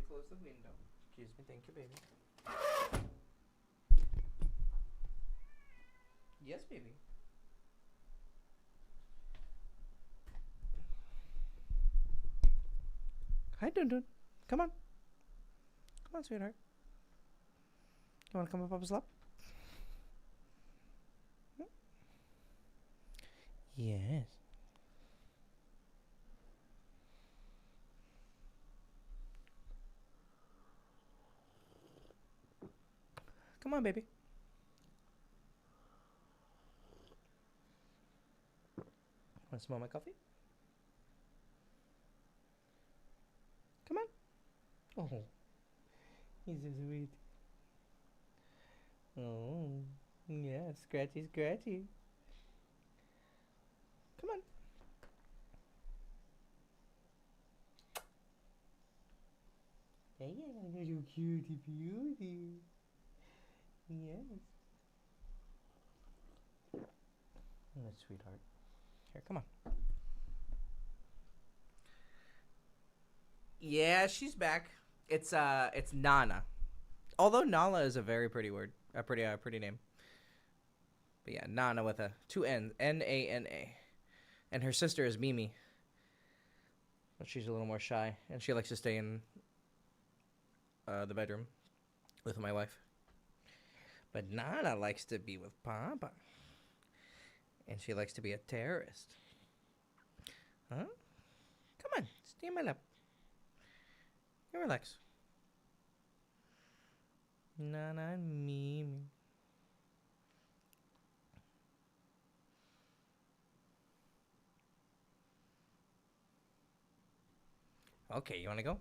close the window. Excuse me, thank you, baby. Yes, baby. Hi, Dun Dun. Come on. Come on, sweetheart. You want to come up Papa's lap? Yes. Come on, baby. Want to smell my coffee? Come on. Oh, he's so sweet. Oh, yeah, scratchy, scratchy. Come on. Hey, yeah, you cutie beauty. Yes. Oh, sweetheart. Here, come on. Yeah, she's back. It's Nana. Although Nala is a very pretty word, a pretty name. But yeah, Nana with a 2 N's, Nana. And her sister is Mimi. But she's a little more shy, and she likes to stay in the bedroom with my wife. But Nana likes to be with Papa. And she likes to be a terrorist. Huh? Come on, stay in my lap. You relax. Nana and Mimi. Okay, you want to go?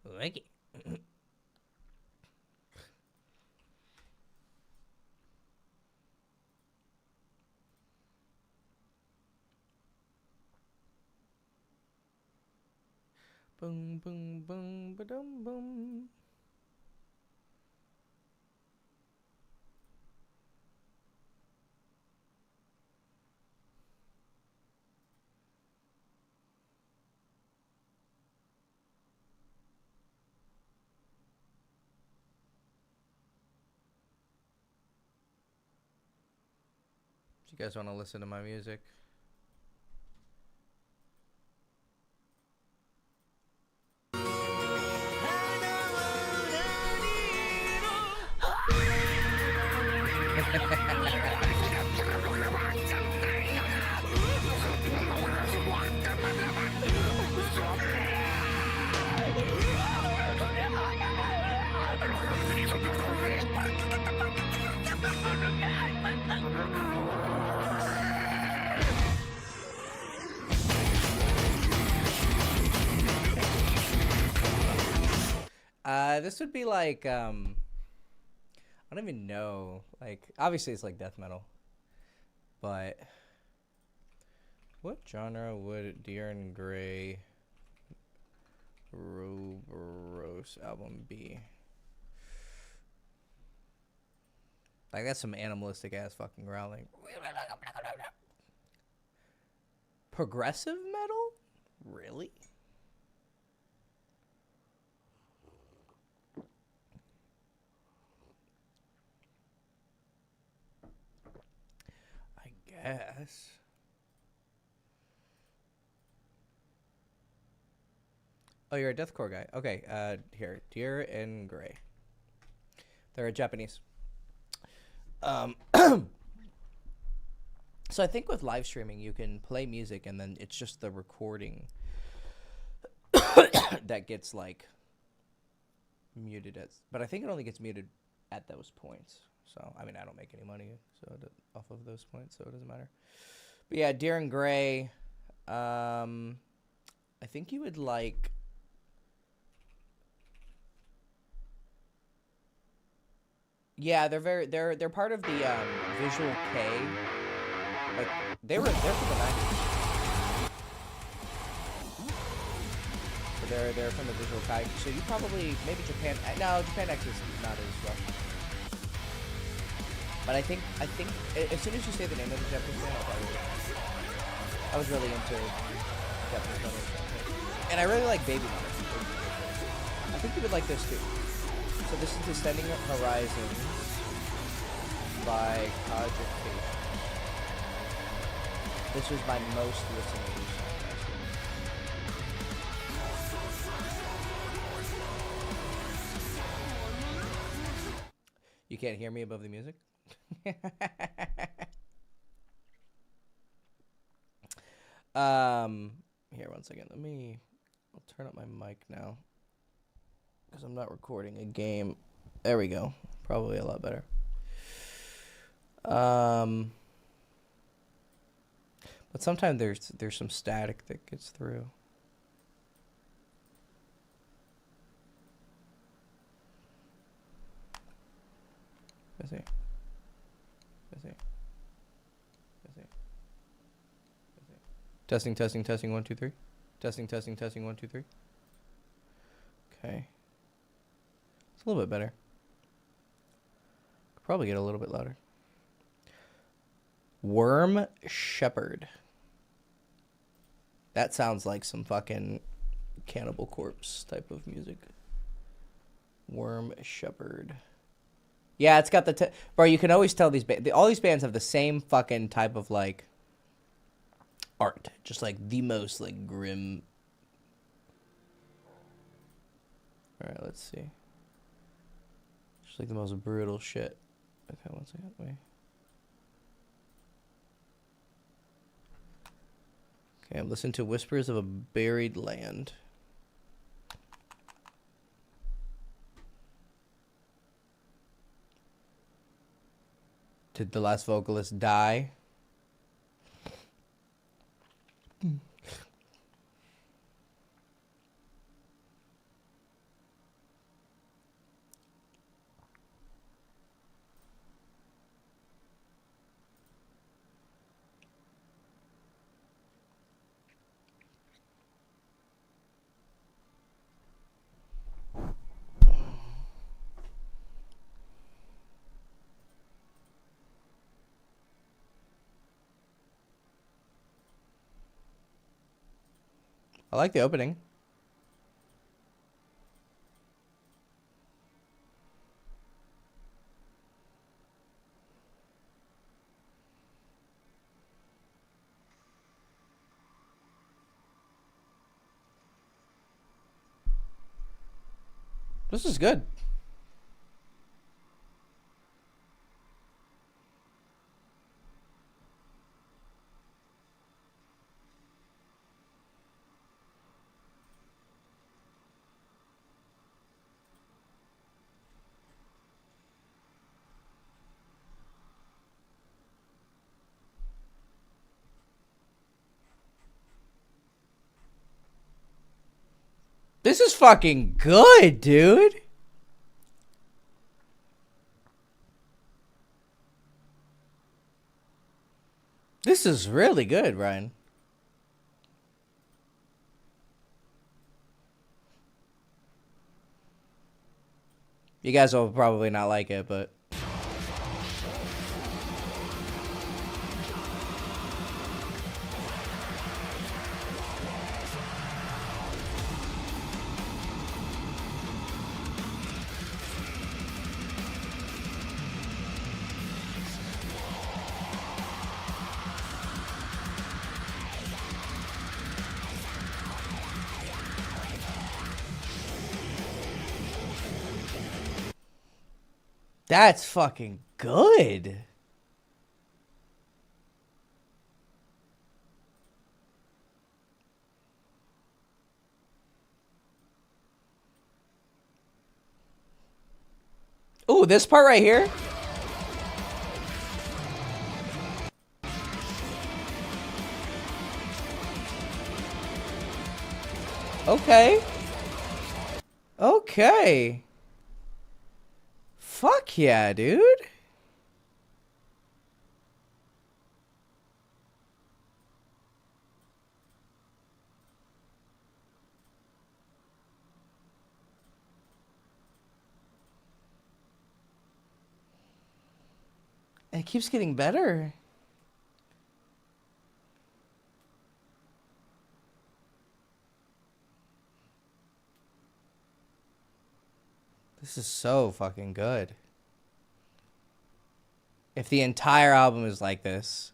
Okay. Boom, boom, boom, ba-dum, boom. Do you guys want to listen to my music? This would be like, I don't even know. Like, obviously it's like death metal. But what genre would Deer and Grey Roboros album be? Like, that's some animalistic ass fucking growling. Progressive metal? Really? I guess. Oh, you're a deathcore guy. Okay, here. Deer and Grey. They're Japanese. So I think with live streaming, you can play music and then it's just the recording that gets like muted but I think it only gets muted at those points. So I mean, I don't make any money off of those points, so it doesn't matter. But yeah, Deer and Grey. I think you would like. Yeah, they're part of the Visual K. Like they're from the 90s. So they're from the Visual K. So you probably maybe Japan. No, Japan X is not as rough. But I think as soon as you say the name of the Japanese band, I'll probably. I was really into Japanese metal, and I really like Baby Metal. I think you would like this too. So this is Descending Horizons by Codric. This was my most listened to song last year. You can't hear me above the music? Here, one second. I'll turn up my mic now. Because I'm not recording a game. There we go. Probably a lot better. But sometimes there's some static that gets through. Let's see. Testing, 1, 2, 3. Testing, 1, 2, 3. Okay. It's a little bit better. Could probably get a little bit louder. Worm Shepherd. That sounds like some fucking Cannibal Corpse type of music. Worm Shepherd. Yeah, it's got the... Bro, you can always tell all these bands have the same fucking type of, like, art. Just, like, the most, like, grim... Alright, let's see. Just, like, the most brutal shit. Okay, one second. Wait. Okay, I'm listening to Whispers of a Buried Land. Did the last vocalist die? I like the opening. This is good. This is fucking good, dude. This is really good, Ryan. You guys will probably not like it, but... That's fucking good. Ooh, this part right here. Okay. Okay. Fuck yeah, dude. It keeps getting better. This is so fucking good. If the entire album is like this,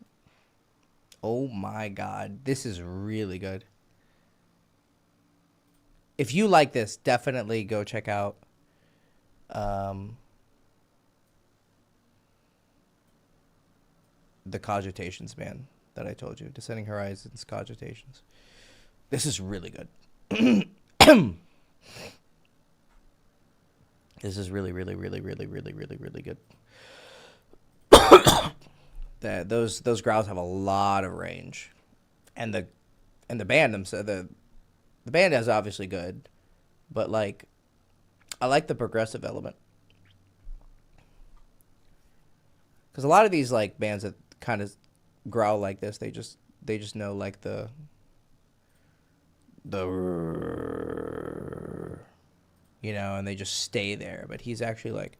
oh my god, this is really good. If you like this, definitely go check out the Cogitations, man, that I told you. Descending Horizons, Cogitations. This is really good. This is really, really, really, really, really, really, really good. Those growls have a lot of range, and the band themselves, the band is obviously good, but like, I like the progressive element, because a lot of these like bands that kind of growl like this, they just know like the you know, and they just stay there. But he's actually like,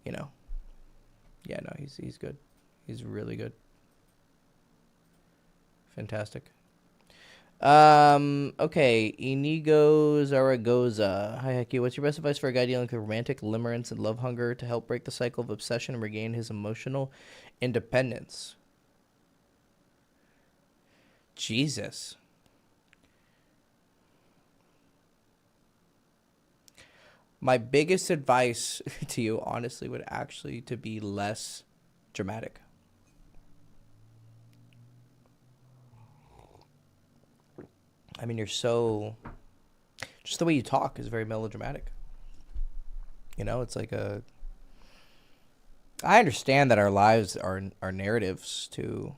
you know, yeah, no, he's good. He's really good. Fantastic. Okay, Inigo Zaragoza. Hi, Hecky. What's your best advice for a guy dealing with romantic limerence and love hunger to help break the cycle of obsession and regain his emotional independence? Jesus. My biggest advice to you, honestly, would actually to be less dramatic. I mean, you're so... Just the way you talk is very melodramatic. You know, it's like a... I understand that our lives are narratives to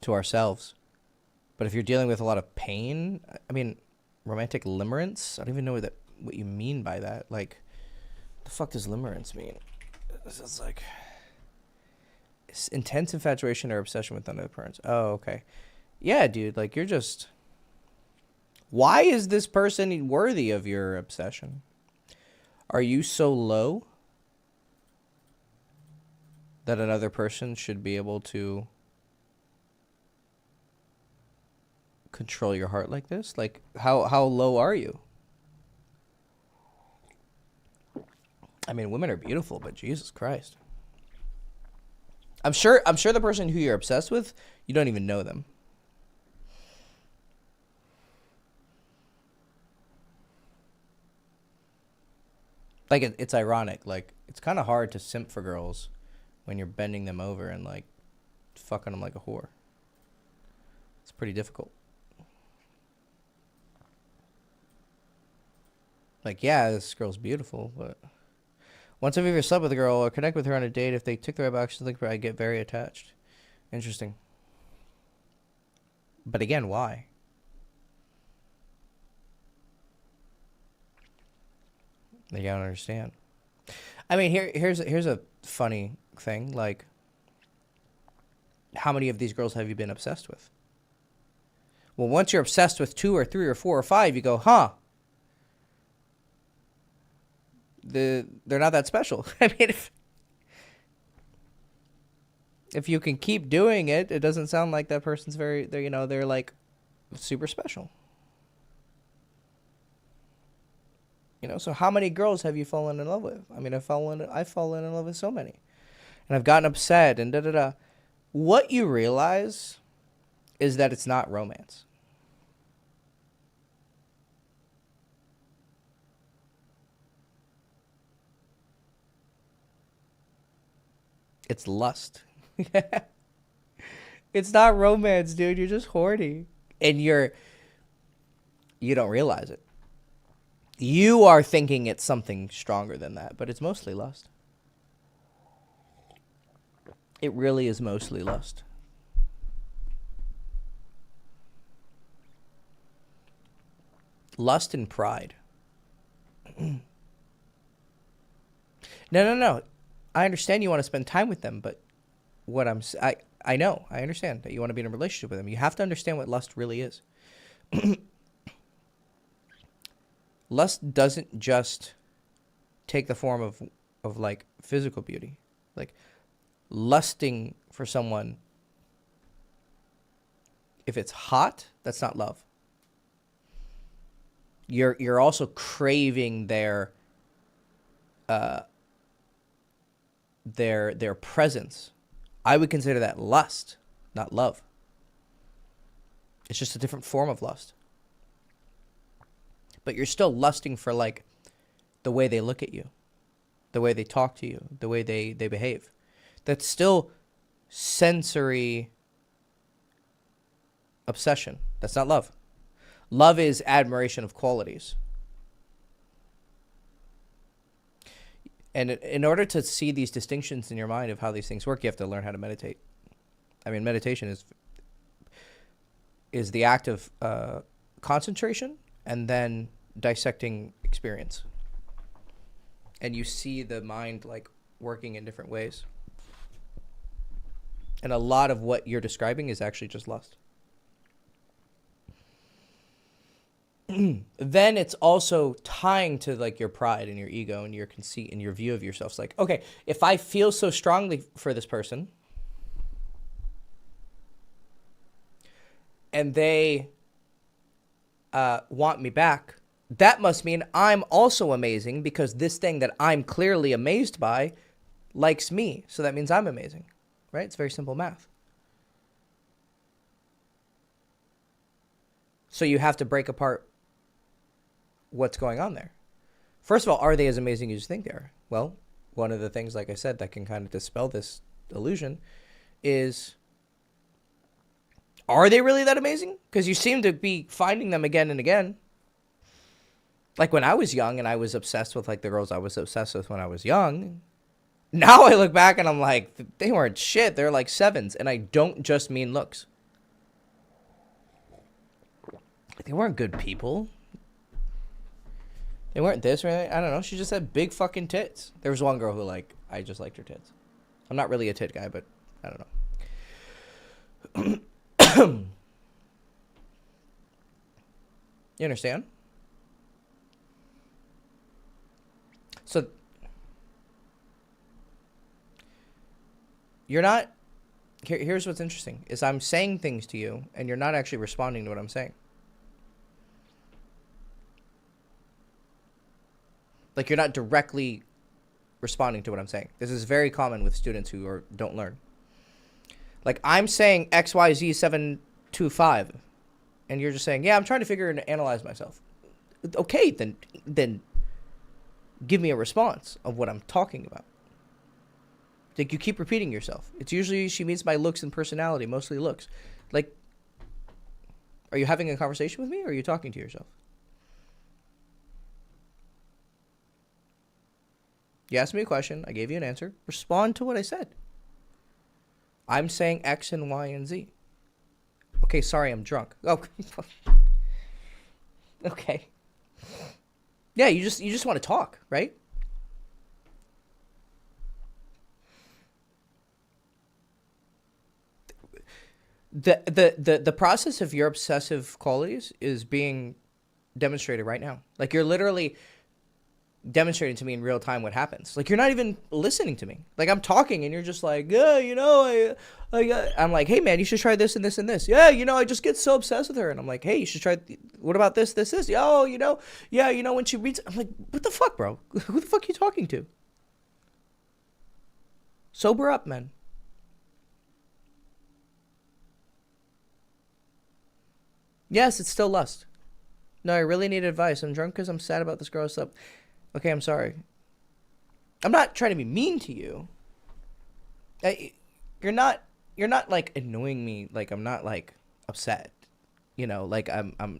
ourselves. But if you're dealing with a lot of pain, I mean, romantic limerence? I don't even know what you mean by that. Like, the fuck does limerence mean? It's like... It's intense infatuation or obsession with another person. Oh, okay. Yeah, dude, like, you're just... Why is this person worthy of your obsession? Are you so low that another person should be able to control your heart like this? Like, how low are you? I mean, women are beautiful, but Jesus Christ. I'm sure the person who you're obsessed with, you don't even know them. Like, it's ironic. Like, it's kind of hard to simp for girls when you're bending them over and, like, fucking them like a whore. It's pretty difficult. Like, yeah, this girl's beautiful, but once I've ever slept with a girl or connect with her on a date, if they took the right actions, I get very attached. Interesting. But again, why? I don't understand. I mean, here's a funny thing. Like, how many of these girls have you been obsessed with? Well, once you're obsessed with 2 or 3 or 4 or 5, you go, huh? They're not that special. I mean, if you can keep doing it, it doesn't sound like that person's they're like super special. You know, so how many girls have you fallen in love with? I mean, I've fallen in love with so many. And I've gotten upset and da-da-da. What you realize is that it's not romance. It's lust. It's not romance, dude. You're just horny. And you don't realize it. You are thinking it's something stronger than that, but it's mostly lust. It really is mostly lust. Lust and pride. No. I understand you want to spend time with them, but I know, I understand that you want to be in a relationship with them. You have to understand what lust really is. Lust doesn't just take the form of like physical beauty. Like, lusting for someone, if it's hot, that's not love. you're also craving their presence. I would consider that lust, not love. It's just a different form of lust. But you're still lusting for like the way they look at you, the way they talk to you, the way they behave. That's still sensory obsession. That's not love. Love is admiration of qualities. And in order to see these distinctions in your mind of how these things work, you have to learn how to meditate. I mean, meditation is the act of concentration and then dissecting experience. And you see the mind like working in different ways. And a lot of what you're describing is actually just lust. Then it's also tying to like your pride and your ego and your conceit and your view of yourself. It's like, okay, if I feel so strongly for this person and they want me back, that must mean I'm also amazing because this thing that I'm clearly amazed by likes me. So that means I'm amazing, right? It's very simple math. So you have to break apart what's going on there. First of all, are they as amazing as you think they are? Well, one of the things, like I said, that can kind of dispel this illusion is, are they really that amazing? Because you seem to be finding them again and again. Like when I was young and I was obsessed with like the girls I was obsessed with when I was young. Now I look back and I'm like, they weren't shit. They're like sevens. And I don't just mean looks. They weren't good people. They weren't this or anything. I don't know. She just had big fucking tits. There was one girl who like, I just liked her tits. I'm not really a tit guy, but I don't know. You understand? So you're not, here's what's interesting, is I'm saying things to you and you're not actually responding to what I'm saying. Like you're not directly responding to what I'm saying. This is very common with students who don't learn. Like I'm saying XYZ725 and you're just saying, yeah, I'm trying to figure and analyze myself. Okay, then give me a response of what I'm talking about. Like you keep repeating yourself. It's usually she means by looks and personality, mostly looks. Like, are you having a conversation with me or are you talking to yourself? You asked me a question. I gave you an answer. Respond to what I said. I'm saying X and Y and Z. Okay, sorry, I'm drunk. Oh, okay. Yeah, you just want to talk, right? The process of your obsessive qualities is being demonstrated right now. Like you're literally demonstrating to me in real time what happens. Like you're not even listening to me. Like I'm talking and you're just like, yeah, you know, I'm like, hey man, you should try this and this and this. Yeah, you know, I just get so obsessed with her. And I'm like, hey, you should try. What about this? Oh, you know, yeah, you know when she reads. I'm like, what the fuck, bro? Who the fuck are you talking to? Sober up, man. Yes, it's still lust. No, I really need advice. I'm drunk because I'm sad about this girl stuff. Okay, I'm sorry. I'm not trying to be mean to you. You're not like annoying me. Like I'm not like upset. You know, like I'm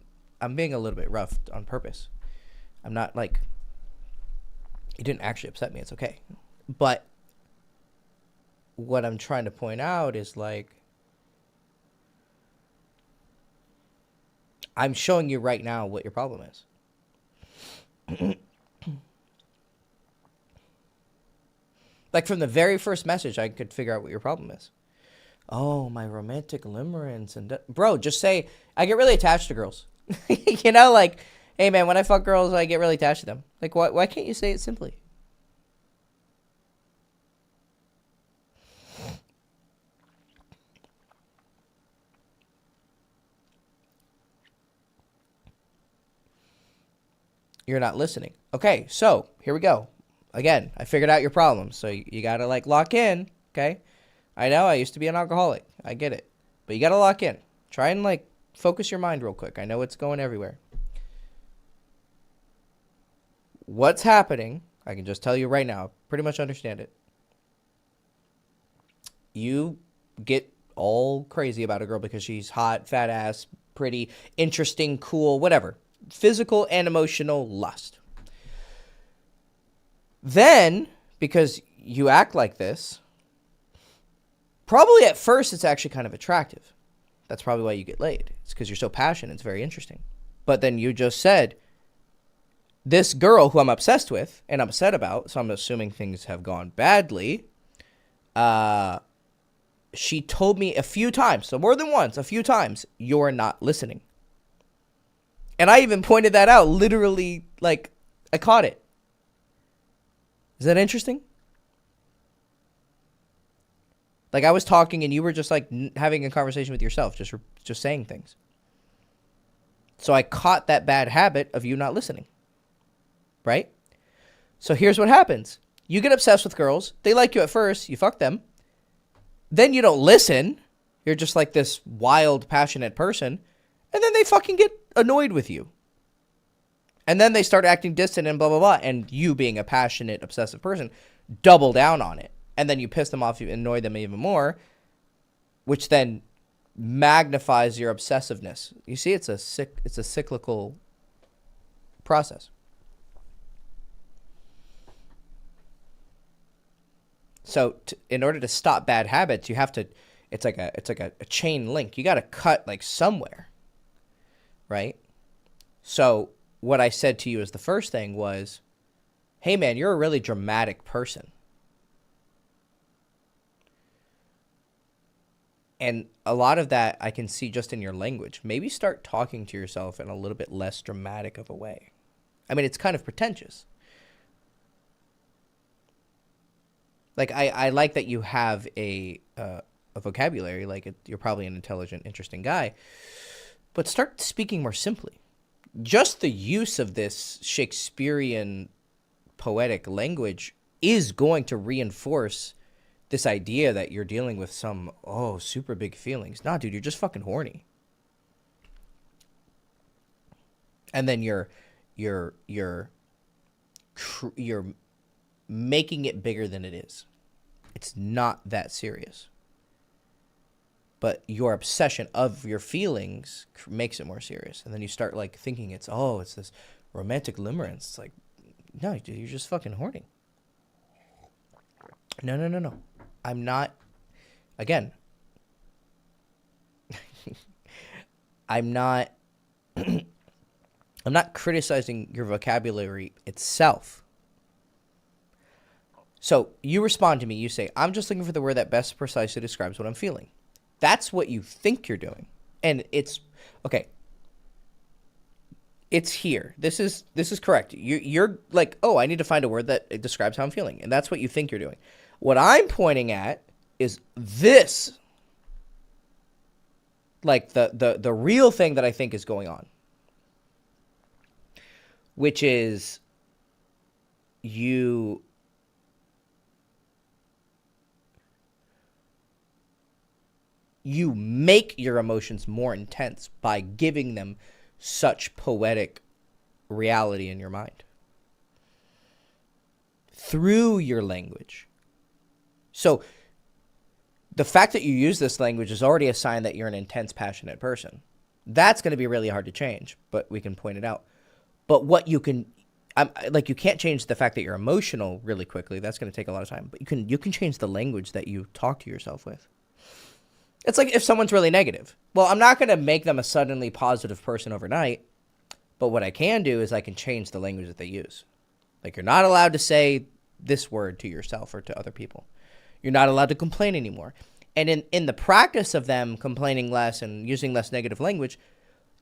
being a little bit rough on purpose. I'm not like, you didn't actually upset me. It's okay. But what I'm trying to point out is like, I'm showing you right now what your problem is. Like from the very first message, I could figure out what your problem is. Oh, my romantic limerence. Bro, just say, I get really attached to girls. You know, like, hey man, when I fuck girls, I get really attached to them. Like, why can't you say it simply? You're not listening. Okay, so here we go. Again, I figured out your problem. So you got to like lock in, okay? I know I used to be an alcoholic. I get it. But you got to lock in. Try and like focus your mind real quick. I know it's going everywhere. What's happening? I can just tell you right now. Pretty much understand it. You get all crazy about a girl because she's hot, fat ass, pretty, interesting, cool, whatever. Physical and emotional lust. Then, because you act like this, probably at first it's actually kind of attractive. That's probably why you get laid. It's because you're so passionate. It's very interesting. But then you just said, this girl who I'm obsessed with and upset about, so I'm assuming things have gone badly, she told me a few times, so more than once, a few times, you're not listening. And I even pointed that out, literally, like, I caught it. Is that interesting? Like, I was talking and you were just, like, having a conversation with yourself, just saying things. So I caught that bad habit of you not listening. Right? So here's what happens. You get obsessed with girls. They like you at first. You fuck them. Then you don't listen. You're just like this wild, passionate person. And then they fucking get annoyed with you. And then they start acting distant and blah, blah, blah. And you being a passionate, obsessive person, double down on it. And then you piss them off, you annoy them even more, which then magnifies your obsessiveness. You see, it's a cyclical process. So in order to stop bad habits, you have to, it's like a chain link. You got to cut like somewhere, right? So what I said to you as the first thing was, hey man, you're a really dramatic person. And a lot of that I can see just in your language. Maybe start talking to yourself in a little bit less dramatic of a way. I mean, it's kind of pretentious. Like, I like that you have a vocabulary. Like, you're probably an intelligent, interesting guy. But start speaking more simply. Just the use of this Shakespearean poetic language is going to reinforce this idea that you're dealing with some, super big feelings. Nah, dude, you're just fucking horny. And then you're making it bigger than it is. It's not that serious. But your obsession of your feelings makes it more serious. And then you start like thinking it's this romantic limerence. It's like, no, dude, you're just fucking horny. No. I'm not, again, I'm not criticizing your vocabulary itself. So you respond to me, you say, I'm just looking for the word that best precisely describes what I'm feeling. That's what you think you're doing. And it's, okay, it's here. This is correct. You're like, I need to find a word that describes how I'm feeling. And that's what you think you're doing. What I'm pointing at is this, like the real thing that I think is going on, which is you make your emotions more intense by giving them such poetic reality in your mind through your language. So the fact that you use this language is already a sign that you're an intense, passionate person. That's going to be really hard to change, but we can point it out. But what you can, you can't change the fact that you're emotional really quickly. That's going to take a lot of time. But you can change the language that you talk to yourself with. It's like if someone's really negative. Well, I'm not going to make them a suddenly positive person overnight. But what I can do is I can change the language that they use. Like, you're not allowed to say this word to yourself or to other people. You're not allowed to complain anymore. And in the practice of them complaining less and using less negative language,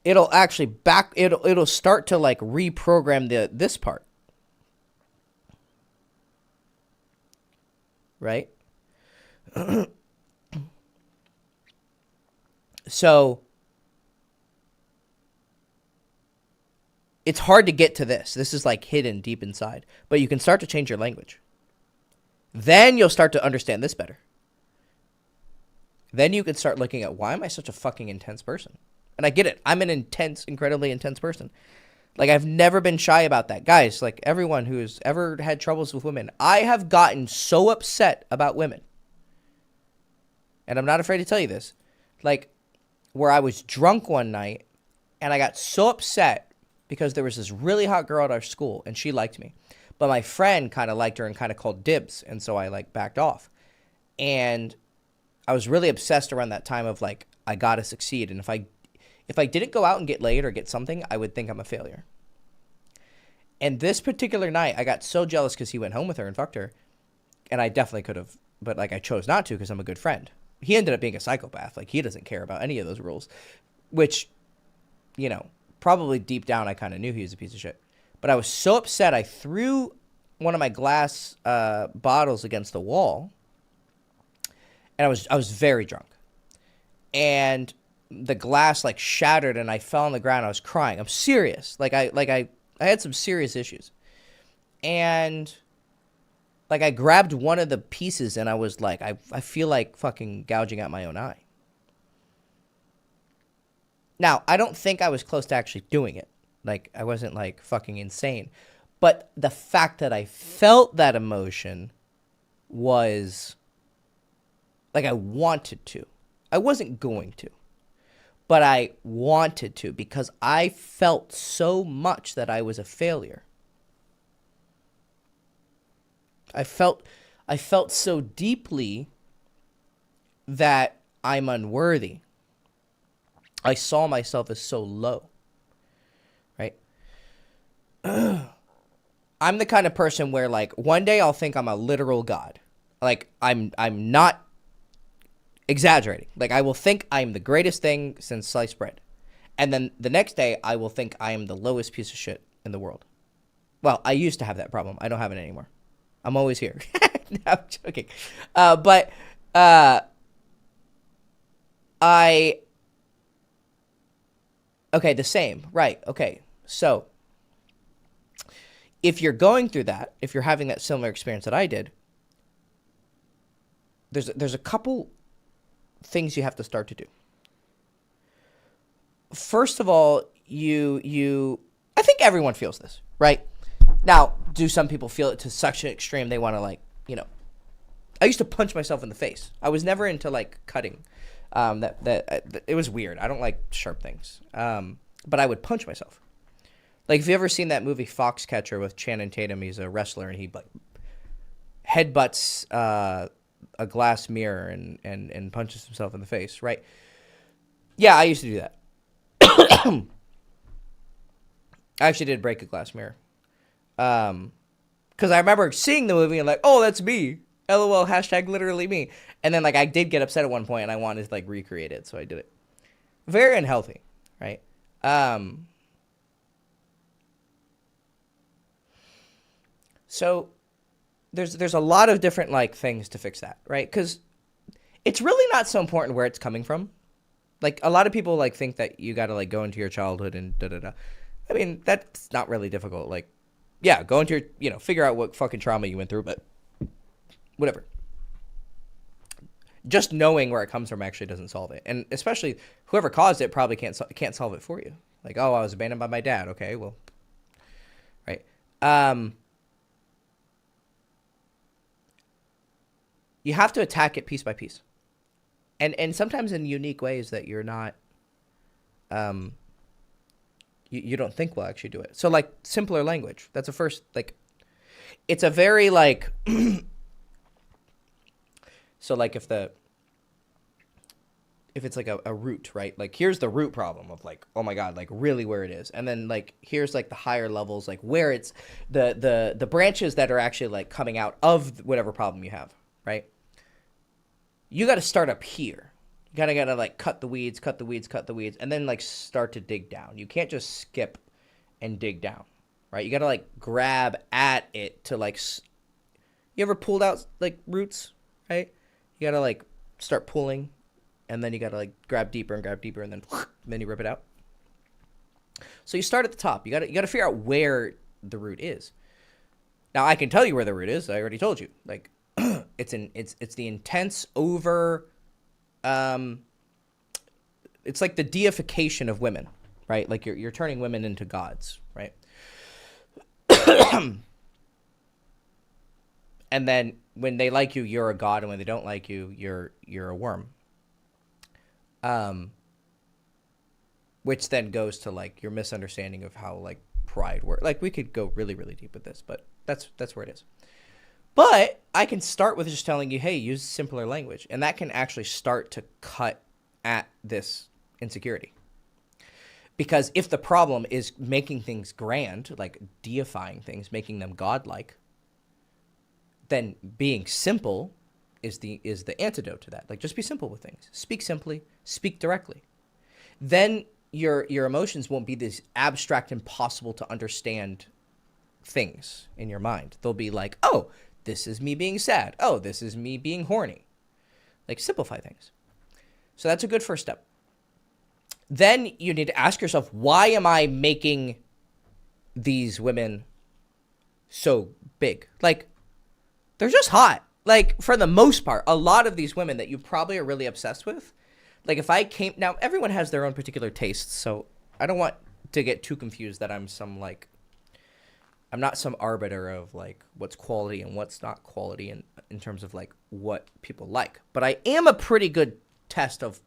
it'll actually it'll start to like reprogram this part. Right? So it's hard to get to this. This is like hidden deep inside. But you can start to change your language. Then you'll start to understand this better. Then you can start looking at, why am I such a fucking intense person? And I get it. I'm an intense, incredibly intense person. Like, I've never been shy about that. Guys, like, everyone who's ever had troubles with women, I have gotten so upset about women. And I'm not afraid to tell you this. Like, where I was drunk one night, and I got so upset because there was this really hot girl at our school, and she liked me. But my friend kind of liked her and kind of called dibs, and so I, like, backed off. And I was really obsessed around that time of, like, I gotta succeed. And if I didn't go out and get laid or get something, I would think I'm a failure. And this particular night, I got so jealous because he went home with her and fucked her. And I definitely could have, but, like, I chose not to because I'm a good friend. He ended up being a psychopath. Like, he doesn't care about any of those rules. Which, you know, probably deep down I kind of knew he was a piece of shit. But I was so upset, I threw one of my glass bottles against the wall. And I was very drunk. And the glass, like, shattered and I fell on the ground. I was crying. I'm serious. I had some serious issues. And, like, I grabbed one of the pieces and I was like, I feel like fucking gouging out my own eye. Now, I don't think I was close to actually doing it. Like, I wasn't, like, fucking insane. But the fact that I felt that emotion was, like, I wanted to. I wasn't going to. But I wanted to because I felt so much that I was a failure. I felt so deeply that I'm unworthy. I saw myself as so low. Right? I'm the kind of person where, like, one day I'll think I'm a literal god. Like, I'm not exaggerating. Like, I will think I'm the greatest thing since sliced bread. And then the next day, I will think I am the lowest piece of shit in the world. Well, I used to have that problem. I don't have it anymore. I'm always here. No, I'm joking. Okay, the same. Right, okay. So, if you're going through that, if you're having that similar experience that I did, there's a couple things you have to start to do. First of all, I think everyone feels this, right? Now, do some people feel it to such an extreme they want to, like, you know, I used to punch myself in the face. I was never into, like, cutting. It was weird. I don't like sharp things. But I would punch myself. Like, if you ever seen that movie Foxcatcher with Channing Tatum, he's a wrestler and he, like, headbutts a glass mirror and punches himself in the face, right? Yeah, I used to do that. I actually did break a glass mirror. Because I remember seeing the movie and, like, oh, that's me. LOL, hashtag literally me. And then, like, I did get upset at one point and I wanted to, like, recreate it, so I did it. Very unhealthy, right? So there's a lot of different, like, things to fix that, right? Because it's really not so important where it's coming from. Like, a lot of people, like, think that you got to, like, go into your childhood and da-da-da. I mean, that's not really difficult. Like, yeah, go into your, you know, figure out what fucking trauma you went through, but whatever. Just knowing where it comes from actually doesn't solve it. And especially whoever caused it probably can't solve it for you. Like, oh, I was abandoned by my dad. Okay, well, right. You have to attack it piece by piece. And sometimes in unique ways that you're not, you don't think will actually do it. So, like, simpler language. That's a first, like, it's a very, like, so, like, if it's like a root, right? Like, here's the root problem of, like, oh my God, like, really where it is. And then, like, here's, like, the higher levels, like, where it's the branches that are actually, like, coming out of whatever problem you have, right? You got to start up here. You gotta like cut the weeds, and then, like, start to dig down. You can't just skip and dig down, right? You gotta, like, grab at it to, like, you ever pulled out, like, roots, right? You gotta, like, start pulling, and then you gotta, like, grab deeper, and then you rip it out. So you start at the top. You got to figure out where the root is. Now I can tell you where the root is. I already told you. Like it's the intense over it's like the deification of women, right? Like you're turning women into gods, right? And then when they like you, you're a god, and when they don't like you, you're a worm. Which then goes to like your misunderstanding of how like pride works. Like we could go really, really deep with this, but that's where it is. But I can start with just telling you, hey, use simpler language, and that can actually start to cut at this insecurity. Because if the problem is making things grand, like deifying things, making them godlike, then being simple is the antidote to that. Like just be simple with things. Speak simply, speak directly. Then your emotions won't be these abstract, impossible to understand things in your mind. They'll be like, oh, this is me being sad. Oh, this is me being horny. Like simplify things. So that's a good first step. Then you need to ask yourself, why am I making these women so big? Like, they're just hot. Like, for the most part, a lot of these women that you probably are really obsessed with, like if I came, now everyone has their own particular tastes, so I don't want to get too confused that I'm not some arbiter of like what's quality and what's not quality in terms of like what people like. But I am a pretty good test of,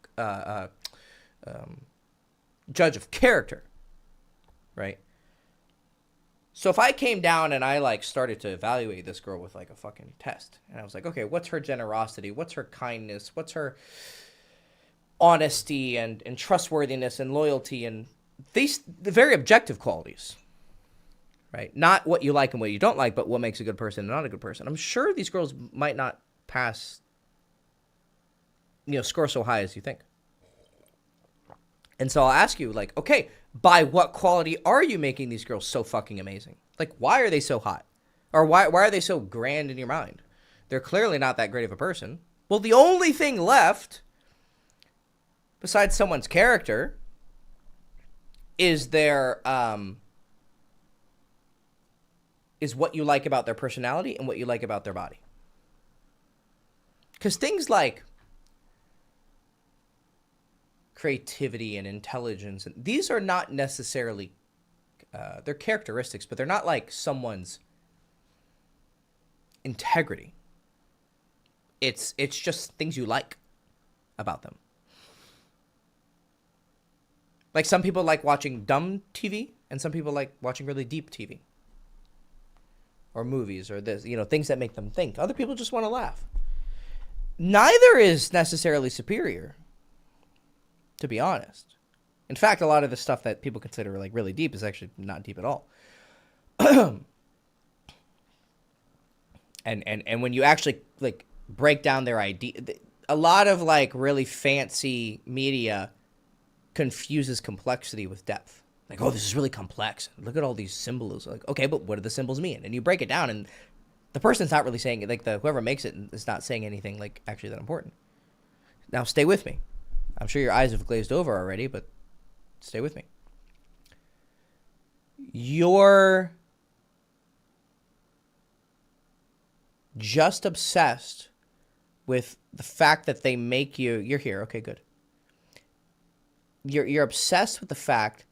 judge of character, right? So if I came down and I like started to evaluate this girl with like a fucking test, and I was like, okay, what's her generosity? What's her kindness? What's her honesty and trustworthiness and loyalty and the very objective qualities, right? Not what you like and what you don't like, but what makes a good person and not a good person. I'm sure these girls might not pass, score so high as you think. And so I'll ask you, like, okay, by what quality are you making these girls so fucking amazing? Like, why are they so hot? Or why are they so grand in your mind? They're clearly not that great of a person. Well, the only thing left, besides someone's character, is their, is what you like about their personality and what you like about their body. Because things like creativity and intelligence, and these are not necessarily they're characteristics, but they're not like someone's integrity. It's just things you like about them. Like some people like watching dumb TV, and some people like watching really deep TV or movies or this, things that make them think. Other people just want to laugh. Neither is necessarily superior, to be honest. In fact, a lot of the stuff that people consider like really deep is actually not deep at all. and when you actually like break down their idea, a lot of like really fancy media confuses complexity with depth. Like, oh, this is really complex. Look at all these symbols. Like, okay, but what do the symbols mean? And you break it down, and the person's not really saying it. Like whoever makes it is not saying anything like actually that important. Now, stay with me. I'm sure your eyes have glazed over already, but stay with me. You're just obsessed with the fact that they make you... You're here. Okay, good. You're obsessed with the fact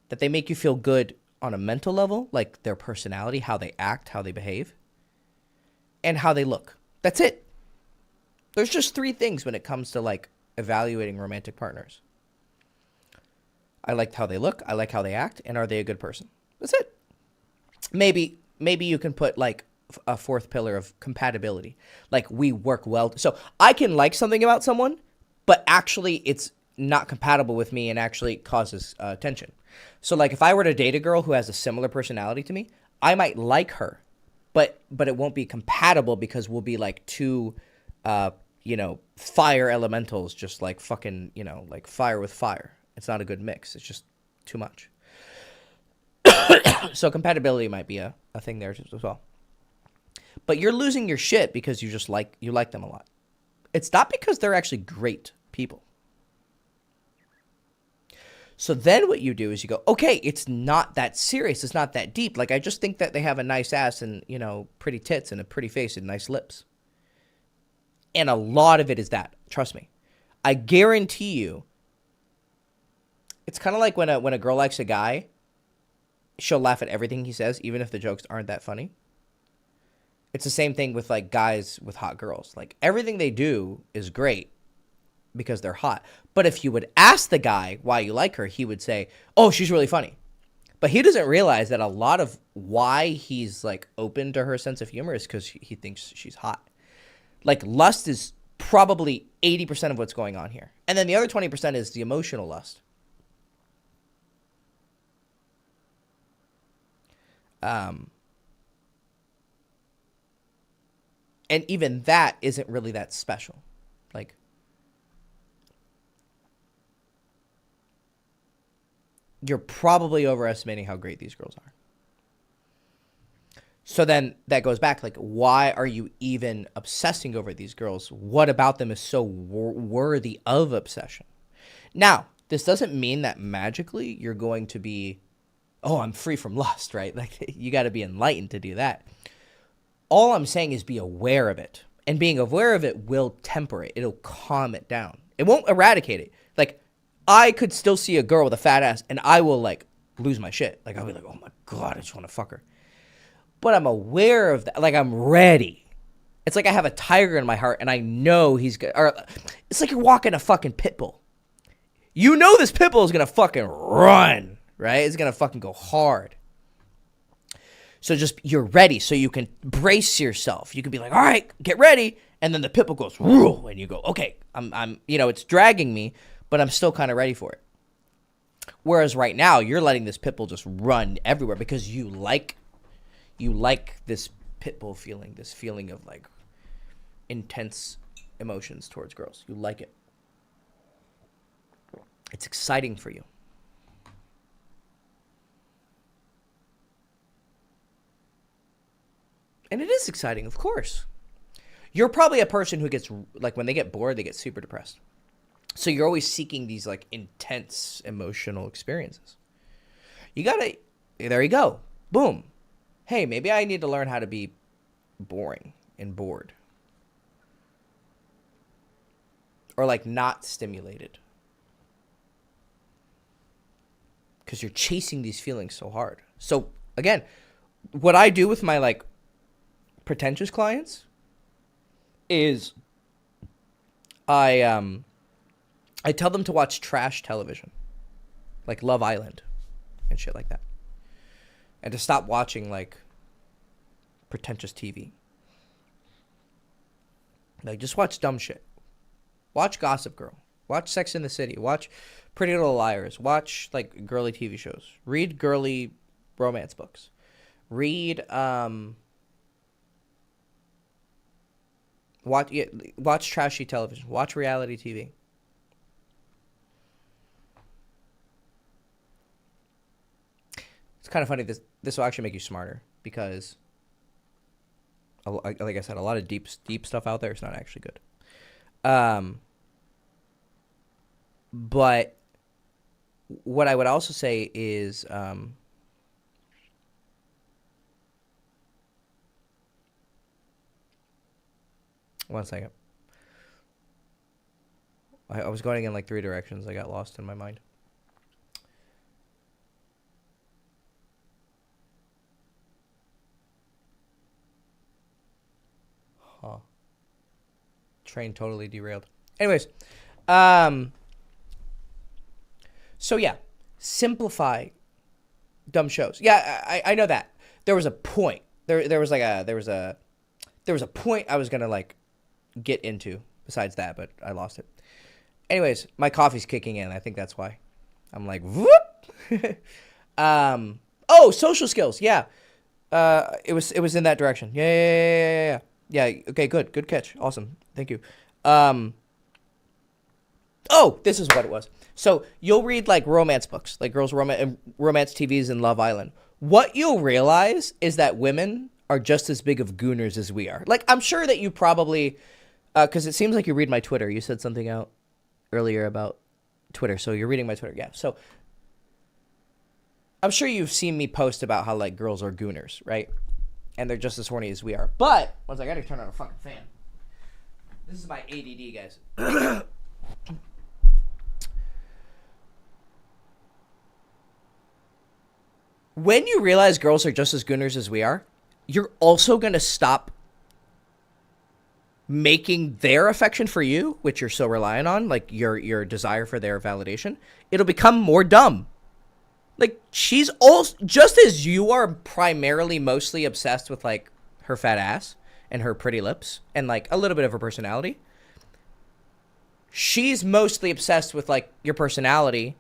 that they make you feel good on a mental level, like their personality, how they act, how they behave, and how they look. That's it. There's just three things when it comes to like evaluating romantic partners. I like how they look, I like how they act, and are they a good person? That's it. Maybe you can put like a fourth pillar of compatibility. Like we work well. So I can like something about someone, but actually it's not compatible with me and actually causes tension. So like if I were to date a girl who has a similar personality to me, I might like her, but it won't be compatible because we'll be like two fire elementals, just like fucking, like fire with fire. It's not a good mix. It's just too much. So compatibility might be a thing there as well. But you're losing your shit because you like them a lot. It's not because they're actually great people. So then what you do is you go, okay, it's not that serious. It's not that deep. Like, I just think that they have a nice ass and, you know, pretty tits and a pretty face and nice lips. And a lot of it is that. Trust me. I guarantee you, it's kind of like when a girl likes a guy, she'll laugh at everything he says, even if the jokes aren't that funny. It's the same thing with, like, guys with hot girls. Like, everything they do is great because they're hot. But if you would ask the guy why you like her, he would say, oh, she's really funny. But he doesn't realize that a lot of why he's, like, open to her sense of humor is because he thinks she's hot. Like, lust is probably 80% of what's going on here. And then the other 20% is the emotional lust. And even that isn't really that special. Like, you're probably overestimating how great these girls are. So then that goes back, like, why are you even obsessing over these girls? What about them is so worthy of obsession? Now, this doesn't mean that magically you're going to be, oh, I'm free from lust, right? Like, you got to be enlightened to do that. All I'm saying is be aware of it. And being aware of it will temper it. It'll calm it down. It won't eradicate it. Like, I could still see a girl with a fat ass, and I will, like, lose my shit. Like, I'll be like, oh, my God, I just want to fuck her. But I'm aware of that. Like, I'm ready. It's like I have a tiger in my heart, and I know he's good. Or it's like you're walking a fucking pit bull. You know this pit bull is going to fucking run, right? It's going to fucking go hard. So just, you're ready, so you can brace yourself. You can be like, all right, get ready. And then the pit bull goes, whoa, and you go, okay, I'm, you know, it's dragging me, but I'm still kind of ready for it. Whereas right now, you're letting this pit bull just run everywhere because you like this pit bull feeling, this feeling of, like, intense emotions towards girls. You like it. It's exciting for you. And it is exciting, of course. You're probably a person who gets, like, when they get bored, they get super depressed. So you're always seeking these, like, intense emotional experiences. You gotta, there you go. Boom. Hey, maybe I need to learn how to be boring and bored. Or, like, not stimulated. Because you're chasing these feelings so hard. So, again, what I do with my, like, pretentious clients is I tell them to watch trash television. Like Love Island and shit like that. And to stop watching, like, pretentious TV. Like, just watch dumb shit. Watch Gossip Girl. Watch Sex in the City. Watch Pretty Little Liars. Watch, like, girly TV shows. Read girly romance books. Read, watch trashy television. Watch reality TV. It's kind of funny. This will actually make you smarter because, like I said, a lot of deep stuff out there is not actually good. But what I would also say is, one second. I was going in like 3 directions. I got lost in my mind. Huh. Train totally derailed. Anyways, so yeah, simplify dumb shows. Yeah, I know that. There was a point. There was a point I was gonna, like, get into besides that, but I lost it. Anyways, my coffee's kicking in. I think that's why. I'm like, whoop. Oh, social skills. Yeah. It was in that direction. Yeah. Okay, good catch. Awesome. Thank you. Oh, this is what it was. So you'll read, like, romance books, like girls' romance TVs and Love Island. What you'll realize is that women are just as big of gooners as we are. Like, I'm sure that you probably, because it seems like you read my Twitter. You said something out earlier about Twitter, so you're reading my Twitter. Yeah. So I'm sure you've seen me post about how like girls are gooners, right? And they're just as horny as we are. But once I gotta turn on a fucking fan. This is my ADD, guys. When you realize girls are just as gooners as we are, you're also gonna stop making their affection for you, which you're so reliant on, like your desire for their validation. It'll become more dumb. Like, she's also, just as you are primarily mostly obsessed with, like, her fat ass and her pretty lips and, like, a little bit of her personality, she's mostly obsessed with, like, your personality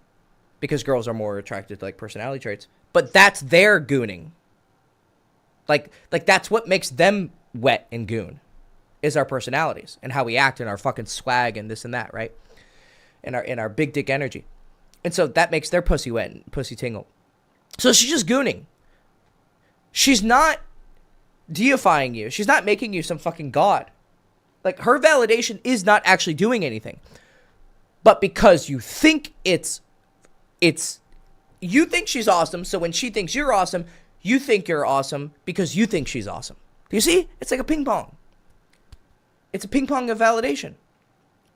because girls are more attracted to, like, personality traits. But that's their gooning. Like that's what makes them wet and goon is our personalities and how we act and our fucking swag and this and that, right? And our big dick energy. And so that makes their pussy wet and pussy tingle. So she's just gooning. She's not deifying you. She's not making you some fucking god. Like, her validation is not actually doing anything. But because you think you think she's awesome, so when she thinks you're awesome, you think you're awesome because you think she's awesome. Do you see? It's like a ping pong. It's a ping pong of validation.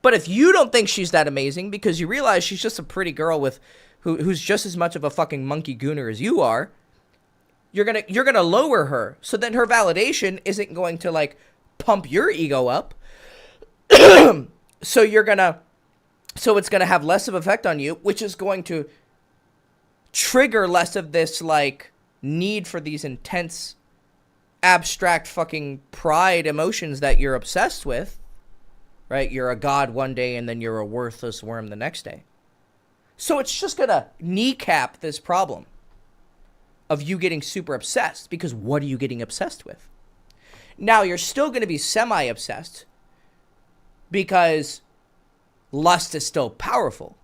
But if you don't think she's that amazing because you realize she's just a pretty girl who's just as much of a fucking monkey gooner as you are, you're gonna lower her. So then her validation isn't going to like pump your ego up. So it's gonna have less of effect on you, which is going to trigger less of this like need for these intense abstract fucking pride emotions that you're obsessed with. Right? You're a god one day and then you're a worthless worm the next day. So it's just going to kneecap this problem of you getting super obsessed, because what are you getting obsessed with? Now, you're still going to be semi-obsessed because lust is still powerful,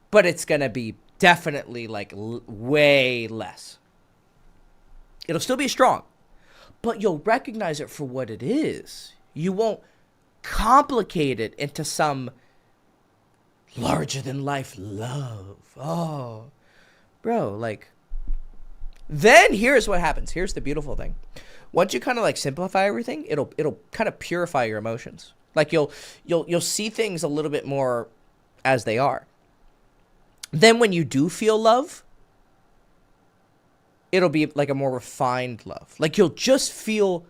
but it's going to be definitely like way less. It'll still be strong, but you'll recognize it for what it is. You won't complicate it into some larger than life love. Oh, bro, like, then here's what happens. Here's the beautiful thing. Once you kind of like simplify everything, it'll kind of purify your emotions. Like you'll see things a little bit more as they are. Then when you do feel love, it'll be like a more refined love. Like you'll just feel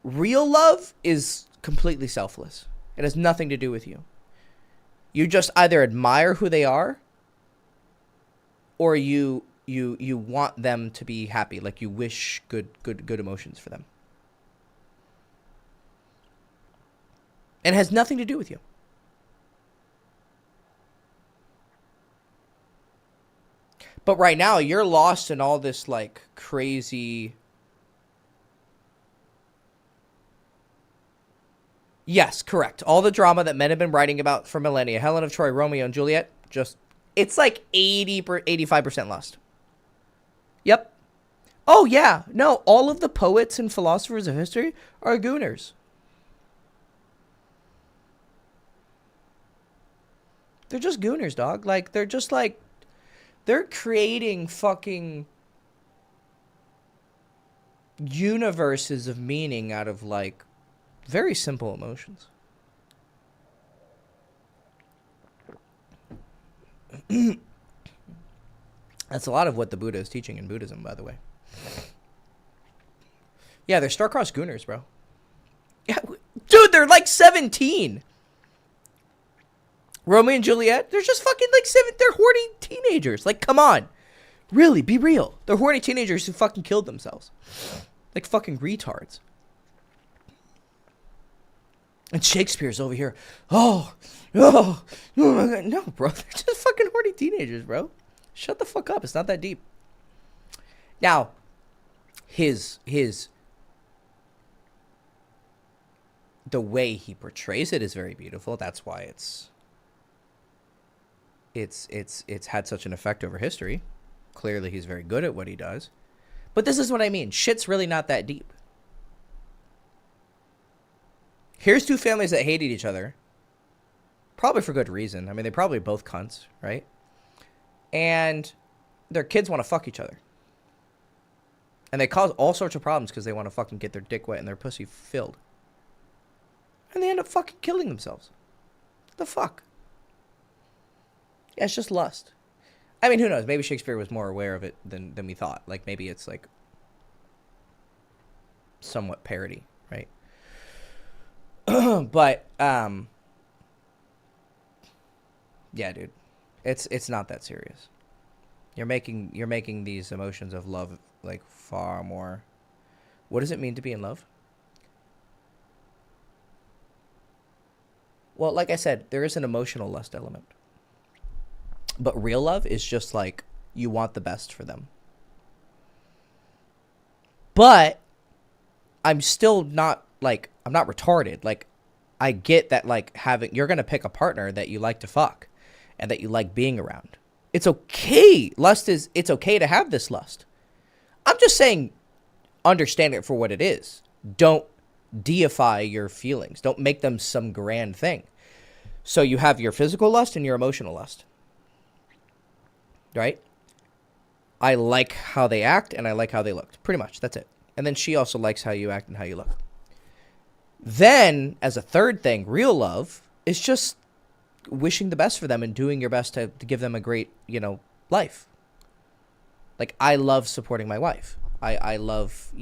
real love is completely selfless. It has nothing to do with you. You just either admire who they are, or you want them to be happy. Like you wish good emotions for them. And it has nothing to do with you. But right now, you're lost in all this like crazy. Yes, correct. All the drama that men have been writing about for millennia. Helen of Troy, Romeo and Juliet, it's like 85% lust. Yep. Oh, yeah. No, all of the poets and philosophers of history are gooners. They're just gooners, dog. Like, they're creating fucking universes of meaning out of, like, very simple emotions. That's a lot of what the Buddha is teaching in Buddhism, by the way. Yeah, they're star-crossed gooners, bro. Yeah, dude, they're like 17. Romeo and Juliet, they're just fucking like they're horny teenagers. Like, come on. Really, be real. They're horny teenagers who fucking killed themselves. Like fucking retards. And Shakespeare's over here. Oh my God. No, bro. They're just fucking horny teenagers, bro. Shut the fuck up. It's not that deep. Now, the way he portrays it is very beautiful. That's why it's had such an effect over history. Clearly, he's very good at what he does. But this is what I mean. Shit's really not that deep. Here's two families that hated each other, probably for good reason. I mean, they probably both cunts, right? And their kids want to fuck each other. And they cause all sorts of problems because they want to fucking get their dick wet and their pussy filled. And they end up fucking killing themselves. What the fuck? Yeah, it's just lust. I mean, who knows? Maybe Shakespeare was more aware of it than we thought. Like, maybe it's, like, somewhat parody, right? But, yeah, dude. It's not that serious. You're making these emotions of love, like, far more. What does it mean to be in love? Well, like I said, there is an emotional lust element. But real love is just like you want the best for them. But I'm still not like, I'm not retarded. Like, I get that, like, you're going to pick a partner that you like to fuck and that you like being around. It's okay. It's okay to have this lust. I'm just saying, understand it for what it is. Don't deify your feelings. Don't make them some grand thing. So you have your physical lust and your emotional lust. Right? I like how they act and I like how they looked. Pretty much. That's it. And then she also likes how you act and how you look. Then, as a third thing, real love is just wishing the best for them and doing your best to give them a great, life. Like, I love supporting my wife. I love,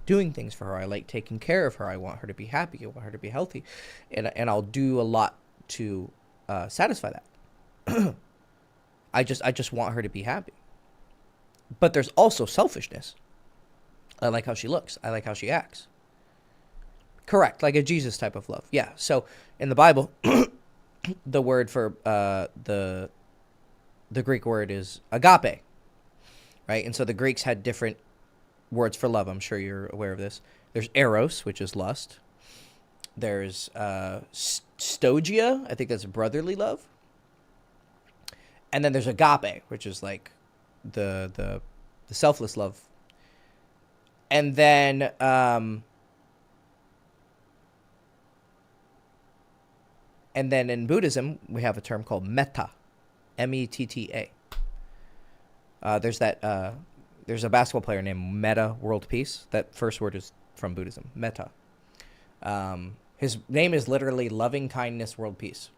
doing things for her. I like taking care of her. I want her to be happy. I want her to be healthy. And I'll do a lot to satisfy that. I just want her to be happy. But there's also selfishness. I like how she looks. I like how she acts. Correct. Like a Jesus type of love. Yeah. So in the Bible, the word for the Greek word is agape. Right? And so the Greeks had different words for love. I'm sure you're aware of this. There's eros, which is lust. There's stogia. I think that's brotherly love. And then there's agape, which is like the selfless love. And then in Buddhism, we have a term called metta, M-E-T-T-A. There's a basketball player named Metta World Peace. That first word is from Buddhism, metta. His name is literally loving kindness, world peace.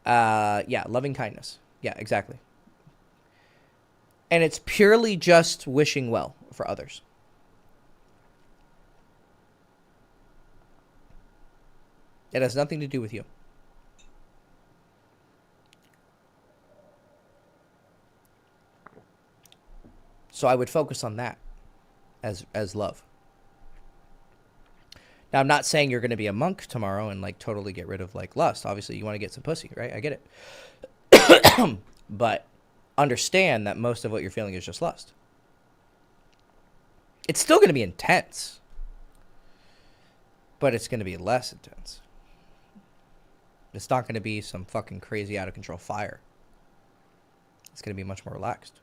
Yeah, loving kindness. Yeah, exactly. And it's purely just wishing well for others. It has nothing to do with you. So I would focus on that as love. Now, I'm not saying you're going to be a monk tomorrow and like totally get rid of like lust. Obviously, you want to get some pussy, right? I get it. But understand that most of what you're feeling is just lust. It's still going to be intense, but it's going to be less intense. It's not going to be some fucking crazy out of control fire. It's going to be much more relaxed.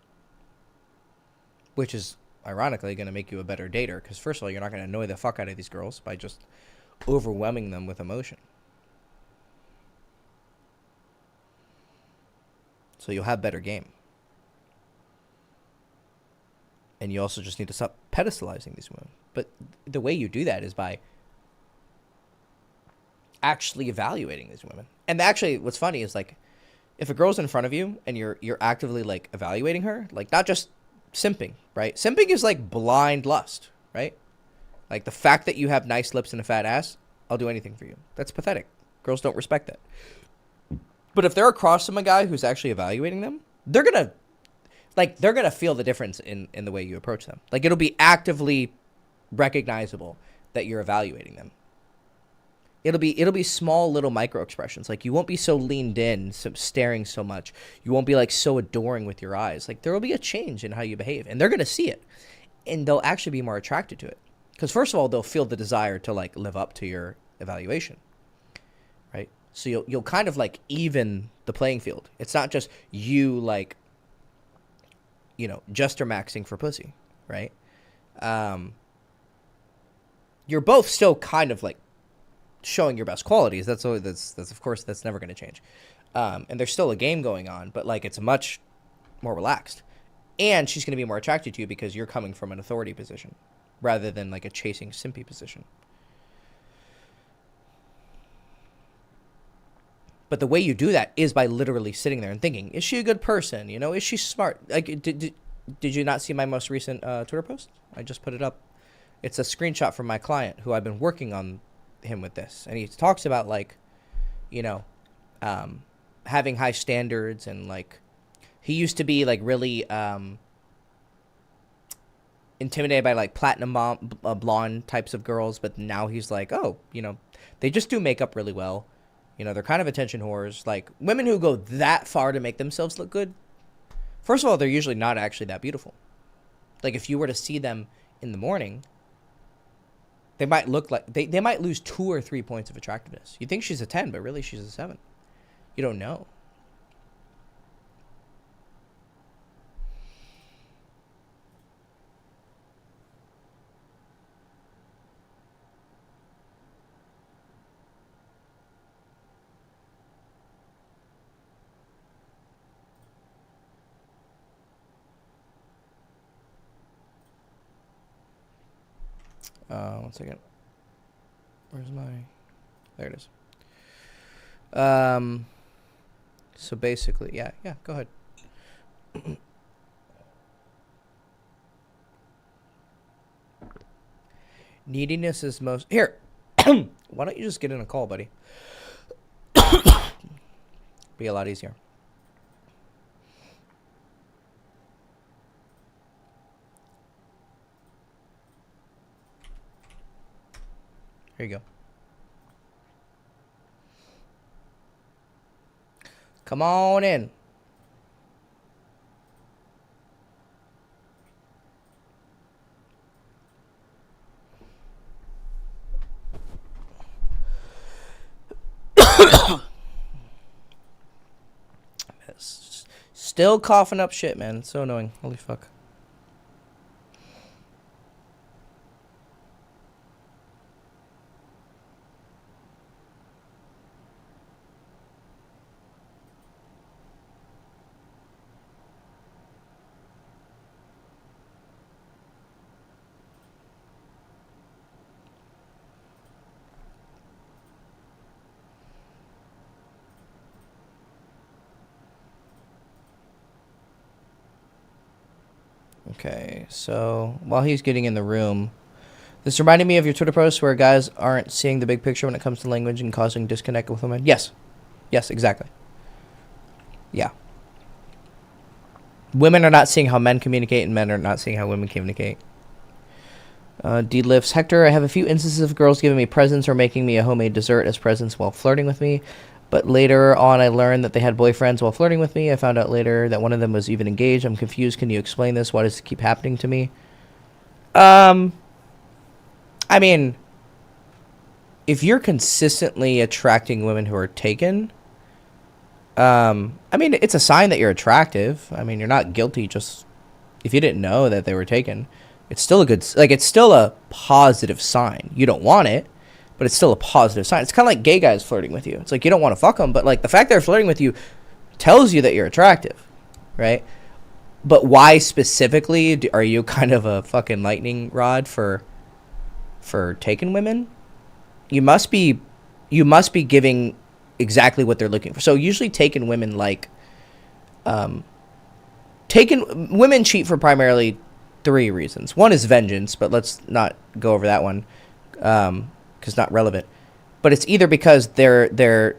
Which is ironically going to make you a better dater. Because first of all, you're not going to annoy the fuck out of these girls by just overwhelming them with emotion. So you'll have better game. And you also just need to stop pedestalizing these women. But the way you do that is by actually evaluating these women. And actually, what's funny is like, if a girl's in front of you and you're actively like evaluating her, like not just simping, right? Simping is like blind lust, right? Like the fact that you have nice lips and a fat ass, I'll do anything for you. That's pathetic. Girls don't respect that. But if they're across from a guy who's actually evaluating them, they're gonna feel the difference in the way you approach them. Like it'll be actively recognizable that you're evaluating them. It'll be small little micro expressions. Like you won't be so leaned in, staring so much. You won't be like so adoring with your eyes. Like there will be a change in how you behave, and they're gonna see it, and they'll actually be more attracted to it. Because first of all, they'll feel the desire to like live up to your evaluation, right? So you'll kind of like even the playing field. It's not just you like, just or maxing for pussy, right? You're both still kind of like showing your best qualities. That's of course that's never going to change. And there's still a game going on, but like it's much more relaxed. And she's going to be more attracted to you because you're coming from an authority position rather than like a chasing simpy position. But the way you do that is by literally sitting there and thinking, is she a good person? You know, is she smart? Like, did you not see my most recent Twitter post? I just put it up. It's a screenshot from my client who I've been working on him with this. And he talks about like, you know, having high standards and like, he used to be like really intimidated by like platinum blonde types of girls. But now he's like, oh, you know, they just do makeup really well. You know, they're kind of attention whores. Like, women who go that far to make themselves look good, first of all, they're usually not actually that beautiful. Like, if you were to see them in the morning, they might look like... They might lose 2 or 3 points of attractiveness. You think she's a 10, but really she's a 7. You don't know. One second. Where's my... There it is. So basically, yeah, go ahead. Neediness is most... Here. Why don't you just get in a call, buddy? Be a lot easier. Here you go. Come on in. Still coughing up shit, man. It's so annoying. Holy fuck. Okay, so while he's getting in the room, this reminded me of your Twitter post where guys aren't seeing the big picture when it comes to language and causing disconnect with women. Yes, exactly. Yeah. Women are not seeing how men communicate, and men are not seeing how women communicate. D-lifts. Hector, I have a few instances of girls giving me presents or making me a homemade dessert as presents while flirting with me. But later on, I learned that they had boyfriends while flirting with me. I found out later that one of them was even engaged. I'm confused. Can you explain this? Why does it keep happening to me? I mean, if you're consistently attracting women who are taken, I mean, it's a sign that you're attractive. I mean, you're not guilty just if you didn't know that they were taken. It's still a good, like, it's still a positive sign. You don't want it, but it's still a positive sign. It's kind of like gay guys flirting with you. It's like you don't want to fuck them, but like the fact they're flirting with you tells you that you're attractive, right? But why specifically are you kind of a fucking lightning rod for taking women? You must be giving exactly what they're looking for. So usually taken women like women cheat for primarily 3 reasons. One is vengeance, but let's not go over that one. Because not relevant, but it's either because they're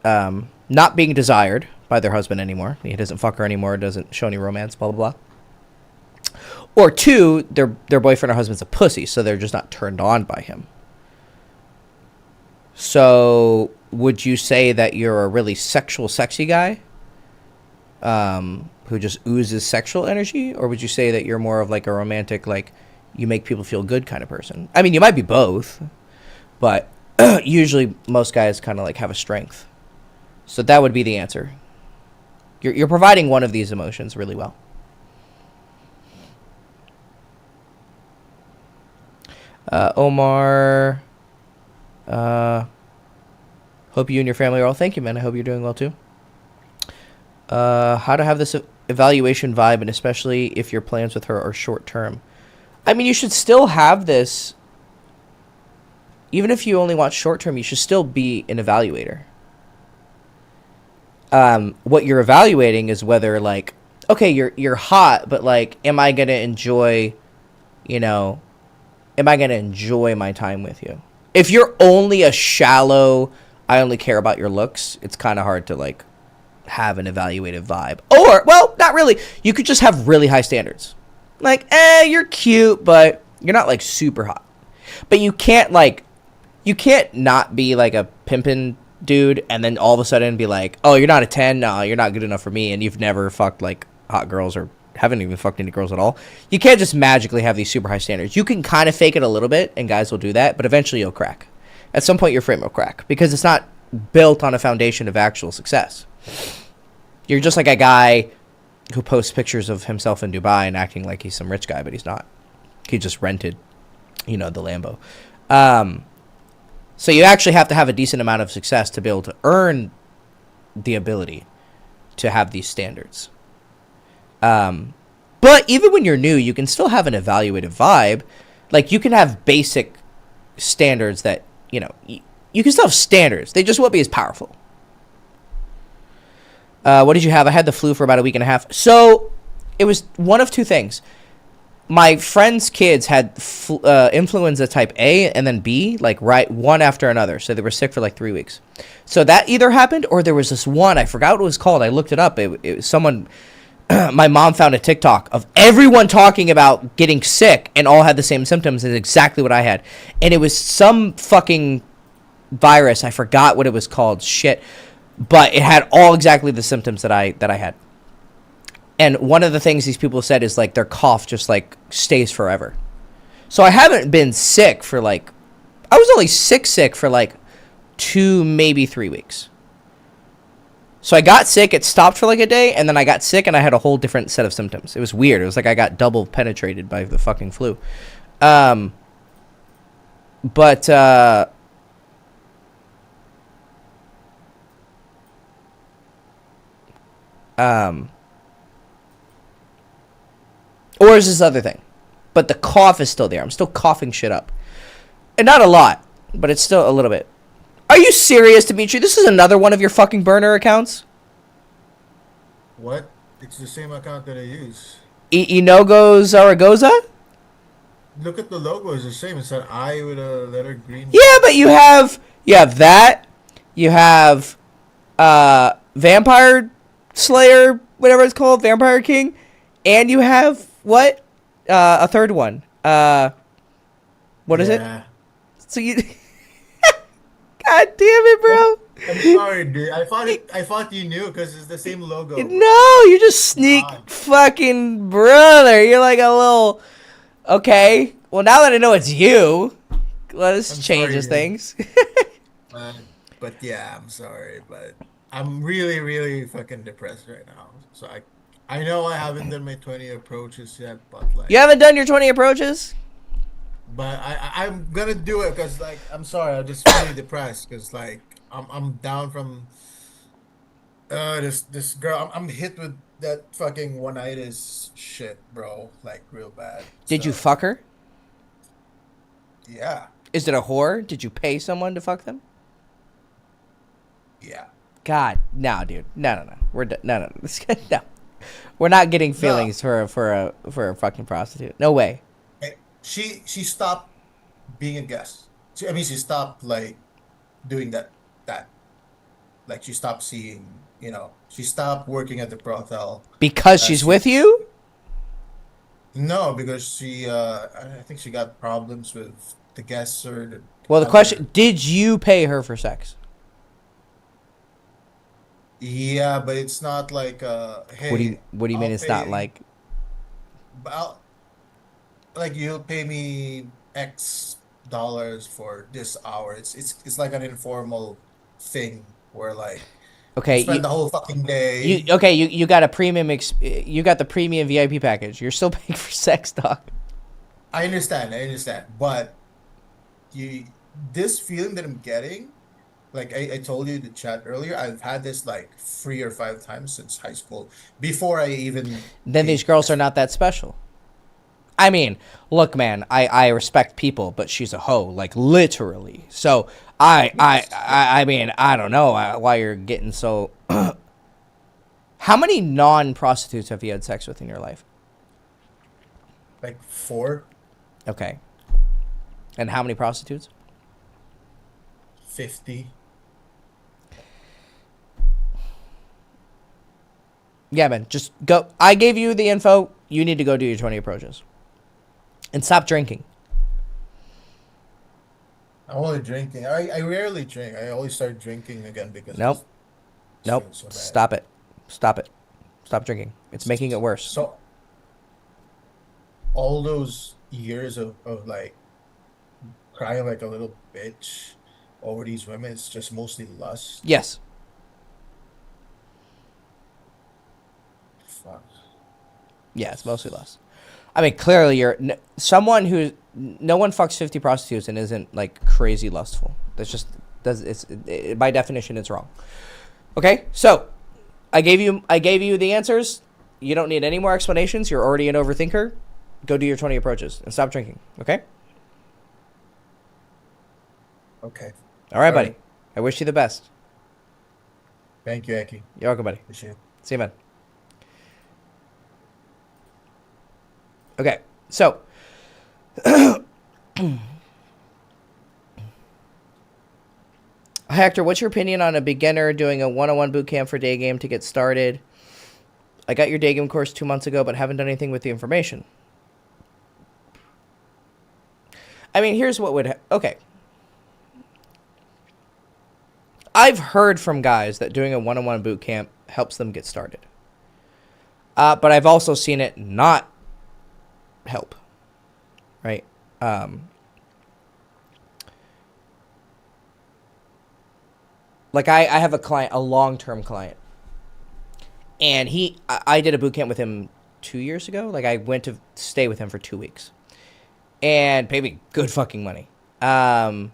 not being desired by their husband anymore. He doesn't fuck her anymore. Doesn't show any romance. Blah blah blah. Or 2, their boyfriend or husband's a pussy, so they're just not turned on by him. So would you say that you're a really sexy guy, who just oozes sexual energy, or would you say that you're more of like a romantic, like you make people feel good kind of person? I mean, you might be both. But usually most guys kind of like have a strength. So that would be the answer. You're providing one of these emotions really well. Omar. Hope you and your family are well. Thank you, man. I hope you're doing well too. How to have this evaluation vibe, and especially if your plans with her are short term. I mean, you should still have this. Even if you only want short term, you should still be an evaluator. What you're evaluating is whether, like, okay, you're hot, but like, am I gonna enjoy, am I gonna enjoy my time with you? If you're only a shallow, I only care about your looks, it's kind of hard to like have an evaluative vibe. Or, well, not really. You could just have really high standards. Like, you're cute, but you're not like super hot. But you can't not be like a pimpin' dude and then all of a sudden be like, oh, you're not a 10? No, you're not good enough for me, and you've never fucked like hot girls or haven't even fucked any girls at all. You can't just magically have these super high standards. You can kind of fake it a little bit, and guys will do that, but eventually you'll crack. At some point your frame will crack because it's not built on a foundation of actual success. You're just like a guy who posts pictures of himself in Dubai and acting like he's some rich guy, but he's not. He just rented, the Lambo. So you actually have to have a decent amount of success to be able to earn the ability to have these standards. But even when you're new, you can still have an evaluative vibe. Like, you can have basic standards that, you can still have standards. They just won't be as powerful. What did you have? I had the flu for about a week and a half. So it was one of two things. My friends' kids had influenza type A and then B, like right one after another. So they were sick for like 3 weeks. So that either happened, or there was this one, I forgot what it was called. I looked it up. It was someone, my mom found a TikTok of everyone talking about getting sick and all had the same symptoms as exactly what I had. And it was some fucking virus. I forgot what it was called. Shit. But it had all exactly the symptoms that I had. And one of the things these people said is like their cough just like stays forever. So I haven't been sick for like, I was only sick for like 2, maybe 3 weeks. So I got sick, it stopped for like a day, and then I got sick and I had a whole different set of symptoms. It was weird. It was like I got double penetrated by the fucking flu. Or is this other thing? But the cough is still there. I'm still coughing shit up. And not a lot, but it's still a little bit. Are you serious, Dimitri? This is another one of your fucking burner accounts? What? It's the same account that I use. Inogo Zaragoza? Look at the logo. It's the same. It's an eye with a letter green. Yeah, but you have that. You have Vampire Slayer, whatever it's called, Vampire King. And you have what? A third one. What is it? So you God damn it, bro. I'm sorry, dude. I thought you knew because it's the same logo. No, you just sneak fucking brother. You're like a little. Okay. Well, now that I know it's you, let us change these things. But yeah, I'm sorry, but I'm really, really fucking depressed right now. So I know I haven't done my 20 approaches yet, but like you haven't done your 20 approaches. But I'm gonna do it because like I'm sorry, I'm just really depressed because like I'm down from this girl. I'm hit with that fucking one-itis shit, bro. Like real bad. Did you fuck her? Yeah. Is it a whore? Did you pay someone to fuck them? Yeah. God, no, dude, no. We're no. No. We're not getting feelings for a fucking prostitute. No way. She stopped being a guest. She stopped like doing that. Like she stopped seeing, she stopped working at the brothel. Because she's with you? No, because I think she got problems with the guests or Well, the question, did you pay her for sex? Yeah, but it's not like hey. What do you mean it's not like? Like you'll pay me X dollars for this hour. It's like an informal thing where like spend the whole fucking day. You got a premium you got the premium VIP package. You're still paying for sex, dog. I understand, but this feeling that I'm getting Like I told you in the chat earlier, I've had this like 3 or 5 times since high school before I even Then these ate girls are as not that special. I mean, look, man, I respect people, but she's a hoe, like literally. So yes, yeah, I mean, I don't know why you're getting so. How many non-prostitutes have you had sex with in your life? like 4, Okay, and how many prostitutes? 50. Yeah, man, just go. I gave you the info. You need to go do your 20 approaches and stop drinking. I'm only drinking. I rarely drink. I always start drinking again because I Nope, just nope. feel so bad. Stop it. Stop it. Stop drinking. It's making it worse. So all those years of like crying like a little bitch over these women, it's just mostly lust. Yes. Fuck. Yeah, it's mostly less. I mean, clearly you're someone who no one fucks 50 prostitutes and isn't like crazy lustful. That's just by definition it's wrong. Okay, so I gave you the answers. You don't need any more explanations. You're already an overthinker. Go do your 20 approaches and stop drinking. Okay. Okay. All right, All buddy. right. I wish you the best. Thank you, Aki. You're welcome, buddy. Appreciate it. See you, man. Okay, so Hector, what's your opinion on a beginner doing a one-on-one boot camp for day game to get started? I got your day game course 2 months ago, but haven't done anything with the information. I mean, here's what would... okay. I've heard from guys that doing a one-on-one boot camp helps them get started. But I've also seen it not help. Right? Like I have a client, a long-term client. And I did a boot camp with him 2 years ago. Like I went to stay with him for 2 weeks. And paid me good fucking money. And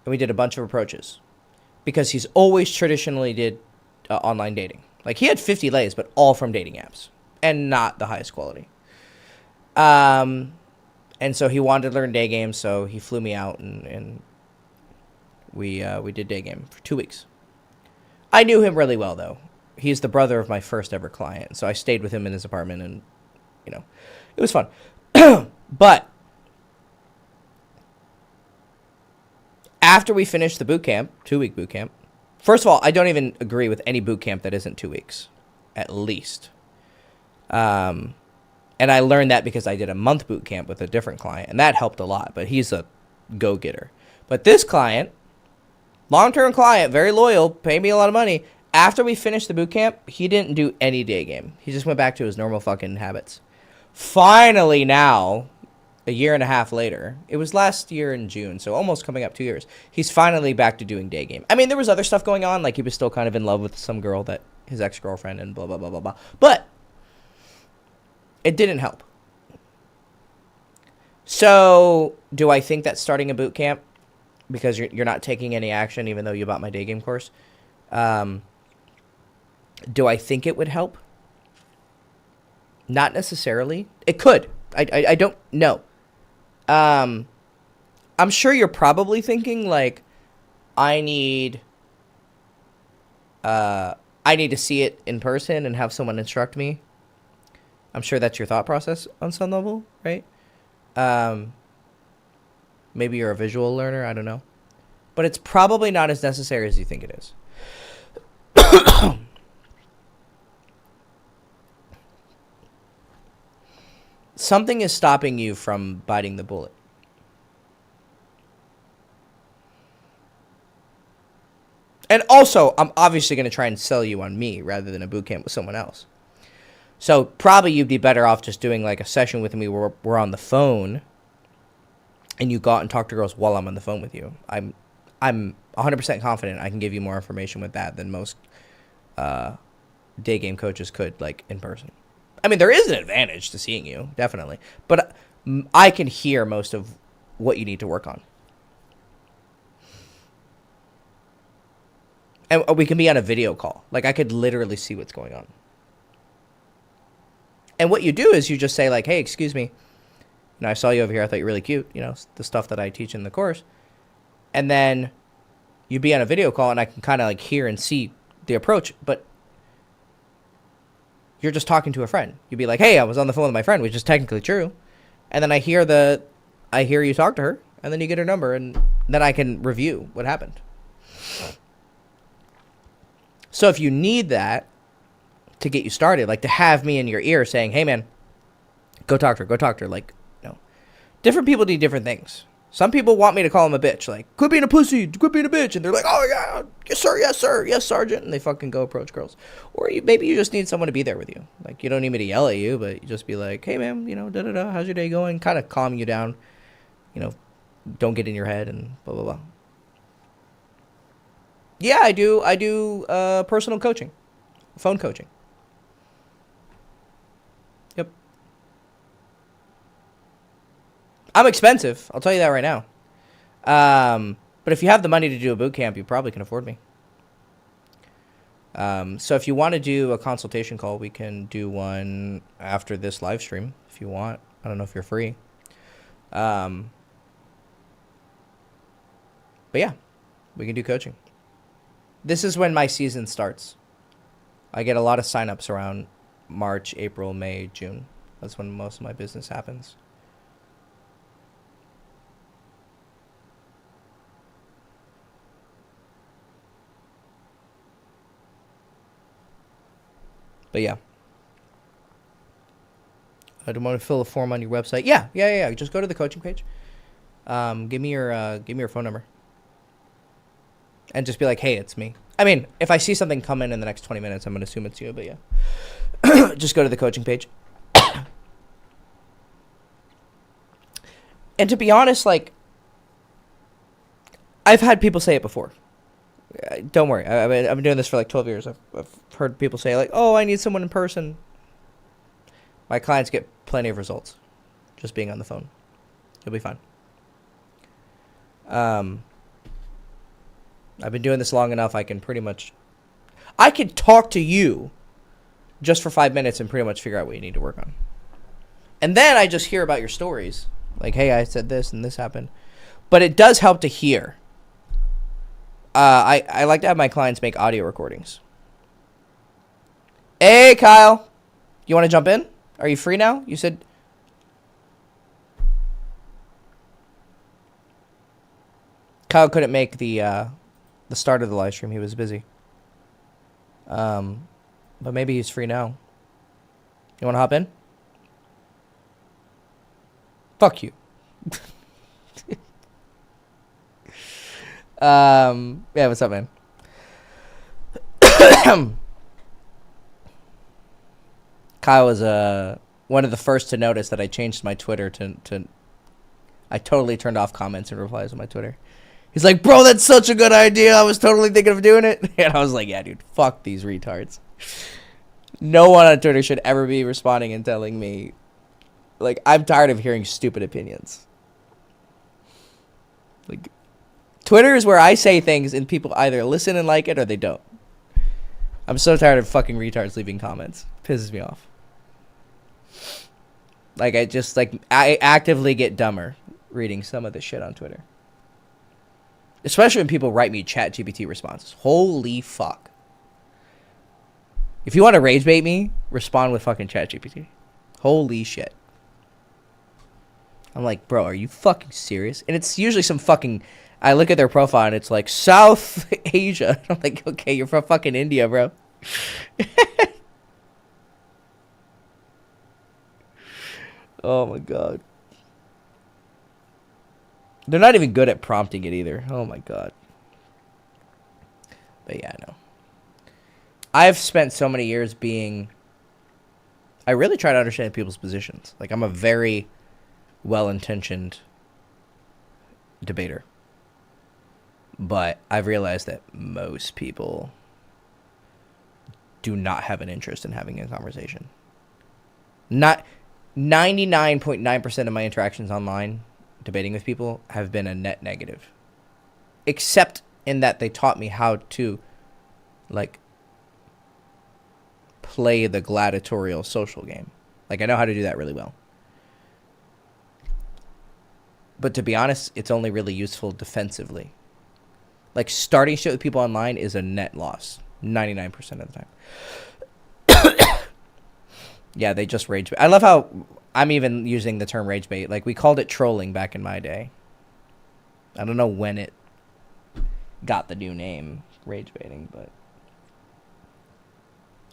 we did a bunch of approaches. Because he's always traditionally did online dating. Like he had 50 lays, but all from dating apps. And not the highest quality. And so he wanted to learn day games, so he flew me out and we did day game for 2 weeks. I knew him really well though. He's the brother of my first ever client, so I stayed with him in his apartment, and you know, it was fun. But after we finished the boot camp, 2-week boot camp, first of all, I don't even agree with any boot camp that isn't 2 weeks, at least. And I learned that because I did a month boot camp with a different client, and that helped a lot. But he's a go-getter. But this client, long-term client, very loyal, paid me a lot of money. After we finished the boot camp, he didn't do any day game. He just went back to his normal fucking habits. Finally now, a year and a half later, it was last year in June, so almost coming up 2 years, he's finally back to doing day game. I mean, there was other stuff going on, like he was still kind of in love with some girl that his ex-girlfriend and blah, blah, blah, blah, blah. But it didn't help. So do I think that starting a boot camp, because you're not taking any action even though you bought my day game course, do I think it would help? Not necessarily. It could. I don't know. I'm sure you're probably thinking like, I need to see it in person and have someone instruct me. I'm sure that's your thought process on some level, right? Maybe you're a visual learner. I don't know. But it's probably not as necessary as you think it is. Something is stopping you from biting the bullet. And also, I'm obviously going to try and sell you on me rather than a boot camp with someone else. So probably you'd be better off just doing like a session with me where we're on the phone and you go out and talk to girls while I'm on the phone with you. I'm 100% confident I can give you more information with that than most day game coaches could, like, in person. I mean, there is an advantage to seeing you, definitely. But I can hear most of what you need to work on. And we can be on a video call. Like, I could literally see what's going on. And what you do is you just say, like, hey, excuse me. I saw you over here. I thought you were really cute. The stuff that I teach in the course. And then you'd be on a video call, and I can kind of, like, hear and see the approach. But you're just talking to a friend. You'd be like, hey, I was on the phone with my friend, which is technically true. And then I hear you talk to her, and then you get her number, and then I can review what happened. So if you need that to get you started, like to have me in your ear saying, hey, man, go talk to her. Like, different people need different things. Some people want me to call them a bitch. Like, quit being a pussy, quit being a bitch. And they're like, oh, yeah, yes, sir, yes, sergeant. And they fucking go approach girls. Or maybe you just need someone to be there with you. Like, you don't need me to yell at you, but you just be like, hey, man, da-da-da, how's your day going? Kind of calm you down. Don't get in your head and blah, blah, blah. Yeah, I do personal coaching, phone coaching. Yep. I'm expensive. I'll tell you that right now. But if you have the money to do a boot camp, you probably can afford me. So if you want to do a consultation call, we can do one after this live stream if you want. I don't know if you're free. But yeah, we can do coaching. This is when my season starts. I get a lot of signups around March, April, May, June. That's when most of my business happens. But yeah. I don't want to fill a form on your website. Yeah. Just go to the coaching page. Give me your phone number. And just be like, hey, it's me. I mean, if I see something come in the next 20 minutes, I'm going to assume it's you, but yeah. Just go to the coaching page. And to be honest, like, I've had people say it before. Don't worry. I've been doing this for like 12 years. I've heard people say, like, oh, I need someone in person. My clients get plenty of results just being on the phone. You'll be fine. I've been doing this long enough, I can talk to you just for 5 minutes and pretty much figure out what you need to work on. And then I just hear about your stories. Like, hey, I said this and this happened. But it does help to hear. I like to have my clients make audio recordings. Hey, Kyle. You want to jump in? Are you free now? You said... Kyle couldn't make the start of the live stream. He was busy. But maybe he's free now. You want to hop in? Fuck you. Yeah, what's up, man? Kyle was one of the first to notice that I changed my Twitter to I totally turned off comments and replies on my Twitter. He's like, bro, that's such a good idea. I was totally thinking of doing it. And I was like, yeah, dude, fuck these retards. No one on Twitter should ever be responding and telling me. Like, I'm tired of hearing stupid opinions. Like, Twitter is where I say things and people either listen and like it or they don't. I'm so tired of fucking retards leaving comments. Pisses me off. Like, I actively get dumber reading some of the shit on Twitter. Especially when people write me ChatGPT responses. Holy fuck. If you want to rage bait me, respond with fucking ChatGPT. Holy shit. I'm like, bro, are you fucking serious? And it's usually some fucking... I look at their profile and it's like, South Asia. I'm like, okay, you're from fucking India, bro. Oh my god. They're not even good at prompting it either. Oh my god. But yeah, no. I've spent so many years being... I really try to understand people's positions. Like, I'm a very well-intentioned debater. But I've realized that most people do not have an interest in having a conversation. Not 99.9% of my interactions online debating with people have been a net negative. Except in that they taught me how to like play the gladiatorial social game. Like I know how to do that really well. But to be honest, it's only really useful defensively. Like starting shit with people online is a net loss 99% of the time. Yeah, they just rage bait. I love how I'm even using the term rage bait. Like we called it trolling back in my day. I don't know when it got the new name, rage baiting, but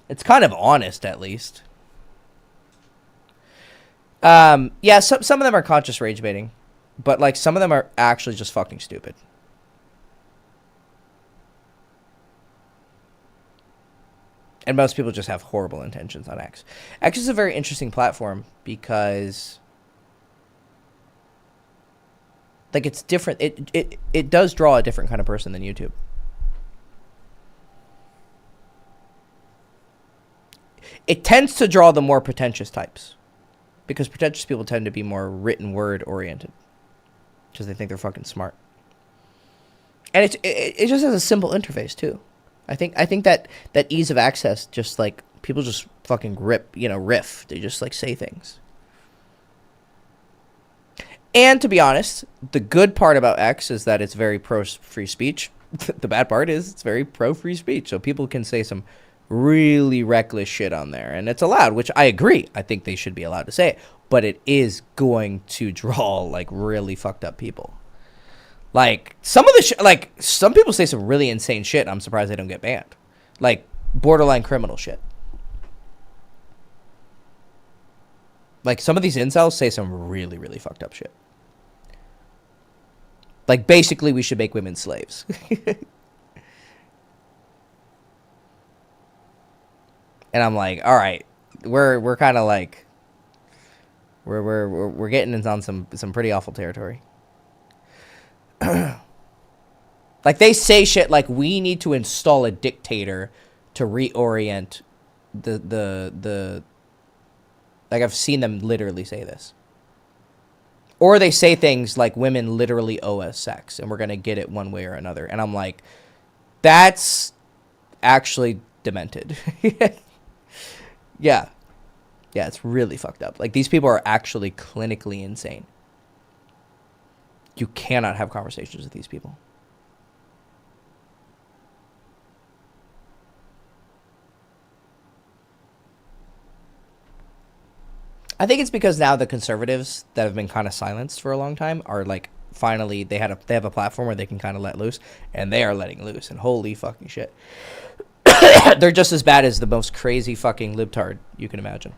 it's kind of honest at least. Yeah, some of them are conscious rage baiting, but like some of them are actually just fucking stupid. And most people just have horrible intentions on X. X is a very interesting platform because like it's different. It does draw a different kind of person than YouTube. It tends to draw the more pretentious types because pretentious people tend to be more written word oriented because they think they're fucking smart. And it just has a simple interface too. I think that ease of access, just like people just fucking riff. They just like say things. And to be honest, the good part about X is that it's very pro free speech. The bad part is it's very pro free speech. So people can say some really reckless shit on there. And it's allowed, which I agree. I think they should be allowed to say it. But it is going to draw like really fucked up people. Like some of the like some people say some really insane shit. I'm surprised they don't get banned. Like borderline criminal shit. Like some of these incels say some really, really fucked up shit. Like basically we should make women slaves. And I'm like, all right, we're kind of like we're getting into on some pretty awful territory. Like they say shit like we need to install a dictator to reorient the like I've seen them literally say this. Or they say things like women literally owe us sex and we're going to get it one way or another. And I'm like, that's actually demented. Yeah. Yeah, it's really fucked up. Like these people are actually clinically insane. You cannot have conversations with these people. I think it's because now the conservatives that have been kind of silenced for a long time are like finally they have a platform where they can kind of let loose, and they are letting loose, and holy fucking shit. They're just as bad as the most crazy fucking libtard you can imagine.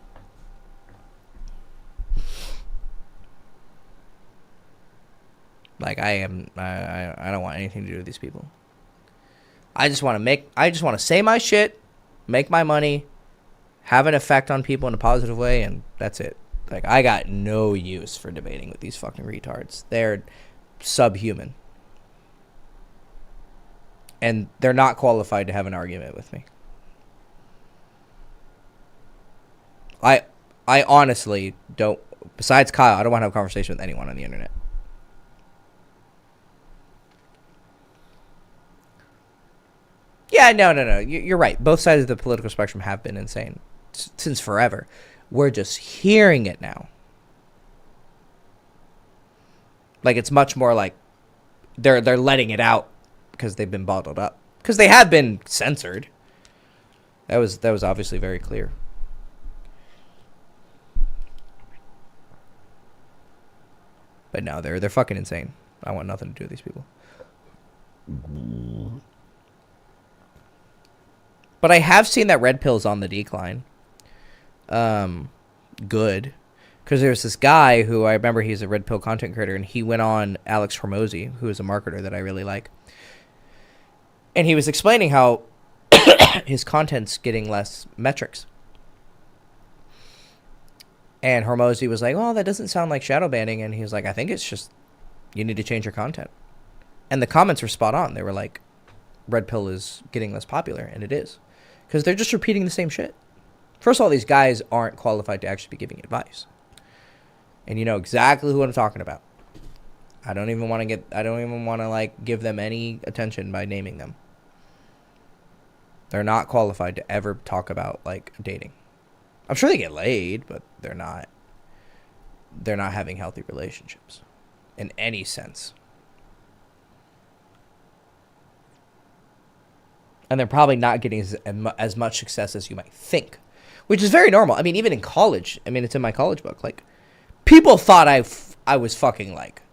Like I don't want anything to do with these people. I just want to say my shit, make my money, have an effect on people in a positive way, and that's it. Like I got no use for debating with these fucking retards. They're subhuman. And they're not qualified to have an argument with me. I honestly don't, besides Kyle, I don't want to have a conversation with anyone on the internet. Yeah, no. You're right. Both sides of the political spectrum have been insane since forever. We're just hearing it now. Like it's much more like they're letting it out because they've been bottled up. Because they have been censored. That was obviously very clear. But no, they're fucking insane. I want nothing to do with these people. But I have seen that red pill's on the decline. Good. Because there's this guy who I remember he's a red pill content creator, and he went on Alex Hormozy, who is a marketer that I really like. And he was explaining how his content's getting less metrics. And Hormozy was like, oh, that doesn't sound like shadow banning. And he was like, I think it's just you need to change your content. And the comments were spot on. They were like, red pill is getting less popular, and it is. Because they're just repeating the same shit. First of all, these guys aren't qualified to actually be giving advice. And you know exactly who I'm talking about. I don't even want to like give them any attention by naming them. They're not qualified to ever talk about like dating. I'm sure they get laid, but they're not having healthy relationships in any sense. And they're probably not getting as much success as you might think, which is very normal. I mean, even in college, I mean, it's in my college book. Like, people thought I was fucking like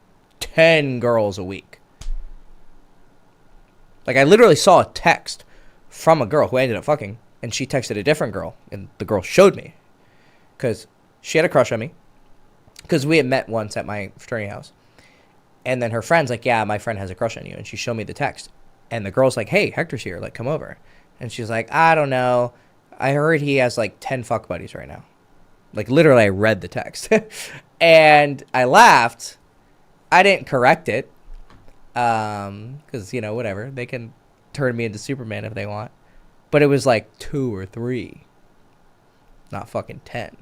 10 girls a week. Like, I literally saw a text from a girl who I ended up fucking, and she texted a different girl, and the girl showed me because she had a crush on me because we had met once at my fraternity house. And then her friend's like, yeah, my friend has a crush on you. And she showed me the text. And the girl's like, hey, Hector's here. Like, come over. And she's like, I don't know. I heard he has like 10 fuck buddies right now. Like, literally, I read the text. And I laughed. I didn't correct it. Because, you know, whatever. They can turn me into Superman if they want. But it was like 2 or 3. Not fucking 10.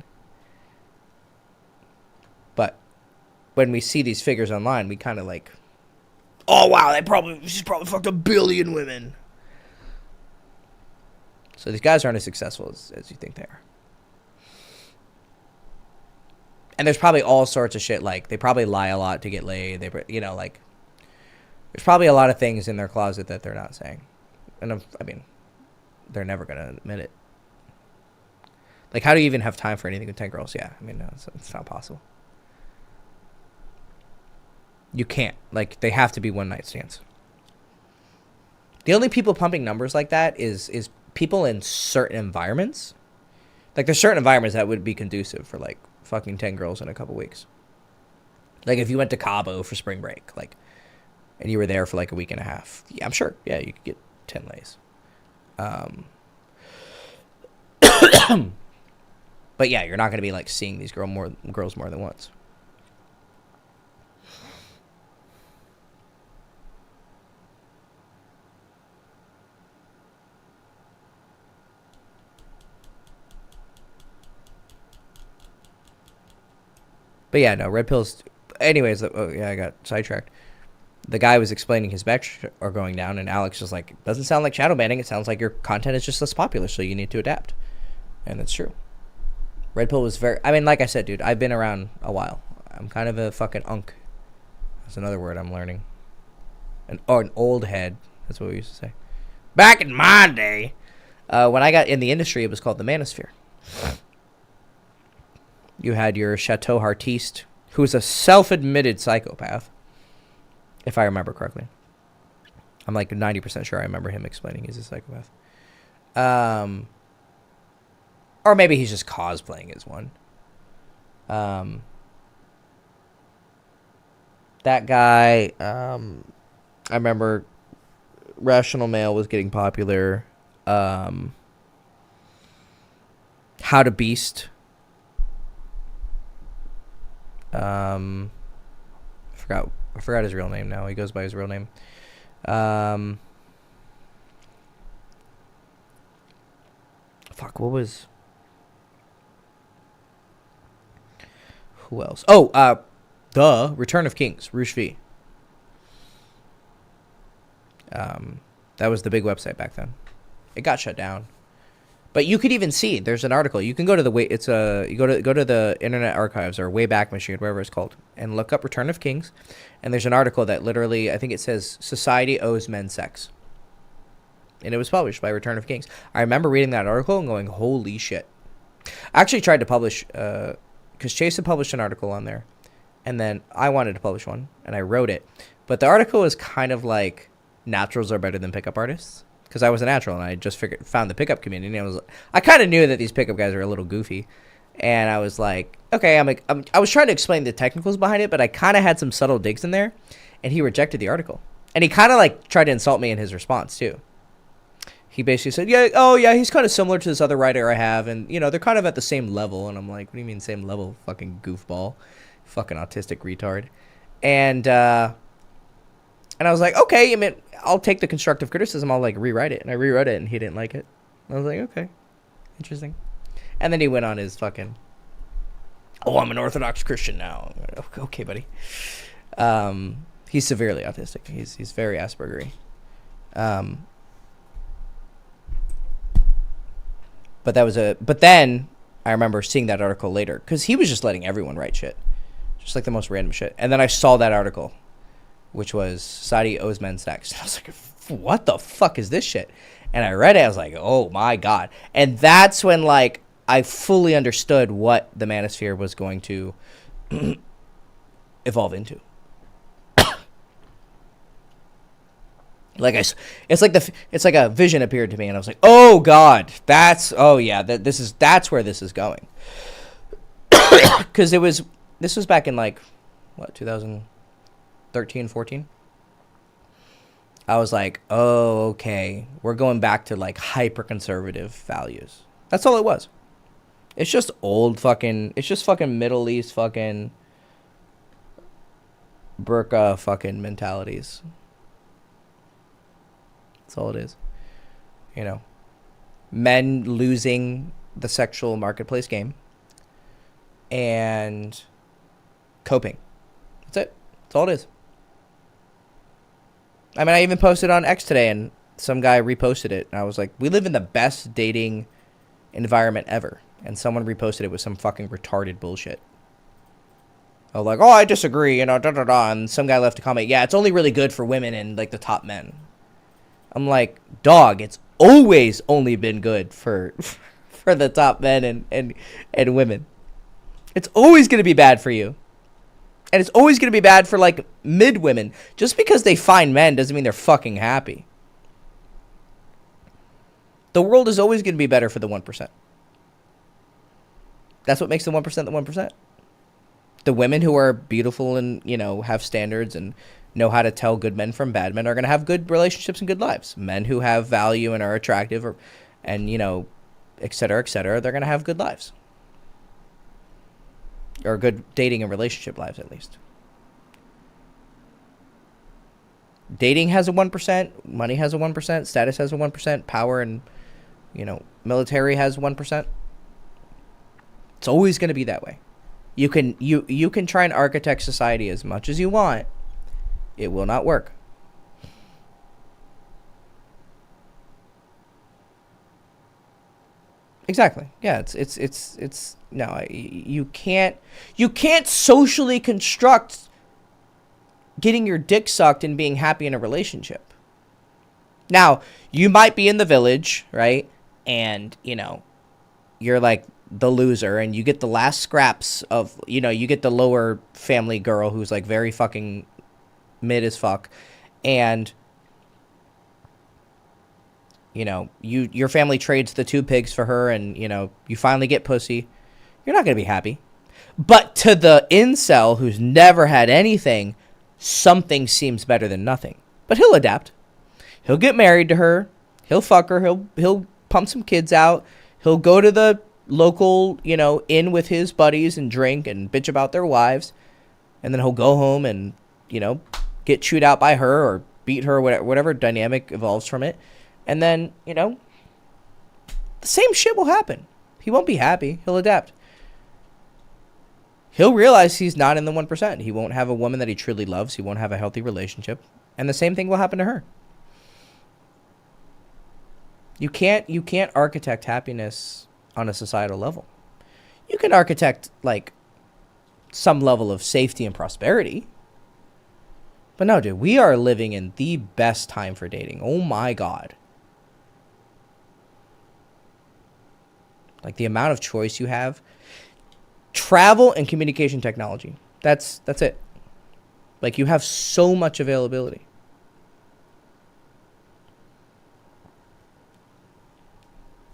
But when we see these figures online, we kind of like, oh wow, she's probably fucked 1 billion women. So these guys aren't as successful as you think they are. And there's probably all sorts of shit, like they probably lie a lot to get laid. They, you know, like there's probably a lot of things in their closet that they're not saying. And I mean, they're never gonna admit it. Like, how do you even have time for anything with 10 girls? Yeah, I mean, no, it's not possible. You can't. Like, they have to be one night stands. The only people pumping numbers like that is people in certain environments. Like, there's certain environments that would be conducive for, like, fucking 10 girls in a couple weeks. Like, if you went to Cabo for spring break, like, and you were there for, like, a week and a half. Yeah, I'm sure. Yeah, you could get 10 lays. But, yeah, you're not going to be, like, seeing these girls more than once. But yeah, no, red pills. Anyways, oh yeah, I got sidetracked. The guy was explaining his metrics are going down, and Alex was like, doesn't sound like shadow banning. It sounds like your content is just less popular, so you need to adapt. And that's true. Red pill was very, I mean, like I said, dude, I've been around a while. I'm kind of a fucking unk. That's another word I'm learning. An old head. That's what we used to say. Back in my day, when I got in the industry, it was called the manosphere. You had your Chateau Artiste, who is a self-admitted psychopath, if I remember correctly. I'm like 90% sure I remember him explaining he's a psychopath. Or maybe he's just cosplaying as one. That guy, I remember Rational Male was getting popular. How to Beast. I forgot his real name now. He goes by his real name. Fuck, what was... Who else? Oh, Return of Kings, Roosh V. That was the big website back then. It got shut down. But you could even see, there's an article. You can go to the you go to the Internet Archives or Wayback Machine, whatever it's called, and look up Return of Kings. And there's an article that literally, I think it says, Society Owes Men Sex. And it was published by Return of Kings. I remember reading that article and going, holy shit. I actually tried to publish, because Chase had published an article on there. And then I wanted to publish one, and I wrote it. But the article was kind of like, naturals are better than pickup artists. Because I was a natural, and I just found the pickup community. And I kind of knew that these pickup guys are a little goofy. And I was like, okay, I was trying to explain the technicals behind it, but I kind of had some subtle digs in there. And he rejected the article. And he kind of like tried to insult me in his response, too. He basically said, yeah, he's kind of similar to this other writer I have. And, you know, they're kind of at the same level. And I'm like, what do you mean same level? Fucking goofball. Fucking autistic retard. And I was like, okay, I mean, I'll take the constructive criticism. I'll, like, rewrite it. And I rewrote it, and he didn't like it. I was like, okay, interesting. And then he went on his fucking, oh, I'm an Orthodox Christian now. Okay, buddy. He's severely autistic. He's very Aspergery. But then I remember seeing that article later because he was just letting everyone write shit, just like the most random shit. And then I saw that article, which was Saudi owes men sex. And I was like, what the fuck is this shit? And I read it. I was like, oh my God. And that's when like I fully understood what the manosphere was going to evolve into. Like it's like a vision appeared to me, and I was like, oh God, that's where this is going. Because this was back in like what 2013, 14. I was like, oh, okay, we're going back to like hyper conservative values. That's all it was. It's just fucking Middle East fucking burqa fucking mentalities. That's all it is. You know, men losing the sexual marketplace game and coping. That's it. That's all it is. I mean, I even posted on X today, and some guy reposted it, and I was like, we live in the best dating environment ever. And someone reposted it with some fucking retarded bullshit. I was like, oh, I disagree, you know, da-da-da. And some guy left a comment, yeah, it's only really good for women and, like, the top men. I'm like, dog, it's always only been good for the top men and women. It's always going to be bad for you. And it's always going to be bad for, like, mid women. Just because they find men doesn't mean they're fucking happy. The world is always going to be better for the 1%. That's what makes the 1% the 1%. The women who are beautiful and, you know, have standards and know how to tell good men from bad men are going to have good relationships and good lives. Men who have value and are attractive and, you know, et cetera, they're going to have good lives. Or good dating and relationship lives, at least. Dating has a 1%. Money has a 1%. Status has a 1%. Power and, you know, military has 1%. It's always going to be that way. You can try and architect society as much as you want. It will not work. Exactly. Yeah, it's no, you can't socially construct getting your dick sucked and being happy in a relationship. Now, you might be in the village, right? And, you know, you're like the loser and you get the last scraps of, you know, you get the lower family girl who's like very fucking mid as fuck, and you know, your family trades the 2 pigs for her, and you know, you finally get pussy. You're not going to be happy. But to the incel who's never had anything, something seems better than nothing. But he'll adapt. He'll get married to her. He'll fuck her. He'll pump some kids out. He'll go to the local, you know, inn with his buddies and drink and bitch about their wives. And then he'll go home and, you know, get chewed out by her or beat her, whatever dynamic evolves from it. And then, you know, the same shit will happen. He won't be happy. He'll adapt. He'll realize he's not in the 1%. He won't have a woman that he truly loves. He won't have a healthy relationship. And the same thing will happen to her. You can't architect happiness on a societal level. You can architect, like, some level of safety and prosperity. But no, dude, we are living in the best time for dating. Oh my God. Like, the amount of choice you have. Travel and communication technology. That's it. Like, you have so much availability.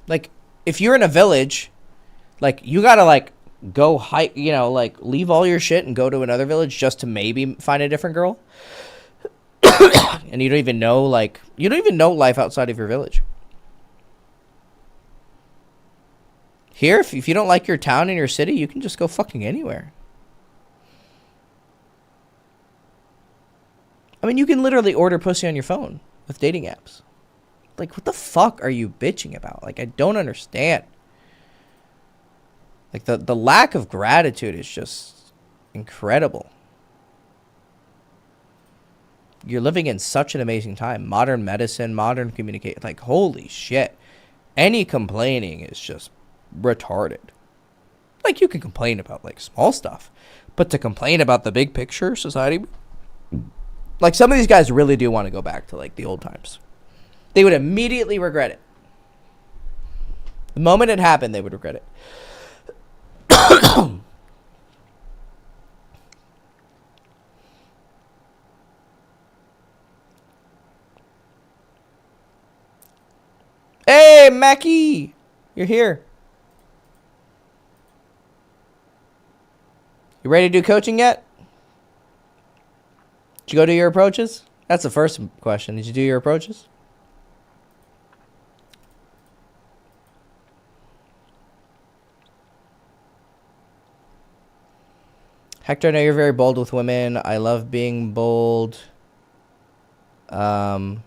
Like, if you're in a village, like, you gotta, like, go hike, you know, like, leave all your shit and go to another village just to maybe find a different girl. And you don't even know life outside of your village. Here, if you don't like your town and your city, you can just go fucking anywhere. I mean, you can literally order pussy on your phone with dating apps. Like, what the fuck are you bitching about? Like, I don't understand. Like, the lack of gratitude is just incredible. You're living in such an amazing time. Modern medicine, modern communication. Like, holy shit. Any complaining is just retarded. Like, you can complain about, like, small stuff, but to complain about the big picture society, like, some of these guys really do want to go back to, like, the old times. They would immediately regret it. The moment it happened, they would regret it. Hey, Mackie! You're here. You ready to do coaching yet? Did you go do your approaches? That's the first question. Did you do your approaches? Hector, I know you're very bold with women. I love being bold. How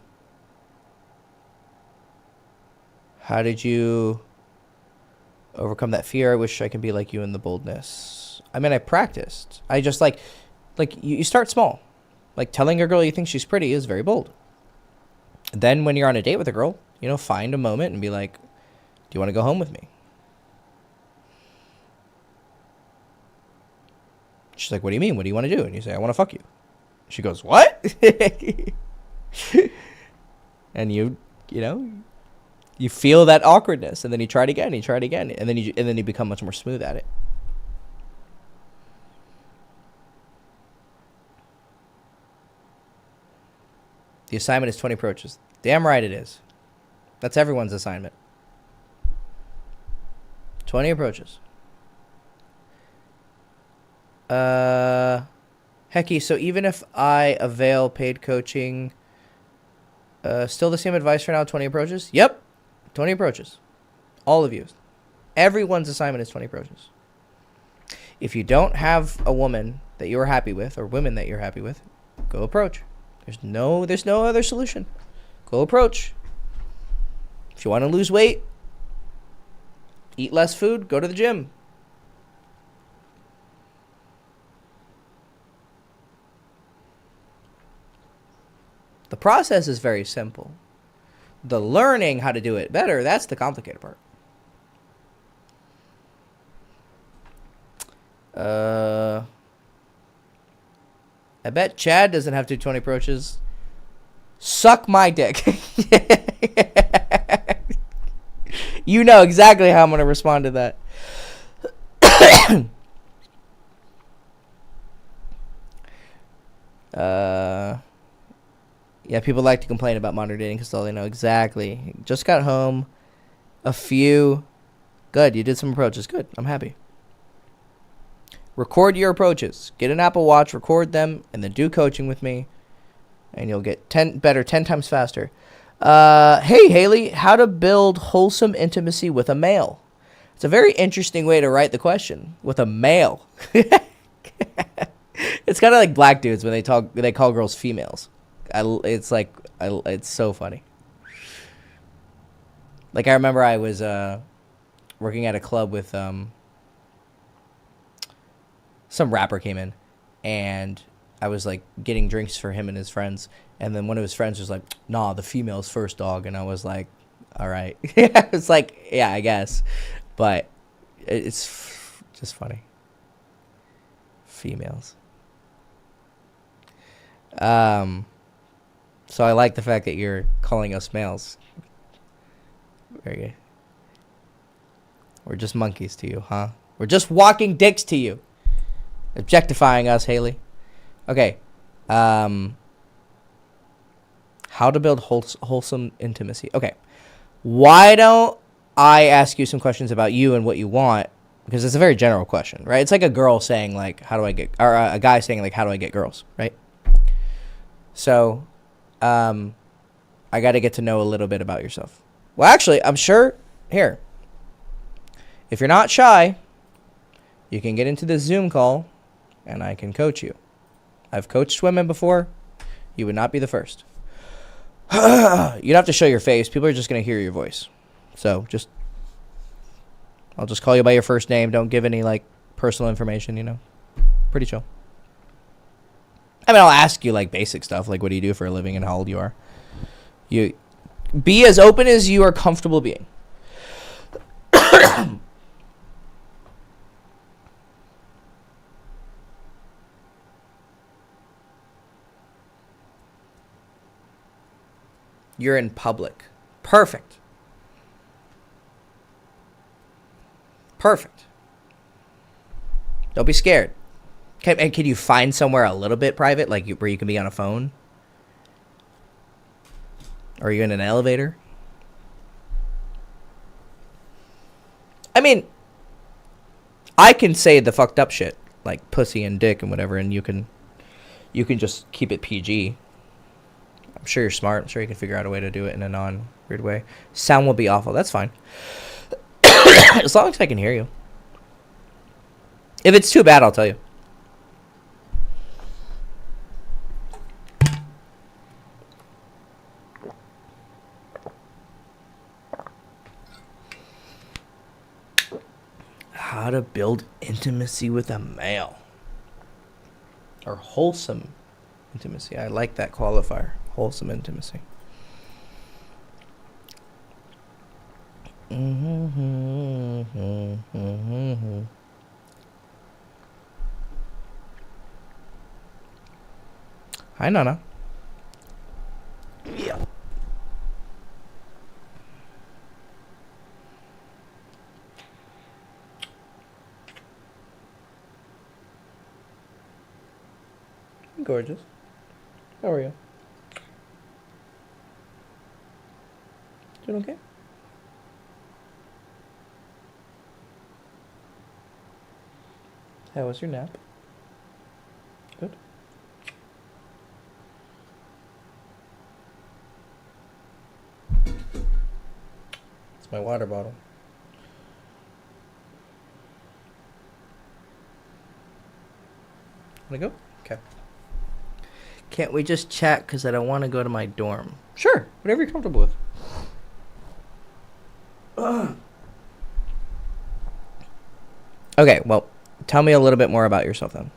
did you overcome that fear? I wish I could be like you in the boldness. I mean, I practiced. I just like you start small. Like, telling a girl you think she's pretty is very bold. Then when you're on a date with a girl, you know, find a moment and be like, do you want to go home with me? She's like, what do you mean? What do you want to do? And you say, I want to fuck you. She goes, what? And you know, you feel that awkwardness, and then you try it again, and then you become much more smooth at it. The assignment is 20 approaches. Damn right it is. That's everyone's assignment. 20 approaches. Hecky, so even if I avail paid coaching, still the same advice for now, 20 approaches? Yep. 20 approaches. All of you. Everyone's assignment is 20 approaches. If you don't have a woman that you're happy with, or women that you're happy with, go approach. There's no other solution. Go approach. If you want to lose weight, eat less food, go to the gym. The process is very simple. The learning how to do it better, that's the complicated part. I bet Chad doesn't have to do 20 approaches. Suck my dick. You know exactly how I'm going to respond to that. Yeah, people like to complain about modern dating because all they know. Exactly. Just got home. A few. Good. You did some approaches. Good. I'm happy. Record your approaches. Get an Apple Watch, record them, and then do coaching with me. And you'll get 10 times faster. Hey, Haley, how to build wholesome intimacy with a male? It's a very interesting way to write the question. With a male. It's kind of like black dudes when they call girls females. It's so funny. Like, I remember I was working at a club with some rapper came in, and I was like getting drinks for him and his friends, and then one of his friends was like, nah, the female's first, dog. And I was like, all right. It's like, yeah, I guess, but it's just funny. Females. So I like the fact that you're calling us males. Very good. We're just monkeys to you, huh? We're just walking dicks to you. Objectifying us, Haley. Okay. How to build wholesome intimacy. Okay. Why don't I ask you some questions about you and what you want? Because it's a very general question, right? It's like a girl saying, like, how do I get... Or a guy saying, like, how do I get girls, right? So, I got to get to know a little bit about yourself. Well, actually, I'm sure... Here. If you're not shy, you can get into this Zoom call, and I can coach you. I've coached women before. You would not be the first. You'd have to show your face. People are just going to hear your voice. So, I'll just call you by your first name. Don't give any, like, personal information, you know. Pretty chill. I mean, I'll ask you, like, basic stuff, like what do you do for a living and how old you are. You be as open as you are comfortable being. You're in public. Perfect. Perfect. Don't be scared. And can you find somewhere a little bit private, like where you can be on a phone? Or are you in an elevator? I mean, I can say the fucked up shit, like pussy and dick and whatever, and you can just keep it PG. I'm sure you're smart. I'm sure you can figure out a way to do it in a non-weird way. Sound will be awful. That's fine. As long as I can hear you. If it's too bad, I'll tell you. How to build intimacy with a male. Or wholesome intimacy. I like that qualifier. Wholesome intimacy. Hi, Nana. Yeah. Gorgeous. How are you? Doing okay? How was your nap? Good. It's my water bottle. Wanna go? Okay. Can't we just chat because I don't want to go to my dorm? Sure, whatever you're comfortable with. Okay, well, tell me a little bit more about yourself then.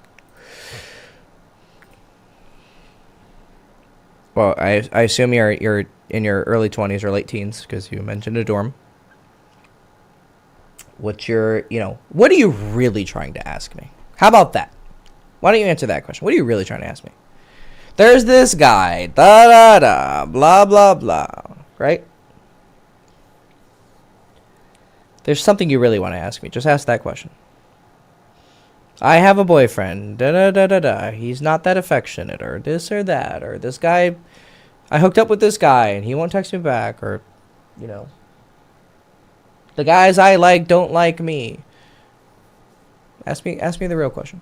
Well, I assume you're in your early 20s or late teens because you mentioned a dorm. What's your, what are you really trying to ask me? How about that? Why don't you answer that question? What are you really trying to ask me? There's this guy, da-da-da, blah, blah, blah, right? There's something you really want to ask me. Just ask that question. I have a boyfriend, da-da-da-da-da. He's not that affectionate, or this or that, or this guy, I hooked up with this guy, and he won't text me back, or, the guys I like don't like me. Ask me the real question.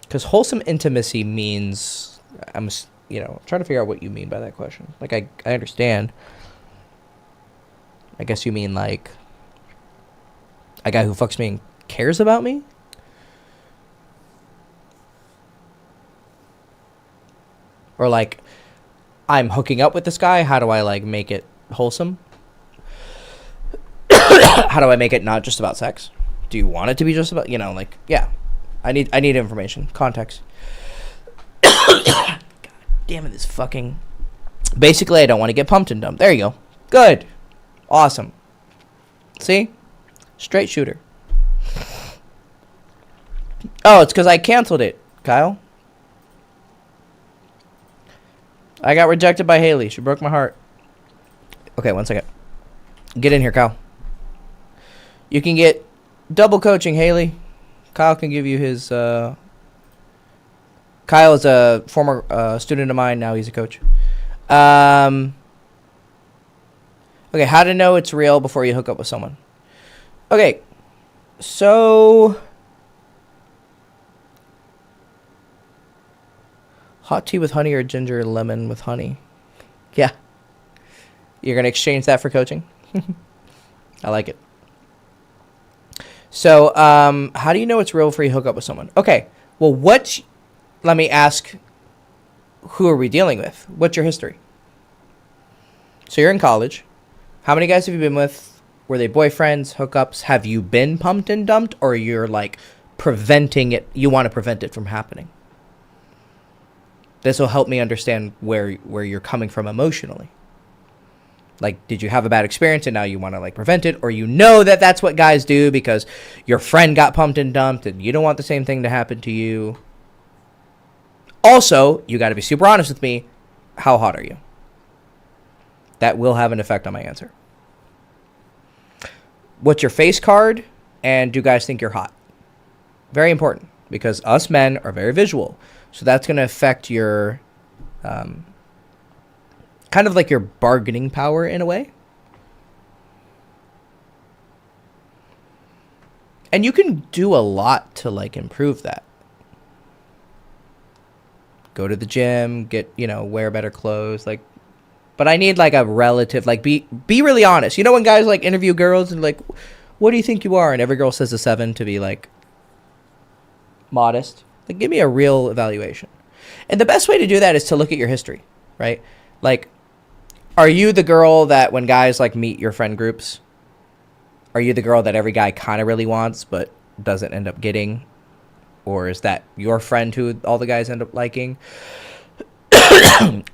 Because wholesome intimacy means, I'm trying to figure out what you mean by that question. Like, I understand. I guess you mean, like, a guy who fucks me and cares about me? Or, like, I'm hooking up with this guy. How do I, like, make it wholesome? How do I make it not just about sex? Do you want it to be just about, yeah. I need information, context. God damn it, this fucking. Basically, I don't want to get pumped and dumped. There you go. Good. Awesome. See? Straight shooter. Oh, it's because I canceled it, Kyle. I got rejected by Haley. She broke my heart. Okay, 1 second. Get in here, Kyle. You can get double coaching, Haley. Kyle can give you his. Kyle is a former student of mine. Now he's a coach. Okay, how to know it's real before you hook up with someone. Okay, so hot tea with honey or ginger lemon with honey. Yeah, you're gonna exchange that for coaching. I like it. So, how do you know it's real before you hook up with someone? Okay, well, let me ask, who are we dealing with? What's your history? So you're in college. How many guys have you been with? Were they boyfriends, hookups? Have you been pumped and dumped? Or you're, like, preventing it, you want to prevent it from happening? This will help me understand where you're coming from emotionally. Like, did you have a bad experience and now you want to like prevent it, or you know that that's what guys do because your friend got pumped and dumped and you don't want the same thing to happen to you? Also, you got to be super honest with me. How hot are you? That will have an effect on my answer. What's your face card, and do guys think you're hot? Very important, because us men are very visual. So that's going to affect your kind of like your bargaining power in a way. And you can do a lot to like improve that. Go to the gym, get, wear better clothes, like, but I need like a relative, like be really honest. You know when guys like interview girls and like, what do you think you are? And every girl says a 7 to be like modest. Like, give me a real evaluation. And the best way to do that is to look at your history, right? Like, are you the girl that when guys like meet your friend groups, are you the girl that every guy kind of really wants but doesn't end up getting? Or is that your friend who all the guys end up liking?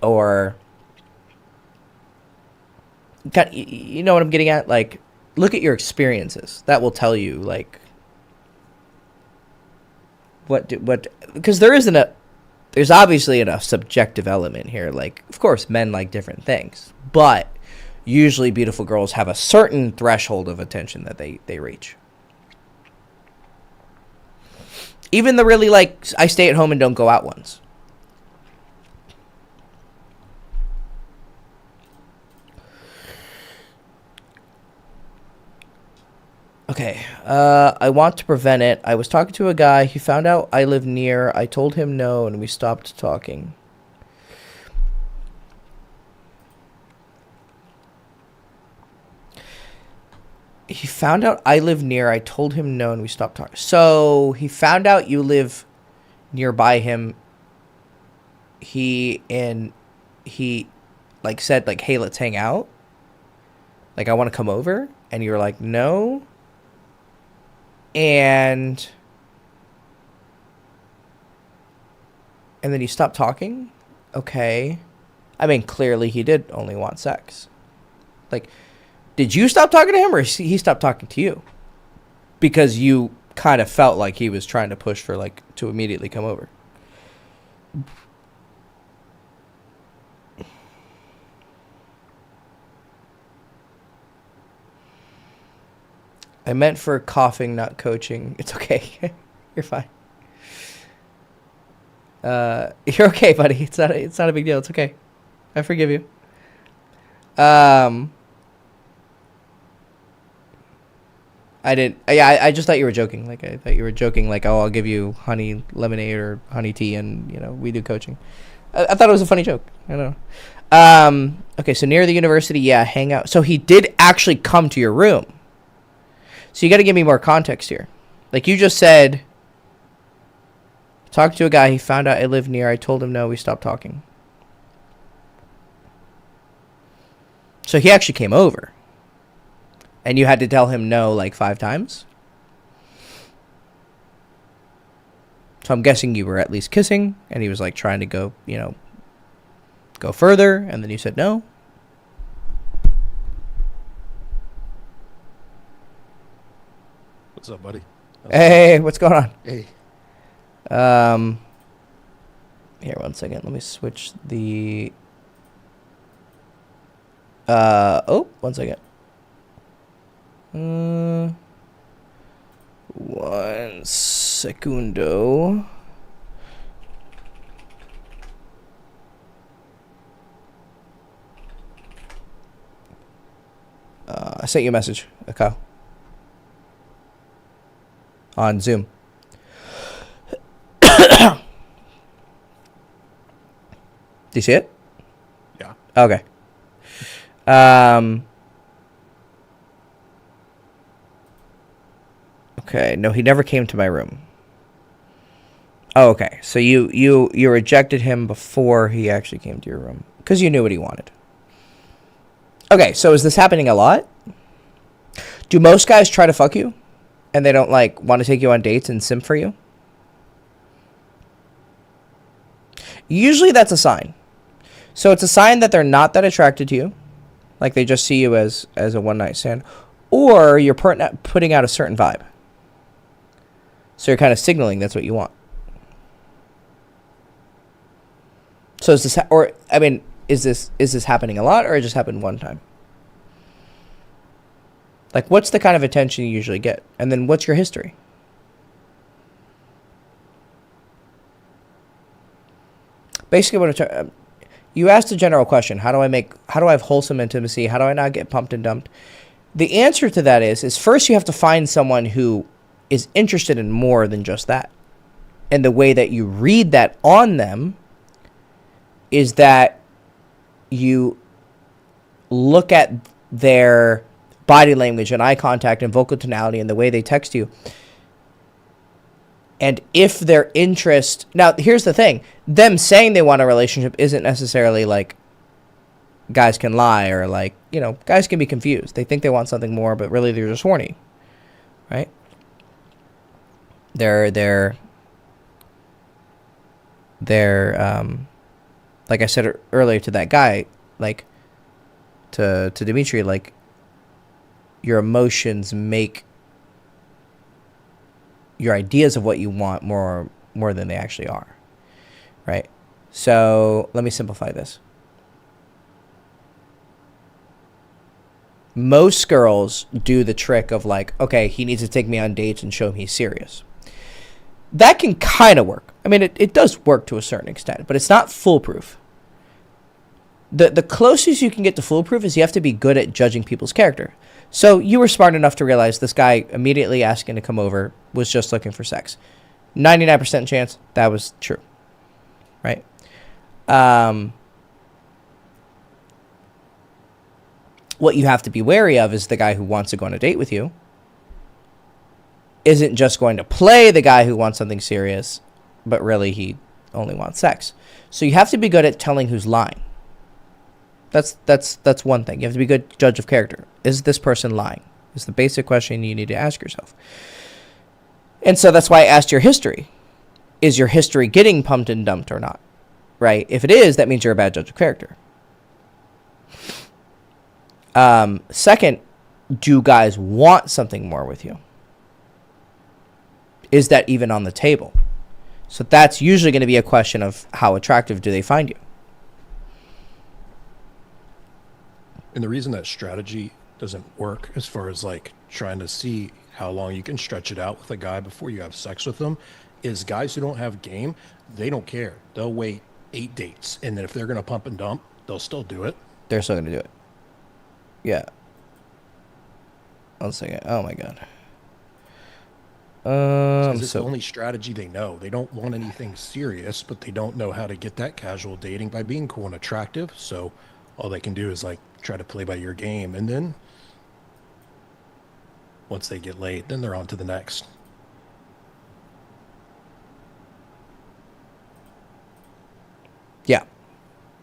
Or, you know what I'm getting at? Like, look at your experiences. That will tell you, like, because there's obviously a subjective element here. Like, of course, men like different things, but usually beautiful girls have a certain threshold of attention that they reach. Even the really, like, I stay at home and don't go out ones. Okay, I want to prevent it. I was talking to a guy. He found out I live near. I told him no, and we stopped talking. He found out I live near. I told him no, and we stopped talking. So he found out you live nearby him. He like said like, hey, let's hang out. Like, I want to come over. And you were like, no. And then you stopped talking? Okay. I mean, clearly he did only want sex. Like, did you stop talking to him, or he stopped talking to you? Because you kind of felt like he was trying to push for, like, to immediately come over. I meant for coughing, not coaching. It's okay. You're fine. You're okay, buddy. It's not a big deal. It's okay. I forgive you. I just thought you were joking. Like, I thought you were joking, like, oh, I'll give you honey lemonade or honey tea and, we do coaching. I thought it was a funny joke. I don't know. Okay, so near the university, yeah, hang out. So he did actually come to your room. So you got to give me more context here. Like, you just said, talked to a guy. He found out I live near. I told him no. We stopped talking. So he actually came over. And you had to tell him no like 5 times? So I'm guessing you were at least kissing. And he was like trying to go, go further. And then you said no. What's up, buddy? Hey, what's going on? Hey. Here, 1 second. Let me switch the... 1 second. 1 secundo. I sent you a message, Kyle. On Zoom. Do you see it? Yeah. Okay. Okay. No, he never came to my room. Oh, okay. So you rejected him before he actually came to your room because you knew what he wanted. Okay. So is this happening a lot? Do most guys try to fuck you? And they don't, like, want to take you on dates and simp for you? Usually that's a sign. So it's a sign that they're not that attracted to you. like they just see you as a one night stand, or you're putting out a certain vibe. So you're kind of signaling that's what you want. So is this, is this happening a lot, or it just happened one time? Like, what's the kind of attention you usually get, and then what's your history? Basically, you asked a general question: how do I have wholesome intimacy? How do I not get pumped and dumped? The answer to that is first you have to find someone who is interested in more than just that. And the way that you read that on them is that you look at their body language and eye contact and vocal tonality and the way they text you. And if their interest... Now, here's the thing. Them saying they want a relationship isn't necessarily like guys can lie, or like, guys can be confused. They think they want something more, but really they're just horny. Right? They're like I said earlier to that guy, like to Dimitri, like your emotions make your ideas of what you want more than they actually are, right? So let me simplify this. Most girls do the trick of like, okay, he needs to take me on dates and show him he's serious. That can kind of work. I mean, it does work to a certain extent, but it's not foolproof. The closest you can get to foolproof is you have to be good at judging people's character. So you were smart enough to realize this guy immediately asking to come over was just looking for sex. 99% chance that was true, right? What you have to be wary of is the guy who wants to go on a date with you isn't just going to play the guy who wants something serious, but really he only wants sex. So you have to be good at telling who's lying. That's one thing. You have to be a good judge of character. Is this person lying? Is the basic question you need to ask yourself. And so that's why I asked your history. Is your history getting pumped and dumped or not? Right? If it is, that means you're a bad judge of character. Second, do guys want something more with you? Is that even on the table? So that's usually going to be a question of how attractive do they find you? And the reason that strategy doesn't work as far as like trying to see how long you can stretch it out with a guy before you have sex with them is guys who don't have game, they don't care. They'll wait 8 dates. And then if they're going to pump and dump, they'll still do it. They're still going to do it. Yeah. 1 second. Oh my God. It's the only strategy they know. They don't want anything serious, but they don't know how to get that casual dating by being cool and attractive. So all they can do is like try to play by your game, and then once they get laid, then they're on to the next. Yeah,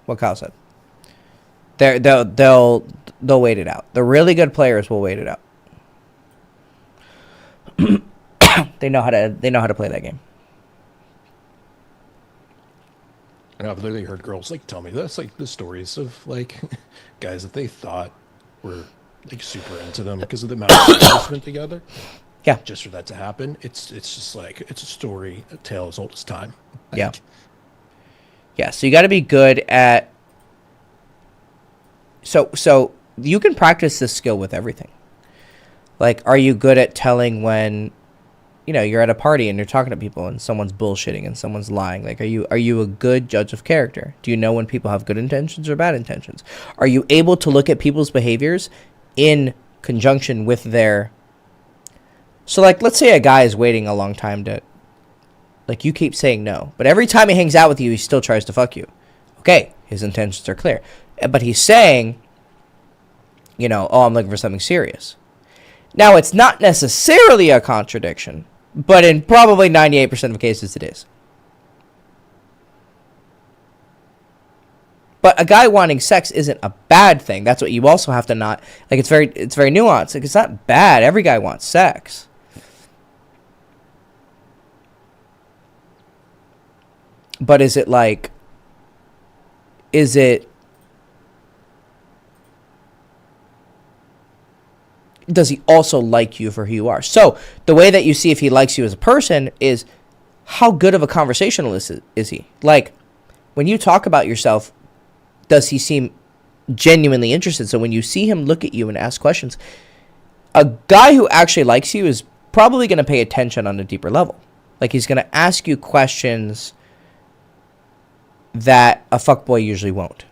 what Kyle said. They'll wait it out. The really good players will wait it out. They know how to play that game. And I've literally heard girls like tell me that's like the stories of like guys that they thought were like super into them because of the amount of time they spent together. Yeah. Just for that to happen, it's just like it's a story, a tale as old as time. Yeah. Yeah. So you got to be good at. So you can practice this skill with everything. Like, are you good at telling when, you're at a party and you're talking to people and someone's bullshitting and someone's lying? Like, are you a good judge of character? Do you know when people have good intentions or bad intentions? Are you able to look at people's behaviors in conjunction with their... So, like, let's say a guy is waiting a long time to... Like, you keep saying no, but every time he hangs out with you, he still tries to fuck you. Okay, his intentions are clear. But he's saying, oh, I'm looking for something serious. Now, it's not necessarily a contradiction, but in probably 98% of cases it is. But a guy wanting sex isn't a bad thing. That's what you also have to not... Like, it's very nuanced. Like, it's not bad. Every guy wants sex. But is it like... Is it... does he also like you for who you are? So the way that you see if he likes you as a person is how good of a conversationalist is he? Like, when you talk about yourself, does he seem genuinely interested? So when you see him look at you and ask questions, a guy who actually likes you is probably going to pay attention on a deeper level. Like, he's going to ask you questions that a fuckboy usually won't.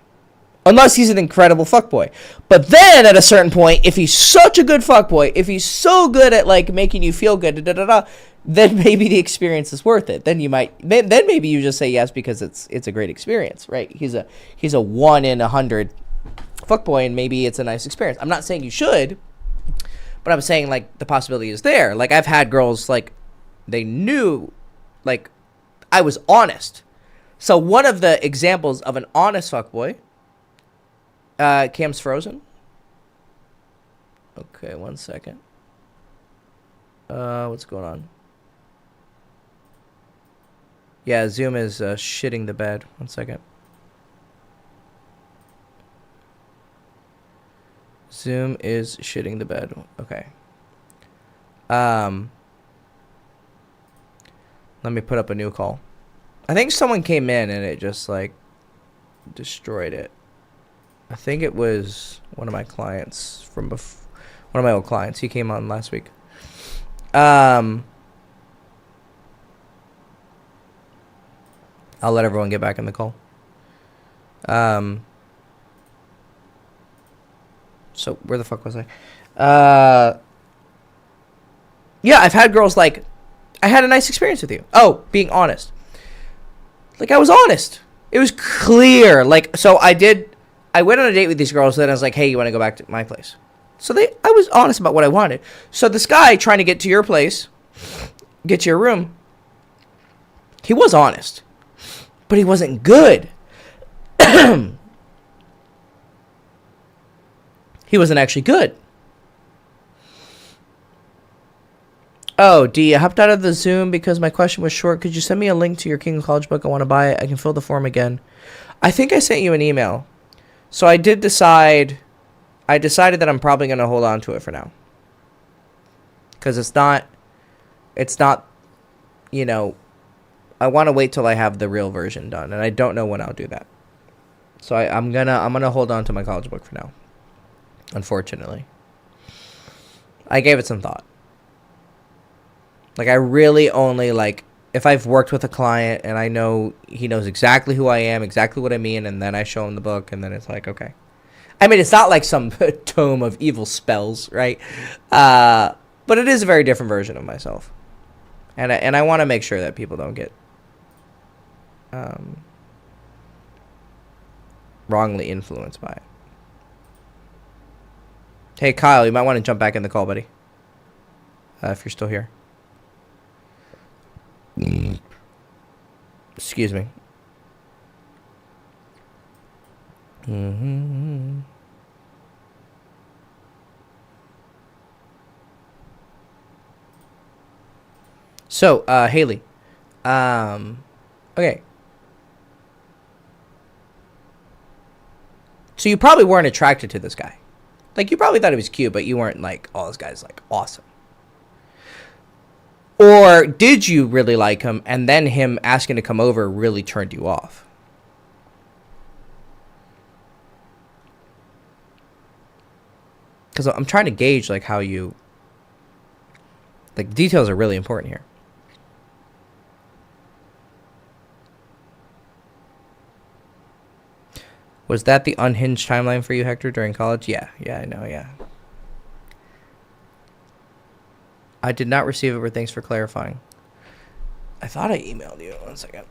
Unless he's an incredible fuckboy. But then at a certain point, if he's such a good fuckboy, if he's so good at like making you feel good, then maybe the experience is worth it. Then you might, then maybe you just say yes because it's a great experience, right? He's a 1 in 100 fuckboy, and maybe it's a nice experience. I'm not saying you should, but I'm saying like the possibility is there. Like, I've had girls like, they knew like I was honest. So one of the examples of an honest fuckboy, Cam's frozen. Okay, 1 second. What's going on? Yeah, Zoom is shitting the bed. 1 second. Zoom is shitting the bed. Okay. Let me put up a new call. I think someone came in and it just like destroyed it. I think it was one of my clients from one of my old clients. He came on last week. I'll let everyone get back in the call. So where the fuck was I? Yeah, I've had girls like, I had a nice experience with you. Oh, being honest. Like, I was honest. It was clear. Like, so I went on a date with these girls, then I was like, hey, you want to go back to my place? So I was honest about what I wanted. So this guy trying to get to your place, get to your room, he was honest, but he wasn't good. He wasn't actually good. Oh, D, I hopped out of the Zoom because my question was short. Could you send me a link to your King of College book? I want to buy it. I can fill the form again. I think I sent you an email. So I decided that I'm probably going to hold on to it for now. Because it's not, you know, I want to wait till I have the real version done. And I don't know when I'll do that. So I'm gonna hold on to my college book for now. Unfortunately. I gave it some thought. Like, I really only, like, if I've worked with a client and I know he knows exactly who I am, exactly what I mean, and then I show him the book, and then it's like, okay. I mean, it's not like some tome of evil spells, right? But it is a very different version of myself. And I want to make sure that people don't get wrongly influenced by it. Hey, Kyle, you might want to jump back in the call, buddy. If you're still here. Excuse me. So, Haley. Okay. So you probably weren't attracted to this guy. Like, you probably thought he was cute, but you weren't like, oh, this guy's like awesome. Or did you really like him, and then him asking to come over really turned you off? Because I'm trying to gauge, like, how you... Like, details are really important here. Was that the unhinged timeline for you, Hector, during college? Yeah, I know, yeah. I did not receive it, but thanks for clarifying. I thought I emailed you. 1 second.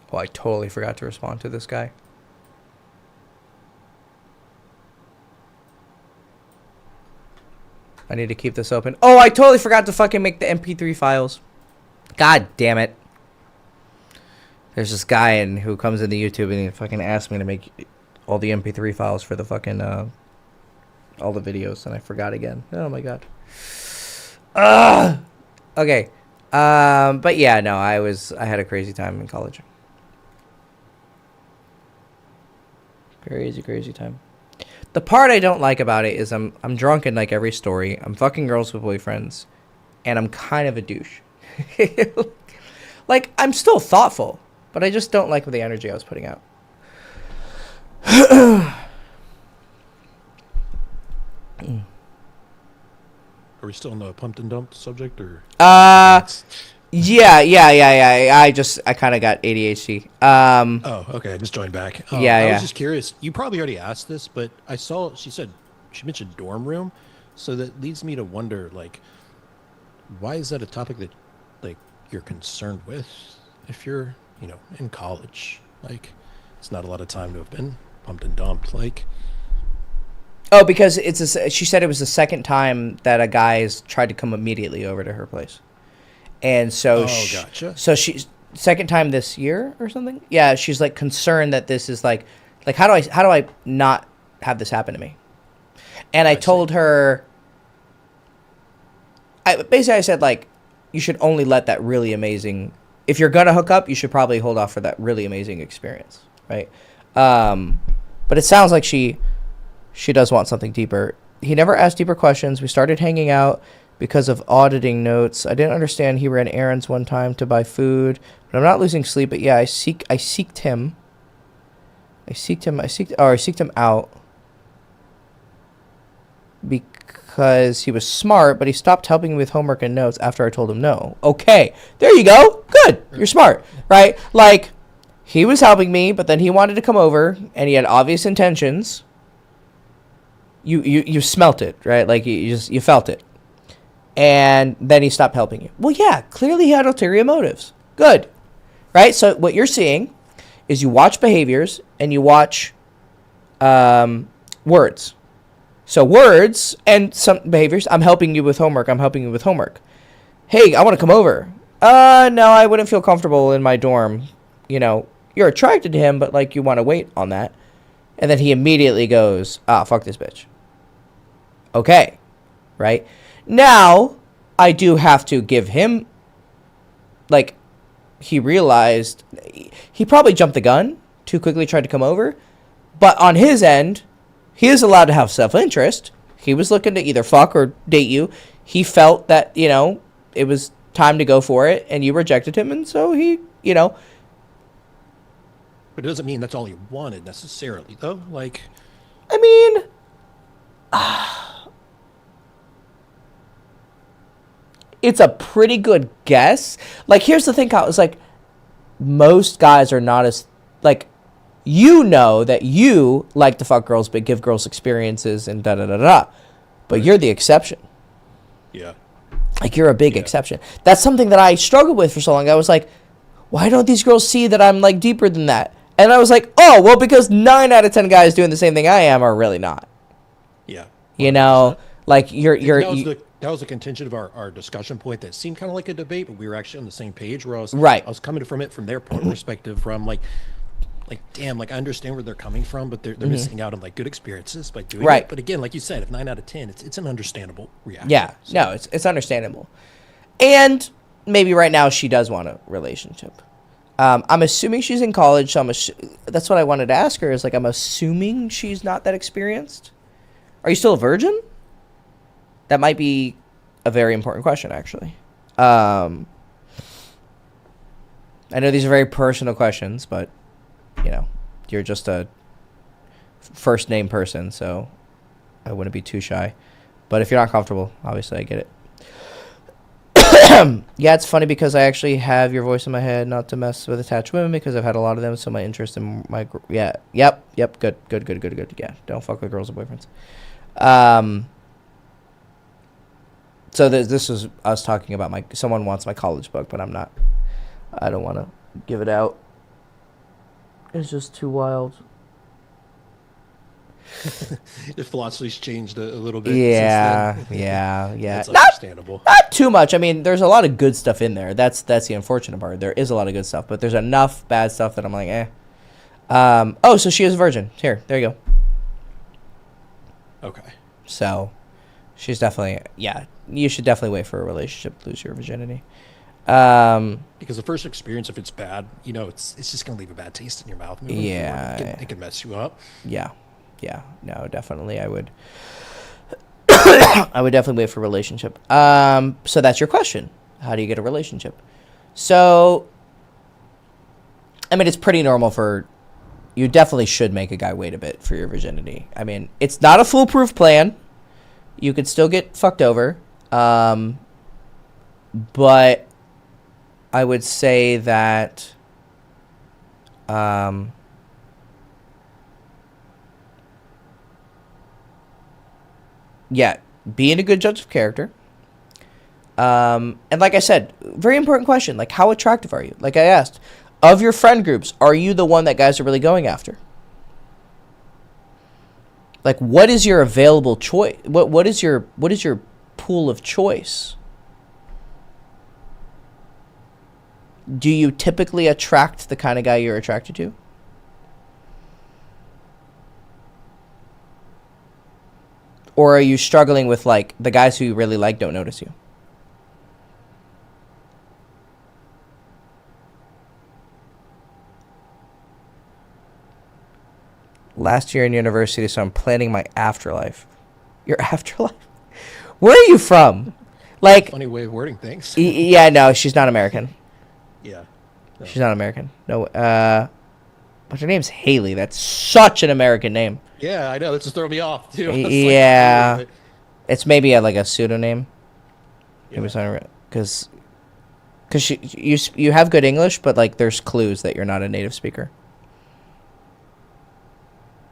Oh, I totally forgot to respond to this guy. I need to keep this open. Oh, I totally forgot to fucking make the MP3 files. God damn it. There's this guy who comes into YouTube and he fucking asks me to make all the MP3 files for the fucking all the videos, and I forgot again. Oh my god. Okay. But yeah, no, I had a crazy time in college. Crazy time. The part I don't like about it is I'm drunk in like every story. I'm fucking girls with boyfriends, and I'm kind of a douche. Like, I'm still thoughtful, but I just don't like the energy I was putting out. Are we still on the pumped and dumped subject, or? Yeah. I kind of got ADHD. Oh, okay. I just joined back. I was just curious. You probably already asked this, but I saw she mentioned dorm room, so that leads me to wonder, like, why is that a topic that, like, you're concerned with if you're, in college? Like, it's not a lot of time to have been pumped and dumped. Like, oh, because she said it was the second time that a guy's tried to come immediately over to her place. And so, gotcha. So she's second time this year or something. Yeah, she's like concerned that this is like how do I not have this happen to me? And I told her, I said, like, you should only let that really amazing. If you're gonna hook up, you should probably hold off for that really amazing experience, right? But it sounds like she does want something deeper. He never asked deeper questions. We started hanging out because of auditing notes. I didn't understand he ran errands one time to buy food, but I'm not losing sleep. But yeah, I seeked him out because he was smart, but he stopped helping me with homework and notes after I told him no. Okay, there you go. Good. You're smart, right? Like, he was helping me, but then he wanted to come over, and he had obvious intentions. You smelt it, right? Like, you felt it. And then he stopped helping you. Well, yeah, clearly he had ulterior motives. Good. Right? So what you're seeing is you watch behaviors and you watch words. So words and some behaviors. I'm helping you with homework. Hey, I want to come over. No, I wouldn't feel comfortable in my dorm. You're attracted to him, but, like, you want to wait on that. And then he immediately goes, fuck this bitch. Okay. Right? Now, I do have to give him, like, he realized he probably jumped the gun, too quickly tried to come over. But on his end, he is allowed to have self-interest. He was looking to either fuck or date you. He felt that, it was time to go for it, and you rejected him, and so he, But it doesn't mean that's all he wanted necessarily, though. Like, I mean, it's a pretty good guess. Like, here's the thing, Kyle. It's like, most guys are not as, like, that you like to fuck girls but give girls experiences and da-da-da-da. But you're the exception. Yeah. Like, you're a big exception. That's something that I struggled with for so long. I was like, why don't these girls see that I'm, like, deeper than that? And I was like, oh, well, because 9 out of 10 guys doing the same thing I am are really not. Yeah. 100%. Like, that was a contention of our discussion point that seemed kind of like a debate, but we were actually on the same page. Where I was coming from it from their perspective, from like, damn, like, I understand where they're coming from, but they're missing out on, like, good experiences by doing it. But again, like you said, if 9 out of 10, it's an understandable reaction. Yeah, so. No, it's understandable. And maybe right now she does want a relationship. I'm assuming she's in college, so that's what I wanted to ask her, is, like, I'm assuming she's not that experienced. Are you still a virgin? That might be a very important question, actually. I know these are very personal questions, but, you're just a first name person, so I wouldn't be too shy. But if you're not comfortable, obviously I get it. Yeah, it's funny because I actually have your voice in my head, not to mess with attached women, because I've had a lot of them, so my interest in my... Yeah, yep, good. Yeah, don't fuck with girls and boyfriends. So this was us talking about someone wants my college book, but I don't want to give it out. It's just too wild. If philosophy's changed a little bit since Yeah, then, yeah. that's Not understandable. not too much. I mean, there's a lot of good stuff in there. That's the unfortunate part. There is a lot of good stuff, but there's enough bad stuff that I'm like, eh. Oh, so she is a virgin. Here, there you go. Okay. So, she's definitely, yeah. You should definitely wait for a relationship to lose your virginity. Um, Because the first experience, if it's bad, it's just gonna leave a bad taste in your mouth moving forward. Yeah. It can mess you up. yeah, yeah. No, definitely, I would. I would definitely wait for a relationship. So that's your question. How do you get a relationship? So, I mean, it's pretty normal for. You definitely should make a guy wait a bit for your virginity. I mean, it's not a foolproof plan. You could still get fucked over. But I would say that yeah, being a good judge of character. And like I said, very important question. Like, how attractive are you? Like I asked, of your friend groups, are you the one that guys are really going after? Like, what is your available choice? What is your pool of choice? Do you typically attract the kind of guy you're attracted to? Or are you struggling with, like, the guys who you really like don't notice you? Last year in university, so I'm planning my afterlife. Your afterlife? Where are you from? Like, Funny way of wording things. yeah, no, she's not American. Yeah. No. She's not American. No, but her name's Haley. That's such an American name. Yeah, I know. That just threw me off too. Yeah. It's maybe like a pseudonym. Yeah. Because you have good English, but like there's clues that you're not a native speaker.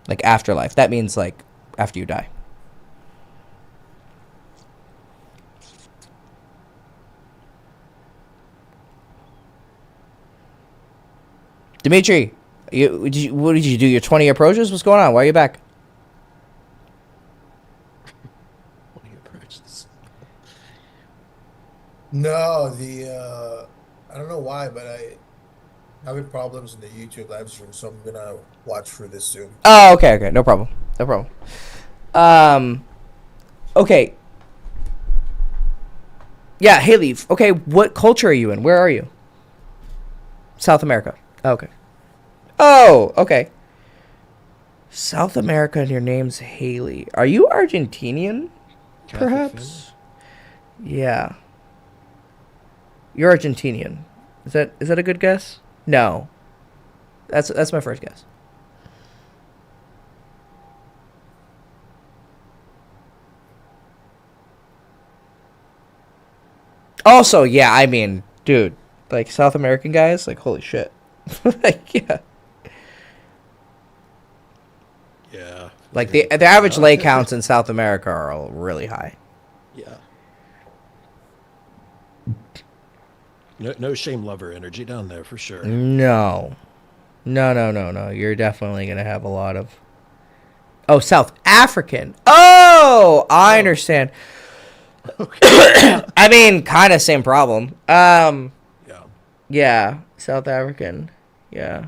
Like afterlife. That means like after you die. Dimitri, what did you do? Your 20 approaches? What's going on? Why are you back? What do you approach this? No, I don't know why, but I having problems in the YouTube live stream, so I'm gonna watch through this soon. Oh, okay. No problem. No problem. Okay. Yeah, Haley. Okay, what culture are you in? Where are you? South America. Okay. Oh, okay. South America and your name's Haley. Are you Argentinian? Catholic Perhaps? Yeah. You're Argentinian. Is that a good guess? No. That's my first guess. Also, yeah, I mean, dude, like South American guys, like holy shit. Like, yeah. Yeah. Like the average lay counts in South America are all really high. Yeah. No shame lover energy down there for sure. No. No. You're definitely going to have a lot of. Oh, South African. Oh, I understand. Okay. I mean, kind of same problem. Yeah. Yeah, South African. Yeah.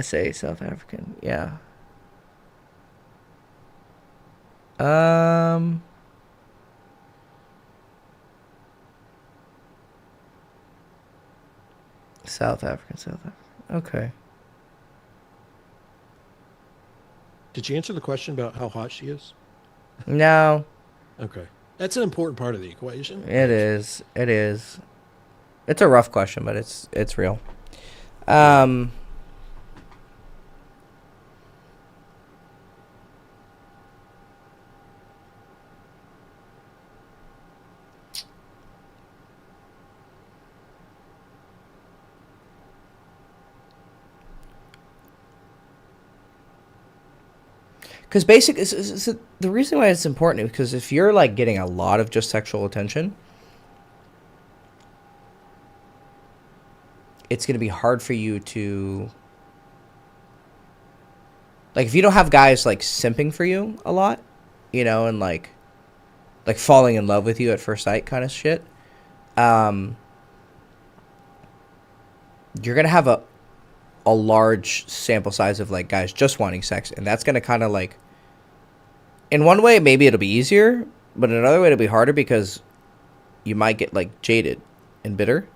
SA South African. Yeah. South African. Okay. Did you answer the question about how hot she is? No, Okay. That's an important part of the equation. it is. It is. It's a rough question, but it's real. Because basically, the reason why it's important is because if you're like getting a lot of just sexual attention, it's going to be hard for you to like if you don't have guys like simping for you a lot, and like falling in love with you at first sight kind of shit, you're gonna have a large sample size of like guys just wanting sex, and that's gonna kind of like, in one way maybe it'll be easier, but in another way it'll be harder because you might get like jaded and bitter,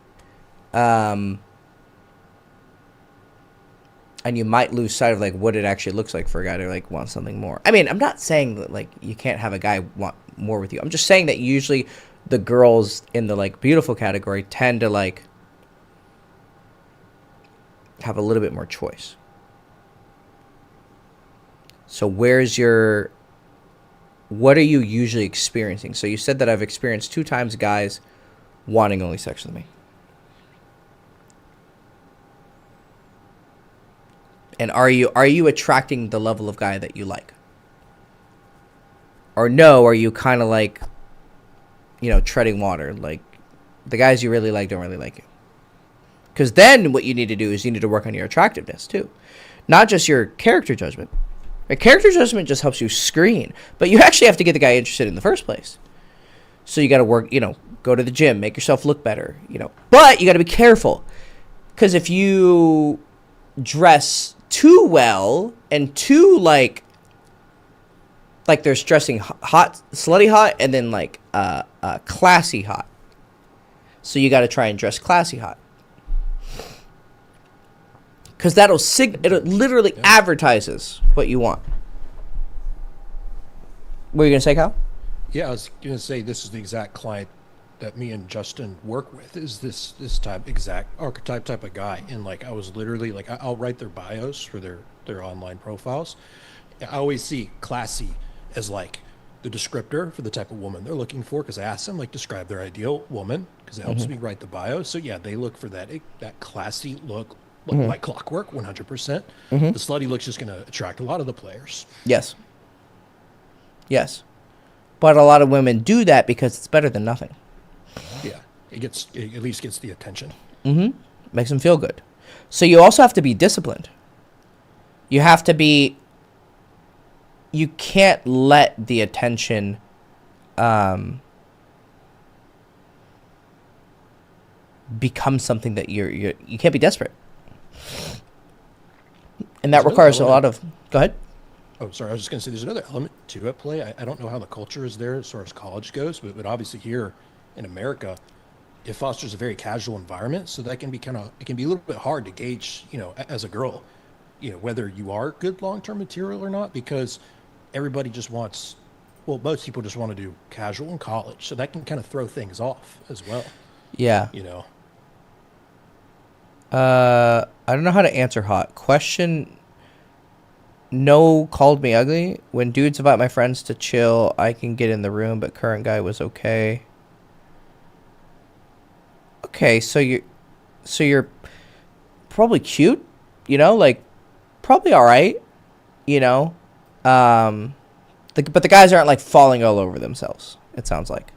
and you might lose sight of like what it actually looks like for a guy to like want something more. I mean, I'm not saying that like you can't have a guy want more with you. I'm just saying that usually the girls in the like beautiful category tend to like have a little bit more choice. So what are you usually experiencing? So you said that I've experienced 2 times guys wanting only sex with me. And are you attracting the level of guy that you like? Or no, are you kind of like, treading water? Like, the guys you really like don't really like you. Because then what you need to do is you need to work on your attractiveness, too. Not just your character judgment. Your character judgment just helps you screen. But you actually have to get the guy interested in the first place. So you got to work, go to the gym, make yourself look better, But you got to be careful. Because if you dress too well and too like there's dressing hot, slutty hot, and then like classy hot. So you got to try and dress classy hot, because it literally advertises what you want. What were you gonna say, Kyle? Yeah, I was gonna say this is the exact client that me and Justin work with, is this exact archetype type of guy. And like I was literally like, I'll write their bios for their online profiles. I always see classy as like the descriptor for the type of woman they're looking for, because I ask them like describe their ideal woman, because it helps me write the bio. So yeah, they look for that classy look, like clockwork, 100%. The slutty look's just gonna attract a lot of the players. Yes. But a lot of women do that because it's better than nothing. Yeah, it at least gets the attention. Makes them feel good. So you also have to be disciplined. You have to be. You can't let the attention become something that you can't be desperate. And that requires a lot of. Go ahead. Oh, sorry. I was just going to say there's another element to at play. I don't know how the culture is there as far as college goes, but obviously here in America, it fosters a very casual environment. So that can be it can be a little bit hard to gauge, as a girl, whether you are good long-term material or not, because everybody just wants, most people just want to do casual in college. So that can kind of throw things off as well. Yeah. I don't know how to answer hot. Question. No called me ugly. When dudes invite my friends to chill, I can get in the room, but current guy was okay. Okay, so you're probably cute, like probably all right, but the guys aren't like falling all over themselves, it sounds like.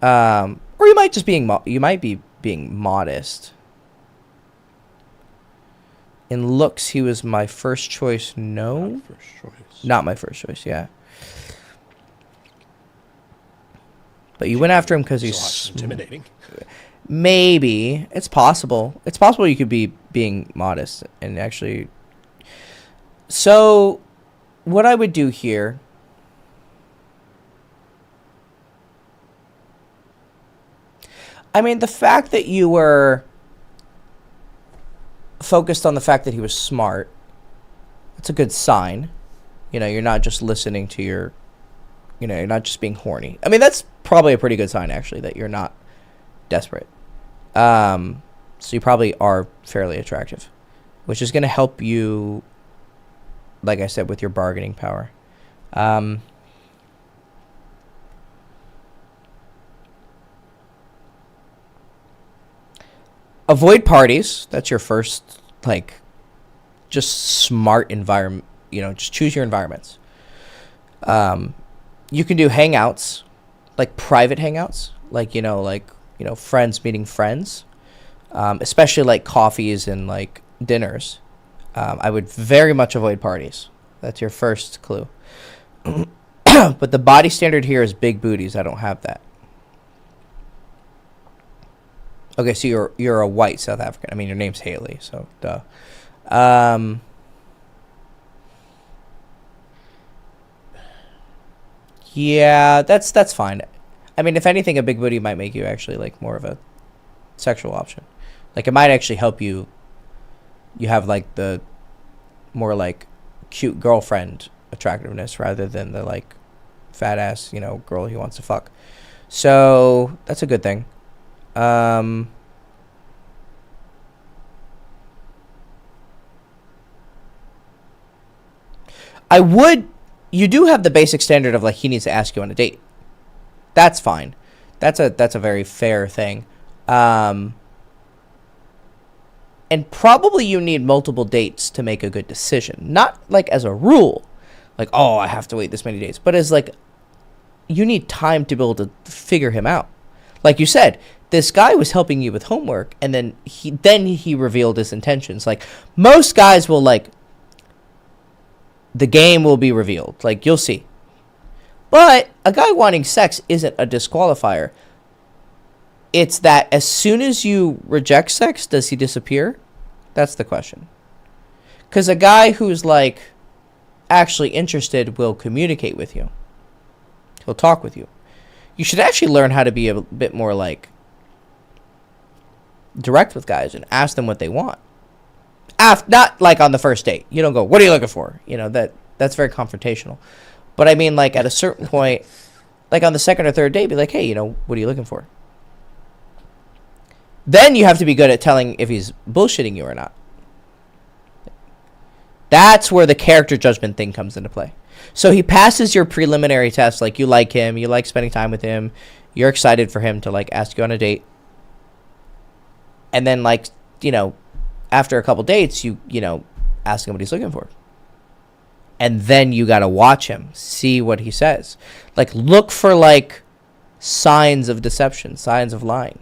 Or you might just be being modest. In looks, he was my first choice. No, not my first choice. Yeah, but you went after him because he's intimidating. Maybe it's possible. It's possible you could be being modest and actually. So, what I would do here. I mean, the fact that you were focused on the fact that he was smart, that's a good sign. You're not just listening to you're not just being horny. I mean, that's probably a pretty good sign, actually, that you're not desperate. So you probably are fairly attractive, which is going to help you, like I said, with your bargaining power. Avoid parties. That's your first, just smart environment. Just choose your environments. You can do hangouts, like private hangouts, friends meeting friends, especially like coffees and like dinners. I would very much avoid parties. That's your first clue. But the body standard here is big booties. I don't have that. Okay, so you're a white South African. I mean, your name's Haley, so duh. Yeah, that's fine. I mean, if anything, a big booty might make you actually like more of a sexual option. Like, it might actually help you. You have like the more like cute girlfriend attractiveness rather than the like fat ass, you know, girl he wants to fuck. So that's a good thing. You do have the basic standard of like he needs to ask you on a date. That's fine. That's a very fair thing. And probably you need multiple dates to make a good decision. Not like as a rule, like, oh, I have to wait this many days, but as like you need time to be able to figure him out. Like you said, this guy was helping you with homework, and then he revealed his intentions. Like, most guys will like, the game will be revealed. Like, you'll see. But a guy wanting sex isn't a disqualifier. It's that as soon as you reject sex, does he disappear? That's the question. Because a guy who's like actually interested will communicate with you. He'll talk with you. You should actually learn how to be a bit more like direct with guys and ask them what they want. Not like on the first date. You don't go, what are you looking for? You know, that's very confrontational. But I mean, like, at a certain point, like on the second or third date, be like, hey, you know, what are you looking for? Then you have to be good at telling if he's bullshitting you or not. That's where the character judgment thing comes into play. So he passes your preliminary test, like you like him, you like spending time with him, you're excited for him to like ask you on a date. And then, like, you know, after a couple dates, you know, ask him what he's looking for. And then you got to watch him, see what he says. Like, look for like signs of deception, signs of lying.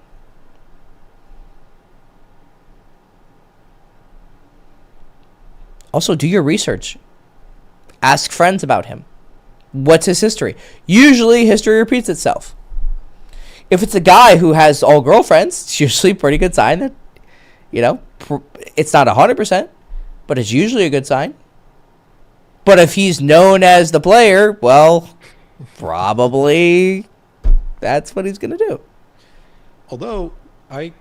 Also, do your research. Ask friends about him. What's his history? Usually, history repeats itself. If it's a guy who has all girlfriends, it's usually a pretty good sign that, you know, it's not 100%, but it's usually a good sign. But if he's known as the player, well, probably that's what he's going to do. Although, I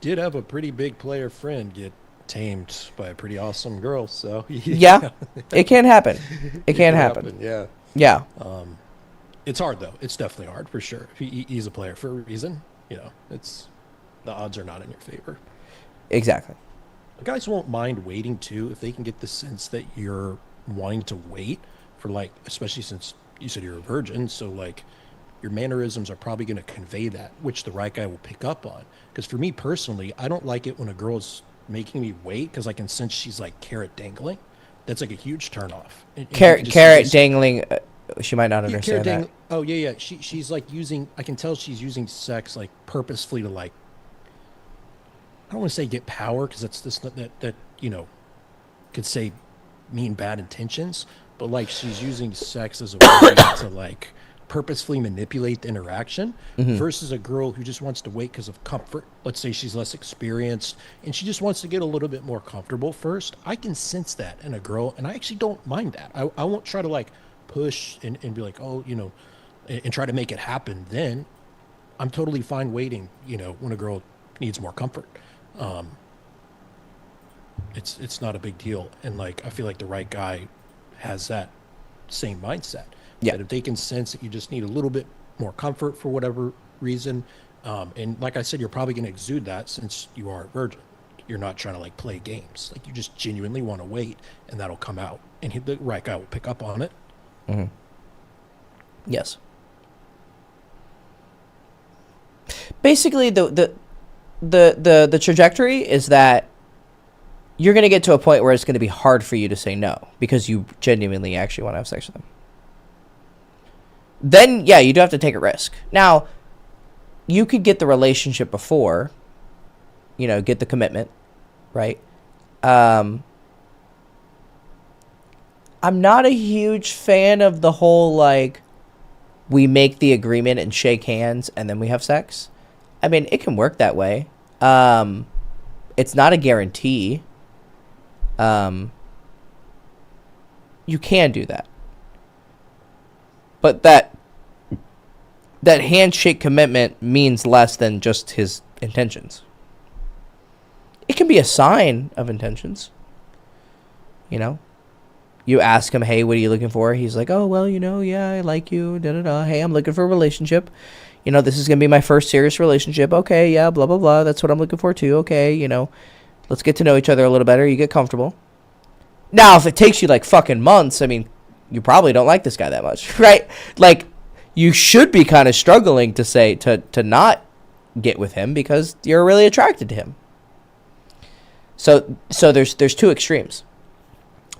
did have a pretty big player friend get tamed by a pretty awesome girl, so yeah, it can happen. It can happen. Yeah. It's hard though. It's definitely hard for sure. He's a player for a reason. You know, the odds are not in your favor. Exactly. Guys won't mind waiting too if they can get the sense that you're wanting to wait for, like, especially since you said you're a virgin, so like your mannerisms are probably going to convey that, which the right guy will pick up on. Because for me personally, I don't like it when a girl's making me wait because I can sense she's like carrot dangling. That's like a huge turnoff. Carrot dangling. She might not understand that. Oh yeah. She's like using. I can tell she's using sex like purposefully to like. I don't want to say get power because that's this that you know, could say mean bad intentions, but like she's using sex as a way to like purposefully manipulate the interaction versus a girl who just wants to wait because of comfort. Let's say she's less experienced and she just wants to get a little bit more comfortable first. I can sense that in a girl, and I actually don't mind that. I won't try to like push and be like, oh, you know, and try to make it happen. Then I'm totally fine waiting, you know, when a girl needs more comfort. It's not a big deal. And like, I feel like the right guy has that same mindset. Yeah. That if they can sense that you just need a little bit more comfort for whatever reason, and like I said, you're probably going to exude that since you are a virgin. You're not trying to like play games. Like, you just genuinely want to wait, and that'll come out, and the right guy will pick up on it. Mm-hmm. Yes. Basically, the trajectory is that you're going to get to a point where it's going to be hard for you to say no because you genuinely actually want to have sex with them. Then, yeah, you do have to take a risk. Now, you could get the relationship before, you know, get the commitment, right? I'm not a huge fan of the whole, like, we make the agreement and shake hands and then we have sex. I mean, it can work that way. It's not a guarantee. You can do that. But that handshake commitment means less than just his intentions. It can be a sign of intentions. You know? You ask him, hey, what are you looking for? He's like, oh, well, yeah, I like you. Da-da-da. Hey, I'm looking for a relationship. This is going to be my first serious relationship. Okay, yeah, blah, blah, blah. That's what I'm looking for, too. Okay, let's get to know each other a little better. You get comfortable. Now, if it takes you, like, fucking months, I mean, you probably don't like this guy that much, right? Like, you should be kind of struggling to say, to not get with him because you're really attracted to him. So there's two extremes.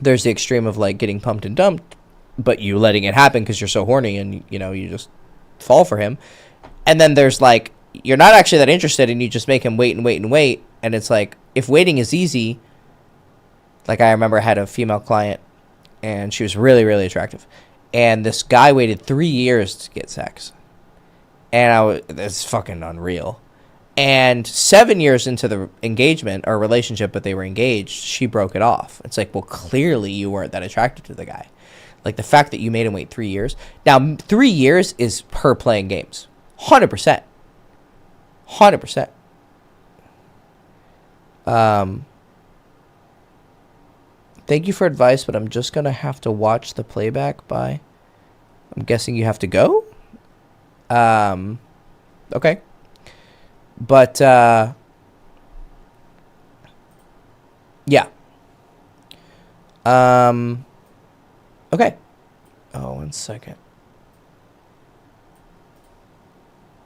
There's the extreme of, like, getting pumped and dumped, but you letting it happen because you're so horny and, you just fall for him. And then there's, like, you're not actually that interested and you just make him wait and wait and wait. And it's like, if waiting is easy, like, I remember I had a female client and she was really, really attractive. And this guy waited 3 years to get sex. And that's fucking unreal. And 7 years into the engagement or relationship, but they were engaged, she broke it off. It's like, well, clearly you weren't that attracted to the guy. Like, the fact that you made him wait 3 years. Now, 3 years is her playing games. 100%. 100%. Thank you for advice, but I'm just going to have to watch the playback by... I'm guessing you have to go? Okay. But, yeah. Okay. Oh, 1 second.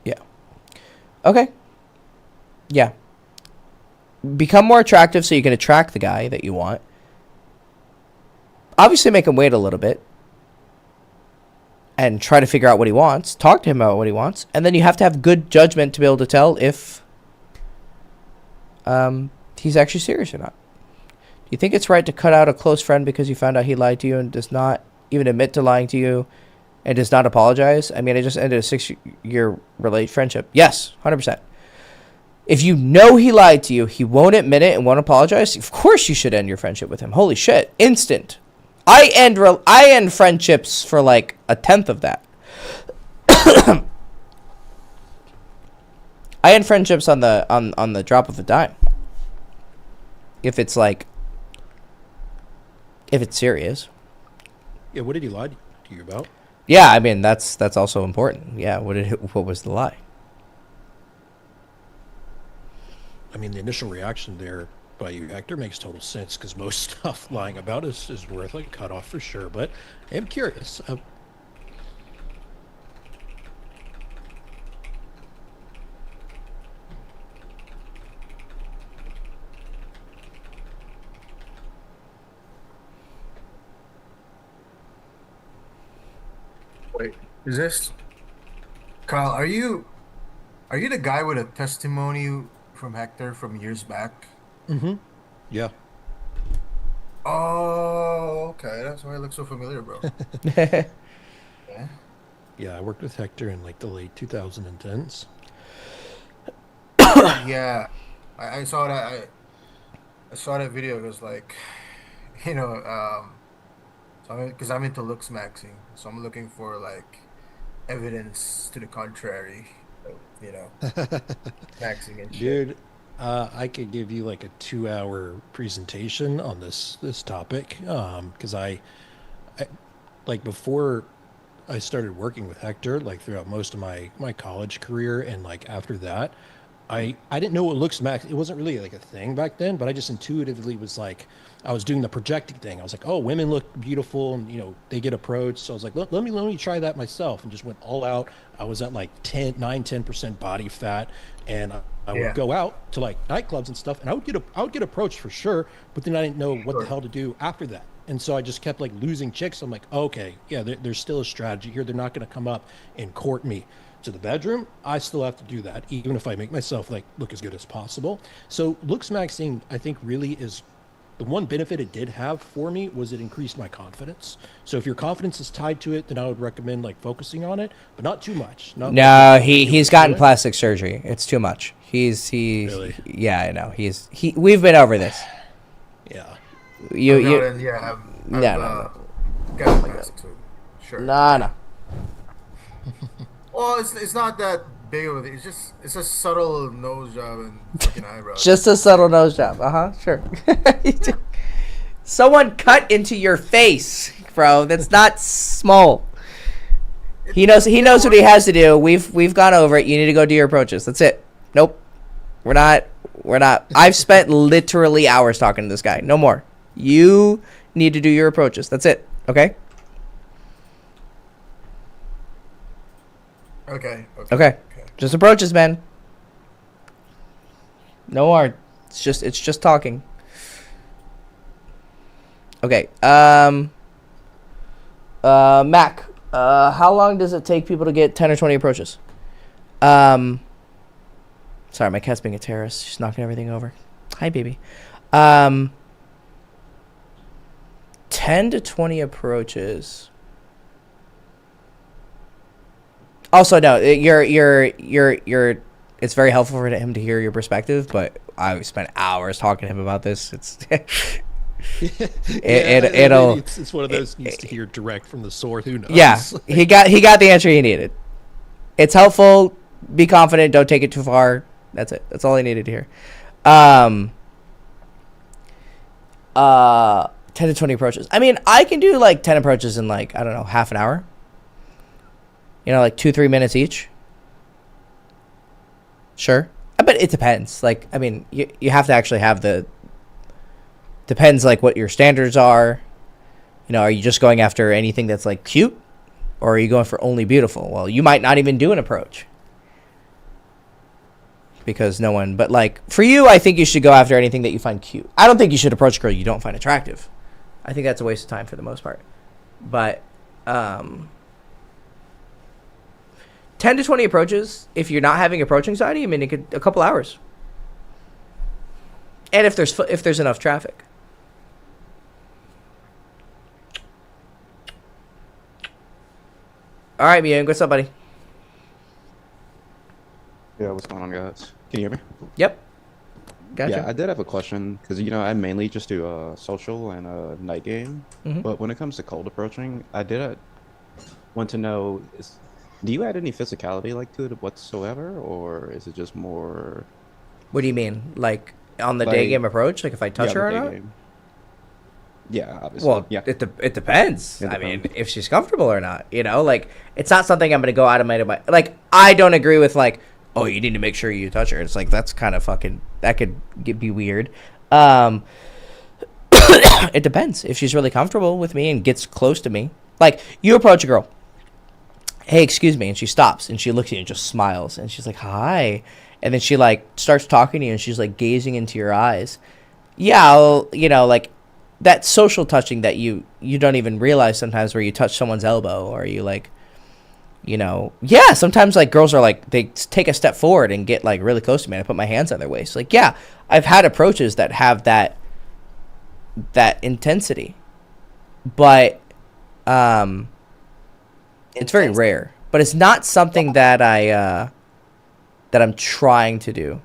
Yeah. Okay. Yeah. Become more attractive so you can attract the guy that you want. Obviously make him wait a little bit. And try to figure out what he wants. Talk to him about what he wants. And then you have to have good judgment to be able to tell if he's actually serious or not. Do you think it's right to cut out a close friend because you found out he lied to you and does not even admit to lying to you and does not apologize? I mean, I just ended a 6-year friendship. Yes, 100%. If you know he lied to you, he won't admit it and won't apologize, of course you should end your friendship with him. Holy shit. Instant. I end friendships for like 1/10 of that. I end friendships on the drop of a dime. If it's serious. Yeah, what did he lie to you about? Yeah, I mean that's also important. Yeah, what was the lie? I mean, the initial reaction there by you, Hector, makes total sense because most stuff lying about is worth like cut off for sure. But I'm curious. Wait, is this Kyle? Are you the guy with a testimony from Hector from years back? Mm-hmm. Yeah. Oh, okay. That's why it looks so familiar, bro. Yeah. Yeah, I worked with Hector in like the late 2010s. Yeah. I saw that. I saw that video. It was like, you know, so because I'm into looks maxing, so I'm looking for like evidence to the contrary, you know, maxing and shit. Dude, I could give you like a 2-hour presentation on this topic because I like before I started working with Hector, like throughout most of my college career and like after that, I didn't know what looks max. It wasn't really like a thing back then, but I just intuitively was like, I was doing the projecting thing. I was like, oh, women look beautiful and, they get approached. So I was like, let me try that myself and just went all out. I was at like 10% body fat and I would go out to like nightclubs and stuff and I would get approached for sure, but then I didn't know what the hell to do after that. And so I just kept like losing chicks. I'm like, okay, yeah, there's still a strategy here. They're not going to come up and court me to the bedroom. I still have to do that, even if I make myself like look as good as possible. So looks maxing, I think, really is The one benefit it did have for me was it increased my confidence. So if your confidence is tied to it, then I would recommend like focusing on it, but not too much. Not No, like he's gotten plastic surgery. It's too much. Really? Yeah, I know. We've been over this. Yeah. I've No. got plastic surgery. Sure. Nah. Well, it's not that big of a thing. It's a subtle nose job and fucking eyebrows. Just a subtle nose job. Sure. Someone cut into your face, bro. That's not small. He knows what he has to do. We've gone over it. You need to go do your approaches. That's it. Nope. We're not. I've spent literally hours talking to this guy. No more. You need to do your approaches. That's it. Okay? Okay. Just approaches, man. No more. It's just talking. Okay. Mac, how long does it take people to get 10 or 20 approaches? Sorry, my cat's being a terrorist. She's knocking everything over. Hi, baby. 10 to 20 approaches. Also, no, you're. It's very helpful for him to hear your perspective, but I spent hours talking to him about this. It's it's one of those needs to hear direct from the sword. Who knows? Yeah, he got the answer he needed. It's helpful. Be confident. Don't take it too far. That's it. That's all I needed to hear. 10 to 20 approaches. I mean, I can do like 10 approaches in like, I don't know, half an hour. Like 2-3 minutes each. Sure. But it depends. Like, I mean, you have to actually have depends like what your standards are. Are you just going after anything that's like cute? Or are you going for only beautiful? Well, you might not even do an approach. Because but like, for you, I think you should go after anything that you find cute. I don't think you should approach a girl you don't find attractive. I think that's a waste of time for the most part. But, 10 to 20 approaches, if you're not having approach anxiety, I mean, it could a couple hours. And if there's enough traffic. All right, Myung, what's up, buddy? Yeah, what's going on, guys? Can you hear me? Yep. Gotcha. Yeah, I did have a question because I mainly just do social and night game. Mhm. But when it comes to cold approaching, I did want to know: do you add any physicality like to it whatsoever, or is it just more? What do you mean, like on the day game approach? Like if I touch her or not? Game. Yeah, obviously. Well, yeah. it depends. It I mean, depends. if she's comfortable or not. Like it's not something I'm gonna go out of my like. I don't agree with like, oh, you need to make sure you touch her. It's like that's kind of fucking that could be weird. It depends if she's really comfortable with me and gets close to me. Like you approach a girl. Hey, excuse me, and she stops and she looks at you and just smiles and she's like, hi, and then she like starts talking to you and she's like gazing into your eyes. Yeah, like that social touching that you don't even realize sometimes, where you touch someone's elbow or you like, yeah, sometimes like girls are like they take a step forward and get like really close to me and I put my hands on their waist. Like, yeah, I've had approaches that have that intensity, but it's very rare. But it's not something that I'm trying to do.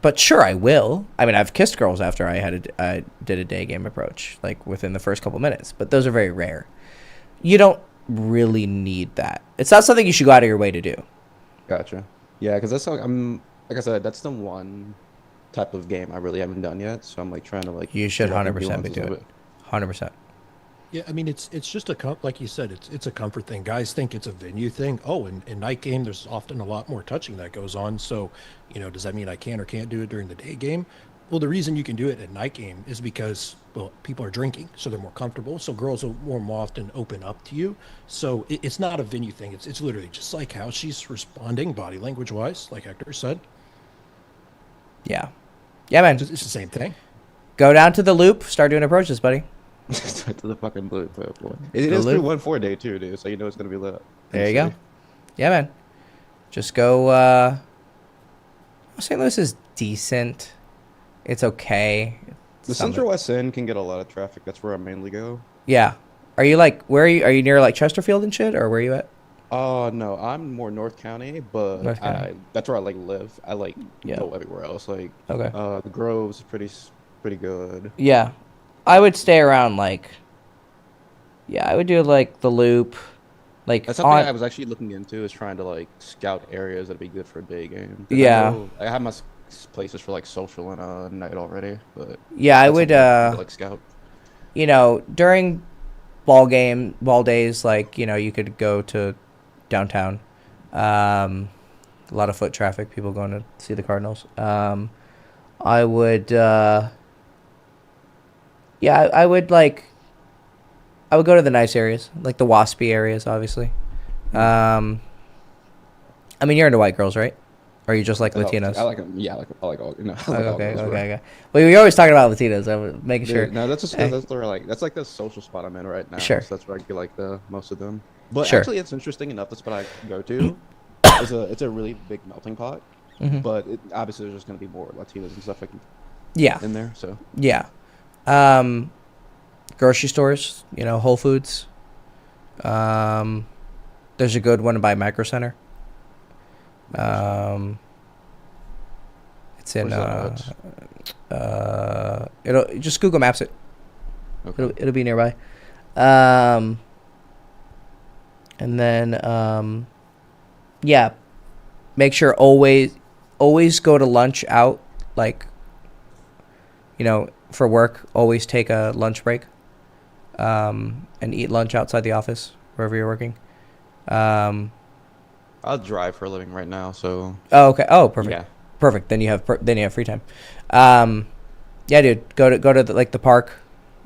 But sure, I will. I mean, I've kissed girls after I did a day game approach, like within the first couple minutes. But those are very rare. You don't really need that. It's not something you should go out of your way to do. Gotcha. Yeah, because that's like I said, that's the one type of game I really haven't done yet. So I'm like trying to like. You should 100% be do doing it. 100%. Yeah, I mean, it's just like you said, it's a comfort thing. Guys think it's a venue thing. Oh, in night game, there's often a lot more touching that goes on. So, does that mean I can or can't do it during the day game? Well, the reason you can do it at night game is because, well, people are drinking, so they're more comfortable. So girls will more often open up to you. So it's not a venue thing. It's literally just like how she's responding body language wise, like Hector said. Yeah. Yeah, man. It's the same thing. Go down to the loop. Start doing approaches, buddy. To the fucking blue, boy. It is 3-1-4 day too, dude. So it's gonna be lit. There you go. Yeah, man. Just go. St. Louis is decent. It's okay. The Some- Central West End can get a lot of traffic. That's where I mainly go. Yeah. Are you like where are you? Are you near like Chesterfield and shit, or where are you at? No, I'm more North County, but North County. that's where I like live. I like Yeah. go everywhere else. Like Okay. the Grove's is pretty good. Yeah, I would stay around like. Yeah, I would do like the Loop, like That's something on. I was actually looking into is trying to like scout areas that'd be good for a day game. 'Cause Yeah. I have my places for like social and night already, but Yeah, I that's would. something I need to, like scout. You know, during ball days, like you could go to downtown. A lot of foot traffic, people going to see the Cardinals. I would. Yeah, I would like. I would go to the nice areas, like the waspy areas, obviously. I mean, you're into white girls, right? Or are you just like Latinos? I like them. Yeah, I like all. No, I like all Okay, girls, bro. okay. Well, you're always talking about Latinos. I'm making Dude, sure. no, that's just Hey. because that's like the social spot I'm in right now. Sure. So that's where I get like the most of them. But Sure. actually, it's interesting enough. The spot I go to it's a really big melting pot. Mhm. But obviously, there's just gonna be more Latinos and stuff like Yeah, in there. So yeah. Grocery stores, Whole Foods. There's a good one by Micro Center. It's in Where's it'll just Google Maps it. okay. It'll be nearby. And then yeah, make sure always go to lunch out, like for work. Always take a lunch break, and eat lunch outside the office wherever you're working. I'll drive for a living right now, so Oh, okay. Oh, perfect. yeah. Perfect. Then you have free time. Yeah, dude. Go to the park,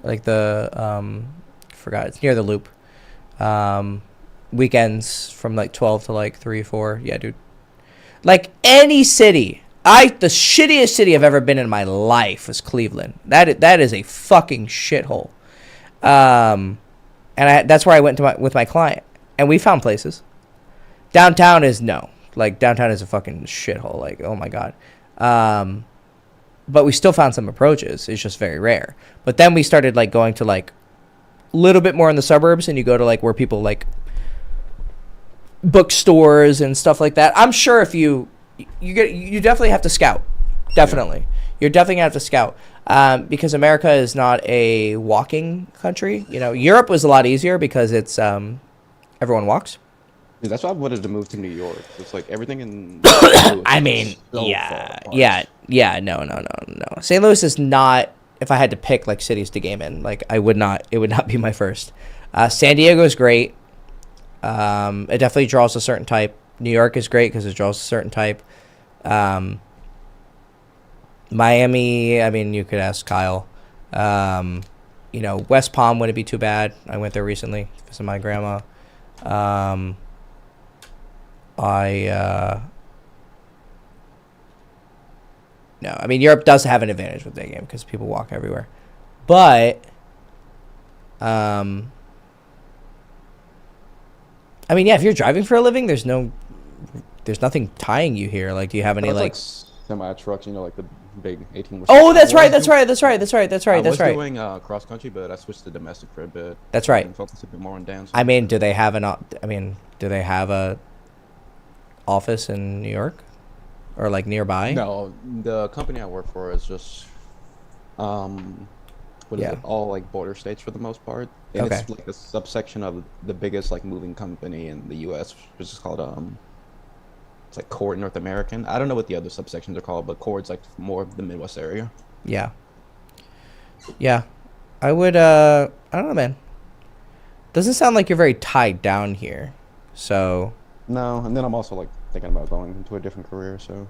like forgot it's near the Loop. Weekends from like 12 to like 3 4. Yeah, dude. Like any city. The shittiest city I've ever been in my life was Cleveland. That is a fucking shithole. And that's where I went with my client, and we found places. Downtown is no. Like downtown is a fucking shithole. Like, oh my god. But we still found some approaches. It's just very rare. But then we started like going to like a little bit more in the suburbs, and you go to like where people like bookstores and stuff like that. I'm sure if you definitely have to scout. Definitely. Yeah. You're definitely gonna have to scout. Because America is not a walking country. Europe was a lot easier because it's everyone walks. Dude, that's why I wanted to move to New York. It's like everything in. I mean, yeah. No. St. Louis is not. If I had to pick like cities to game in, like I would not. It would not be my first. San Diego is great. It definitely draws a certain type. New York is great because it draws a certain type. Miami, I mean, you could ask Kyle. West Palm wouldn't be too bad. I went there recently to visit my grandma. No, I mean, Europe does have an advantage with day game because people walk everywhere. But, I mean, yeah, if you're driving for a living, there's nothing tying you here. Like, do you have any like semi trucks? Like the big 18. Oh, that's right. That's right. I was doing cross country, but I switched to domestic for a bit. That's right. And focused a bit more on dance. I mean, do they have a office in New York, or like nearby? No, the company I work for is just, what is it? All like border states for the most part. And Okay. It's like a subsection of the biggest like moving company in the U.S., which is called it's like Cord North American. I don't know what the other subsections are called, but Cord's like more of the Midwest area. Yeah. I would. I don't know, man. Doesn't sound like you're very tied down here. So. No, and then I'm also like thinking about going into a different career. So.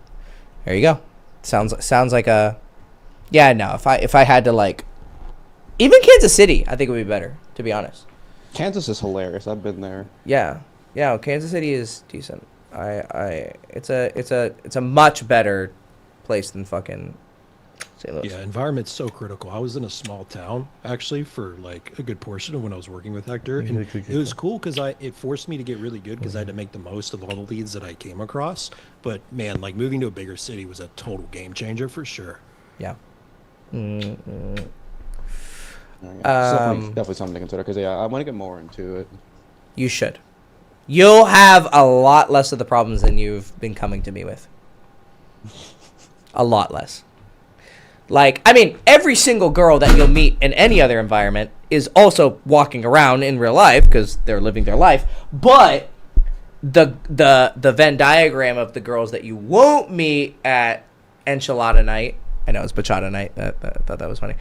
There you go. Sounds like a. Yeah, no. If I had to like. Even Kansas City, I think it would be better, to be honest. Kansas is hilarious. I've been there. Yeah. Kansas City is decent. It's a much better place than fucking St. Louis. Yeah, environment's so critical. I was in a small town actually for like a good portion of when I was working with Hector, and it was cool because it forced me to get really good because I had to make the most of all the leads that I came across. But man, like moving to a bigger city was a total game changer for sure. Yeah. Definitely something to consider because I want to get more into it. You should. You'll have a lot less of the problems than you've been coming to me with. A lot less. Like, I mean, every single girl that you'll meet in any other environment is also walking around in real life because they're living their life. But the Venn diagram of the girls that you won't meet at enchilada night. I know it's bachata night. I thought that was funny.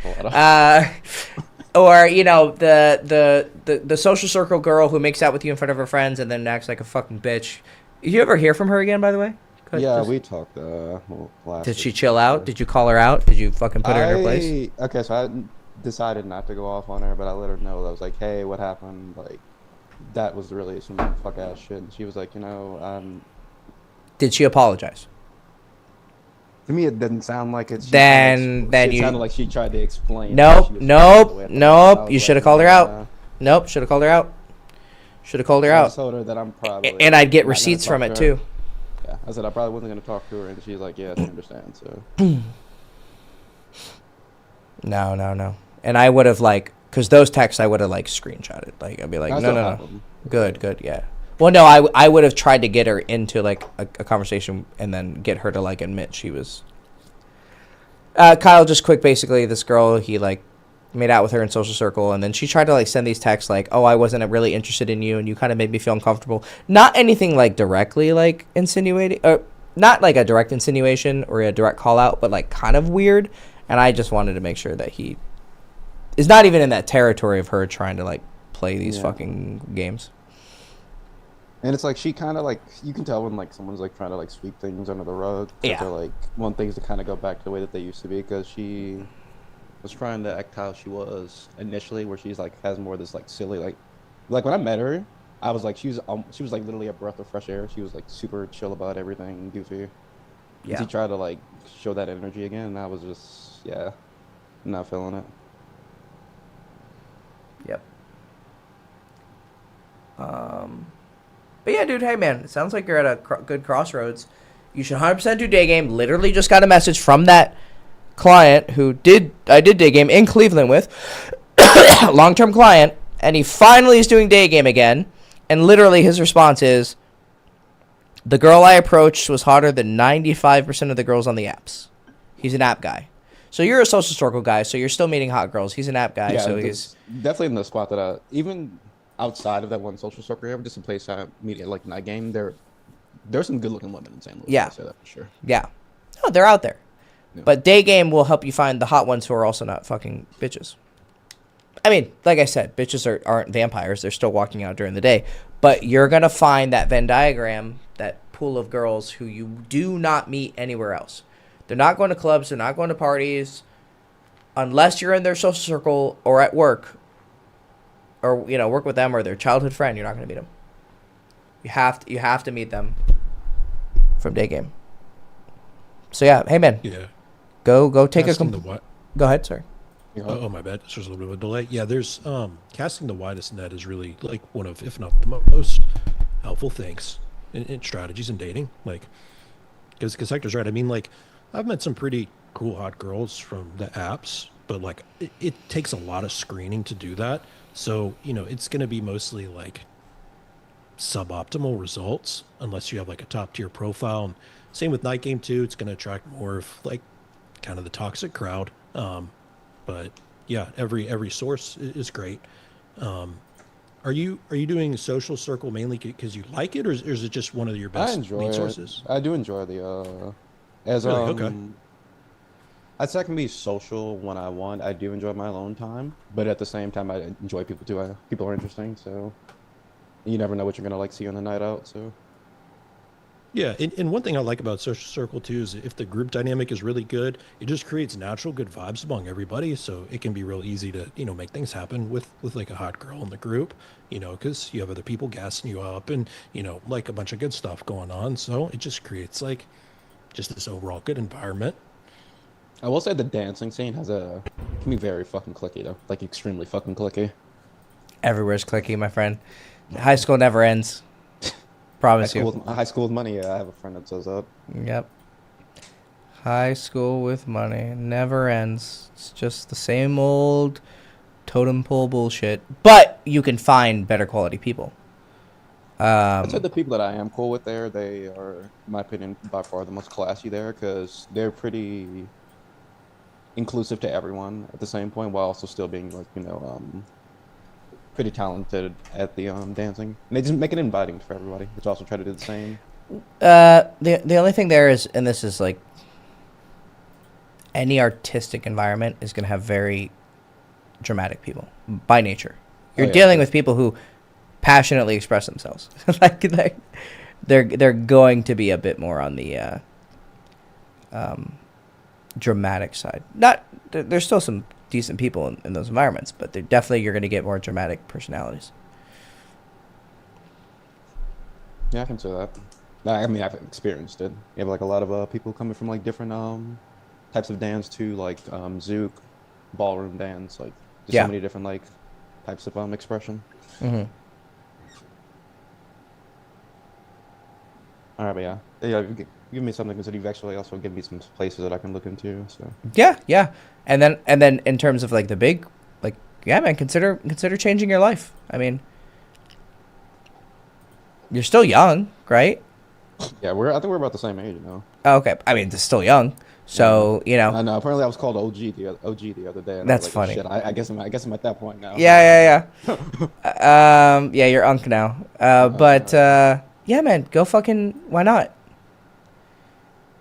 Or, you know, the social circle girl who makes out with you in front of her friends and then acts like a fucking bitch. You ever hear from her again, by the way? Yeah, we talked last Did she week. chill out? Did you call her out? Did you fucking put her in her place? Okay, so I decided not to go off on her, but I let her know. I was like, hey, what happened? Like, that was really some fuck ass shit. And she was like, you know, Did she apologize? to me, it didn't sound like it. It sounded like she tried to explain. Nope. Nope. You should have called her out. Nope. Should have called her out. Should have called her I out. told her that I'm probably. And I'd get not gonna receipts talk from to it her. too. Yeah, I said I probably wasn't gonna talk to her, and she's like, yeah, she understands. So. No. And I would have because those texts I would have screenshotted. Like I'd be like, no. Good, yeah. Well, no, I would have tried to get her into a conversation and then get her to admit she was. Kyle, just quick, basically, this girl, he made out with her in social circle, and then she tried to send these texts oh, I wasn't really interested in you, and you kind of made me feel uncomfortable. Not anything directly insinuating, or not a direct insinuation or a direct call out, but kind of weird. And I just wanted to make sure that he is not even in that territory of her trying to play these fucking games. And it's she kind of you can tell when someone's trying to sweep things under the rug. Yeah. They want things to kind of go back to the way that they used to be because she was trying to act how she was initially, where she's has more of this silly when I met her, I was she was literally a breath of fresh air. She was super chill about everything, goofy. Yeah. And she tried to show that energy again, and I was just not feeling it. Yep. But yeah, dude, hey, man, it sounds like you're at a good crossroads. You should 100% do day game. Literally just got a message from that client who I did day game in Cleveland with, long-term client, and he finally is doing day game again. And literally his response is, the girl I approached was hotter than 95% of the girls on the apps. He's an app guy. So you're a social circle guy, so you're still meeting hot girls. He's an app guy, Yeah, so he's definitely in the spot that even outside of that one social circle area, just a place I meet at night game, there's some good looking women in St. Louis. Yeah. I'll say that for sure. Yeah. No, they're out there. Yeah. But day game will help you find the hot ones who are also not fucking bitches. I mean, like I said, bitches aren't vampires. They're still walking out during the day. But you're going to find that Venn diagram, that pool of girls who you do not meet anywhere else. They're not going to clubs. They're not going to parties. Unless you're in their social circle or at work. Or, work with them or their childhood friend. You're not going to meet them. You have to meet them from day game. So, yeah. Hey, man. Yeah. Go take Casting a... the what? Go ahead, sorry. Oh, my bad. There's a little bit of a delay. Yeah, there's casting the widest net is really one of, if not the most helpful things in strategies in dating. Because Hector's right. I mean, I've met some pretty cool hot girls from the apps, but it takes a lot of screening to do that. So it's gonna be mostly suboptimal results unless you have a top tier profile. And same with night game too. It's gonna attract more of kind of the toxic crowd. But yeah, every source is great. Are you doing social circle mainly because you like it, or is it just one of your I best enjoy lead it. sources? I do enjoy the as Really? Okay. I'd say I can be social when I want. I do enjoy my alone time, but at the same time, I enjoy people too. People are interesting, so you never know what you're gonna see on a night out. So Yeah, and one thing I like about social circle too is if the group dynamic is really good, it just creates natural good vibes among everybody. So it can be real easy to make things happen with a hot girl in the group, because you have other people gassing you up and a bunch of good stuff going on. So it just creates just this overall good environment. I will say the dancing scene can be very fucking clicky though, like extremely fucking clicky. Everywhere's clicky, my friend. High school never ends. Promise you. High school with money. Yeah, I have a friend that says that. Yep. High school with money never ends. It's just the same old totem pole bullshit. But you can find better quality people. I'd say the people that I am cool with there, they are, in my opinion, by far the most classy there because they're pretty inclusive to everyone at the same point while also still being like, pretty talented at the dancing. And they just make it inviting for everybody, which also try to do the same. The only thing there is, and this is like, any artistic environment is going to have very dramatic people by nature. You're dealing with people who passionately express themselves. like they're going to be a bit more on the dramatic side. Not there's still some decent people in those environments, but they're definitely you're going to get more dramatic personalities. Yeah, I can say that. I mean, I've experienced it. You have like a lot of people coming from like different types of dance too, like zouk, ballroom dance, like just so many different like types of expression. Mm-hmm. All right, but yeah, give me something because you've actually also given me some places that I can look into. So Yeah, and then in terms of like the big, like man, consider changing your life. I mean, you're still young, right? Yeah, I think we're about the same age, you know. Oh, okay, I mean, it's still young, so I know. Apparently, I was called OG the other day. And that's I was like, funny. Oh, shit, I guess I'm at that point now. Yeah. Yeah, you're unk now. But yeah, man, go fucking. Why not?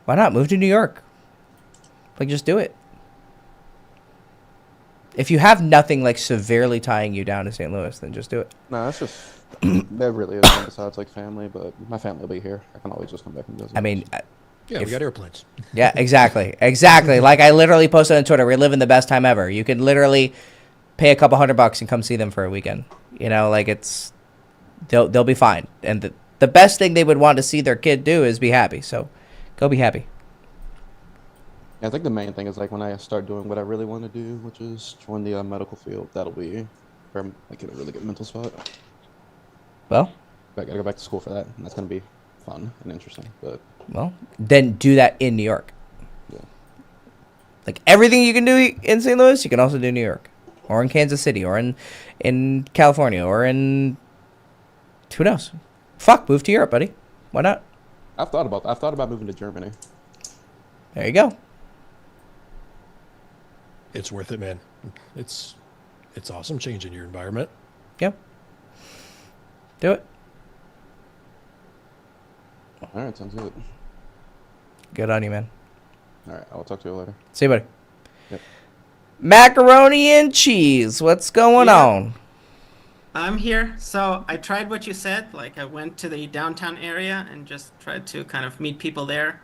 Why not move to New York? Like, just do it. If you have nothing like severely tying you down to St. Louis, then just do it. No, that's just that really is one besides like family, but my family will be here. I can always just come back and visit. I mean, Yeah, we got airplanes. yeah, exactly. Like I literally posted on Twitter, we're living the best time ever. You could literally pay a couple $100 and come see them for a weekend. You know, like they'll be fine. And the best thing they would want to see their kid do is be happy. So go be happy. I think the main thing is like when I start doing what I really want to do, which is join the medical field. That'll be where I'm like in a really good mental spot. Well, I gotta go back to school for that, and that's gonna be fun and interesting. But then do that in New York. yeah, Like everything you can do in St. Louis, you can also do in New York, or in Kansas City, or in California, or in who knows? Fuck, move to Europe, buddy. Why not? I've thought about moving to Germany. There you go. It's worth it, man. It's awesome changing your environment. Yep. Do it. All right, sounds good. Good on you, man. All right, I'll talk to you later. See you, buddy. Yep. Macaroni and cheese. What's going on? I'm here. So I tried what you said. Like I went to the downtown area and just tried to kind of meet people there,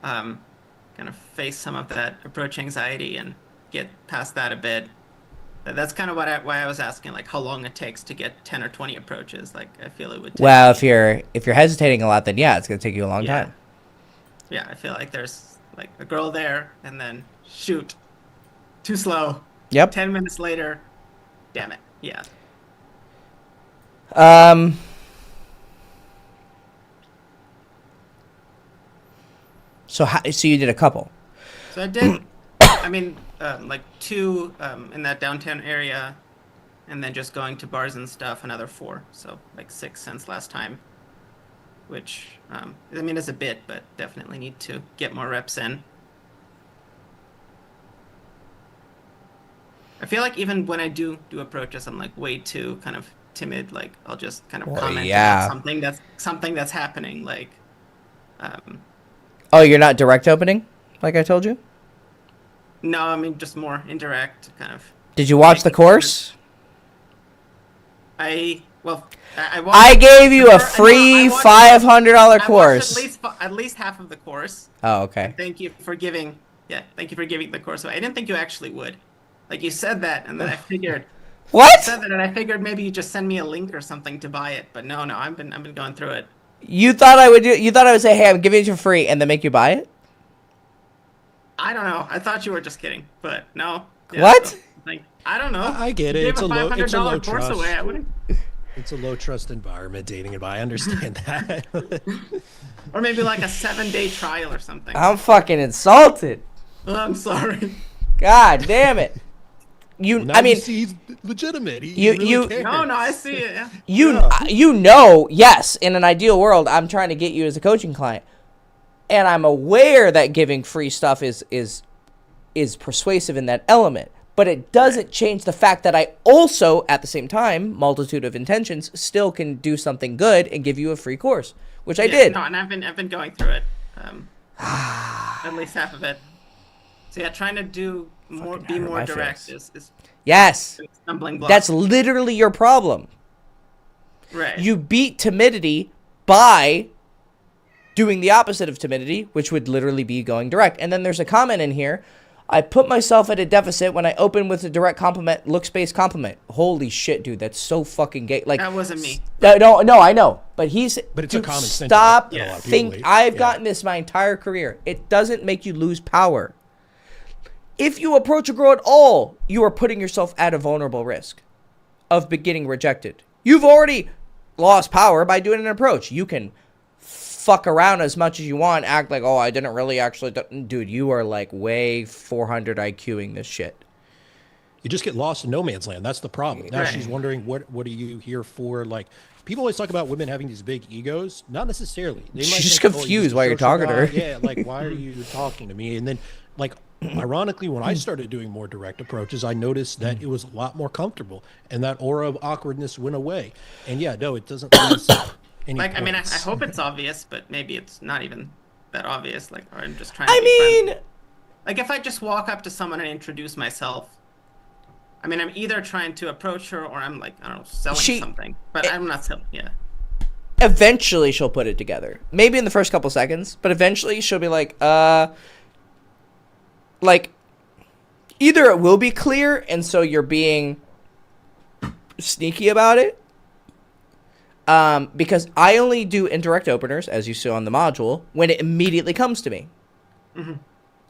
kind of face some of that approach anxiety and get past that a bit. That's kind of why I was asking, like how long it takes to get 10 or 20 approaches. Like I feel it would take Well, if you're hesitating a lot, then yeah, it's gonna take you a long time. Yeah, I feel like there's like a girl there and then shoot, too slow. Yep. 10 minutes later, damn it. Yeah. So you did a couple. So I did, I mean, like 2 in that downtown area, and then just going to bars and stuff, another 4. So like 6 since last time, which, I mean, is a bit, but definitely need to get more reps in. I feel like even when I do approaches, I'm like way too kind of timid. Like I'll just kind of comment yeah. about something that's happening. Like, Oh, you're not direct opening, like I told you? no, I mean just more indirect kind of. Did you watch the course? I I gave you a free $500 I course. watched at least half of the course. Oh, okay. Thank you for giving the course away. I didn't think you actually would. Like you said that, and then I figured. What? You said that, and I figured maybe you just send me a link or something to buy it. But no, I've been going through it. You thought I would say, hey, I'm giving it to you for free, and then make you buy it? I don't know. I thought you were just kidding, but no. Yeah, What? so, like, I don't know. I get You it. gave a $500 course trust. away. I wouldn't. It's a low trust environment dating, but I understand that. Or maybe like a 7-day trial or something. I'm fucking insulted. Oh, I'm sorry. God damn it. Now you see he's legitimate. He really cares. No, I see it. Yeah. You know, yes, in an ideal world, I'm trying to get you as a coaching client. And I'm aware that giving free stuff is persuasive in that element. But it doesn't change the fact that I also, at the same time, multitude of intentions, still can do something good and give you a free course, which I did. No, and I've been going through it, at least half of it. So yeah, trying to be more direct is Yes, a stumbling block. that's literally your problem. right. You beat timidity by doing the opposite of timidity, which would literally be going direct. And then there's a comment in here. I put myself at a deficit when I open with a direct compliment, looks-based compliment. Holy shit, dude, that's so fucking gay. Like That wasn't me. No, I know, but But it's a dude, common sentiment stop. that a lot of people Think believe. I've Yeah. gotten this my entire career. It doesn't make you lose power. If you approach a girl at all, you are putting yourself at a vulnerable risk of getting rejected. You've already lost power by doing an approach. You can fuck around as much as you want, act like, oh, I didn't really actually. Dude, you are like way 400 IQing this shit. You just get lost in no man's land. That's the problem. Now Right. she's wondering, what are you here for? Like, people always talk about women having these big egos. Not necessarily. They might She's think, confused he's a while you're social talking to her. guy. Yeah, like, why are you talking to me? And then, like, ironically, when I started doing more direct approaches, I noticed that it was a lot more comfortable, and that aura of awkwardness went away. And yeah, no, it doesn't lose any Like, I mean, I points. hope it's obvious, but maybe it's not even that obvious. Like, or I'm just trying. I to be mean, friendly. Like, if I just walk up to someone and introduce myself, I mean, I'm either trying to approach her or I'm like, I don't know, selling something. But I'm not selling. Yeah. eventually she'll put it together. Maybe in the first couple seconds, but eventually she'll be like, either it will be clear, and so you're being sneaky about it. Because I only do indirect openers, as you saw on the module, when it immediately comes to me. Mm-hmm.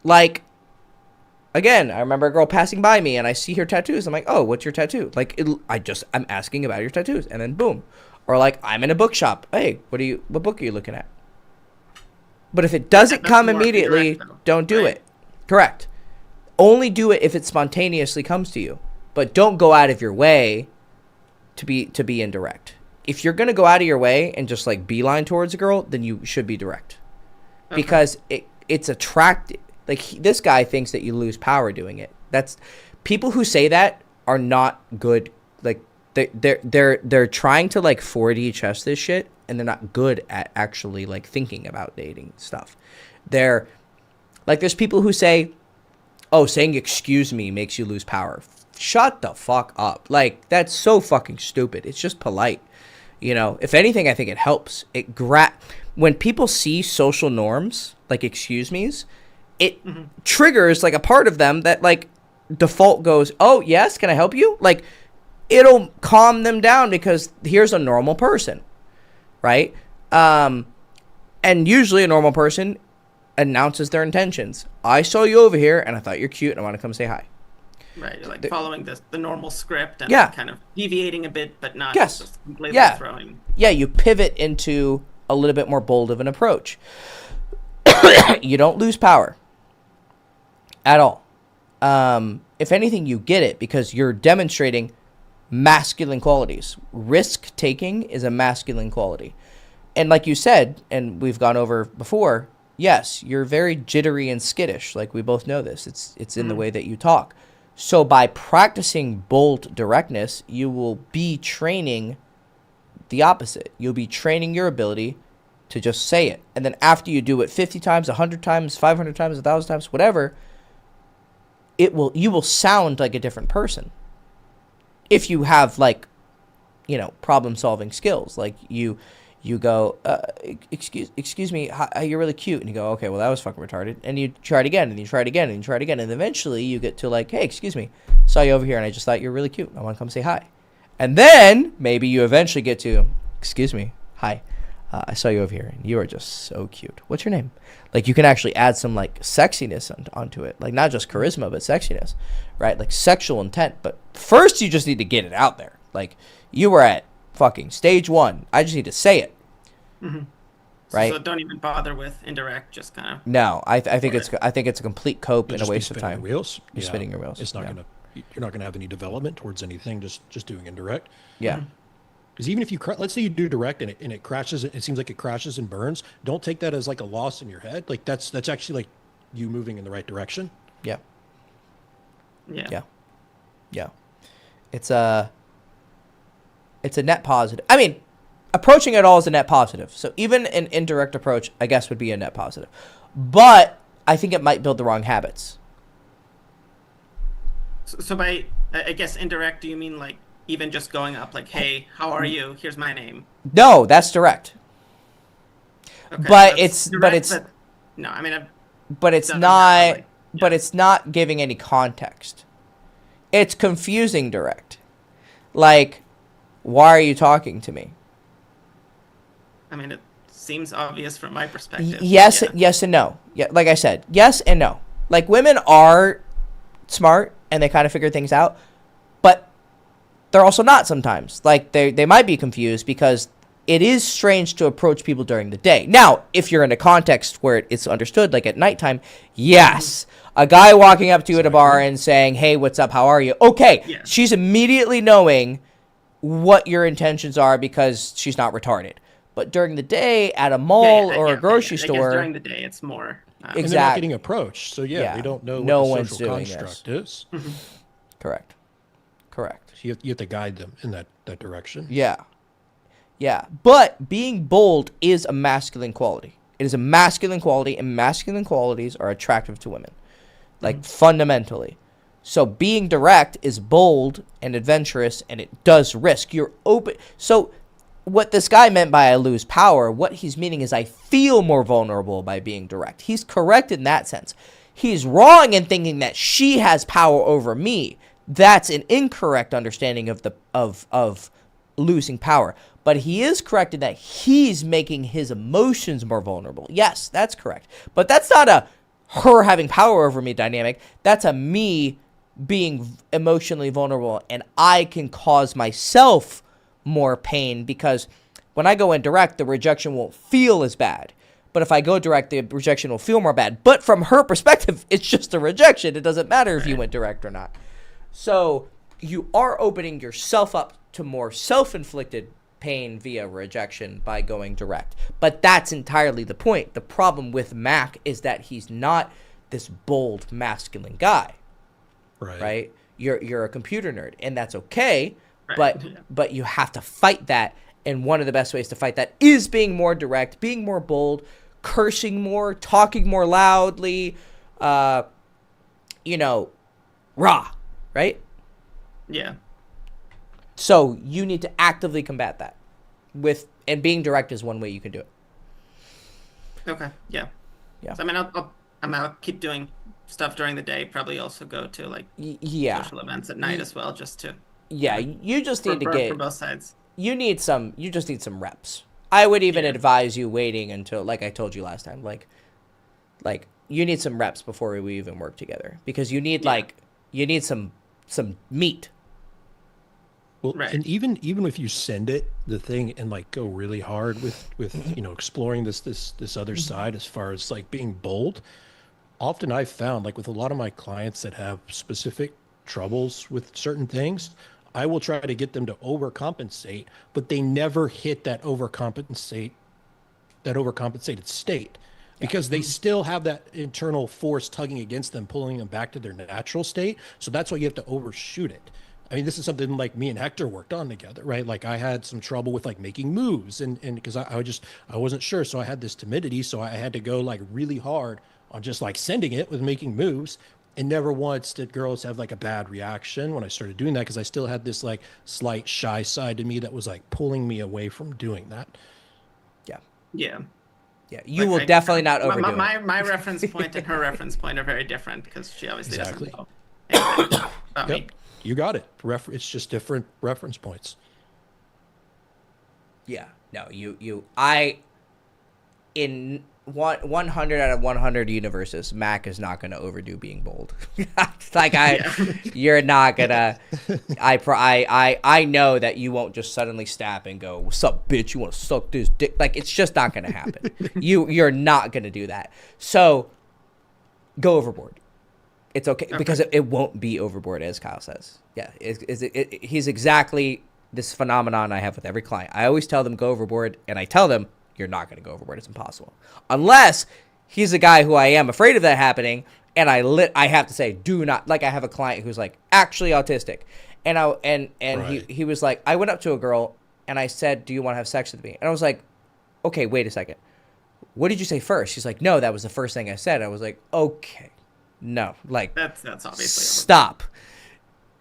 Like, again, I remember a girl passing by me, and I see her tattoos. I'm like, oh, what's your tattoo? Like, I'm asking about your tattoos, and then boom. Or like, I'm in a bookshop. Hey, what book are you looking at? But if it doesn't That's come more immediately, indirect, though, don't do right? it. Correct. Only do it if it spontaneously comes to you. But don't go out of your way to be indirect. If you're going to go out of your way and just like beeline towards a girl, then you should be direct. Okay. Because it's attractive. Like, this guy thinks that you lose power doing it. That's people who say that are not good. Like, they're trying to like 4D chess this shit, and they're not good at actually like thinking about dating stuff. They're like, there's people who say, oh, saying excuse me makes you lose power. Shut the fuck up. Like, that's so fucking stupid. It's just polite. You know, if anything, I think it helps. When people see social norms, like excuse me's, it triggers like a part of them that like default goes, oh, yes, can I help you? Like, it'll calm them down because here's a normal person, right? And usually a normal person announces their intentions. I saw you over here and I thought you're cute and I want to come say hi. Right, you're like following the normal script and Yeah. kind of deviating a bit, but not Yes. just completely Yeah. throwing. Yeah, you pivot into a little bit more bold of an approach. You don't lose power at all. If anything, you get it because you're demonstrating masculine qualities. Risk taking is a masculine quality. And like you said, and we've gone over before, yes, you're very jittery and skittish. Like, we both know this. It's in the way that you talk. So by practicing bold directness, you will be training the opposite. You'll be training your ability to just say it. And then after you do it 50 times, 100 times, 500 times, 1,000 times, whatever, you will sound like a different person. If you have, like, you know, problem-solving skills. Like, you go, excuse me, hi, you're really cute. And you go, okay, well, that was fucking retarded. And you try it again, and you try it again, and you try it again. And eventually you get to like, hey, excuse me, saw you over here, and I just thought you were really cute. I want to come say hi. And then maybe you eventually get to, excuse me, hi. I saw you over here, and you are just so cute. What's your name? Like, you can actually add some, like, sexiness onto it. Like, not just charisma, but sexiness, right? Like, sexual intent. But first, you just need to get it out there. Like, you were at fucking stage 1. I just need to say it. Mm-hmm. Right? So don't even bother with indirect, just kind of. No, I think it's a complete cope and a waste of time. Wheels. You're spinning your wheels. It's not gonna. You're not gonna have any development towards anything. Just doing indirect. Yeah. Because even if you, let's say you do direct and it crashes, it seems like it crashes and burns. Don't take that as like a loss in your head. Like that's actually like you moving in the right direction. Yeah. Yeah. Yeah. Yeah. It's a net positive. I mean, approaching it all is a net positive. So even an indirect approach, I guess, would be a net positive. But I think it might build the wrong habits. So by, I guess, indirect, do you mean like even just going up like, hey, how are you? Here's my name. No, that's direct. Okay, But that's direct, no, I mean, but it's not, but it's not giving any context. It's confusing direct. Like, why are you talking to me? I mean, it seems obvious from my perspective. Yes, yes and no. Yeah, like I said, yes and no. Like, women are smart and they kind of figure things out, but they're also not sometimes. Like, they might be confused because it is strange to approach people during the day. Now, if you're in a context where it's understood, like at nighttime, yes. A guy walking up to you at a bar and saying, hey, what's up, how are you? Okay, Yeah. She's immediately knowing what your intentions are because she's not retarded. But during the day at a mall or a grocery I guess store, during the day, it's more. And they're not Exactly. getting approached. So Yeah. we don't know No what the one's social doing construct this. is. correct. So you have to guide them in that direction. Yeah. Yeah. But being bold is a masculine quality. It is a masculine quality, and masculine qualities are attractive to women. Like, fundamentally. So being direct is bold and adventurous, and it does risk. You're open. So what this guy meant by I lose power, what he's meaning is I feel more vulnerable by being direct. He's correct in that sense. He's wrong in thinking that she has power over me. That's an incorrect understanding of losing power. But he is correct in that he's making his emotions more vulnerable. Yes, that's correct. But that's not a her having power over me dynamic. That's a me being emotionally vulnerable, and I can cause myself more pain because when I go indirect, the rejection won't feel as bad. But if I go direct, the rejection will feel more bad. But from her perspective, it's just a rejection. It doesn't matter if you went direct or not. So you are opening yourself up to more self-inflicted pain via rejection by going direct. But that's entirely the point. The problem with Mac is that he's not this bold, masculine guy. Right? You're a computer nerd, and that's okay. Right. But you have to fight that, and one of the best ways to fight that is being more direct, being more bold, cursing more, talking more loudly, raw, right? Yeah. So you need to actively combat that and being direct is one way you can do it. Okay. Yeah. Yeah. So, I mean, I'll keep doing stuff during the day. Probably also go to like social events at night as well, just to. Yeah, you just need to get for both sides. You just need some reps. I would even advise you waiting until, like I told you last time, like you need some reps before we even work together because you need you need some meat. Well, and even if you send it the thing and like go really hard with exploring this other side as far as like being bold, often I've found like with a lot of my clients that have specific troubles with certain things, I will try to get them to overcompensate, but they never hit that overcompensated state because they still have that internal force tugging against them, pulling them back to their natural state. So that's why you have to overshoot it. I mean, this is something like me and Hector worked on together, right? Like I had some trouble with like making moves and because I wasn't sure. So I had this timidity. So I had to go like really hard on just like sending it with making moves. And never once did girls have like a bad reaction when I started doing that because I still had this like slight shy side to me that was like pulling me away from doing that. Yeah. Yeah. Yeah. You will definitely not overdo it. My reference point and her reference point are very different because she obviously Exactly. doesn't know anything about me. You got it. It's just different reference points. Yeah. No, in 100 out of 100 universes, Mac is not going to overdo being bold. Like you're not gonna. I know that you won't just suddenly snap and go, "What's up, bitch? You want to suck this dick?" Like it's just not going to happen. You're not going to do that. So go overboard. It's okay because it won't be overboard, as Kyle says. Yeah, he's exactly this phenomenon I have with every client. I always tell them go overboard, and I tell them you're not going to go overboard. It's impossible. Unless he's a guy who I am afraid of that happening, and I have to say, do not. Like I have a client who's like actually autistic, and right. he was like, I went up to a girl and I said, do you want to have sex with me? And I was like, okay, wait a second. What did you say first? She's like, no, that was the first thing I said. I was like, okay, no, like that's obviously stop.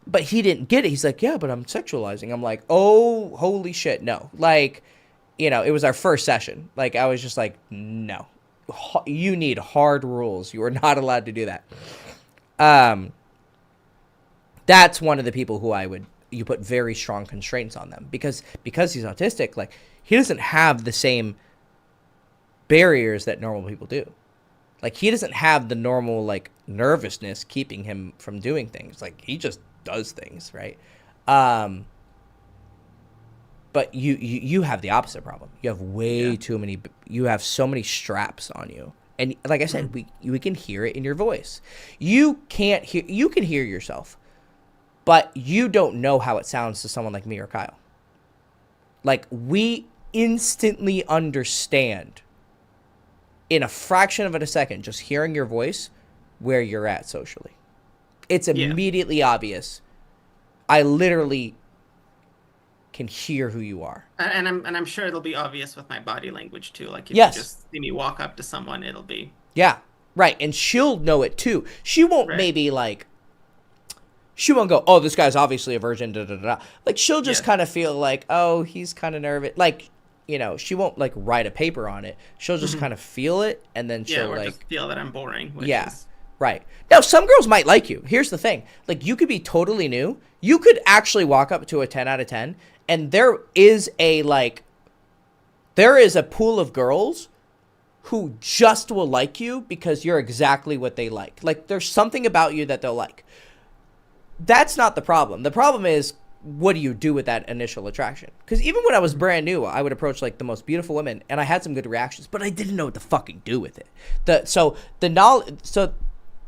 But he didn't get it. He's like, yeah, but I'm sexualizing. I'm like, oh, holy shit, no. Like, you know, it was our first session. Like, I was just like, no. You need hard rules. You are not allowed to do that. That's one of the people who you put very strong constraints on them. Because he's autistic, like, he doesn't have the same barriers that normal people do. Like, he doesn't have the normal, like, nervousness keeping him from doing things. Like, he just does things, right? But you have the opposite problem. You have way too many. You have so many straps on you, and like I said, we can hear it in your voice. You can't hear. You can hear yourself, but you don't know how it sounds to someone like me or Kyle. Like we instantly understand in a fraction of a second, just hearing your voice, where you're at socially. It's immediately obvious. I literally can hear who you are, and I'm sure it'll be obvious with my body language too. Like if you just see me walk up to someone, it'll be right, and she'll know it too. She won't maybe like. She won't go, oh, this guy's obviously a virgin. Da, da, da. Like she'll just kind of feel like, oh, he's kind of nervous. Like, you know, she won't like write a paper on it. She'll just kind of feel it, and then she'll or like just feel that I'm boring. Which is... Right. Now, some girls might like you. Here's the thing. Like, you could be totally new. You could actually walk up to a 10 out of 10, and there is a pool of girls who just will like you because you're exactly what they like. Like, there's something about you that they'll like. That's not the problem. The problem is, what do you do with that initial attraction? Because even when I was brand new, I would approach, like, the most beautiful women, and I had some good reactions, but I didn't know what to fucking do with it. So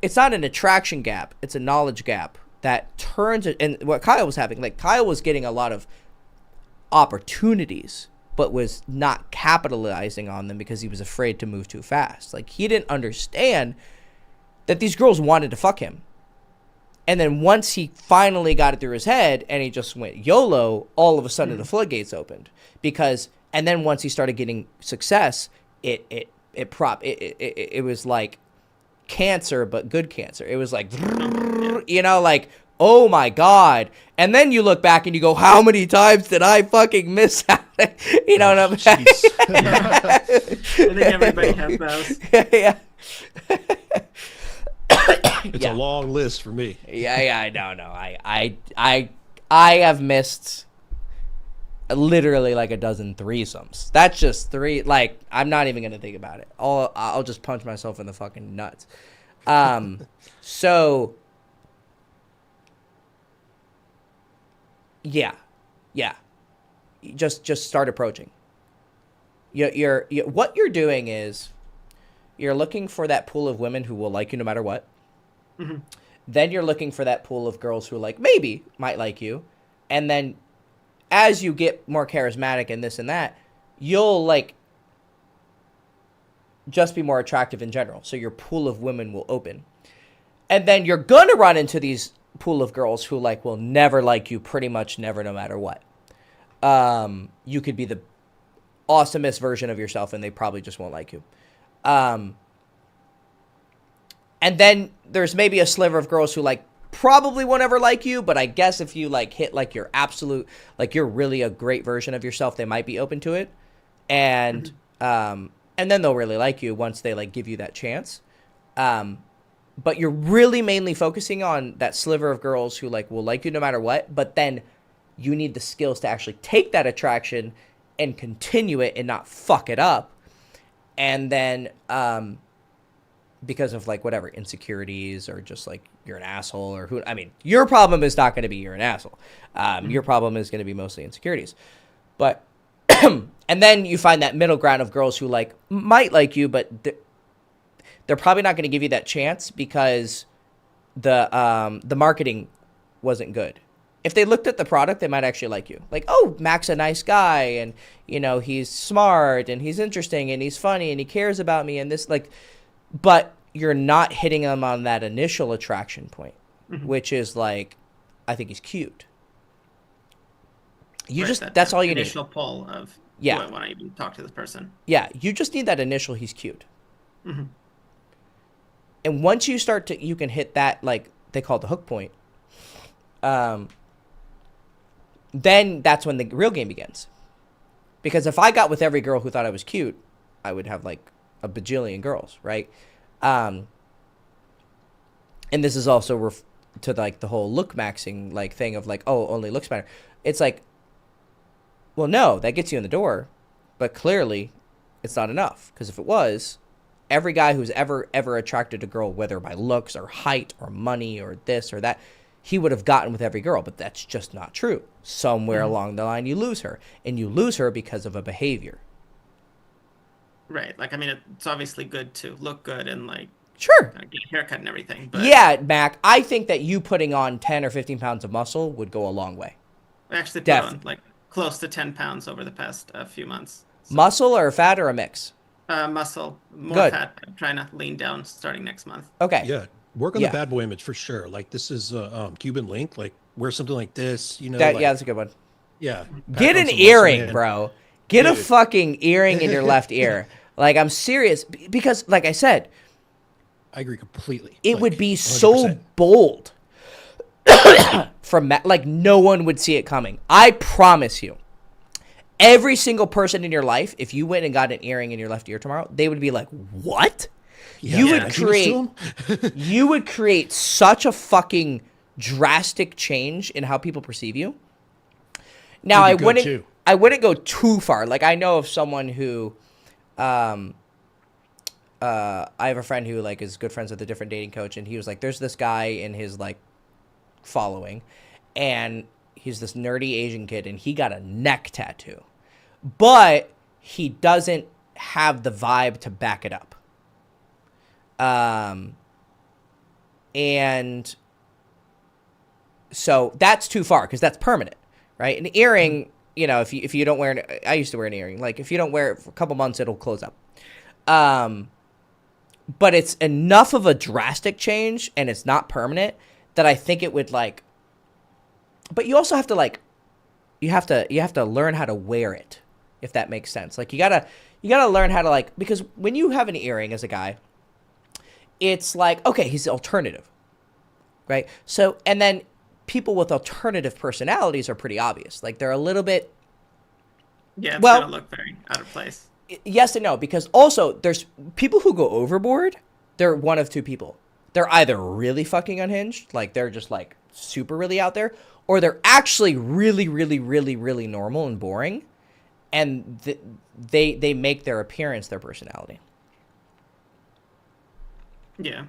it's not an attraction gap. It's a knowledge gap that turns it. And what Kyle was having, like Kyle was getting a lot of opportunities, but was not capitalizing on them because he was afraid to move too fast. Like he didn't understand that these girls wanted to fuck him. And then once he finally got it through his head and he just went YOLO, all of a sudden the floodgates opened and then once he started getting success, it was like cancer, but good cancer. It was like, you know, like, oh my God. And then you look back and you go, how many times did I fucking miss out? You know what I'm saying? I think everybody has those. Yeah. It's a long list for me. Yeah, no. I have missed literally like a dozen threesomes. That's just three. Like, I'm not even gonna think about it. I'll just punch myself in the fucking nuts. So yeah. Just start approaching. You're what you're doing is you're looking for that pool of women who will like you no matter what. Mm-hmm. Then you're looking for that pool of girls who like maybe might like you, and then as you get more charismatic and this and that, you'll like just be more attractive in general. So your pool of women will open. And then you're going to run into these pool of girls who like will never like you, pretty much never, no matter what. You could be the awesomest version of yourself and they probably just won't like you. And then there's maybe a sliver of girls who like probably won't ever like you, but I guess if you like hit like your absolute, like you're really a great version of yourself, they might be open to it. And then they'll really like you once they like give you that chance. But you're really mainly focusing on that sliver of girls who like will like you no matter what, but then you need the skills to actually take that attraction and continue it and not fuck it up. And then because of like whatever insecurities or just like you're an asshole or your problem is not going to be you're an asshole. Your problem is going to be mostly insecurities. But and then you find that middle ground of girls who like might like you, but they're probably not going to give you that chance because the marketing wasn't good. If they looked at the product, they might actually like you. Like, oh, Mac's a nice guy, and he's smart, and he's interesting, and he's funny, and he cares about me, and this like, but you're not hitting them on that initial attraction point, which is like, I think he's cute. That's all you need. Initial pull of do I want to even talk to this person? Yeah, you just need that initial he's cute. Mm-hmm. And once you start to, you can hit that, like they call it the hook point. Then that's when the real game begins. Because if I got with every girl who thought I was cute, I would have like a bajillion girls, right? And this is also to like the whole look maxing like thing of like, oh, only looks matter. It's like, well, no, that gets you in the door, but clearly it's not enough. Because if it was, every guy who's ever attracted a girl, whether by looks or height or money or this or that, he would have gotten with every girl, but that's just not true. Somewhere along the line, you lose her, and you lose her because of a behavior. Right. Like, I mean, it's obviously good to look good and like sure get a haircut and everything. But yeah, Mac, I think that you putting on 10 or 15 pounds of muscle would go a long way. I actually put on like close to 10 pounds over the past few months. So. Muscle or fat or a mix? Muscle, more good. fat. I'm trying to lean down starting next month. Okay. Yeah. Work on the bad boy image for sure. Like this is Cuban link. Like wear something like this, That, that's a good one. Yeah. Get an earring, bro. Get a fucking earring in your left ear. Like, I'm serious. Because, like I said, I agree completely. It like, would be 100%. so bold. From like, no one would see it coming. I promise you. Every single person in your life, if you went and got an earring in your left ear tomorrow, they would be like, what? Yeah, You would create such a fucking drastic change in how people perceive you. Now, I wouldn't go too far. Like, I know of someone who, I have a friend who like is good friends with a different dating coach, and he was like, there's this guy in his like following, and he's this nerdy Asian kid, and he got a neck tattoo, but he doesn't have the vibe to back it up. And so that's too far because that's permanent, right? An earring, if you don't wear it, I used to wear an earring. Like if you don't wear it for a couple months, it'll close up. But it's enough of a drastic change and it's not permanent that I think it would like, but you also have to like, you have to learn how to wear it, if that makes sense. Like you gotta learn how to like, because when you have an earring as a guy, it's like, okay, he's alternative, right? So, and then people with alternative personalities are pretty obvious. Like they're a little bit. Yeah, it's gonna look very out of place. Yes and no, because also there's people who go overboard. They're one of two people. They're either really fucking unhinged, like they're just like super really out there, or they're actually really, really, really, really normal and boring, and they make their appearance their personality. Yeah.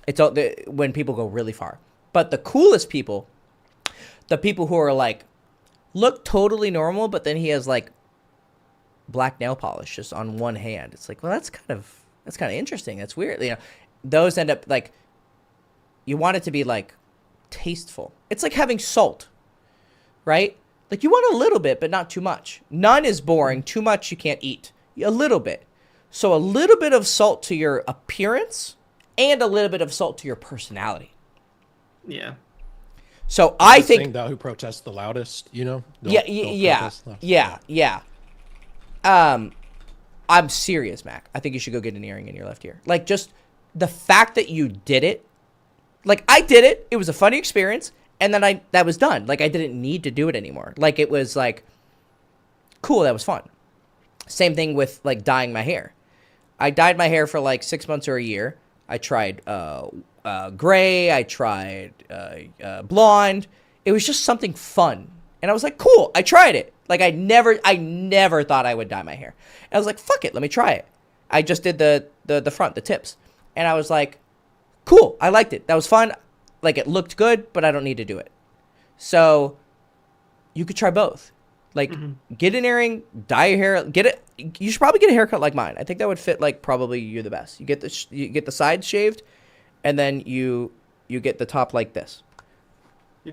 It's all when people go really far. But the coolest people, the people who are like, look totally normal, but then he has like black nail polish just on one hand. It's like, well, that's kind of interesting. That's weird. Those end up like, you want it to be like tasteful. It's like having salt, right? Like you want a little bit, but not too much. None is boring. Too much you can't eat. A little bit. So a little bit of salt to your appearance and a little bit of salt to your personality. Yeah. So I think thou who protests the loudest, Yeah. I'm serious, Mac. I think you should go get an earring in your left ear. Like just the fact that you did it, like I did it. It was a funny experience, and then that was done. Like I didn't need to do it anymore. Like it was like, cool, that was fun. Same thing with like dyeing my hair. I dyed my hair for like 6 months or a year. I tried gray. I tried blonde. It was just something fun. And I was like, cool, I tried it. Like I never thought I would dye my hair. And I was like, fuck it, let me try it. I just did the front, the tips. And I was like, cool, I liked it. That was fun. Like it looked good, but I don't need to do it. So you could try both. Like get an earring, dye your hair, you should probably get a haircut like mine. I think that would fit like probably you the best. You get the sides shaved, and then you get the top like this.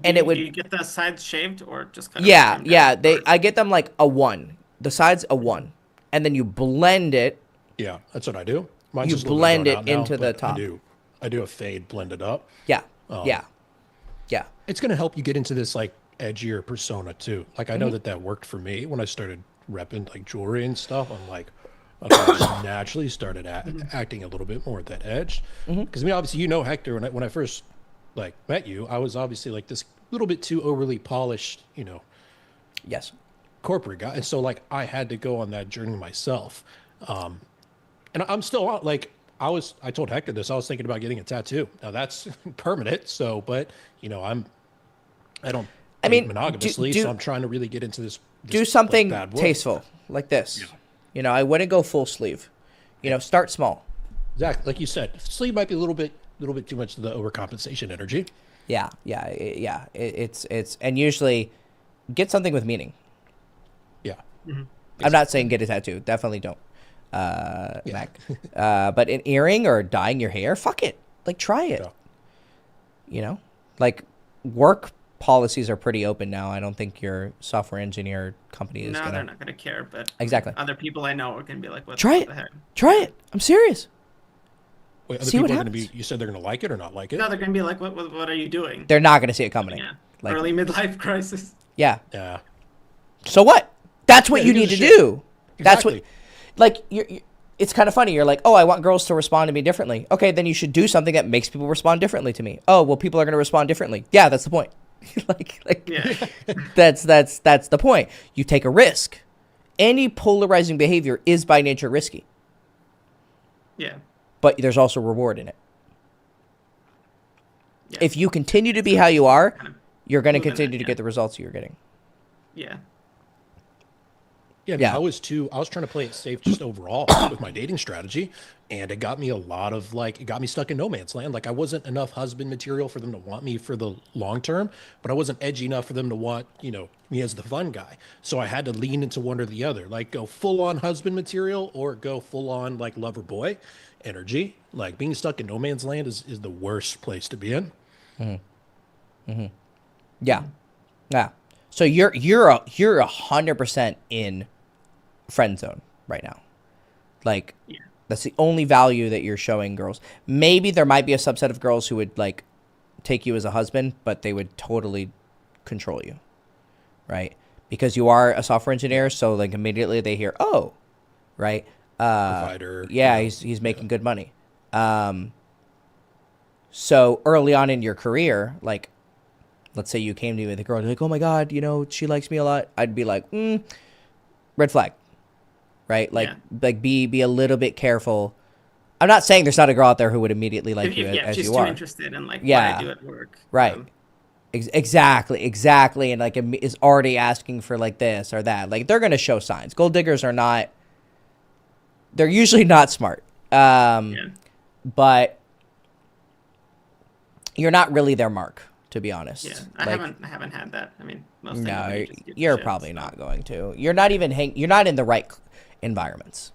And it would. You get the sides shaved or just kind of Yeah. I get them like a 1. The sides a 1, and then you blend it. Yeah, that's what I do. Mine's You just a little blend bit it grown out now, into the but top. I do a fade blended up. Yeah. Oh. Yeah. It's going to help you get into this like edgier persona too. Like I know that worked for me when I started repping like jewelry and stuff. I'm like, okay, I just naturally started acting a little bit more at that edge. Because I mean, obviously, you know, Hector, when I first like met you, I was obviously like this little bit too overly polished, you know, Yes. corporate guy. And so like I had to go on that journey myself. And I'm still like, I told Hector this, I was thinking about getting a tattoo. Now that's permanent. So, but you know, I don't mean, monogamously, do- so I'm trying to really get into this Do like, something bad work. tasteful like this. Yeah. You know, I wouldn't go full sleeve. You know, start small. Exactly. Like you said, sleeve might be a little bit too much of the overcompensation energy. Yeah. It's and usually get something with meaning. Yeah. I'm not saying get a tattoo. Definitely don't. Mac. But an earring or dyeing your hair, fuck it. Like try it. Yeah. You know, like work policies are pretty open now. I don't think your software engineer company is No, gonna. they're not gonna care. But Exactly. other people I know are gonna be like, "What Try the it. heck?" Try it. I'm serious. Wait, other See what people are going to happens. be, you said they're going to like it or not like it? No, they're gonna be like, "What are you doing?" They're not gonna see it coming. Yeah, Like, early midlife crisis. yeah. Yeah. So what? That's what Yeah, you who need to gives a shit? do. That's what. Exactly. Like it's kind of funny. You're like, oh, I want girls to respond to me differently. Okay, then you should do something that makes people respond differently to me. Oh, well, people are going to respond differently. Yeah, that's the point. like Yeah, that's the point. You take a risk. Any polarizing behavior is by nature risky, yeah. but there's also reward in it. Yeah. If you continue to be how you are, Kind of you're going to moving continue it, to get the results you're getting. yeah. Yeah, Yeah. I was trying to play it safe just overall with my dating strategy, and it got me it got me stuck in no man's land. Like I wasn't enough husband material for them to want me for the long term, but I wasn't edgy enough for them to want, you know, me as the fun guy. So I had to lean into one or the other, like go full on husband material or go full on like lover boy energy. Like being stuck in no man's land is the worst place to be in. Yeah, yeah. So you're 100% in friend zone right now. Like Yeah. that's the only value that you're showing girls. Maybe there might be a subset of girls who would like take you as a husband, but they would totally control you, right? Because you are a software engineer, so like immediately they hear, oh, right, Provider. yeah, you know. he's making good money. So early on in your career, like, let's say you came to me with a girl, and you're like, oh my god, you know, she likes me a lot. I'd be like, red flag, right? Like, Yeah. like be a little bit careful. I'm not saying there's not a girl out there who would immediately like If, you if, yeah, as she's you too are. interested in like Yeah. what I do at work. Right. Exactly, and like is already asking for like this or that. Like they're gonna show signs. Gold diggers are not. They're usually not smart, Yeah. but you're not really their mark, to be honest. Yeah. I haven't had that. I mean, most No, anybody just gives a you're shit, probably so. not going to. You're not even You're not in the right environments.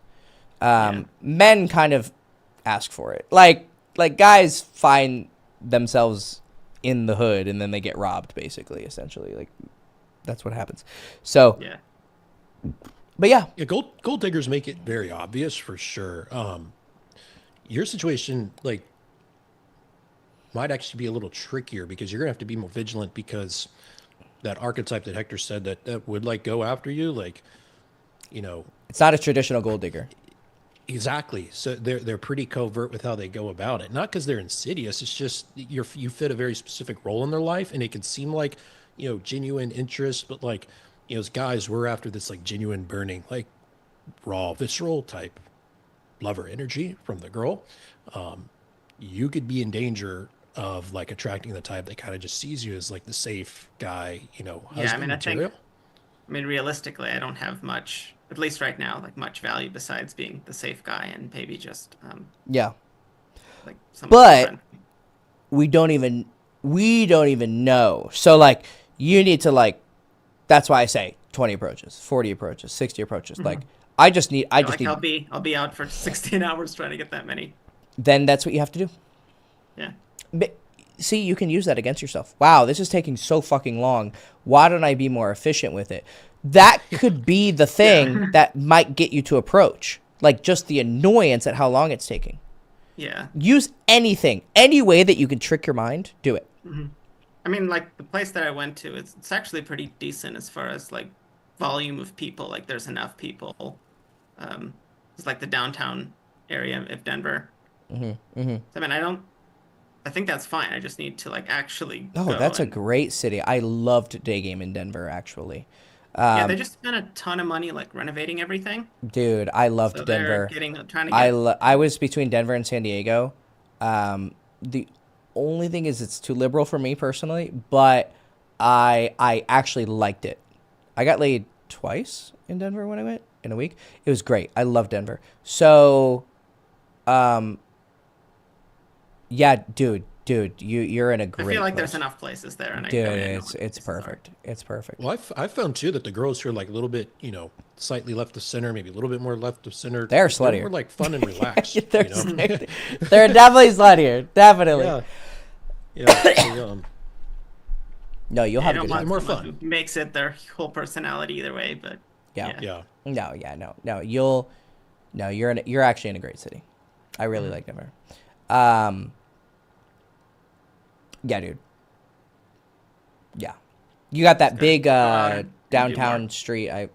Yeah. Men kind of ask for it. Like guys find themselves in the hood and then they get robbed, basically, essentially. Like that's what happens. So, Yeah. But yeah, gold diggers make it very obvious for sure. Your situation like might actually be a little trickier because you're gonna have to be more vigilant because that archetype that Hector said that would like go after you, like, you know, it's not a traditional gold digger. exactly. So they're pretty covert with how they go about it. Not because they're insidious. It's just you fit a very specific role in their life, and it can seem like, you know, genuine interest, but like, you know, as guys, we're after this like genuine burning, like raw, visceral type lover energy from the girl. You could be in danger of like attracting the type that kind of just sees you as like the safe guy, you know, husband Yeah, I mean, I think material. I mean, realistically, I don't have much, at least right now, like much value besides being the safe guy and maybe just Yeah. like some But friend. we don't even know. So like you need to like that's why I say 20 approaches, 40 approaches, 60 approaches. Like I just need Like I'll be out for 16 hours trying to get that many. then that's what you have to do. Yeah. But, see, you can use that against yourself. Wow, this is taking so fucking long. Why don't I be more efficient with it? That could be the thing that might get you to approach. Like just the annoyance at how long it's taking. Yeah. Use anything, any way that you can trick your mind, do it. I mean, like the place that I went to, it's actually pretty decent as far as like volume of people. Like there's enough people. It's like the downtown area of Denver. So, I mean, I think that's fine. I just need to like actually. Oh, go that's a and- great city. I loved day game in Denver, actually. Yeah, they just spent a ton of money like renovating everything. Dude, I loved So they're Denver. trying to get. I was between Denver and San Diego. The only thing is it's too liberal for me personally, but I actually liked it. I got laid twice in Denver when I went in a week. It was great. I love Denver. So, yeah, dude, you're in a I great feel like place. there's enough places there, and I Dude, don't know it's what places are. perfect. It's perfect. Well, I found too that the girls who are like a little bit, slightly left of center, maybe a little bit more left of center. They're sluttier. More like fun and relaxed. they're, you know? they're definitely sluttier. Definitely. Yeah. They, No, you'll I have a don't good want time. more someone fun. who makes it their whole personality either way, but Yeah. yeah. No. You're actually in a great city. I really like Denver. Yeah, dude. Yeah. You got that big downtown street. I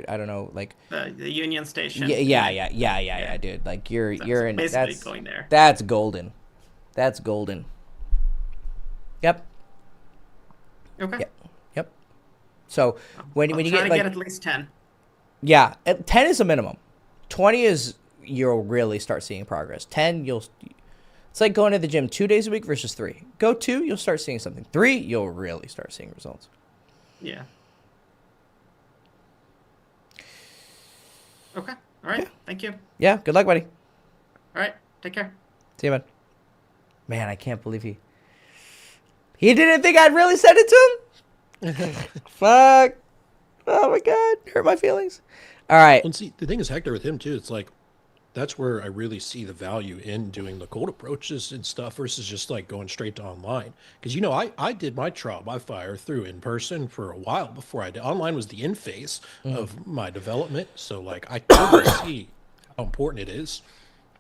don't know, like the Union Station. yeah, dude. Like you're in basically going there. That's golden. That's golden. Yep. Okay. Yep. So when I'll you try get to like get at least 10. yeah, 10 is a minimum. 20 is you'll really start seeing progress. 10 it's like going to the gym 2 days a week versus 3. Go 2, you'll start seeing something. 3, you'll really start seeing results. Yeah. Okay. All right. Thank you. Yeah, good luck, buddy. All right. Take care. See you, man. Man, I can't believe he didn't think I'd really send it to him. Fuck. Oh my god, hurt my feelings. All right. And see, the thing is, Hector, with him too, it's like that's where I really see the value in doing the cold approaches and stuff versus just like going straight to online. Because I did my trial by fire through in person for a while before I did. Online was the in phase of my development, so like I totally see how important it is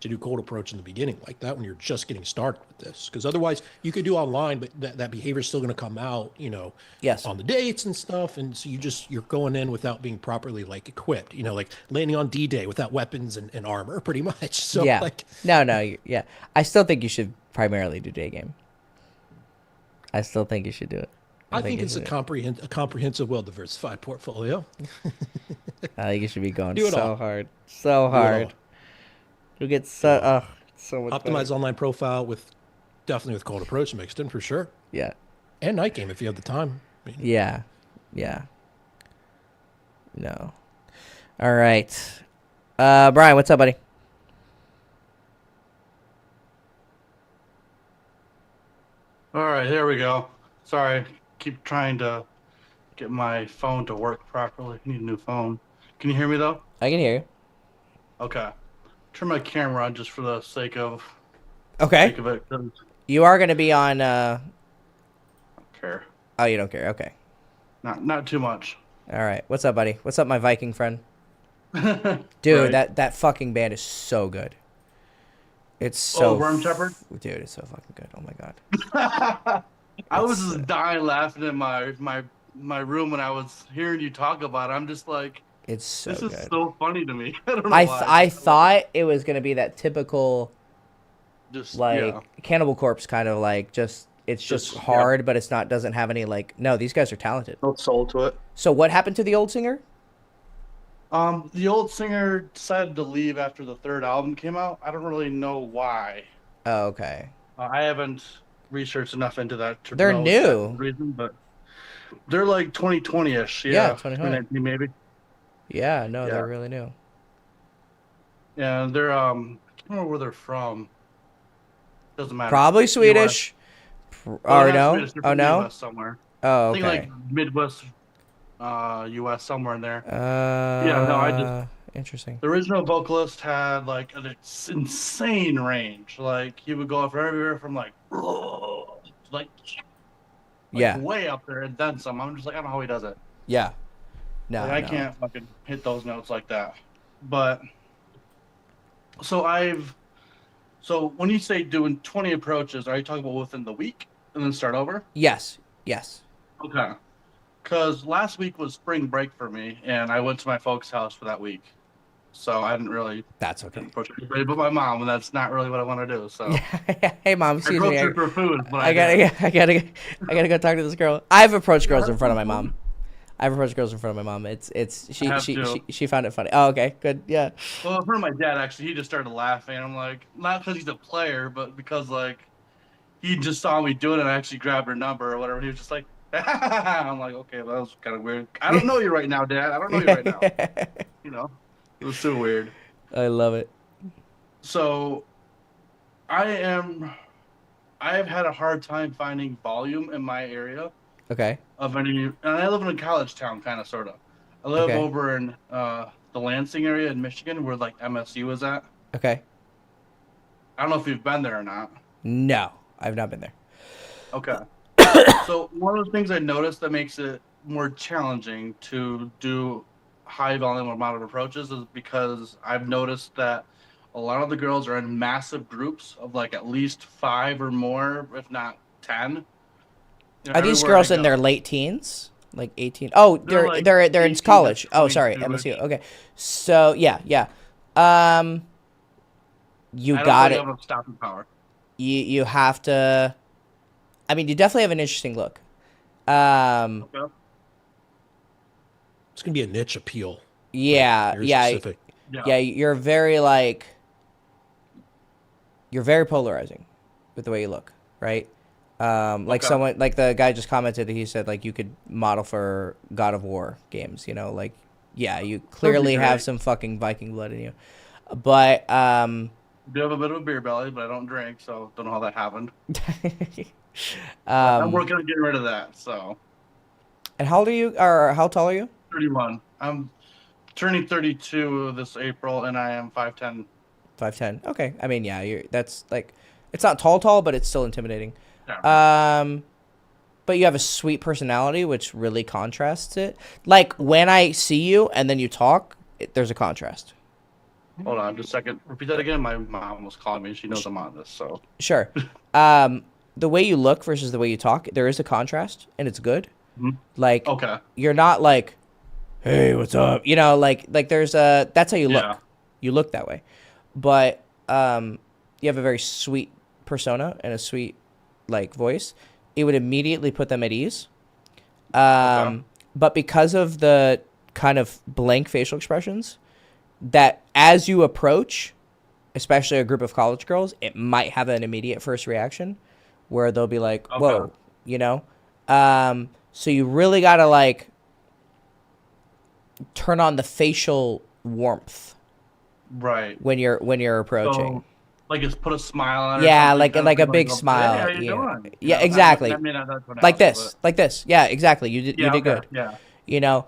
to do cold approach in the beginning like that when you're just getting started with this. Because otherwise you could do online, but that behavior is still going to come out, Yes. on the dates and stuff. And so you're going in without being properly like equipped, like landing on D-Day without weapons and armor pretty much. So Yeah. like, Yeah. I still think you should primarily do day game. I still think you should do it. I think you it's should a do it. comprehensive, well-diversified portfolio. I think you should be going Do it so all. hard. So Do it hard. all. You'll get so much better. Optimized online profile definitely with cold approach mixed in for sure. Yeah. And night game if you have the time. Yeah. No. All right. Brian, what's up, buddy? All right, here we go. Sorry, keep trying to get my phone to work properly. I need a new phone. Can you hear me though? I can hear you. Okay. Turn my camera on just for the sake of Okay. it. 'Cause You are going to be on I don't care. Oh, you don't care. Okay. Not too much. All right. What's up, buddy? What's up, my Viking friend? Dude, Right. that fucking band is so good. It's so Worm Shepherd? Dude, it's so fucking good. Oh my god. I was It's, just dying laughing in my room when I was hearing you talk about it. I'm just like, It's so this good. is so funny to me. I don't know I why. I thought it was going to be that typical just like yeah. Cannibal Corpse kind of like it's just hard, but it's not doesn't have any like no, these guys are talented. No soul to it. So what happened to the old singer? The old singer decided to leave after the third album came out. I don't really know why. Oh, okay. I haven't researched enough into that to They're know new. exact reason, but They're like 2020-ish. Yeah, Yeah, 2020. 2019 maybe. Yeah, no, Yeah. they're really new. Yeah, they're I can't remember where they're from. Doesn't matter. Probably U.S. Swedish. Oh, they're Or not no? Swedish. They're Oh from the no? U.S. somewhere. Oh, I think like okay. Midwest, U.S. somewhere in there. Yeah, no, I just Interesting. the original vocalist had like an insane range. Like he would go for everywhere from like Yeah, way up there and then some. I'm just like, I don't know how he does it. yeah. Like No, I no. can't fucking hit those notes like that. But so I've so when you say doing 20 approaches, are you talking about within the week and then start over? Yes, yes. Okay. Because last week was spring break for me, and I went to my folks' house for that week. So I That's okay. didn't approach anybody but my mom, and that's not really what I want to do. So Yeah. Hey, mom. I Excuse me. approached her for food, but I I gotta, did. yeah, I gotta go talk to this girl. I've approached Yeah, girls in that's front of my cool. mom. I've approached girls in front of my mom. I have to. She found it funny. Oh, okay, good. Yeah. Well, in front of my dad, actually, he just started laughing. I'm like, not because he's a player, but because like he just saw me doing it. And I actually grabbed her number or whatever. He was just like, I'm like, okay, well, that was kind of weird. I don't know you right now, Dad. I don't know you right now. You know, it was so weird. I love it. So I am. I have had a hard time finding volume in my area Okay. of any, and I live in a college town, kind of, sort of. I live Okay. over in the Lansing area in Michigan, where like MSU is at. Okay. I don't know if you've been there or not. No, I've not been there. Okay. So one of the things I noticed that makes it more challenging to do high volume amount of approaches is because I've noticed that a lot of the girls are in massive groups of like at least 5 or more, if not 10. You know, Are these everywhere I girls in go. their late teens? Like 18? Oh, They're like they're 18 in to college. Oh, sorry, 22-ish. MSU. Okay. So yeah. Um, you I don't got really it. have enough stopping power. You have to. I mean, you definitely have an interesting look. Um, Okay. It's gonna be a niche appeal. yeah, Very yeah, specific. Yeah. yeah. You're very like. You're very polarizing, with the way you look, right? Like Okay. someone, like the guy just commented that he said like you could model for God of War games. You know, like yeah, you clearly have great. some fucking Viking blood in you, but I do have a bit of a beer belly, but I don't drink, so don't know how that happened. I'm working on getting rid of that. So and how old are you? Or how tall are you? 31. I'm turning 32 this April, and I am 5'10". 5'10". Okay, I mean yeah, that's like, it's not tall, but it's still intimidating. Yeah. But you have a sweet personality, which really contrasts it. Like when I see you and then you talk, there's a contrast. Hold on, just a second. Repeat that again. My mom was calling me. She knows I'm on this, so. Sure. The way you look versus the way you talk, there is a contrast, and it's good. Mhm. Like Okay. you're not like, hey, what's up? You know, like there's a, that's how you look. Yeah. You look that way, but you have a very sweet persona and a sweet like voice. It would immediately put them at ease. Okay. But because of the kind of blank facial expressions, that as you approach, especially a group of college girls, it might have an immediate first reaction where they'll be like, whoa, Okay. you know? So you really got to like turn on the facial warmth Right. when you're approaching. So, like, just put a smile on it. or Yeah, something, like kind of like a thing, big go, smile. Hey, how you Yeah, doing? yeah, You know, exactly. I mean, that's what Like else, this, like this. Yeah, exactly. You Yeah. did Okay. good. Yeah. You know,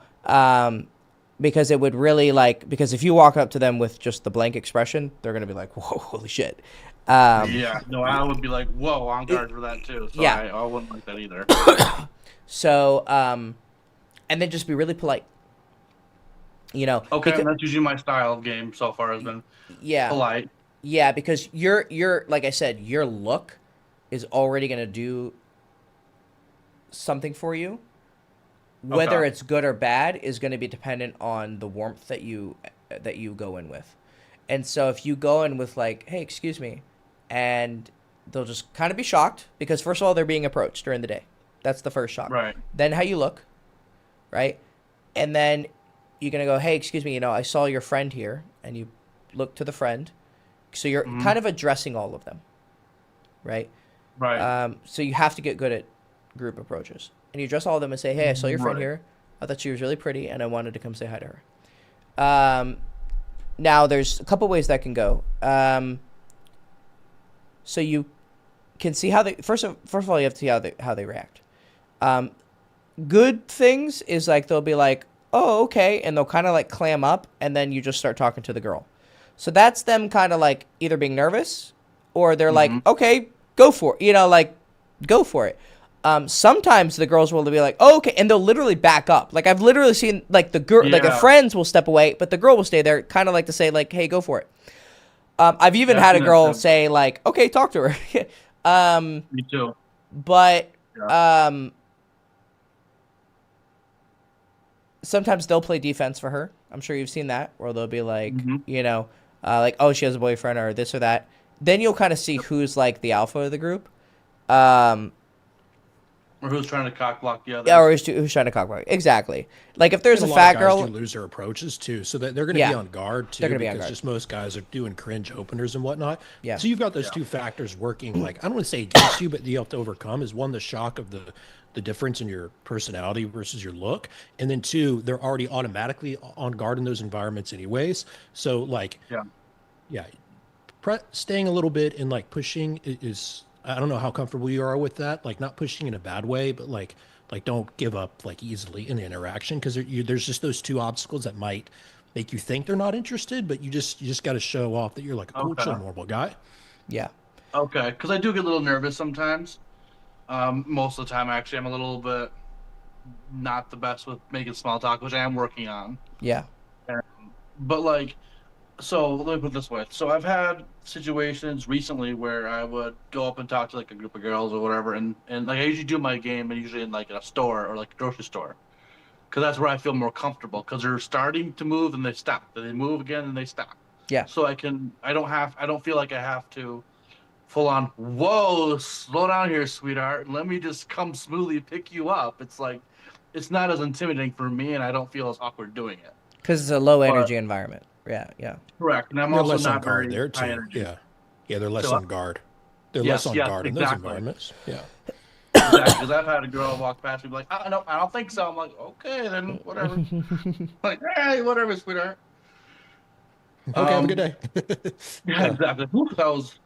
because it would really like, because if you walk up to them with just the blank expression, they're gonna be like, whoa, holy shit. Yeah. No, I would be like, whoa, on guard for that too. So Yeah. I wouldn't like that either. So and then just be really polite. You know. Okay, because- that's usually my style of game so far has been yeah. polite. Yeah, because you're like I said, your look is already gonna do something for you. Whether Okay. it's good or bad is going to be dependent on the warmth that you go in with. And so if you go in with like, hey, excuse me, and they'll just kind of be shocked because first of all they're being approached during the day. That's the first shock. Right. Then how you look, right? And then you're going to go, hey, excuse me, you know, I saw your friend here, and you look to the friend. So you're kind of addressing all of them. Right? Right. So you have to get good at group approaches. and you address all of them and say, hey, I saw your friend Right. here. I thought she was really pretty, and I wanted to come say hi to her. Now, there's a couple ways that can go. So you can see how they first of all you have to see how they react. Good things is like they'll be like, oh, okay, and they'll kind of like clam up, and then you just start talking to the girl. So that's them kind of like either being nervous or they're like, okay, go for it. Like go for it. Sometimes the girls will be like, oh, okay, and they'll literally back up. Like I've literally seen like the girl, like the Yeah. friends will step away, but the girl will stay there, kind of like to say like, hey, go for it. I've even had a girl say like, okay, talk to her. Me too. But sometimes they'll play defense for her. I'm sure you've seen that, where they'll be like, like, oh, she has a boyfriend or this or that. Then you'll kind of see who's like the alpha of the group. Or who's trying to cock block the other? Yeah, or who's trying to cockblock. Exactly. Like if there's And a lot of fat guys girl, do lose their approaches too, so that they're going to be on guard too. They're gonna be because on guard. just most guys are doing cringe openers and whatnot. Yeah. So you've got those two factors working. Like I don't want to say against you, but you have to overcome is one, the shock of the difference in your personality versus your look, and then two, they're already automatically on guard in those environments anyways. So like, yeah, staying a little bit and like pushing is. I don't know how comfortable you are with that. Like not pushing in a bad way, but like don't give up like easily in the interaction because there's just those two obstacles that might make you think they're not interested, but you just got to show off that you're like a cool, chill, normal guy. yeah, Okay, because I do get a little nervous sometimes. Most of the time, actually, I'm a little bit not the best with making small talk, which I am working on. yeah, But like, so let me put it this way. So I've had situations recently where I would go up and talk to like a group of girls or whatever, and like I usually do my game and usually in like a store or like a grocery store, because that's where I feel more comfortable. Because they're starting to move and they stop, then they move again and they stop. yeah. So I don't feel like I have to full on, whoa, slow down here, sweetheart. Let me just come smoothly pick you up. It's like, it's not as intimidating for me, and I don't feel as awkward doing it. Because it's a low energy environment. Yeah, yeah. Correct. And I'm They're also less on not guard very there high too. energy. Yeah, they're less So, on guard. They're yes, less on yes, guard in those exactly. environments. Yeah. Exactly. Because I've had a girl walk past me like, oh, no, I don't think so. I'm like, okay, then whatever. Like, hey, whatever, sweetheart. Okay, have a good day. Yeah, exactly.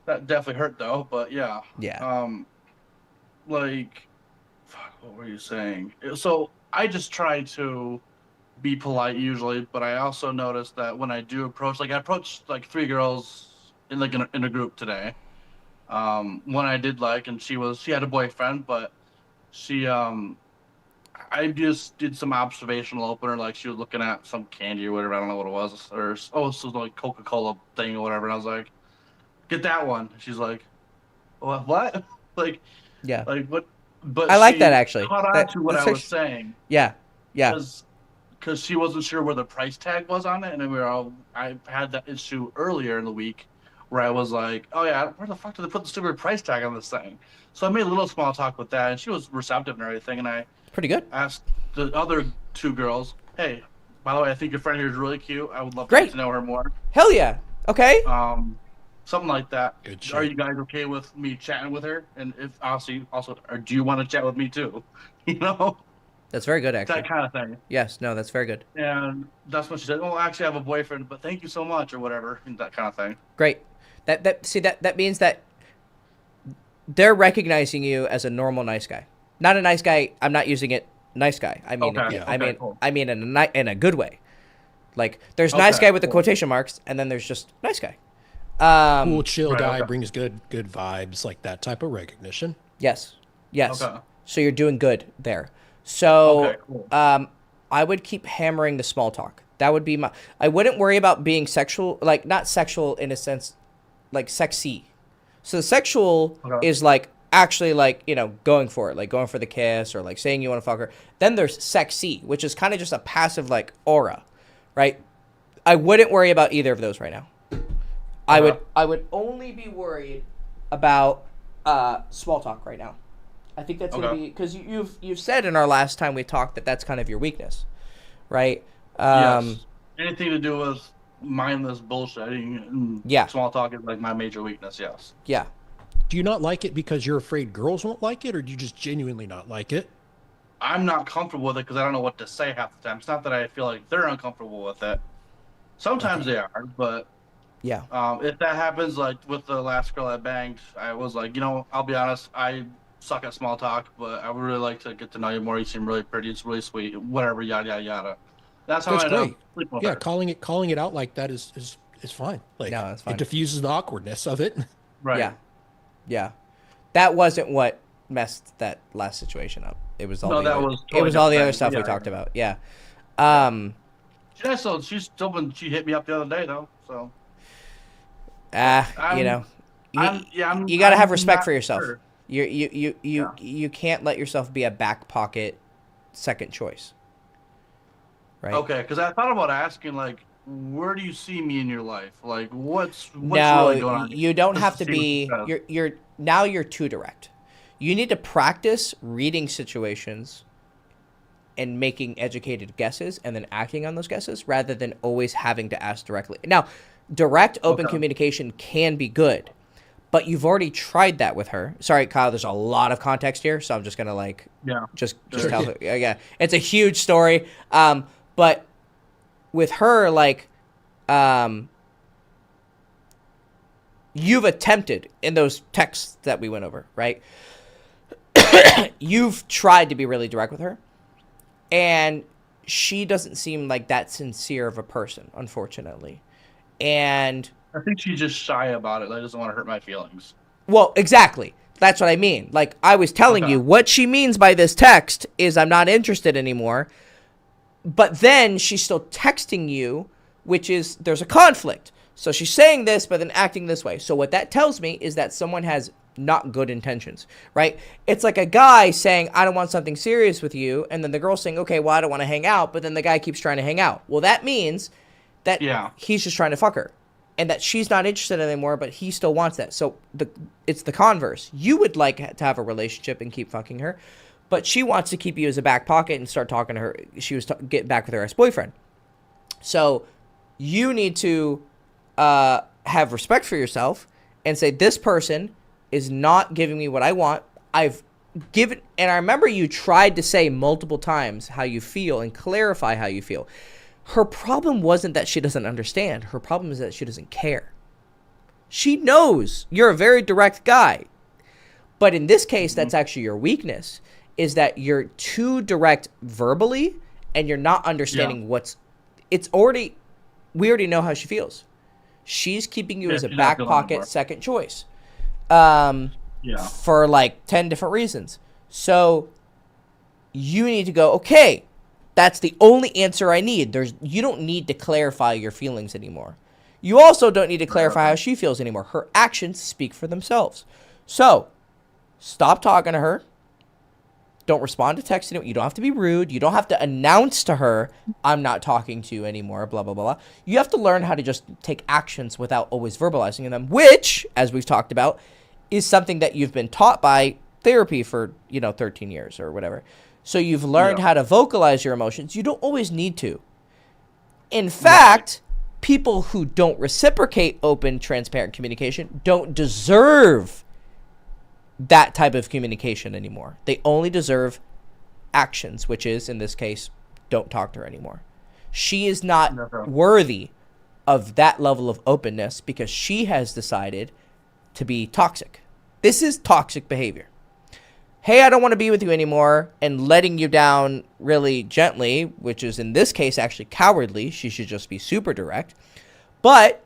That definitely hurt though, but yeah. Yeah. Like, fuck, what were you saying? So I just try to be polite usually, but I also noticed that when I do approach, like I approached like 3 girls in like in a group today. One I did like, and she had a boyfriend, but she I just did some observational opener, like she was looking at some candy or whatever, I don't know what it was, or this was like Coca-Cola thing or whatever, and I was like, get that one. She's like, what? Like, Yeah. like what? But I like she that actually. caught on to what I was saying. Yeah. Yeah. Because she wasn't sure where the price tag was on it, and then I had that issue earlier in the week where I was like, oh yeah, where the fuck did they put the stupid price tag on this thing? So I made a little small talk with that, and she was receptive and everything, and I Pretty good. asked the other 2 girls, hey, by the way, I think your friend here is really cute. I would love to Great. get to know her more. Hell yeah. Okay. Something like that. Good shit. Are you guys okay with me chatting with her? And if also, or do you want to chat with me too? You know, That's very good, actually. that kind of thing. Yes. No, that's very good. And that's when she said, "Oh, actually, I have a boyfriend, but thank you so much," or whatever, and that kind of thing. Great. That means that they're recognizing you as a normal nice guy. Not a nice guy. I'm not using it nice guy. I mean, Okay, cool. I mean in a good way. Like there's nice guy with the cool. quotation marks, and then there's just nice guy. Cool, chill right, guy, okay. brings good vibes, like that type of recognition. Yes. Yes. Okay. So you're doing good there. So Okay, cool. I would keep hammering the small talk. That would be I wouldn't worry about being sexual, like not sexual in a sense, like sexy. So the sexual is like actually like, going for it, like going for the kiss or like saying you want to fuck her. Then there's sexy, which is kind of just a passive like aura, right? I wouldn't worry about either of those right now. I would only be worried about small talk right now. I think that's gonna be because you've said in our last time we talked that that's kind of your weakness, right? Yes. Anything to do with mindless bullshitting and small talk is like my major weakness. Yes. Yeah. Do you not like it because you're afraid girls won't like it, or do you just genuinely not like it? I'm not comfortable with it because I don't know what to say half the time. It's not that I feel like they're uncomfortable with it. Sometimes they are, but Yeah. if that happens, like with the last girl I banged, I was like, I'll be honest, I suck at small talk, but I would really like to get to know you more. You seem really pretty. It's really sweet. Whatever, yada yada yada. That's how That's I ended up great. sleeping with Yeah, her. calling it out like that is fine. Like No, that's fine. it diffuses the awkwardness of it. Right. Yeah. Yeah. That wasn't what messed that last situation up. It was all No, the that other, was it totally was all the other different. stuff we Yeah. talked about. Yeah. She hit me up the other day though. So You know, I'm you got to have I'm respect not for yourself. sure. You can't let yourself be a back pocket second choice. Right? Okay, because I thought about asking, like, where do you see me in your life? Like, what's No, really going on? you don't Just have to see what she be. says. You're too direct. You need to practice reading situations and making educated guesses and then acting on those guesses rather than always having to ask directly. Now, direct open Okay. communication can be good, but you've already tried that with her. Sorry, Kyle, there's a lot of context here, so I'm just going to just Sure. tell her. Yeah, it's a huge story. But with her, you've attempted in those texts that we went over, right? You've tried to be really direct with her, and she doesn't seem like that sincere of a person, unfortunately. And I think she's just shy about it. Like, doesn't want to hurt my feelings. well, exactly. That's what I mean. Like I was telling Okay. you, what she means by this text is I'm not interested anymore. But then she's still texting you, which is there's a conflict. So she's saying this, but then acting this way. So what that tells me is that someone has not good intentions, right? It's like a guy saying, I don't want something serious with you. And then the girl saying, okay, well, I don't want to hang out. But then the guy keeps trying to hang out. Well, that means that he's just trying to fuck her and that she's not interested anymore, but he still wants that. So it's the converse. You would like to have a relationship and keep fucking her, but she wants to keep you as a back pocket and start talking to her. She was getting back with her ex-boyfriend. So you need to have respect for yourself and say, this person is not giving me what I want. I've given, and I remember you tried to say multiple times how you feel and clarify how you feel. Her problem wasn't that she doesn't understand. Her problem is that she doesn't care. She knows you're a very direct guy. But in this case, that's actually your weakness, is that you're too direct verbally and you're not understanding we already know how she feels. She's keeping you as a she's not back feeling pocket anymore. second choice. Yeah. For like 10 different reasons. So you need to go, okay, that's the only answer I need. You don't need to clarify your feelings anymore. You also don't need to clarify how she feels anymore. Her actions speak for themselves. So stop talking to her. Don't respond to text anymore. You don't have to be rude. You don't have to announce to her, I'm not talking to you anymore, blah, blah, blah, blah. You have to learn how to just take actions without always verbalizing them, which, as we've talked about, is something that you've been taught by therapy for, 13 years or whatever. So you've learned how to vocalize your emotions. You don't always need to. In fact, people who don't reciprocate open, transparent communication don't deserve that type of communication anymore. They only deserve actions, which is, in this case, don't talk to her anymore. She is not worthy of that level of openness because she has decided to be toxic. This is toxic behavior. Hey, I don't want to be with you anymore, and letting you down really gently, which is in this case actually cowardly. She should just be super direct. But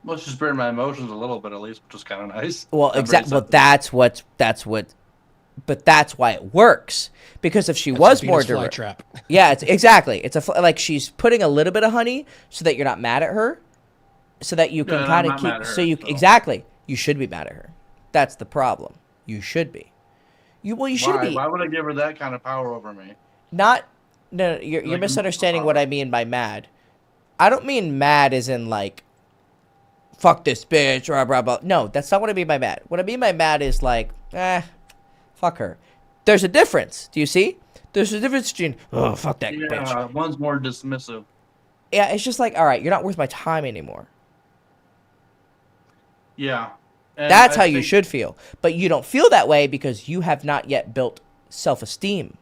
Let's just burn my emotions a little bit at least, which is kind of nice. well, exactly. Well, that's why it works. Because if she was more direct, Trap. yeah, it's exactly. It's like she's putting a little bit of honey so that you're not mad at her, so that you can and kind I'm of not mad keep. at So her, you so. exactly. You should be mad at her. That's the problem. You should be. You should be. Why would I give her that kind of power over me? Not. No, you're Like, misunderstanding power. what I mean by mad. I don't mean mad as in like, fuck this bitch, blah, blah, blah. No, that's not what I mean by mad. What I mean by mad is like, fuck her. There's a difference. Do you see? There's a difference between, oh, fuck that bitch. Yeah, one's more dismissive. Yeah, it's just like, all right, you're not worth my time anymore. Yeah. And That's I how you think- should feel. But you don't feel that way because you have not yet built self-esteem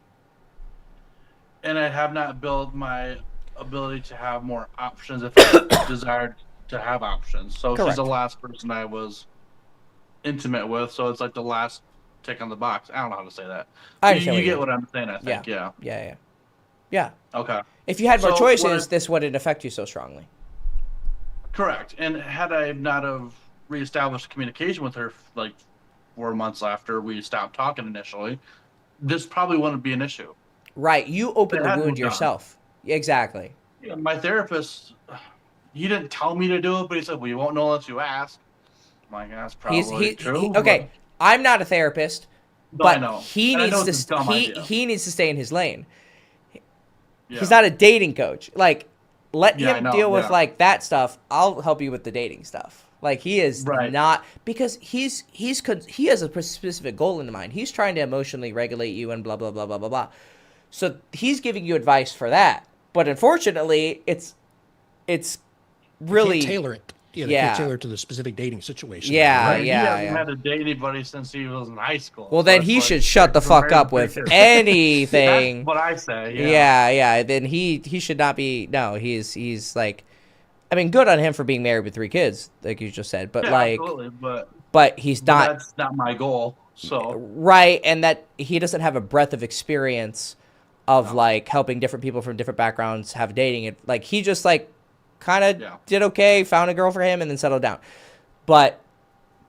and I have not built my ability to have more options if I desired to have options. So she's Correct. the last person I was intimate with, so it's like the last tick on the box. I don't know how to say that. I understand You what you get mean. what I'm saying, I think. Yeah. Yeah. Okay. If you had more So, choices, this wouldn't affect you so strongly. Correct. And had I not have reestablished communication with her like 4 months after we stopped talking initially, this probably wouldn't be an issue. Right. You open It the had wound moved on. yourself. Exactly. Yeah, my therapist, he didn't tell me to do it, but he said, "Well, you won't know unless you ask." I'm like, that's probably true. Okay. I'm not a therapist, but I but know. he And I know needs it's a to dumb idea. he needs to stay in his lane. Yeah. He's not a dating coach. Like, let Yeah, I him know, deal with yeah. like that stuff. I'll help you with the dating stuff. Like, he is Right. not, because he has a specific goal in mind. He's trying to emotionally regulate you and blah blah blah blah blah blah. So he's giving you advice for that. But unfortunately, it's really Can't tailor it. Yeah, they can't tailor it to the specific dating situation. Yeah, Right? He yeah, hasn't yeah. had to date anybody since he was in high school. Well, so then it's he like, should shut the he's fuck married up with kids. anything. That's what I say. Yeah. Yeah. Then he should not be. No, he's like, I mean, good on him for being married with 3 kids, like you just said. But Yeah, like, absolutely. but he's not That's not my goal. So right, and that he doesn't have a breadth of experience of like helping different people from different backgrounds have dating. It like he just like kind of did okay, found a girl for him, and then settled down. But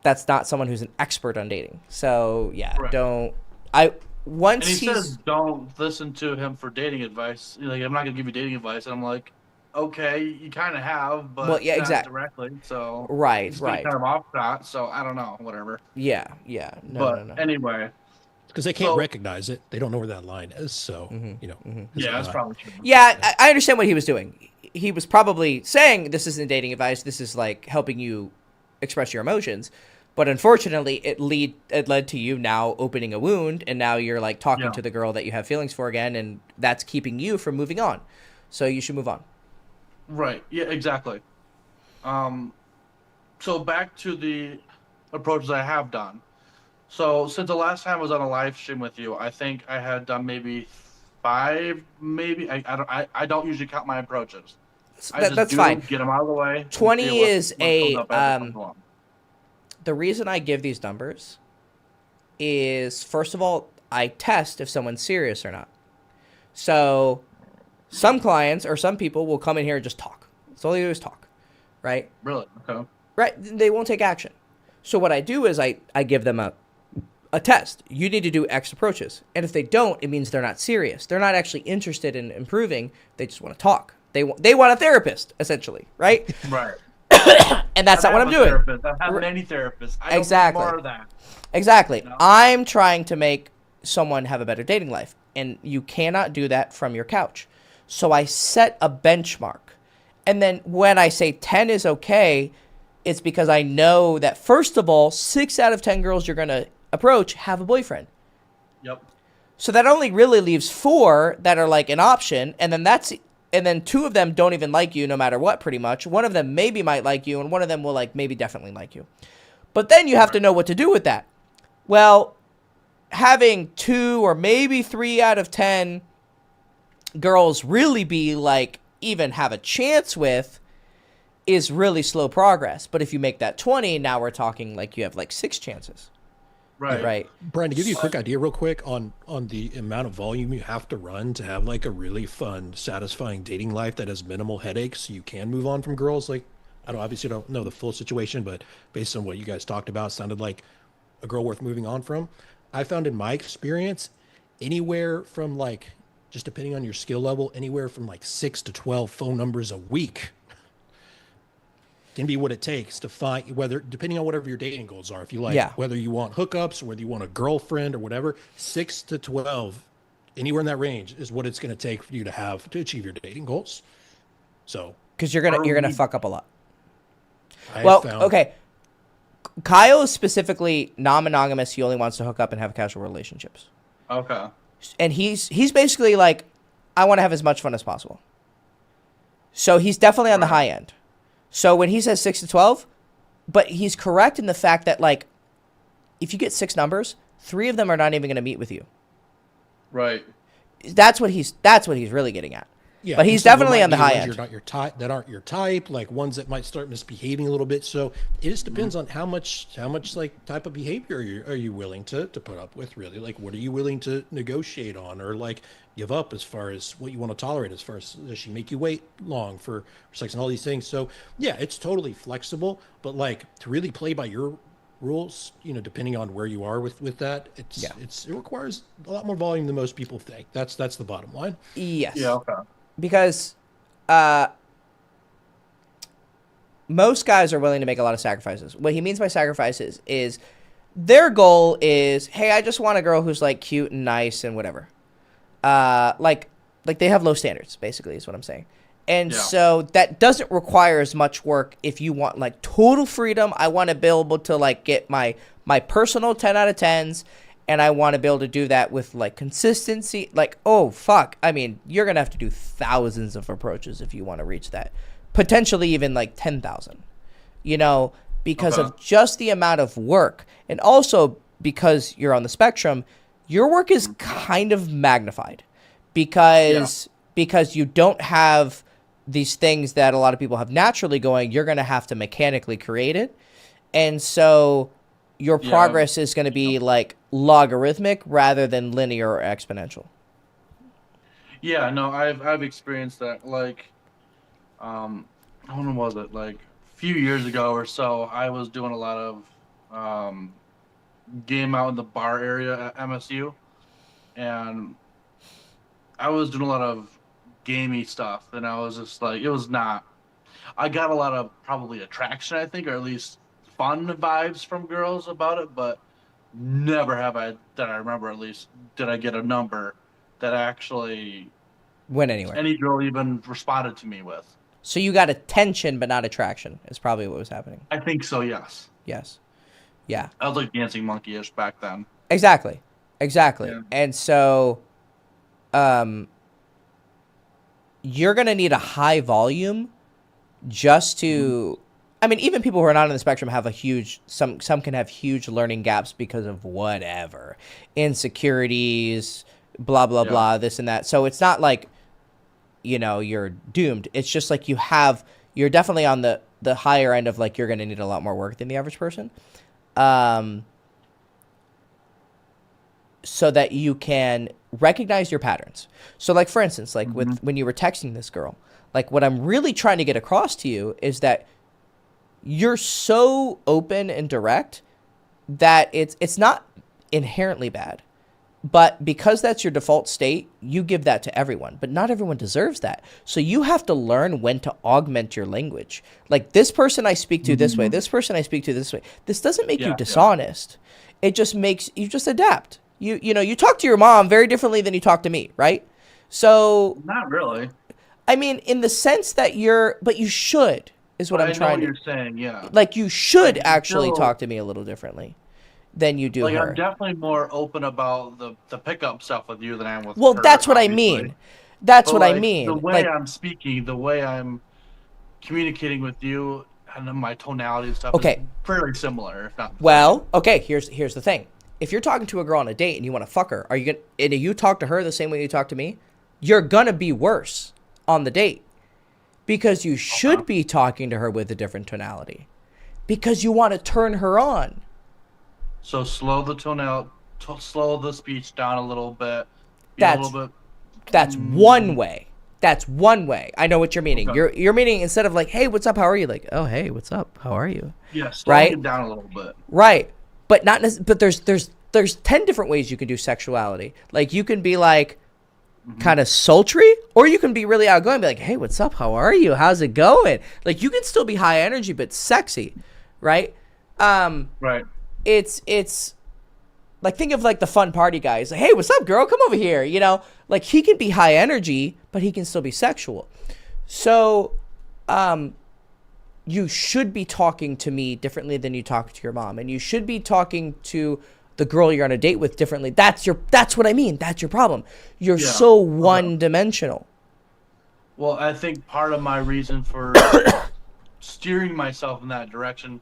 that's not someone who's an expert on dating. So yeah, Right. once and he he's says don't listen to him for dating advice. Like, I'm not gonna give you dating advice. And I'm like, okay, you kind of have, but Well, yeah, not exactly. directly. So Right, it's been right. kind of off shot. So I don't know, whatever. yeah. but No. anyway, Because they can't So- recognize it. They don't know where that line is. So, you know. it's yeah, that's not- probably true. Yeah, I understand what he was doing. He was probably saying this isn't dating advice. This is like helping you express your emotions. But unfortunately, it led to you now opening a wound, and now you're like talking Yeah. to the girl that you have feelings for again, and that's keeping you from moving on. So you should move on. Right. Yeah, exactly. So back to the approaches I have done. So since the last time I was on a live stream with you, I think I had done maybe 5, maybe I don't usually count my approaches. I just That's do fine. them, get them out of the way. and 20 deal with is what a, comes up as it comes along. The reason I give these numbers is, first of all, I test if someone's serious or not. So some clients or some people will come in here and just talk. That's all they do is talk, right? Really? Okay. Right? They won't take action. So what I do is I give them a test. You need to do X approaches. And if they don't, it means they're not serious. They're not actually interested in improving. They just want to talk. They want a therapist, essentially, right? Right. And that's not what I'm doing. I've had many therapists. I don't Exactly. need more of that. Exactly. No. I'm trying to make someone have a better dating life, and you cannot do that from your couch. So I set a benchmark. And then when I say 10 is okay, it's because I know that, first of all, 6 out of 10 girls you're going to approach have a boyfriend. Yep. So that only really leaves 4 that are like an option, and then 2 of them don't even like you no matter what, pretty much. One of them maybe might like you, and one of them will like maybe definitely like you. But then you have to know what to do with that. Well, having 2 or maybe 3 out of 10 girls really be like even have a chance with is really slow progress. But if you make that 20, now we're talking like you have like 6 chances. Right. Right. Brian, to give you a quick idea real quick on the amount of volume you have to run to have like a really fun, satisfying dating life that has minimal headaches, so you can move on from girls. Like, I obviously don't know the full situation, but based on what you guys talked about, it sounded like a girl worth moving on from. I found in my experience, anywhere from like, just depending on your skill level, anywhere from like 6 to 12 phone numbers a week can be what it takes to find, whether, depending on whatever your dating goals are. If you like, whether you want hookups or whether you want a girlfriend or whatever, 6 to 12, anywhere in that range is what it's going to take for you to have to achieve your dating goals. So, Because you're gonna fuck up a lot. I Well, found, okay. Kyle is specifically non-monogamous. He only wants to hook up and have casual relationships. Okay. And he's basically like, I want to have as much fun as possible. So he's definitely on the high end. So when he says 6 to 12, but he's correct in the fact that, like, if you get 6 numbers, 3 of them are not even going to meet with you. Right. That's what he's really getting at. Yeah, But and he's some of them definitely might on the be high ones end. you're not your type that aren't your type, like ones that might start misbehaving a little bit. So it just depends on how much like type of behavior are you willing to put up with, really. Like, what are you willing to negotiate on or like give up as far as what you want to tolerate, as far as does she make you wait long for sex and all these things. So yeah, it's totally flexible, but like to really play by your rules, depending on where you are with that, Yeah. it requires a lot more volume than most people think. That's the bottom line. Yes. Yeah. Okay. Because most guys are willing to make a lot of sacrifices. What he means by sacrifices is their goal is, hey, I just want a girl who's like cute and nice and whatever. Like they have low standards, basically, is what I'm saying. And Yeah. so that doesn't require as much work if you want like total freedom. I want to be able to like get my personal 10 out of 10s, and I want to be able to do that with like consistency. Like, oh fuck, I mean, you're gonna have to do thousands of approaches if you want to reach that, potentially even like 10,000, because Okay. of just the amount of work, and also because you're on the spectrum, your work is kind of magnified because you don't have these things that a lot of people have naturally going. You're going to have to mechanically create it, and so your Yeah. progress is going to be like logarithmic rather than linear or exponential. Yeah, no, I've experienced that. Like, when was it? Like a few years ago or so, I was doing a lot of game out in the bar area at MSU, and I was doing a lot of gamey stuff, and I was just like, it was not. I got a lot of probably attraction, I think, or at least fun vibes from girls about it, but never have I, that I remember at least, did I get a number that actually Went anywhere. any girl even responded to me with. So you got attention but not attraction is probably what was happening. I think so, yes. Yes. Yeah. I was like dancing monkey-ish back then. Exactly. Yeah. And so you're going to need a high volume just to I mean, even people who are not on the spectrum have a huge some can have huge learning gaps because of whatever. Insecurities, blah blah Yeah. blah, this and that. So it's not like you're doomed. It's just like you're definitely on the higher end of like you're going to need a lot more work than the average person. So that you can recognize your patterns. So like for instance, like with when you were texting this girl, like what I'm really trying to get across to you is that you're so open and direct that it's not inherently bad. But because that's your default state, you give that to everyone. But not everyone deserves that. So you have to learn when to augment your language. Like this person I speak to this way, this person I speak to this way. This doesn't make you Yeah. dishonest. It just makes you just adapt. You talk to your mom very differently than you talk to me, right? So Not really. I mean, in the sense that but you should is what But I'm I know trying what to. you're saying, yeah. Like you should Like, actually still- talk to me a little differently than you do Like, her. I'm definitely more open about the pickup stuff with you than I am with Well, her, that's what I obviously. mean. That's But, what I like, mean. The way Like, I'm speaking, the way I'm communicating with you, and then my tonality and stuff Okay. is fairly similar, if not the same. well, okay. Here's the thing. If you're talking to a girl on a date and you want to fuck her, are you gonna? And you talk to her the same way you talk to me, you're gonna be worse on the date because you should be talking to her with a different tonality because you want to turn her on. So slow the slow the speech down a little bit. Be That's- a little bit. That's one way. That's one way. I know what you're meaning. Okay. You're meaning instead of like, hey, what's up? How are you? Like, oh, hey, what's up? How are you? Yeah, slowing Right? it down a little bit. Right. But not but there's 10 different ways you can do sexuality. Like you can be like kind of sultry, or you can be really outgoing, be like, hey, what's up? How are you? How's it going? Like you can still be high energy but sexy, right? Right. It's like think of like the fun party guy. He's like, hey, what's up, girl? Come over here. Like he can be high energy, but he can still be sexual. So, you should be talking to me differently than you talk to your mom, and you should be talking to the girl you're on a date with differently. That's what I mean. That's your problem. You're Yeah. so one-dimensional. Well, I think part of my reason for steering myself in that direction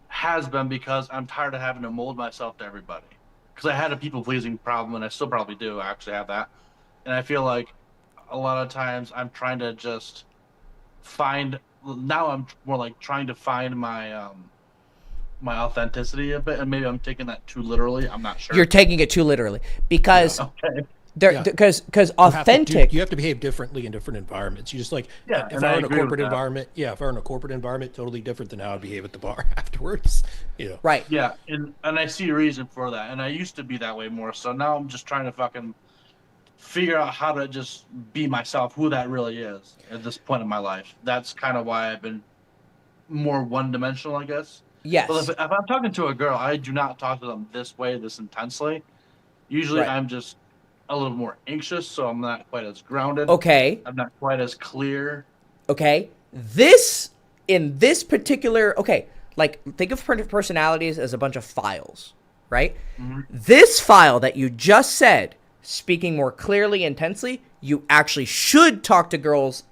has been because I'm tired of having to mold myself to everybody. Because I had a people pleasing problem, and I still probably do. I actually have that. and I feel like a lot of times I'm trying to just find. Now I'm more like trying to find my authenticity a bit, and maybe I'm taking that too literally. I'm not sure. You're taking it too literally because Okay. because You authentic. have to behave differently in different environments. You just like Yeah, if and I I were in a agree with corporate that. environment, if I were in a corporate environment, totally different than how I'd behave at the bar afterwards. Right. Yeah, and I see a reason for that, and I used to be that way more. So now I'm just trying to fucking figure out how to just be myself, who that really is at this point in my life. That's kind of why I've been more one-dimensional, I guess. Yes. But if I'm talking to a girl, I do not talk to them this way, this intensely. Usually, Right. I'm just a little more anxious, so I'm not quite as grounded. Okay. I'm not quite as clear. Okay. In this particular, okay, like think of personalities as a bunch of files, right? Mm-hmm. This file that you just said, speaking more clearly, intensely, you actually should talk to girls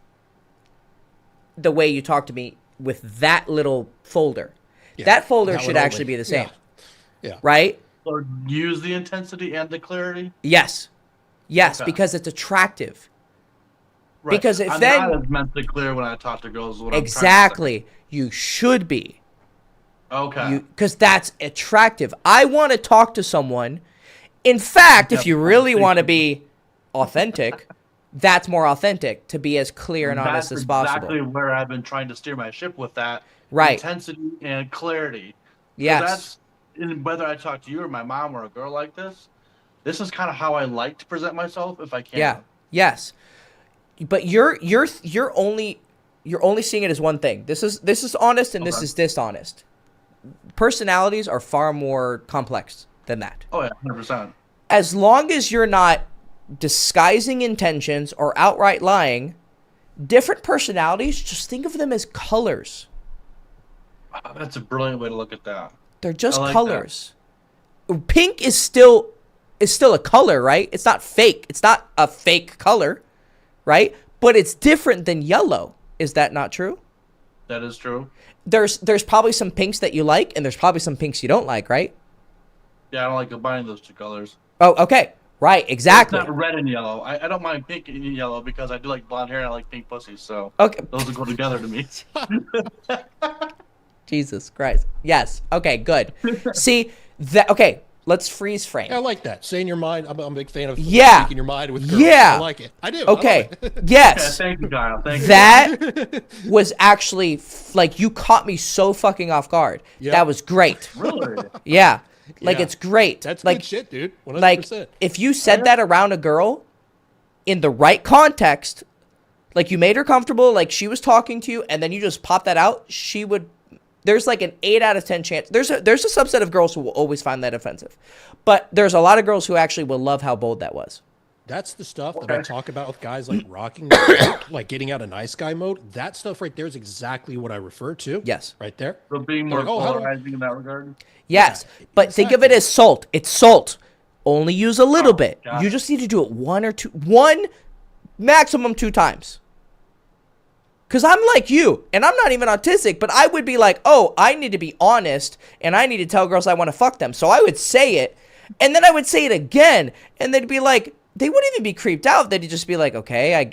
the way you talk to me with that little folder. Yeah, that folder that should one actually only. be the same, Yeah. right? Or use the intensity and the clarity. Yes. Yes, Okay. because it's attractive. Right. Because if I'm then not as mentally clear when I talk to girls. Is what I'm trying to say. exactly, you should be. Okay. Because that's attractive. I want to talk to someone. In fact, if you really want to be authentic, that's more authentic, to be as clear and honest That's as possible. exactly where I've been trying to steer my ship with that Right. intensity and clarity. 'Cause Yes. That's whether I talk to you or my mom or a girl like this. This is kind of how I like to present myself if I can. Yeah. Yes. But you're only seeing it as one thing. This is honest and this Okay. is dishonest. Personalities are far more complex than that. Oh yeah, 100%. As long as you're not disguising intentions or outright lying, different personalities, just think of them as colors. Wow, that's a brilliant way to look at that. They're just I like colors. Pink is still a color, right? It's not fake. It's not a fake color, right? But it's different than yellow. Is that not true? That is true. There's probably some pinks that you like, and there's probably some pinks you don't like, right? Yeah, I don't like combining those two colors. Oh, okay. Right, exactly. It's not red and yellow. I don't mind pink and yellow because I do like blonde hair and I like pink pussies. So Okay. those will go together to me. Jesus Christ. Yes. Okay, good. See, okay, let's freeze frame. Yeah, I like that. Say in your mind. I'm a big fan of Yeah. speaking your mind with girls. Yeah. I like it. I do. Okay. I love it. Yeah, Yes. thank you, Kyle. Thank you. That was actually like you caught me so fucking off guard. Yeah. That was great. Really? Yeah. Like Yeah. it's great. That's like good shit, dude. 100%. like if you said that around a girl in the right context, like you made her comfortable, like she was talking to you, and then you just pop that out, she would. There's like an 8 out of 10 chance. There's a subset of girls who will always find that offensive, but there's a lot of girls who actually will love how bold that was. That's the stuff that Okay. I talk about with guys like rocking, like getting out of nice guy mode. That stuff right there is exactly what I refer to. Yes. Right there. So being more Like, oh, how do- polarizing in that regard. Yes, Yeah, but think of it as salt. It's salt. Only use a little bit. got You it. just need to do it one, maximum 2 times. Because I'm like you, and I'm not even autistic, but I would be like, oh, I need to be honest, and I need to tell girls I want to fuck them. So I would say it, and then I would say it again, and they'd be like, they wouldn't even be creeped out. They'd just be like, okay,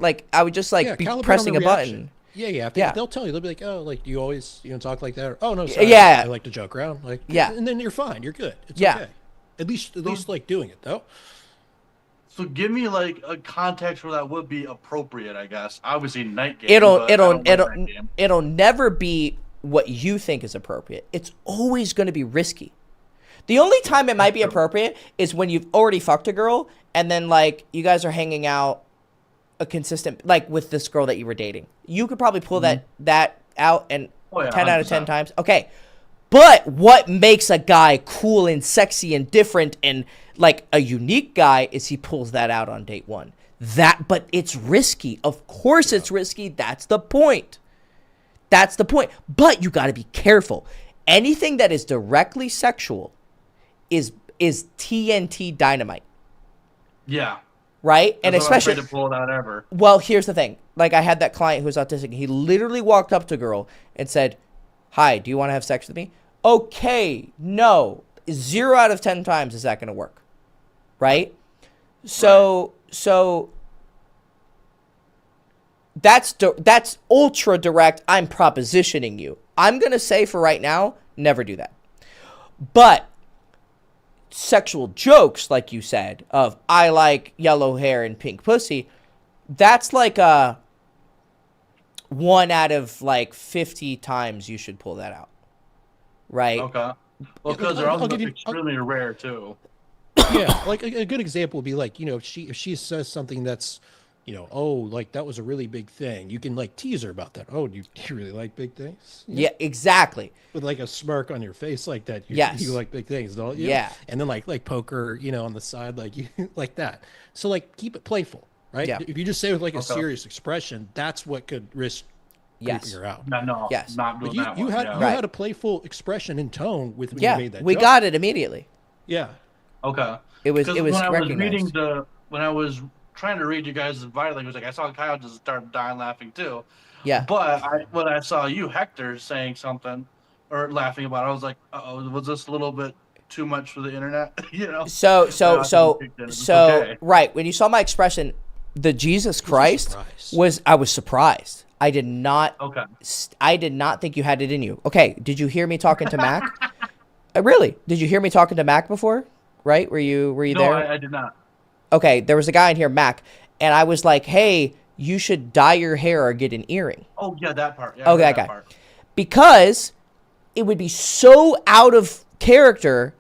like I would just like be calibrate on pressing the a reaction. button. Yeah. Yeah. They'll tell you. They'll be like, oh, like, do you always, talk like that? Or, oh, no, sorry. Yeah. I like to joke around. Like, Yeah. And then you're fine. You're good. It's Yeah. okay. At least like doing it, though. So give me like a context where that would be appropriate, I guess. Obviously, night game. It'll but I don't like night game. it'll never be what you think is appropriate. It's always going to be risky. The only time it might be appropriate is when you've already fucked a girl and then like you guys are hanging out a consistent like with this girl that you were dating. You could probably pull that out and Oh, yeah, 10 out of 10 100%. times. Okay. But what makes a guy cool and sexy and different and like a unique guy is he pulls that out on date 1. But it's risky. Of course it's risky. That's the point. That's the point. But you got to be careful. Anything that is directly sexual is TNT dynamite, Yeah. right? And That's why I'm especially afraid to pull it out ever. well, here's the thing. Like I had that client who was autistic. He literally walked up to a girl and said, "Hi, do you want to have sex with me?" Okay, no. 0 out of 10 times is that going to work, right? So so that's ultra direct. I'm propositioning you. I'm going to say for right now, never do that. But sexual jokes, like you said, of I like yellow hair and pink pussy, that's like a 1 out of like 50 times you should pull that out. Right? Okay. Well, because they're also extremely rare too. Yeah, like a good example would be like, you know, if she says something that's, you know, oh, like that was a really big thing, you can like tease her about that. Oh, do you really like big things? Yeah, exactly. With like a smirk on your face like that. Yes. You like big things, don't you? Yeah. And then like poker, you know, on the side, like you like that. So like keep it playful, right? Yeah. If you just say it with like a Okay. serious expression, that's what could risk Yes. creeping her out. No, Yes. not But doing that you one. had yeah. you Right. had a playful expression and tone with when Yeah, you made that we joke. got it immediately. Yeah. Okay. It was Because when I was recognized. reading when I was trying to read you guys' body language, like I saw Kyle just start dying laughing too. Yeah. But when I saw you, Hector, saying something or laughing about it, I was like, oh, was this a little bit too much for the internet? You know? So okay. right, when you saw my expression, the Jesus Christ surprise. I was surprised. I did not Okay. I did not think you had it in you. Okay, did you hear me talking to Mac? Really? Did you hear me talking to Mac before? Right? Were you No, there? I did not. Okay, there was a guy in here, Mac, and I was like, "Hey, you should dye your hair or get an earring." Oh yeah, that part. Yeah, I Oh, heard that that guy. part. Because it would be so out of character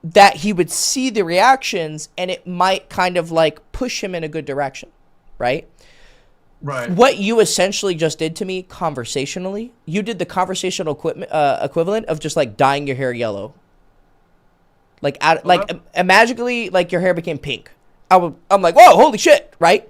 that he would see the reactions and it might kind of like push him in a good direction, right? Right. What you essentially just did to me conversationally, you did the conversational equivalent of just like dyeing your hair yellow. Like magically, like your hair became pink. I'm like, whoa, holy shit, right?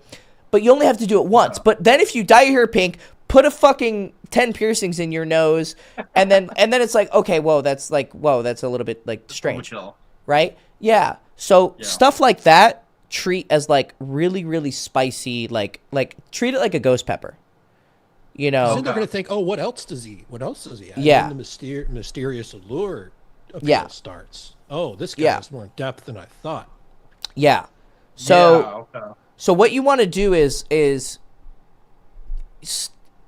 But you only have to do it once. Yeah. But then if you dye your hair pink, put a fucking 10 piercings in your nose, and then it's like, okay, that's a little bit like strange, Chill. right? Yeah. So Yeah. stuff like that, treat as like really, really spicy, like treat it like a ghost pepper. You know? So they're going to think, oh, what else does he have? Yeah. And the mysterious allure of Yeah. starts. Oh, this guy Yeah. has more depth than I thought. Yeah. So Yeah, okay. So what you want to do is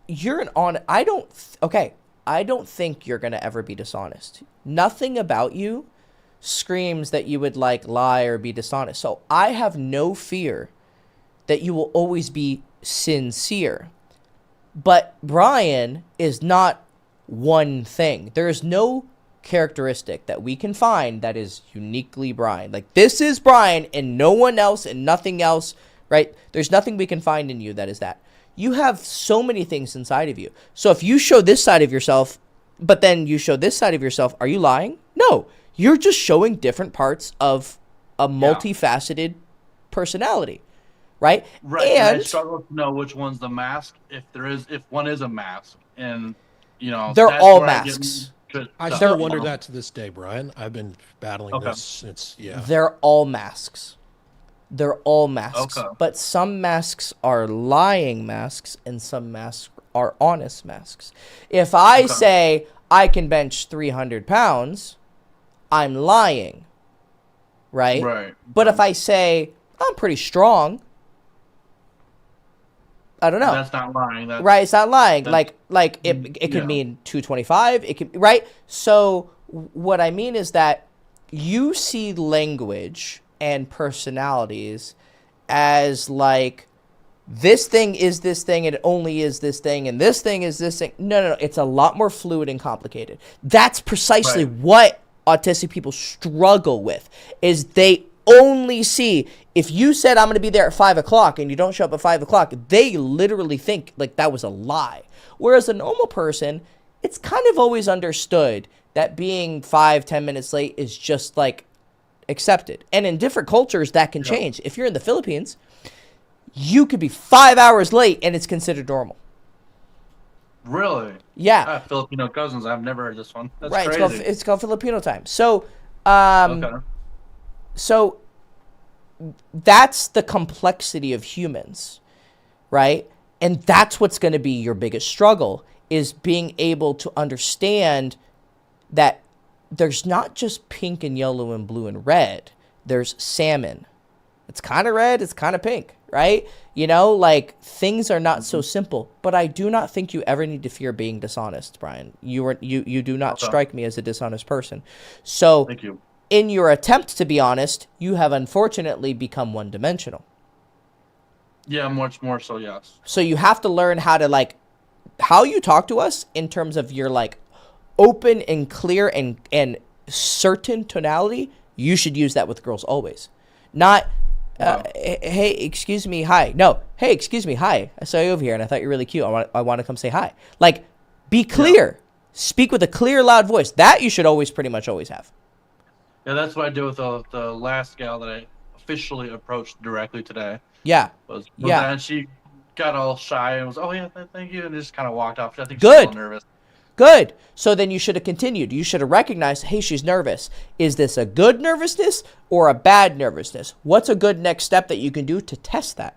you're I don't think you're going to ever be dishonest. Nothing about you screams that you would like lie or be dishonest. So I have no fear that you will always be sincere. But Brian is not one thing. There is no characteristic that we can find that is uniquely Brian. Like, this is Brian and no one else and nothing else, right? There's nothing we can find in you that is that. You have so many things inside of you. So if you show this side of yourself, but then you show this side of yourself, are you lying? No. You're just showing different parts of a multifaceted personality, right? Right. And I struggle to know which one's the mask, if one is a mask. And, you know, they're that's all where I get masks. I stuff, still you wonder know? that to this day, Brian. I've been battling this since, They're all masks. They're all masks. Okay. But some masks are lying masks and some masks are honest masks. If I say I can bench 300 pounds, I'm lying. Right? Right. But if I say I'm pretty strong, I don't know. That's not lying. That's, Right, it's not lying. that's- Like it could yeah. mean 225. It could, right. So what I mean is that you see language and personalities as like this thing is this thing and it only is this thing and this thing is this thing. No. It's a lot more fluid and complicated. That's precisely Right. what autistic people struggle with. Is they only see, if you said I'm going to be there at 5:00 and you don't show up at 5:00, they literally think like that was a lie. Whereas a normal person, it's kind of always understood that being 5-10 minutes late is just like accepted. And in different cultures that can change. If you're in the Philippines, you could be 5 hours late and it's considered normal. Really? Yeah. I have Filipino cousins. I've never heard this one. That's Right. crazy. It's called Filipino time. So, Okay. So that's the complexity of humans, right? And that's what's going to be your biggest struggle, is being able to understand that there's not just pink and yellow and blue and red. There's salmon, It's kind of red. It's kind of pink, right? You know, like things are not so simple. But I do not think you ever need to fear being dishonest, Brian. You do not strike me as a dishonest person. So Thank you. in your attempt to be honest, you have unfortunately become one-dimensional. Yeah, much more so, yes. So you have to learn how to like how you talk to us in terms of your like open and clear and certain tonality. You should use that with girls always. Not hey, excuse me, hi. No, hey, excuse me, hi. I saw you over here and I thought you're really cute. I want to come say hi. Like, be clear. Yeah. Speak with a clear, loud voice. That you should always pretty much always have. Yeah, that's what I did with the last gal that I officially approached directly today. Yeah. Was yeah. That, and she got all shy and was, oh, yeah, thank you, and just kind of walked off. I think she Good. was a little nervous. Good. So then you should have continued. You should have recognized, hey, she's nervous. Is this a good nervousness or a bad nervousness? What's a good next step that you can do to test that?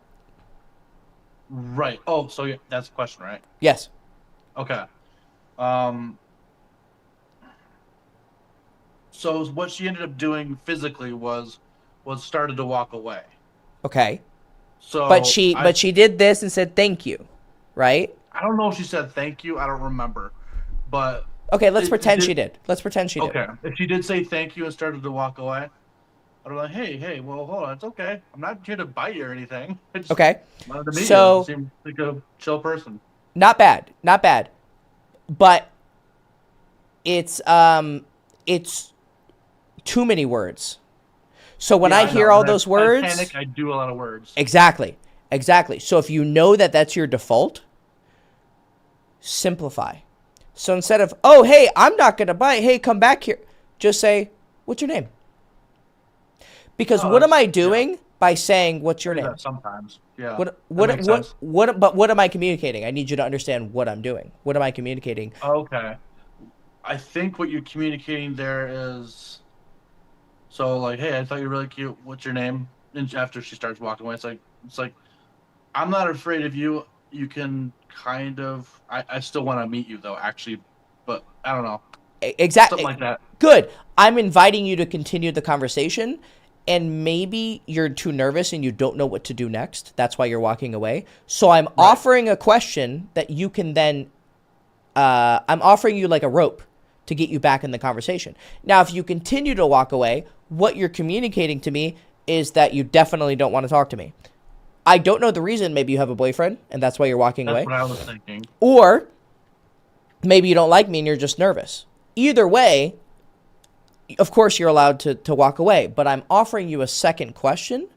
Right. Oh, so yeah, that's the question, right? Yes. Okay. So what she ended up doing physically was started to walk away. Okay. So but she did this and said thank you, right? I don't know if she said thank you. I don't remember. But okay, let's pretend she did. Let's pretend she did. Okay, if she did say thank you and started to walk away, I'd be like, hey, well, hold on, it's okay. I'm not here to bite you or anything. Okay. Wanted to meet so you. Seemed like a chill person. Not bad, but it's too many words. So when I hear all those words, I panic. I do a lot of words. Exactly. So if you know that that's your default, simplify. So instead of, oh, hey, I'm not going to bite. Hey, come back here. Just say, what's your name? Because what am I doing by saying, what's your name? Sometimes. Yeah. But what am I communicating? I need you to understand what I'm doing. What am I communicating? Okay. I think what you're communicating there is, so like, hey, I thought you were really cute. What's your name? And after she starts walking away, it's like, I'm not afraid of you. You can kind of, I still want to meet you though, actually, but I don't know. Exactly. Something like that. Good. I'm inviting you to continue the conversation, and maybe you're too nervous and you don't know what to do next. That's why you're walking away. So I'm offering a question that you can then, I'm offering you like a rope to get you back in the conversation. Now, if you continue to walk away, what you're communicating to me is that you definitely don't want to talk to me. I don't know the reason. Maybe you have a boyfriend and that's why you're walking away. That's what I was thinking. Or maybe you don't like me and you're just nervous. Either way, of course you're allowed to walk away, but I'm offering you a second question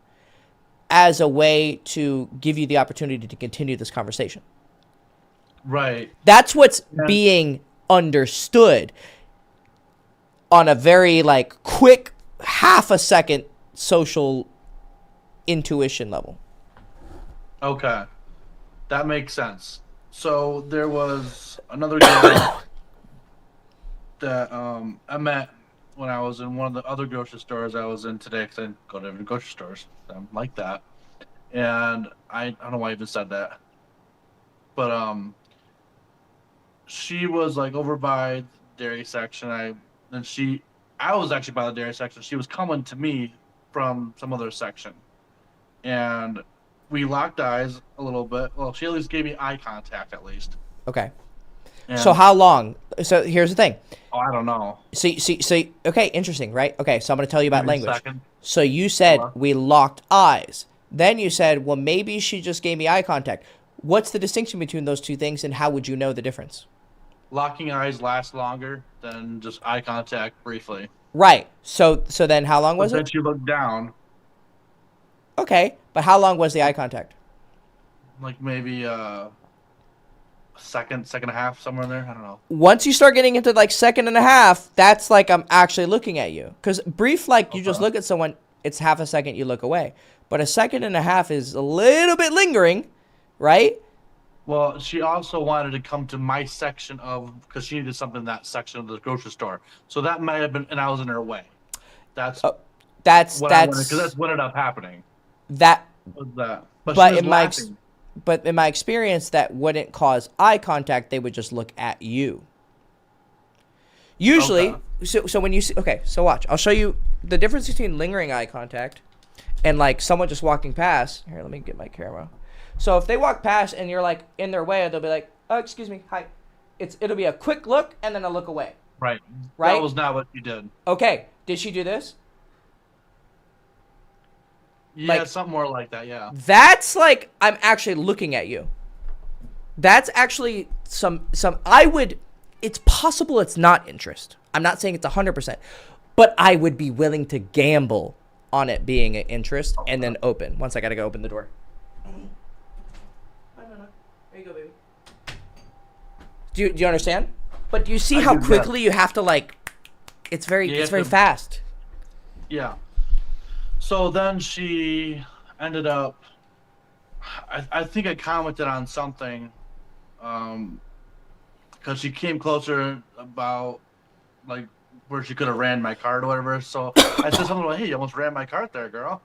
as a way to give you the opportunity to continue this conversation. Right. That's what's being understood on a very like quick half a second social intuition level. Okay. That makes sense. So there was another girl that I met when I was in one of the other grocery stores I was in today, because I didn't go to any grocery stores. I'm like that. And I don't know why I even said that. But she was like over by the dairy section. I was actually by the dairy section. She was coming to me from some other section. And we locked eyes a little bit. Well, she at least gave me eye contact at least. Okay. So how long? So here's the thing. Oh, I don't know. So okay, interesting, right? Okay, so I'm going to tell you about Maybe language. So you said we locked eyes. Then you said, well, maybe she just gave me eye contact. What's the distinction between those two things, and how would you know the difference? Locking eyes lasts longer than just eye contact briefly. Right. So then how long was it? Then she looked down. Okay, but how long was the eye contact? Like maybe second and a half, somewhere in there. I don't know. Once you start getting into like second and a half, that's like I'm actually looking at you. Because brief, like you just look at someone, it's half a second, you look away. But a second and a half is a little bit lingering, right? Well, she also wanted to come to my section because she needed something in that section of the grocery store. So that might have been, and I was in her way. That's what because that's what ended up happening. That. But in my experience, that wouldn't cause eye contact. They would just look at you. Usually, so when you see, okay, so watch. I'll show you the difference between lingering eye contact and like someone just walking past. Here, let me get my camera. So if they walk past and you're like in their way, they'll be like, "Oh, excuse me, hi." It'll be a quick look and then a look away. Right. Right? That was not what you did. Okay. Did she do this? Yeah, Like- something more like that. Yeah. That's like I'm actually looking at you. That's actually some I would it's possible it's not interest. I'm not saying it's 100%, but I would be willing to gamble on it being an interest and then open. Once I got to go open the door. There you go, baby. Do you understand? But do you see how do, yeah. quickly you have to like it's You very have to- fast. Yeah. So then she ended up. I think I commented on something, because she came closer about like where she could have ran my card or whatever. So I said something like, "Hey, you almost ran my card there, girl.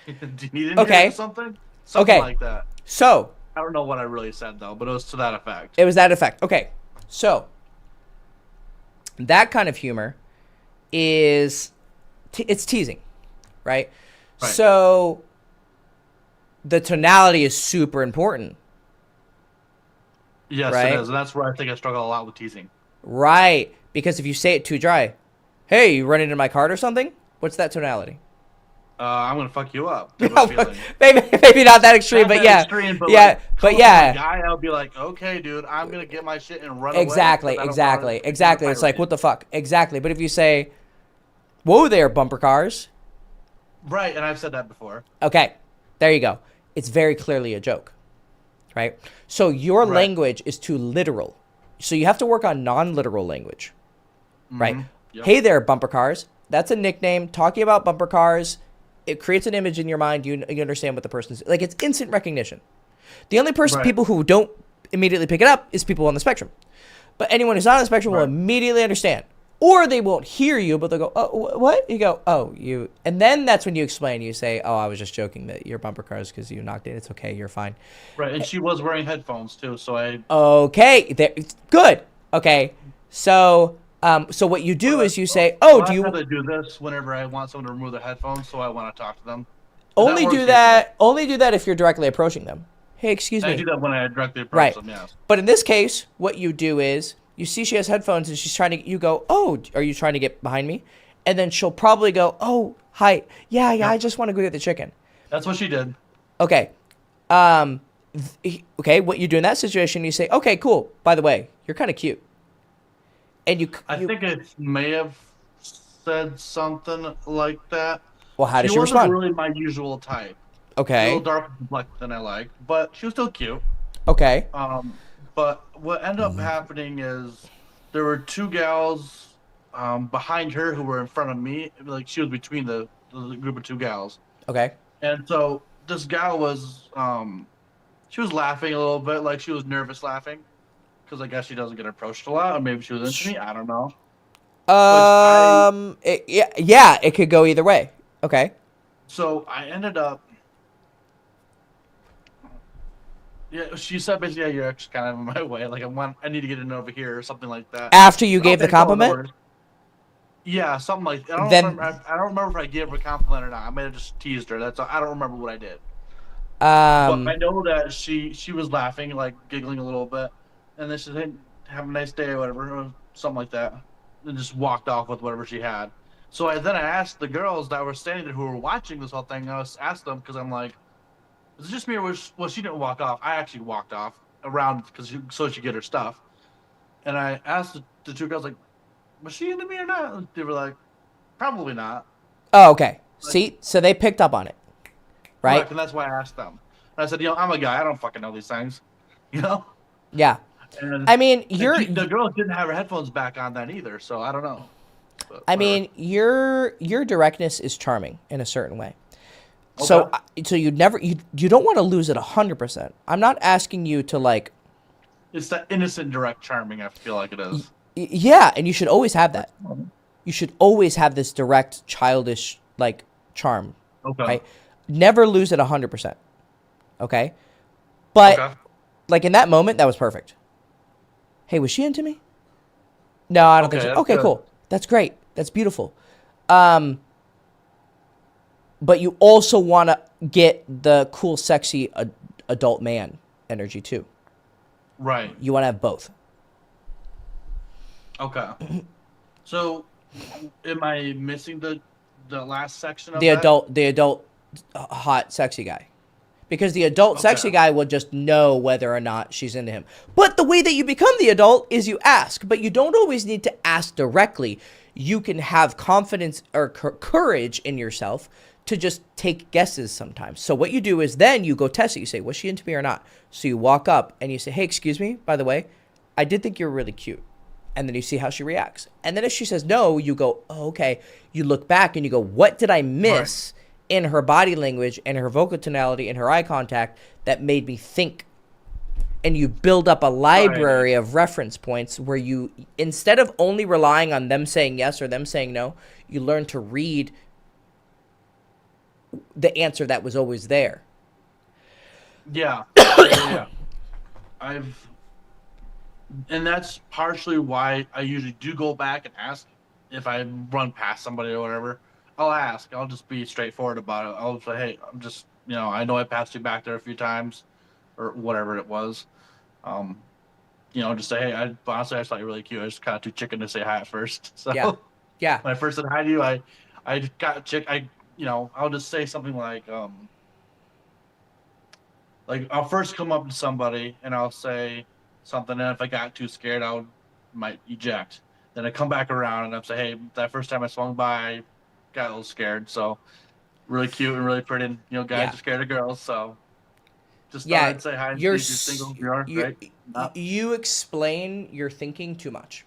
Do you need anything Okay. or something? Something Okay. like that." So, I don't know what I really said though, but it was to that effect. it was that effect. Okay. So, that kind of humor is it's teasing, right? Right. So the tonality is super important, Yes, Right. it is, and that's where I think I struggle a lot with teasing. right? Because if you say it too dry, "Hey, you run into my card or something?" What's that tonality? I'm gonna fuck you up. type of feeling. maybe not that extreme, Not but that yeah, extreme, but yeah, like, but calling yeah. my guy, I'll be like, "Okay, dude, I'm gonna get my shit and run away." Exactly, 'cause I don't exactly, wanna get in a exactly. fight It's with like, you. what the fuck? Exactly. But if you say, "Whoa there, bumper cars," Right, and I've said that before. okay, there you go. It's very clearly a joke, right? So your Right. language is too literal. So you have to work on non-literal language, right? Yep. Hey there, bumper cars. That's a nickname. Talking about bumper cars, it creates an image in your mind. You understand what the person's like. It's instant recognition. The only Right. people who don't immediately pick it up is people on the spectrum. But anyone who's not on the spectrum will Right. immediately understand. Or they won't hear you, but they'll go, "Oh, what?" You go, "Oh, you." And then that's when you explain. You say, "Oh, I was just joking that your bumper cars because you knocked it. It's okay. You're fine." Right, and she was wearing headphones too, so I. Okay, good. Okay, so so what you do is you say, "Oh, Well, do I you try to do this whenever I want someone to remove their headphones, so I want to talk to them. But only works do usually. that? Only do that if you're directly approaching them. Hey, excuse I me. do that when I directly approach Right. them. Yes. But in this case, what you do is you see she has headphones and she's trying to. You go, "Oh, are you trying to get behind me?" And then she'll probably go, "Oh, hi, yeah, I just want to go get the chicken." That's what she did. Okay. Okay, what you do in that situation, you say, "Okay, cool. By the way, you're kind of cute." And I think it may have said something like that. well, how does she wasn't respond? really my usual type. A Okay. little darker complexion than I like, but she was still cute. Okay. But what ended up happening is there were two gals behind her who were in front of me. Like she was between the group of two gals. Okay. And so this gal was, she was laughing a little bit, like she was nervous laughing, because I guess she doesn't get approached a lot, or maybe she was into me. I don't know. Yeah, it could go either way. Okay. So I ended up. Yeah, she said basically, "Yeah, you're actually kind of in my way. Like I need to get in over here," or something like that. After you gave the Okay, cool, no compliment? worries. Yeah, something like I don't Then- remember. I don't remember if I gave her a compliment or not. I may have just teased her. That's all. I don't remember what I did. But I know that she was laughing, like giggling a little bit, and then she said, "Hey, have a nice day," or whatever, or something like that, and just walked off with whatever she had. So I asked the girls that were standing there who were watching this whole thing. I asked them because I'm like, "Is it just me, or well, she didn't walk off. I actually walked off around so she could get her stuff." And I asked the two girls, like, "Was she into me or not?" They were like, "Probably not." Oh, okay. See, so they picked up on it, right? And that's why I asked them. And I said, I'm a guy. I don't fucking know these things. You know? Yeah. And I mean, the girl didn't have her headphones back on then either, so I don't know. But I whatever. mean, your directness is charming in a certain way. So, Okay. so you don't want to lose it 100%. I'm not asking you to like, It's that innocent, direct charming, I feel like it is. yeah, and you should always have that. You should always have this direct, childish like charm, Okay. right? Never lose it 100%. Okay, but Okay. like in that moment, that was perfect. Hey, was she into me? No, I don't think Okay, so. that's Okay, good. cool. That's great. That's beautiful. but you also want to get the cool, sexy adult man energy too. Right. You want to have both. Okay. So, am I missing the last section of The that? adult, hot, sexy guy. Because the adult, sexy guy will just know whether or not she's into him. But the way that you become the adult is you ask. But you don't always need to ask directly. You can have confidence or courage in yourself to just take guesses sometimes. So what you do is then you go test it. You say, was she into me or not? So you walk up and you say, hey, excuse me, by the way, I did think you were really cute. And then you see how she reacts. And then if she says no, you go, oh, okay. You look back and you go, what did I miss in her body language and her vocal tonality and her eye contact that made me think? And you build up a library of reference points where you, instead of only relying on them saying yes or them saying no, you learn to read the answer that was always there. Yeah. And that's partially why I usually do go back and ask if I run past somebody or whatever. I'll ask. I'll just be straightforward about it. I'll say, hey, I'm just, I know I passed you back there a few times or whatever it was. Just say, hey, honestly, I just thought you were really cute. I was kind of too chicken to say hi at first. So yeah. when I first said hi to you, I just got I'll just say something like I'll first come up to somebody and I'll say something, and if I got too scared, might eject. Then I come back around and I'll say, hey, that first time I swung by, I got a little scared. So really cute and really pretty, and guys are scared of girls, so just thought I'd say hi and see if you're single. You are, right? You explain your thinking too much.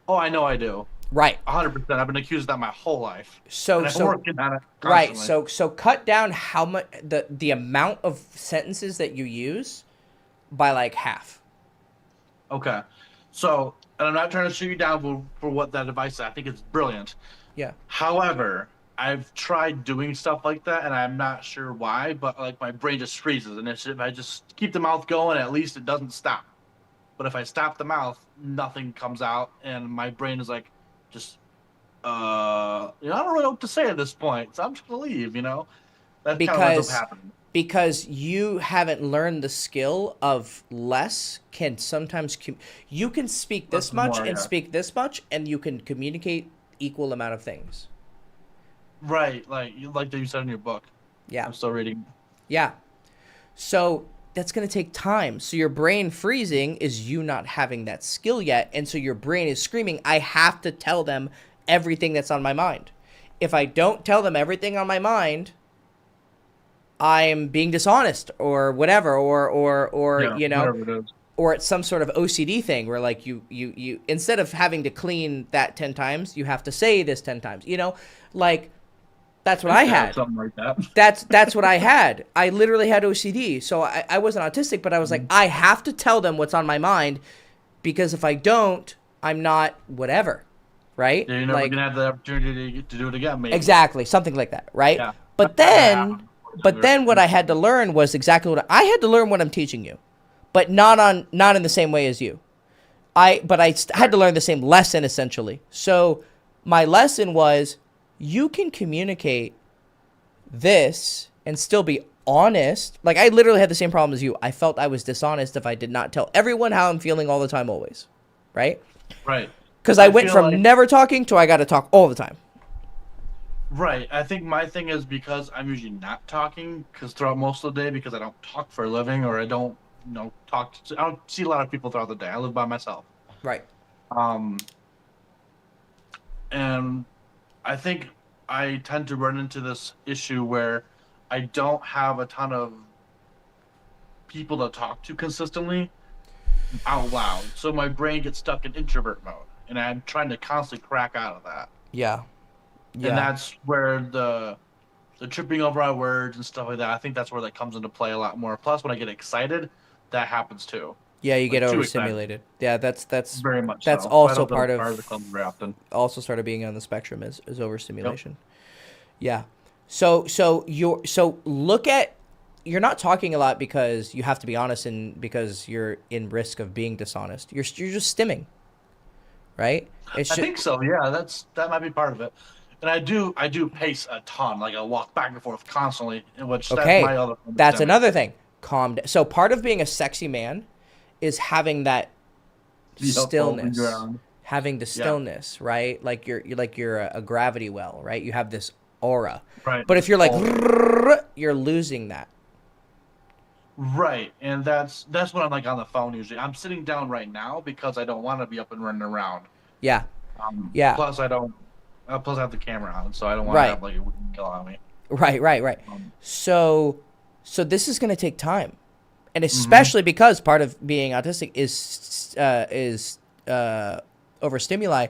Oh, I know I do. Right. 100%. I've been accused of that my whole life. So I'm working on it constantly. Right. So cut down how much the amount of sentences that you use by like half. Okay. So, and I'm not trying to shoot you down for what that advice is. I think it's brilliant. Yeah. However, I've tried doing stuff like that, and I'm not sure why, but like my brain just freezes. And if I just keep the mouth going, at least it doesn't stop. But if I stop the mouth, nothing comes out, and my brain is like, just, I don't really know what to say at this point, so I'm just gonna leave. That kind of ends up happening. Because you haven't learned the skill of less can sometimes you can speak this much and speak this much, and you can communicate equal amount of things. Right, like that you said in your book. Yeah. I'm still reading. Yeah. So that's going to take time. So your brain freezing is you not having that skill yet, and so your brain is screaming, I have to tell them everything that's on my mind. If I don't tell them everything on my mind, I'm being dishonest or whatever, or or it's some sort of OCD thing where like you instead of having to clean that 10 times, you have to say this 10 times, like that's what I had. Something like that. That's what I had. I literally had OCD. So I wasn't autistic, but I was like, I have to tell them what's on my mind, because if I don't, I'm not whatever. Right? Yeah, you're never gonna have the opportunity to do it again, maybe. Exactly. Something like that. Right? Yeah. But then what I had to learn was exactly what I had to learn what I'm teaching you, but not in the same way as you. I had to learn the same lesson essentially. So my lesson was, you can communicate this and still be honest. Like I literally had the same problem as you. I felt I was dishonest if I did not tell everyone how I'm feeling all the time, always. Right? Right. Because I went from never talking to I got to talk all the time. Right. I think my thing is because I'm usually not talking throughout most of the day, because I don't talk for a living, or I don't, I don't see a lot of people throughout the day. I live by myself. Right. And I think I tend to run into this issue where I don't have a ton of people to talk to consistently out loud. So my brain gets stuck in introvert mode, and I'm trying to constantly crack out of that. Yeah. Yeah. And that's where the tripping over our words and stuff like that, I think that's where that comes into play a lot more. Plus, when I get excited, that happens too. Yeah, you get overstimulated. Yeah, that's very much. That's so. also part of very often. Also started being on the spectrum is overstimulation. Yep. Yeah. So look at, you're not talking a lot because you have to be honest and because you're in risk of being dishonest. You're just stimming. Right? I think so. Yeah, that might be part of it. And I do pace a ton. Like I walk back and forth constantly, which that's Okay, my other. that's another thing. Calm down. So part of being a sexy man is having that stillness, having the stillness, right? Like you're a gravity well, right? You have this aura. Right. But if you're like, you're losing that. Right, and that's when I'm like on the phone usually. I'm sitting down right now because I don't want to be up and running around. Yeah. Yeah. Plus I don't. Plus I have the camera on, so I don't want Right. to have like a kill on me. Right. So this is going to take time, and especially because part of being autistic is overstimuli.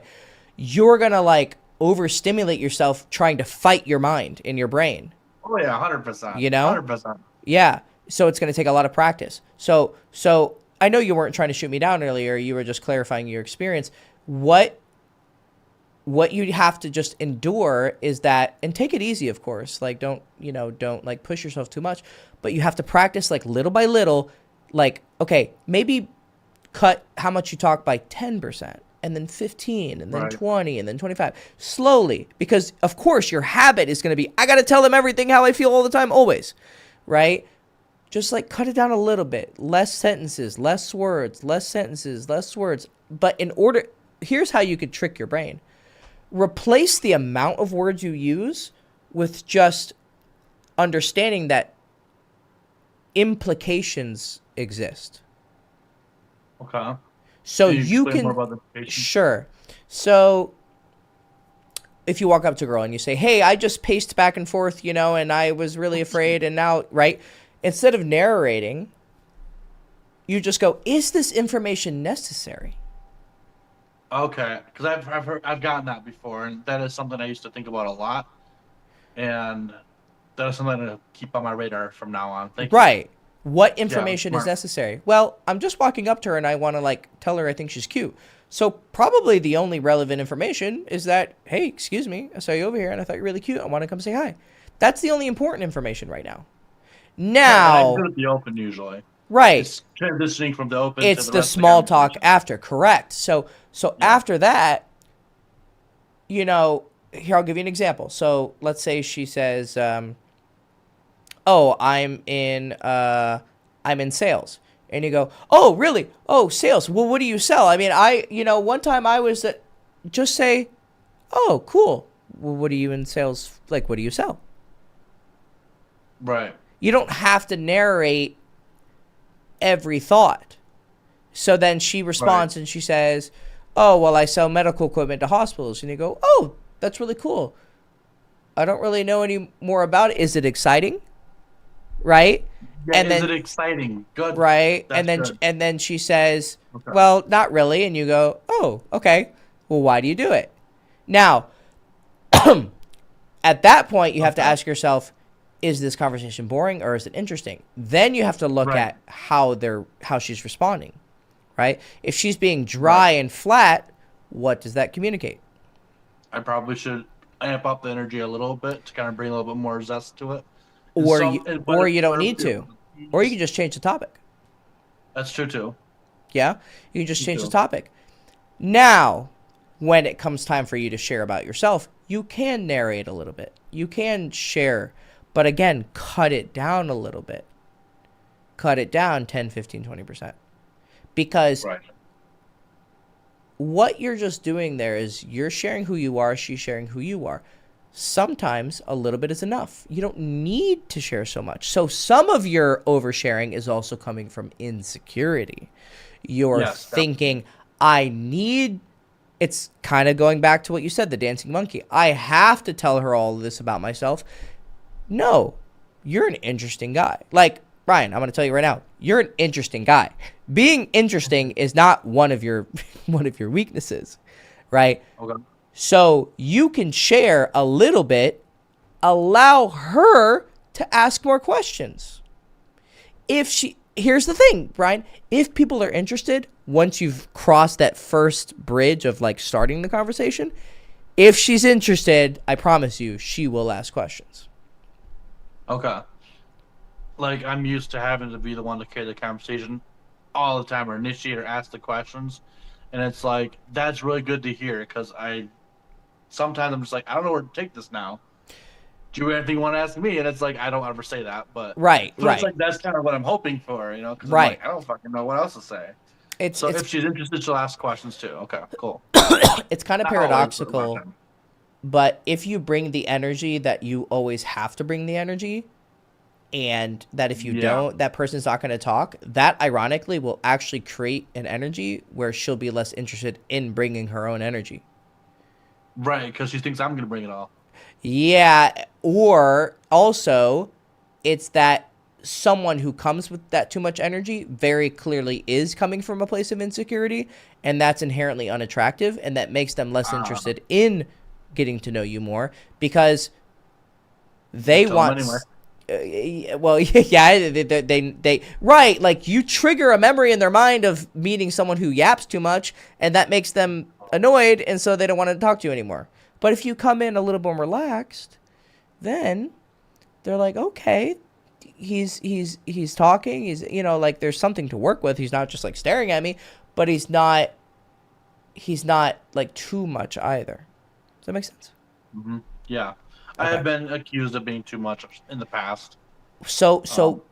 You're gonna like overstimulate yourself trying to fight your mind in your brain. Oh yeah, 100%. You know? 100%. Yeah. So it's going to take a lot of practice. So I know you weren't trying to shoot me down earlier. You were just clarifying your experience. What you have to just endure is that, and take it easy, of course. Like, don't like push yourself too much, but you have to practice like little by little. Like, okay, maybe cut how much you talk by 10%, and then 15, and then Right. 20, and then 25, slowly. Because of course your habit is going to be, I got to tell them everything how I feel all the time, always, right? Just like cut it down a little bit, less sentences, less words, less sentences, less words. But here's how you could trick your brain. Replace the amount of words you use with just understanding that implications exist. Okay. So Can you explain can, more about the patient? sure. So if you walk up to a girl and you say, hey, I just paced back and forth, and I was really afraid, and now, right? Instead of narrating, you just go, is this information necessary? Okay, because I've gotten that before, and that is something I used to think about a lot, and that is something to keep on my radar from now on. Thank you. Right. What information is smart. necessary? Well, I'm just walking up to her and I want to like tell her I think she's cute. So probably the only relevant information is that, hey, excuse me, I saw you over here and I thought you were really cute. I want to come say hi. That's the only important information right now. Now, I do it at the open usually. right. It's transitioning from the open. It's to the rest of small talk conversation. after, correct. So after that, here, I'll give you an example. So let's say she says, oh, I'm in sales. And you go, oh, really? Oh, sales. Well, what do you sell? I mean, one time I was just say, oh, cool. Well, what are you in sales? Like, what do you sell? Right. You don't have to narrate every thought. So then she responds and she says, oh, well, I sell medical equipment to hospitals. And you go, oh, that's really cool. I don't really know any more about it. Is it exciting? Right? Yeah, And is then- it exciting? Good. Right? That's and good. then she says, Okay. well, not really. And you go, oh, okay. Well, why do you do it? Now, at that point, you have to ask yourself, is this conversation boring or is it interesting? Then you have to look Right. at how she's responding, right? If she's being dry and flat, what does that communicate? I probably should amp up the energy a little bit to kind of bring a little bit more zest to it. Or But you don't need to. Or you can just change the topic. That's true too. Yeah? You can just change the too. topic. Now, when it comes time for you to share about yourself, you can narrate a little bit. You can share. But again, cut it down a little bit. Cut it down 10, 15, 20%. Because Right. what you're just doing there is you're sharing who you are, she's sharing who you are. Sometimes a little bit is enough. You don't need to share so much. So some of your oversharing is also coming from insecurity. You're Yes, thinking, it's kind of going back to what you said, the dancing monkey. I have to tell her all of this about myself. No, you're an interesting guy. Like, Ryan, I'm going to tell you right now, you're an interesting guy. Being interesting is not one of your weaknesses, right? Okay. So you can share a little bit, allow her to ask more questions. Here's the thing, Brian, if people are interested, once you've crossed that first bridge of like starting the conversation, if she's interested, I promise you, she will ask questions. Okay. Like I'm used to having to be the one to carry the conversation all the time, or initiate or ask the questions, and it's like that's really good to hear because I sometimes I'm just like, I don't know where to take this now. Do you have anything you want to ask me? And it's like, I don't ever say that, but Right, so right. it's like that's kind of what I'm hoping for, you know, because I'm Right. like, I don't fucking know what else to say. It's So if she's interested, she'll ask questions too. Okay, cool. it's kind of Not always, but a lot of paradoxical, times. but if you bring the energy that you always have to bring the energy, and that if you Yeah. don't, that person's not going to talk, that ironically will actually create an energy where she'll be less interested in bringing her own energy. Right, because she thinks I'm going to bring it all. Yeah, or also it's that someone who comes with that too much energy very clearly is coming from a place of insecurity, and that's inherently unattractive, and that makes them less interested in getting to know you more because they Tell them want anyway. well, yeah, they right, like you trigger a memory in their mind of meeting someone who yaps too much, and that makes them annoyed, and so they don't want to talk to you anymore. But if you come in a little more relaxed, then they're like, okay, he's talking, he's, you know, like there's something to work with. He's not just like staring at me, but he's not like too much either. Does that make sense? Mm-hmm. Yeah. I Okay. have been accused of being too much in the past. So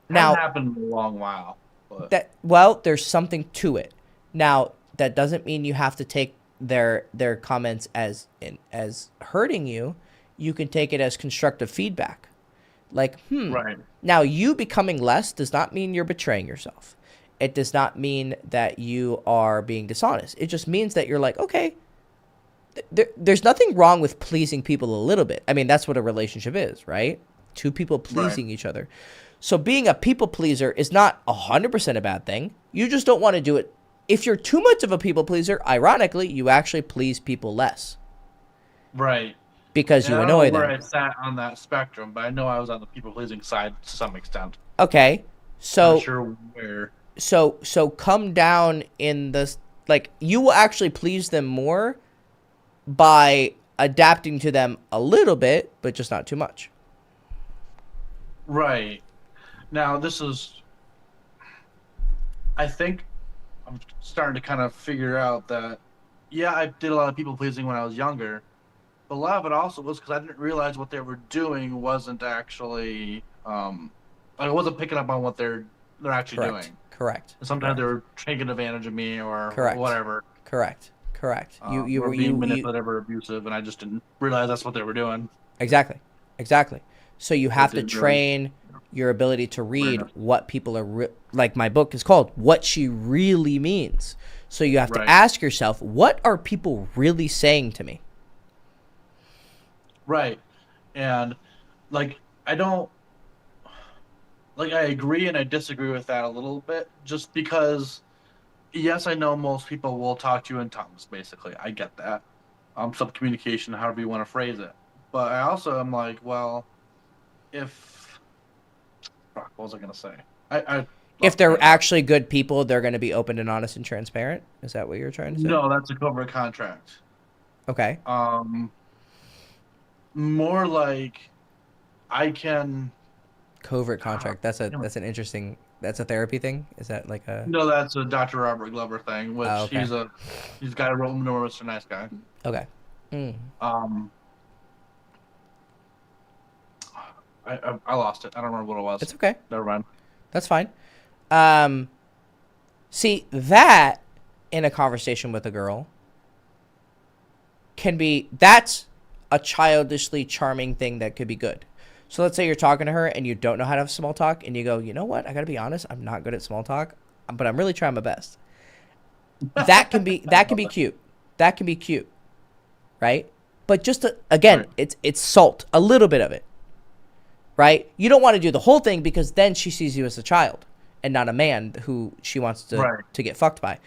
now Hasn't happened in a long while. But that, well, there's something to it. Now that doesn't mean you have to take their comments as hurting you. You can take it as constructive feedback. Like, right. Now you becoming less does not mean you're betraying yourself. It does not mean that you are being dishonest. It just means that you're like, okay, there's nothing wrong with pleasing people a little bit. I mean, that's what a relationship is, right? Two people pleasing each other. So being a people pleaser is not 100% a bad thing. You just don't want to do it. If you're too much of a people pleaser, ironically, you actually please people less. Right. Because And you I annoy don't know them. where I sat on that spectrum, but I know I was on the people-pleasing side to some extent. Okay. So Not sure where. So come down in this, like, you will actually please them more by adapting to them a little bit, but just not too much. Right. Now, this is... I think I'm starting to kind of figure out that, yeah, I did a lot of people-pleasing when I was younger, but a lot of it also was because I didn't realize what they were doing wasn't actually... I wasn't picking up on what they're actually doing. Correct. And sometimes they were taking advantage of me or whatever. Correct. You or were being manipulative or abusive, and I just didn't realize that's what they were doing. Exactly. So you have to didn't train your ability to read what people are like. My book is called "What She Really Means." So you have to ask yourself, what are people really saying to me? Right, and like I don't. Like, I agree and I disagree with that a little bit, just because, yes, I know most people will talk to you in tongues, basically. I get that. Some communication, however you want to phrase it. But I also am like, well, if... Fuck, what was I going to say? If they're actually good people, they're going to be open and honest and transparent? Is that what you're trying to say? No, that's a covert contract. Okay. More like, I can... Covert contract. That's an interesting. That's a therapy thing. Is that like a? No, that's a Dr. Robert Glover thing. Which he's a guy who wrote Mr. Nice Guy. Okay. I lost it. I don't remember what it was. It's okay. Never mind. That's fine. See, that in a conversation with a girl that's a childishly charming thing that could be good. So let's say you're talking to her and you don't know how to have small talk, and you go, you know what? I got to be honest. I'm not good at small talk, but I'm really trying my best. That can be cute. That can be cute, right? But just again, it's salt, a little bit of it, right? You don't want to do the whole thing because then she sees you as a child and not a man who she wants to get fucked by.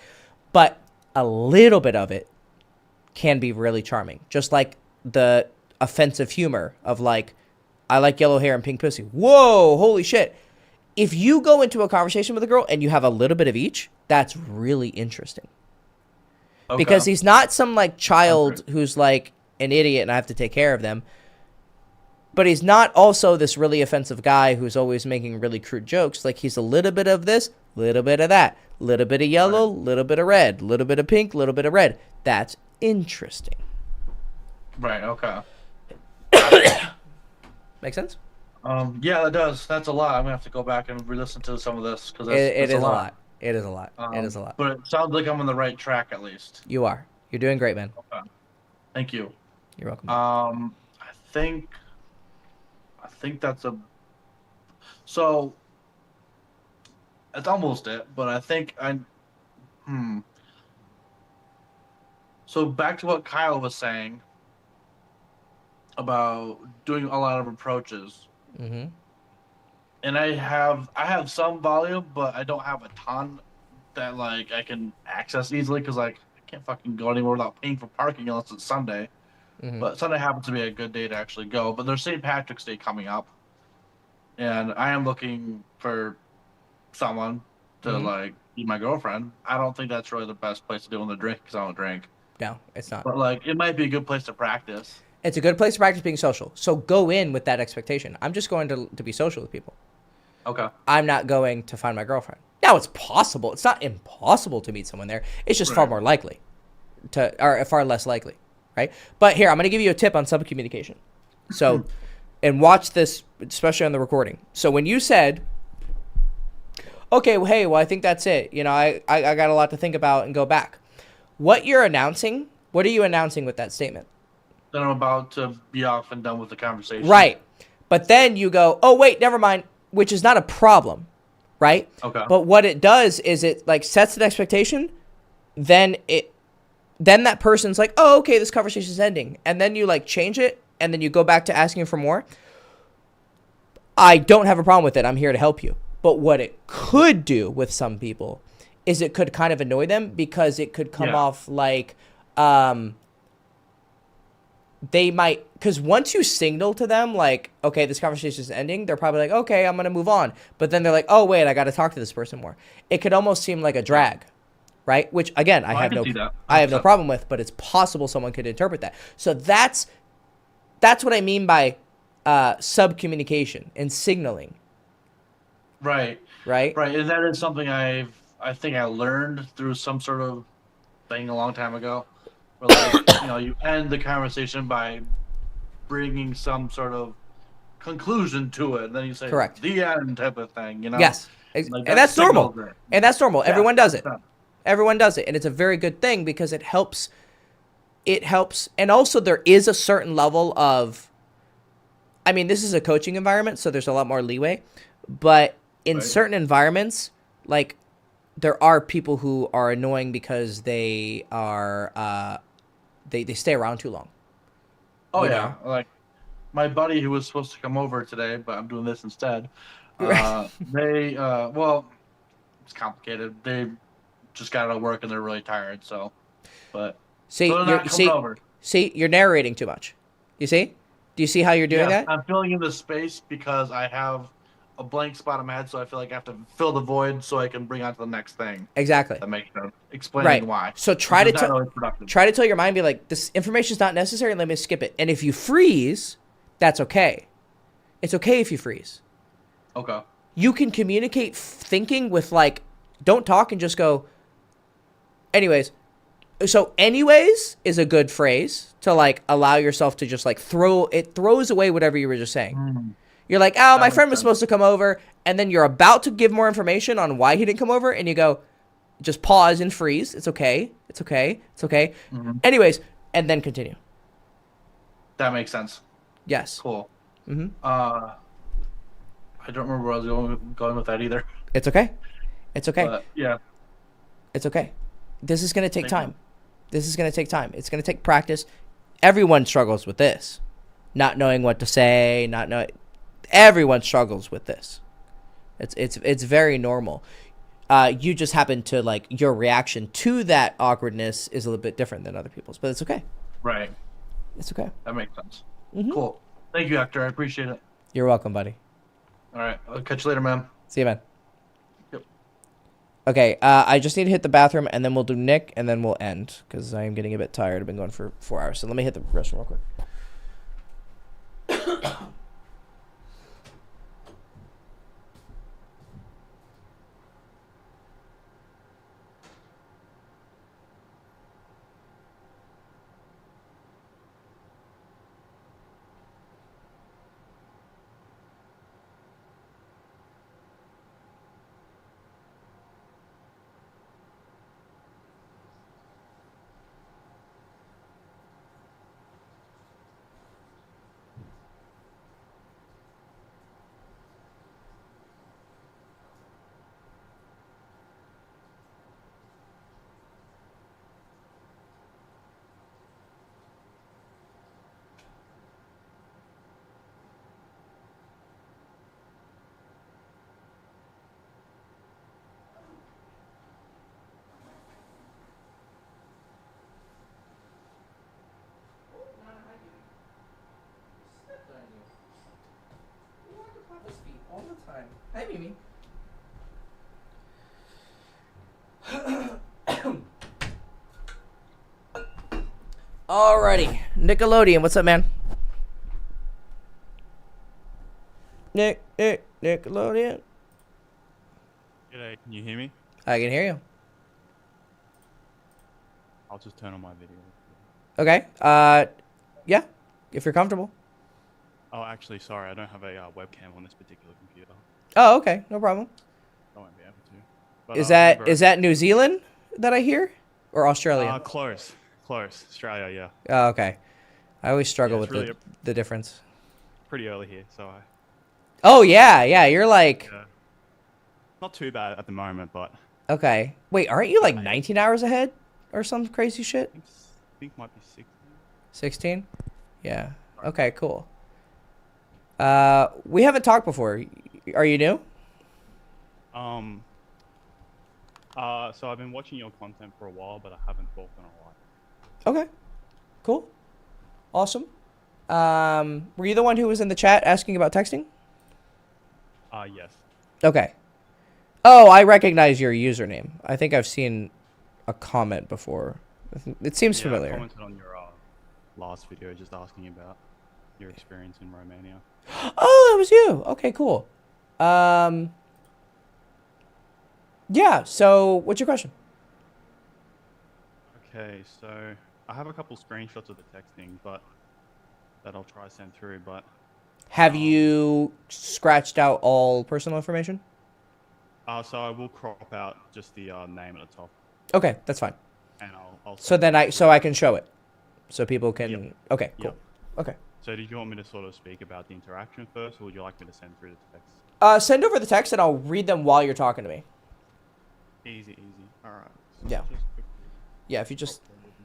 But a little bit of it can be really charming, just like the offensive humor of like, I like yellow hair and pink pussy. Whoa, holy shit. If you go into a conversation with a girl and you have a little bit of each, that's really interesting. Okay. Because he's not some like child who's like an idiot and I have to take care of them. But he's not also this really offensive guy who's always making really crude jokes. Like, he's a little bit of this, little bit of that, little bit of yellow, little bit of red, little bit of pink, little bit of red. That's interesting. Right. Okay. Make sense? Yeah, that does. That's a lot. I'm gonna have to go back and re-listen to some of this because It that's a is a lot. lot. It is a lot. It is a lot. But it sounds like I'm on the right track at least. You are. You're doing great, man. Okay. Thank you. You're welcome. I think that's a. So that's almost it, but I think I. Hmm. So back to what Kyle was saying about doing a lot of approaches, Mm-hmm. and I have some volume, but I don't have a ton that like I can access easily because like I can't fucking go anywhere without paying for parking unless it's Sunday. Mm-hmm. But Sunday happens to be a good day to actually go. But there's St. Patrick's Day coming up, and I am looking for someone to Mhm. like be my girlfriend. I don't think that's really the best place to do in the drink because I don't drink. No, it's not. But like it might be a good place to practice. It's a good place to practice being social. So go in with that expectation. I'm just going to be social with people. Okay. I'm not going to find my girlfriend. Now, it's possible. It's not impossible to meet someone there. It's just far Right. more likely or far less likely, right? But here, I'm going to give you a tip on subcommunication. So, and watch this, especially on the recording. So when you said, okay, well, hey, well, I think that's it. You know, I got a lot to think about and go back. What are you announcing with that statement? Then I'm about to be off and done with the conversation. Right. But then you go, oh, wait, never mind, which is not a problem, right? Okay. But what it does is it like sets an expectation, then that person's like, oh, okay, this conversation is ending. And then you like change it and then you go back to asking for more. I don't have a problem with it. I'm here to help you. But what it could do with some people is it could kind of annoy them because it could come off like they might, because once you signal to them like, okay, this conversation is ending, they're probably like, okay, I'm going to move on. But then they're like, oh, wait, I got to talk to this person more. It could almost seem like a drag, right? Which, again, I have no problem with, but it's possible someone could interpret that. So that's what I mean by subcommunication and signaling. Right. Right. And that is something I think I learned through some sort of thing a long time ago. Where like, you end the conversation by bringing some sort of conclusion to it, and then you say Correct. the end type of thing, Yes. Like, and that's normal. signals it. And that's normal. Yeah, Everyone does it. 100%. Everyone does it. And it's a very good thing because it helps. And also there is a certain level of, I mean, this is a coaching environment, so there's a lot more leeway. But in certain environments, like there are people who are annoying because they are, they stay around too long. Oh, You yeah. know? Like my buddy who was supposed to come over today, but I'm doing this instead. Well, it's complicated. They just got out of work and they're really tired. So, but See, so they're not coming over. See, you're narrating too much. You see? Do you see how you're doing that? I'm filling in the space because I have a blank spot in my head, so I feel like I have to fill the void so I can bring on to the next thing. Exactly. That makes sense. Explaining why. So try to tell your mind, be like, this information is not necessary. Let me skip it. And if you freeze, that's okay. It's okay if you freeze. Okay. You can communicate thinking with like, don't talk and just go. Anyways. So anyways is a good phrase to like allow yourself to just like throws away whatever you were just saying. Mm-hmm. You're like, oh, my friend was supposed to come over. And then you're about to give more information on why he didn't come over. And you go, just pause and freeze. It's okay. It's okay. It's okay. Mm-hmm. Anyways, and then continue. That makes sense. Yes. Cool. Mm-hmm. I don't remember where I was going with that either. It's okay. It's okay. But, yeah. It's okay. This is going to take time. This is going to take time. It's going to take practice. Everyone struggles with this. Not knowing what to say, everyone struggles with this. It's very normal. You just happen to like your reaction to that awkwardness is a little bit different than other people's, but it's okay. Right. It's okay. That makes sense. Mm-hmm. Cool. Thank you, Hector. I appreciate it. You're welcome, buddy. All right. I'll catch you later, man. See you, man. Yep. Okay, I just need to hit the bathroom, and then we'll do Nick, and then we'll end, because I am getting a bit tired. I've been going for 4 hours, so let me hit the restroom real quick. Mimi. Alrighty, Nickelodeon, what's up, man? Nickelodeon. G'day, can you hear me? I can hear you. I'll just turn on my video. Okay. Yeah, if you're comfortable. Oh, actually, sorry, I don't have a webcam on this particular computer. Oh, okay, no problem. I won't be able to. But, Is that New Zealand that I hear, or Australia? Close, Australia, yeah. Oh, okay. I always struggle Yeah, with it's really the difference. Pretty early here, so I. Oh yeah, you're like Not too bad at the moment, but okay. Wait, aren't you like 19 hours ahead or some crazy shit? I think might be 16. 16? Yeah. Okay, cool. We haven't talked before. Are you new? So I've been watching your content for a while, but I haven't talked in a while. Okay. Cool. Awesome. Were you the one who was in the chat asking about texting? Yes. Okay. Oh, I recognize your username. I think I've seen a comment before. It seems I familiar. commented on your last video just asking about your experience in Romania. Oh, that was you. Okay, cool. Yeah, so what's your question? Okay, so I have a couple screenshots of the texting, but that I'll try to send through, but Have you scratched out all personal information? so I will crop out just the name at the top, Okay, that's fine. and I'll So send then it I can show it. So people can Yep. Okay, cool. Yep. Okay. So did you want me to sort of speak about the interaction first, or would you like me to send through the text? Send over the text and I'll read them while you're talking to me. Easy. All right. Yeah. Just quickly Yeah, if you just crop them into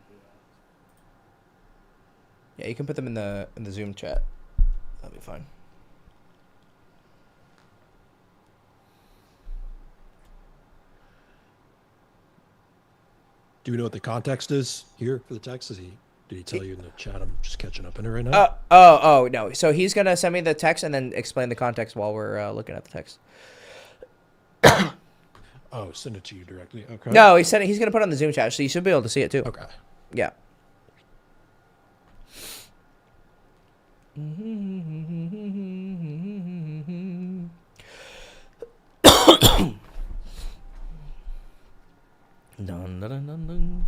Yeah, you can put them in the Zoom chat. That'll be fine. Do we know what the context is here for the text? Did he tell you in the chat? I'm just catching up in it right now. Oh no. So he's gonna send me the text and then explain the context while we're looking at the text. Oh, send it to you directly. Okay. No, he said he's gonna put it on the Zoom chat, so you should be able to see it too. Okay. Yeah. Dun, dun, dun, dun, dun.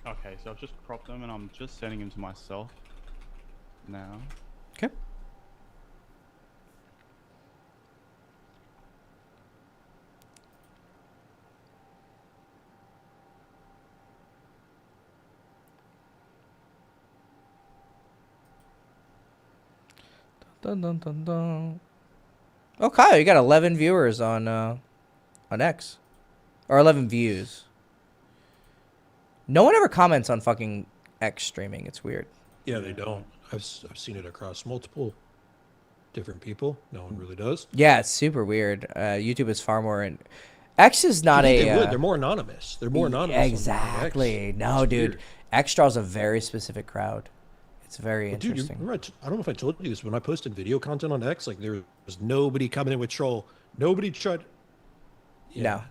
Okay, so I've just cropped them, and I'm just sending them to myself now. Okay. Dun, dun, dun, dun. Oh, Kyle, you got 11 viewers on X, or 11 views. No one ever comments on fucking X streaming. It's weird. Yeah, they don't. I've seen it across multiple different people. No one really does. Yeah, it's super weird. YouTube is far more in. X is not You a. think they would. They're more anonymous. They're more anonymous. on Exactly. X. No, It's dude. weird. X draws a very specific crowd. It's very Well, dude, interesting. you're right. I don't know if I told you this. When I posted video content on X, like there was nobody coming in with troll. Nobody tried. No.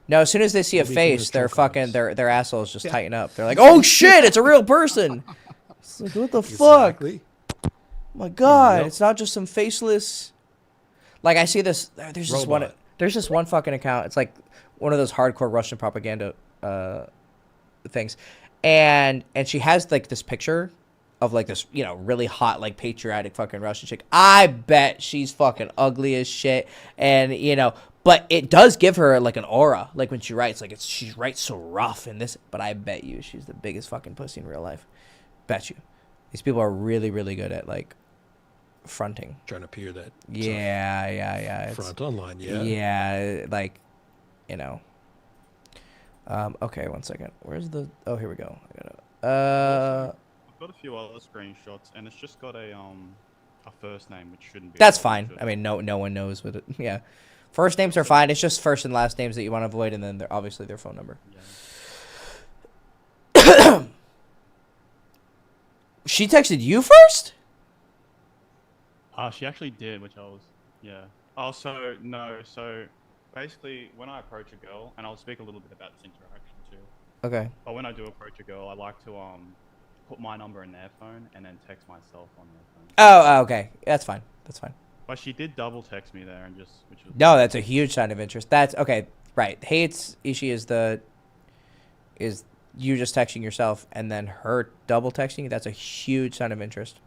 No, as soon as they see a Nobody came face, with their troll fucking comments. their assholes just tighten up. They're like, "Oh shit, it's a real person." It's like, what the fuck? Exactly. My God, Yep. it's not just some faceless. Like I see this. There's this one. Robot. There's this one fucking account. It's like one of those hardcore Russian propaganda things, and she has like this picture of like this, you know, really hot, like patriotic fucking Russian chick. I bet she's fucking ugly as shit, and you know, but it does give her like an aura, like when she writes, like she writes so rough in this. But I bet you she's the biggest fucking pussy in real life. Bet you, these people are really, really good at like fronting. Trying to appear that. Yeah. Front online, yeah. Yeah, like, you know. Okay, one second. Where's the? Oh, here we go. I got it. I've got a few other screenshots, and it's just got a first name, which shouldn't be. That's fine. I mean, no one knows what it. Yeah, first names are fine. It's just first and last names that you want to avoid, and then they're obviously their phone number. Yeah. She texted you first? She actually did, which I was, yeah. Oh, so no, so basically, when I approach a girl, and I'll speak a little bit about this interaction too. Okay. But when I do approach a girl, I like to put my number in their phone and then text myself on their phone. Oh, okay. That's fine. That's fine. But she did double text me there, and just which was No, that's a huge sign of interest. That's okay. Right. Hates Ishi is you just texting yourself and then her double texting you. That's a huge sign of interest.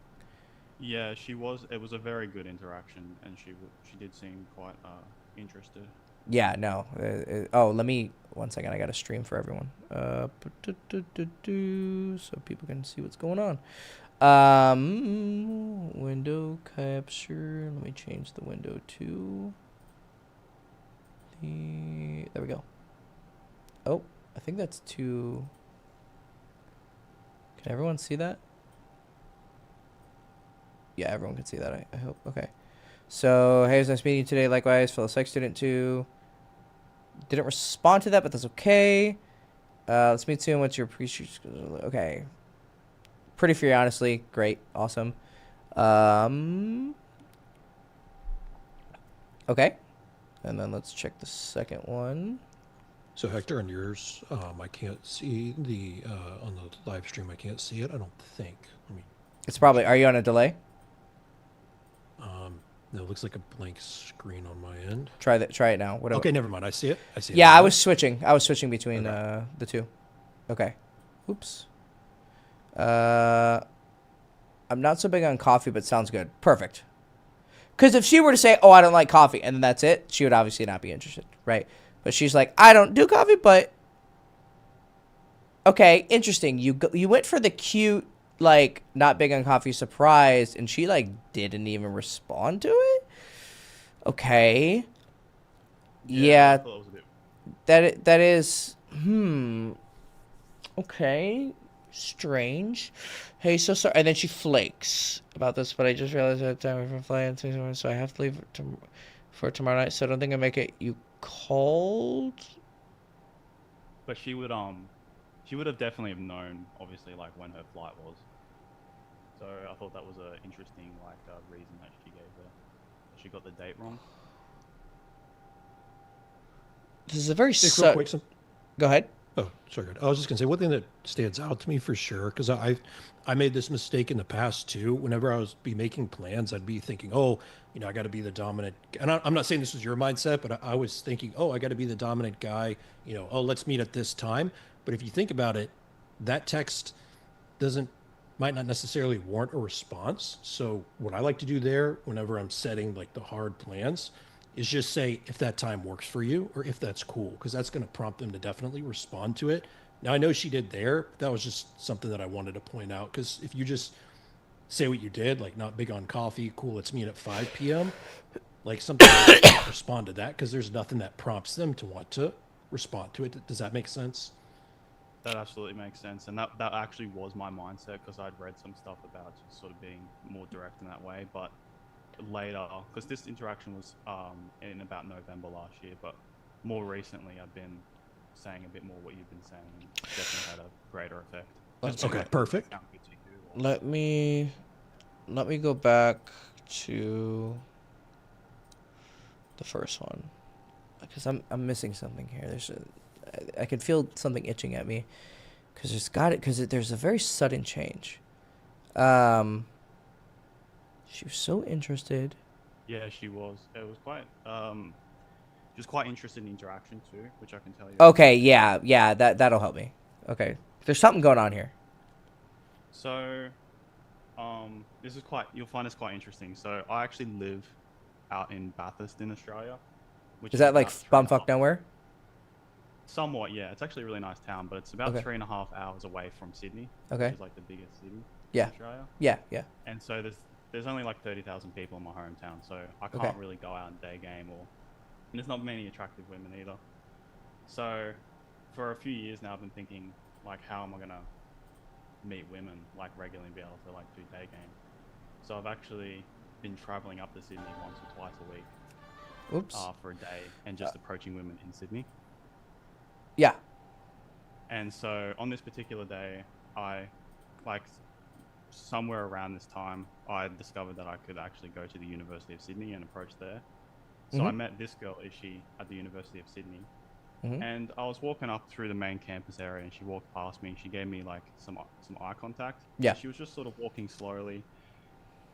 Yeah, she was. It was a very good interaction, and she did seem quite interested. Yeah. No. Oh, let me 1 second. I got to stream for everyone. So people can see what's going on. Window capture. Let me change the window to there we go. Oh, I think that's too. Can everyone see that? Yeah, everyone can see that. I hope. Okay. So, hey, it was nice meeting you today. Likewise, fellow psych student too. Didn't respond to that, but that's okay. Let's meet soon. What's your appreciation? Okay. Pretty free, honestly. Great. Awesome. Okay. And then let's check the second one. So Hector, on yours, I can't see the on the live stream. I can't see it. I don't think. Let me. It's probably. Are you on a delay? No, it looks like a blank screen on my end. Try that. Try it now. Whatever. Okay, never mind. I see it. I see it. Yeah, now. I was switching. I was switching between the two. Okay. Oops. I'm not so big on coffee, but sounds good. Perfect. Because if she were to say, "Oh, I don't like coffee," and then that's it, she would obviously not be interested, right? But she's like, "I don't do coffee, but okay, interesting. You went for the cute, like, not big on coffee surprise, and she like didn't even respond to it. Okay. Yeah. I thought it was a bit... That is okay. Strange. Hey, so sorry. And then she flakes about this, but I just realized that time for flying, so I have to leave for tomorrow night. So I don't think I make it. You called? But she would have definitely have known, obviously, like when her flight was. So I thought that was a interesting reason that she gave her. She got the date wrong. This is a very Real quick, Go ahead. Oh, sorry. I was just gonna say one thing that stands out to me for sure, because I made this mistake in the past too. Whenever I was making plans, I'd be thinking, oh, you know, I got to be the dominant. And I'm not saying this was your mindset, but I was thinking, oh, I got to be the dominant guy. You know, oh, let's meet at this time. But if you think about it, that text might not necessarily warrant a response. So what I like to do there, whenever I'm setting like the hard plans, is just say if that time works for you or if that's cool, because that's going to prompt them to definitely respond to it. Now, I know she did there. That was just something that I wanted to point out, because if you just say what you did, like not big on coffee, cool, let's meet at 5 p.m., like something like respond to that, because there's nothing that prompts them to want to respond to it. Does that make sense? That absolutely makes sense, and that actually was my mindset, because I'd read some stuff about just sort of being more direct in that way, but later, because this interaction was in about November last year, but more recently I've been saying a bit more what you've been saying, and definitely had a greater effect. Okay, perfect. Let me go back to the first one, because I'm missing something here. I can feel something itching at me, because there's a very sudden change. She was so interested. Yeah, she was. It was quite. She was quite interested in interaction too, which I can tell you. Okay, yeah, that'll help me. Okay, there's something going on here. So, This is quite. You'll find this quite interesting. So I actually live out in Bathurst in Australia, which Is that like about three and a bumfuck half- nowhere? Somewhat, yeah. It's actually a really nice town, but it's about Okay. 3.5 hours away from Sydney, Okay. which is like the biggest city Yeah. in Australia. Yeah, yeah. And so there's only like 30,000 people in my hometown, so I can't Okay. really go out and day game, and there's not many attractive women either. So for a few years now, I've been thinking like, how am I gonna meet women like regularly and be able to like do day game? So I've actually been traveling up to Sydney once or twice a week Oops. for a day and just approaching women in Sydney. Yeah. And so on this particular day, I, like, somewhere around this time, I discovered that I could actually go to the University of Sydney and approach there. So I met this girl, Ishi, at the University of Sydney. And I was walking up through the main campus area, and she walked past me. She gave me like some eye contact. Yeah. She was just sort of walking slowly,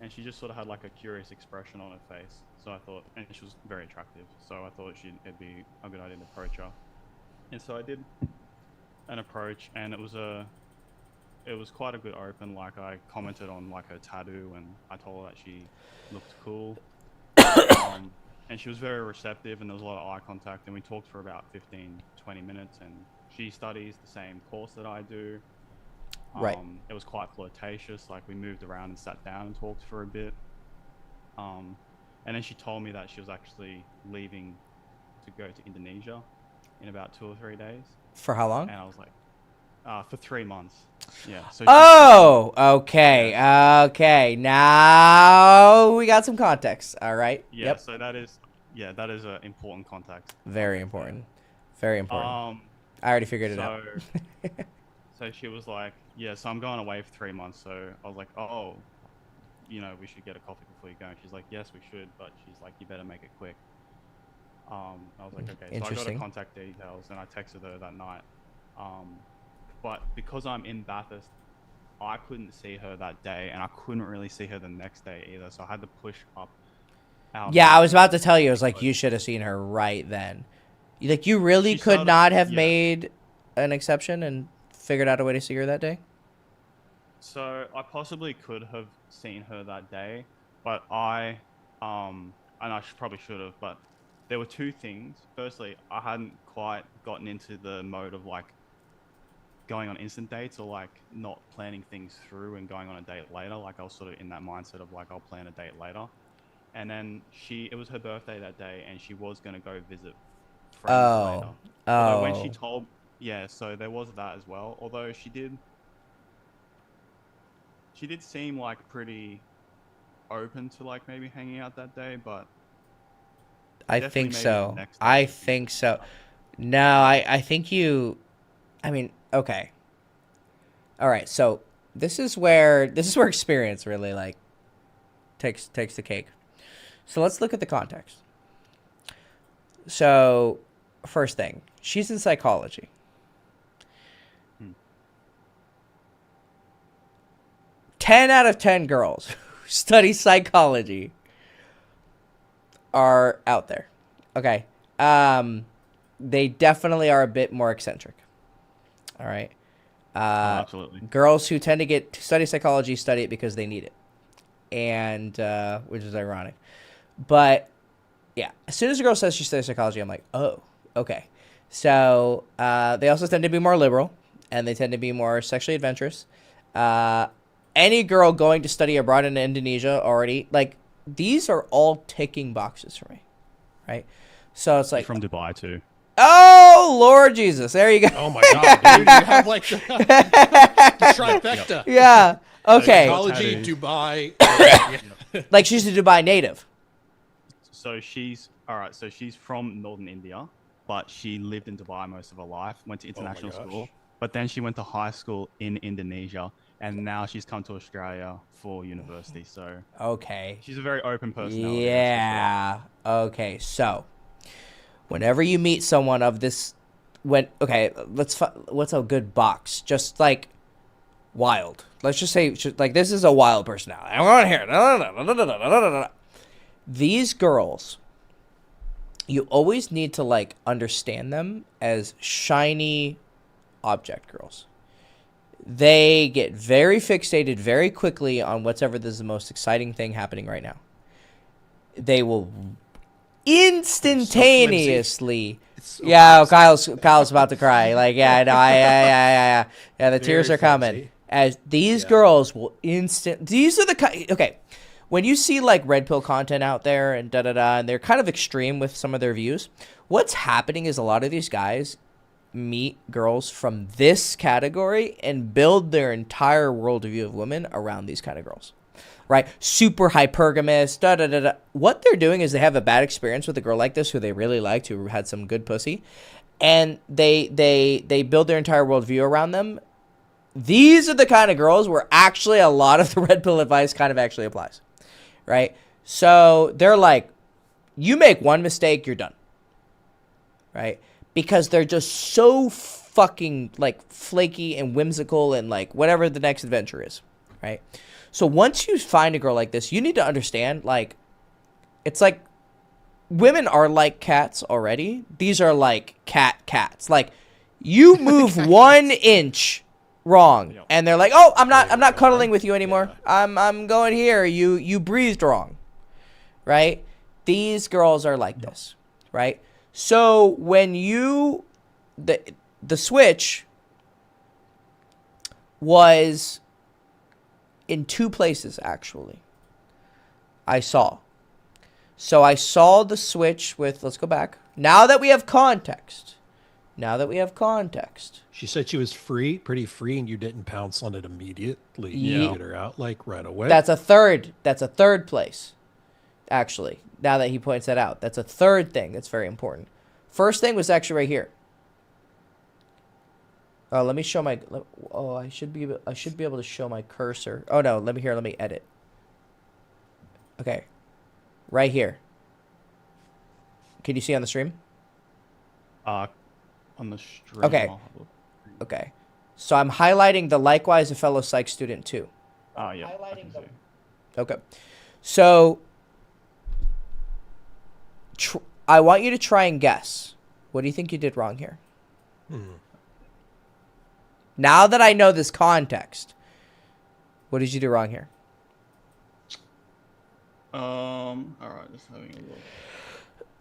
and she just sort of had like a curious expression on her face. So I thought, and she was very attractive. So I thought it'd be a good idea to approach her. And so I did an approach, and it was quite a good open. Like, I commented on like her tattoo, and I told her that she looked cool. And she was very receptive, and there was a lot of eye contact, and we talked for about 15-20 minutes, and she studies the same course that I do. Right. It was quite flirtatious. Like, we moved around and sat down and talked for a bit. And then she told me that she was actually leaving to go to Indonesia in about 2 or 3 days. For how long? And I was like, for 3 months. Yeah. So Oh, okay. Okay. Now we got some context. All right. yeah. Yep. So that is an important context. Very important. Very important. I already figured it out. So she was like, yeah, so I'm going away for 3 months. So I was like, oh, we should get a coffee before you go. And she's like, yes, we should. But she's like, you better make it quick. I was like, okay. So I got her Interesting. contact details, and I texted her that night. But because I'm in Bathurst, I couldn't see her that day, and I couldn't really see her the next day either. So I had to push up. Yeah, I was about to tell you. I was like, you should have seen her right then. Like, you really She could started- not have yeah. made an exception and figured out a way to see her that day? So I possibly could have seen her that day, but and I probably should have, but there were two things. Firstly, I hadn't quite gotten into the mode of like going on instant dates, or like not planning things through and going on a date later. Like, I was sort of in that mindset of like, I'll plan a date later. And then it was her birthday that day, and she was going to go visit friends later. Although when she told, yeah, so there was that as well. Although she did seem like pretty open to like maybe hanging out that day, but I definitely think maybe so. the next I day. think so. No, I think you. I mean, okay. All right, so this is where experience really like takes the cake. So let's look at the context. So, first thing, she's in psychology. 10 out of 10 girls who study psychology are out there. Okay. They definitely are a bit more eccentric. All right. absolutely. Girls who tend to study psychology study it because they need it, and which is ironic. But yeah, as soon as a girl says she studies psychology, I'm like, oh, okay. So they also tend to be more liberal, and they tend to be more sexually adventurous. Any girl going to study abroad in Indonesia already, like, these are all ticking boxes for me, right? So it's like, From Dubai too. oh, Lord Jesus, there you go. Oh my god, dude, you have like the trifecta. Yeah. Okay. Psychology, Dubai. Like, she's a Dubai native. So she's from northern India, but she lived in Dubai most of her life, went to international gosh. school, but then she went to high school in Indonesia, and now she's come to Australia for university. So Okay. she's a very open personality. Yeah. Okay. So, whenever you meet someone of this, what's a good box? Just like wild. Let's just say like this is a wild personality. I want to hear it. These girls, you always need to like understand them as shiny object girls. they get very fixated very quickly on whatever is the most exciting thing happening right now. They will instantaneously. Yeah, Kyle's about to cry. Like, yeah, no, yeah. The tears are coming. As these girls will These are the okay. When you see like red pill content out there and and they're kind of extreme with some of their views. What's happening is a lot of these guys meet girls from this category and build their entire worldview of women around these kind of girls. Right? Super hypergamous, What they're doing is they have a bad experience with a girl like this who they really liked, who had some good pussy, and they build their entire worldview around them. These are the kind of girls where actually a lot of the red pill advice kind of actually applies. Right? So they're like, you make one mistake, you're done. Right? Because they're just so fucking like flaky and whimsical and like whatever the next adventure is. Right? So once you find a girl like this, you need to understand, like, it's like women are like cats already. These are like cats. Like, you move 1 inch wrong, and they're like, "Oh, I'm not cuddling with you anymore. I'm going here. You breathed wrong." Right? These girls are like this, right? So when the switch was in 2 places, actually. I saw the switch with, let's go back. Now that we have context. She said she was pretty free, and you didn't pounce on it immediately. Yeah. You get her out like right away. That's a third place, actually. Now that he points that out, that's a third thing that's very important. First thing was actually right here. Let me show my. Oh, I should be able to show my cursor. Oh no, let me edit. Okay, right here. Can you see on the stream? On the stream. Okay. Okay. So I'm highlighting the likewise a fellow psych student too. Oh yeah. Highlighting them. Okay. So I want you to try and guess. What do you think you did wrong here? Now that I know this context, what did you do wrong here? All right, just having a look.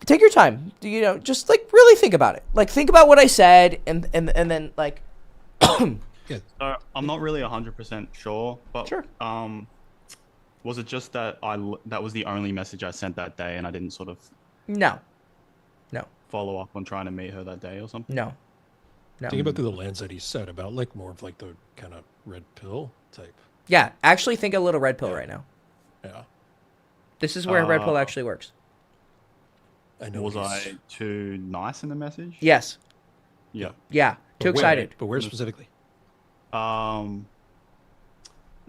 Take your time. Just like really think about it. Like think about what I said, and then like. Yeah. I'm not really 100% sure, but sure. Was it just that that was the only message I sent that day, and I didn't sort of no follow up on trying to meet her that day or something? No. Think about through the lens that he said about like more of like the kind of red pill type. Yeah, actually think a little red pill right now. Yeah. This is where red pill actually works. I know. Was I too nice in the message? Yes. Yeah. Yeah. Too excited. But where specifically? The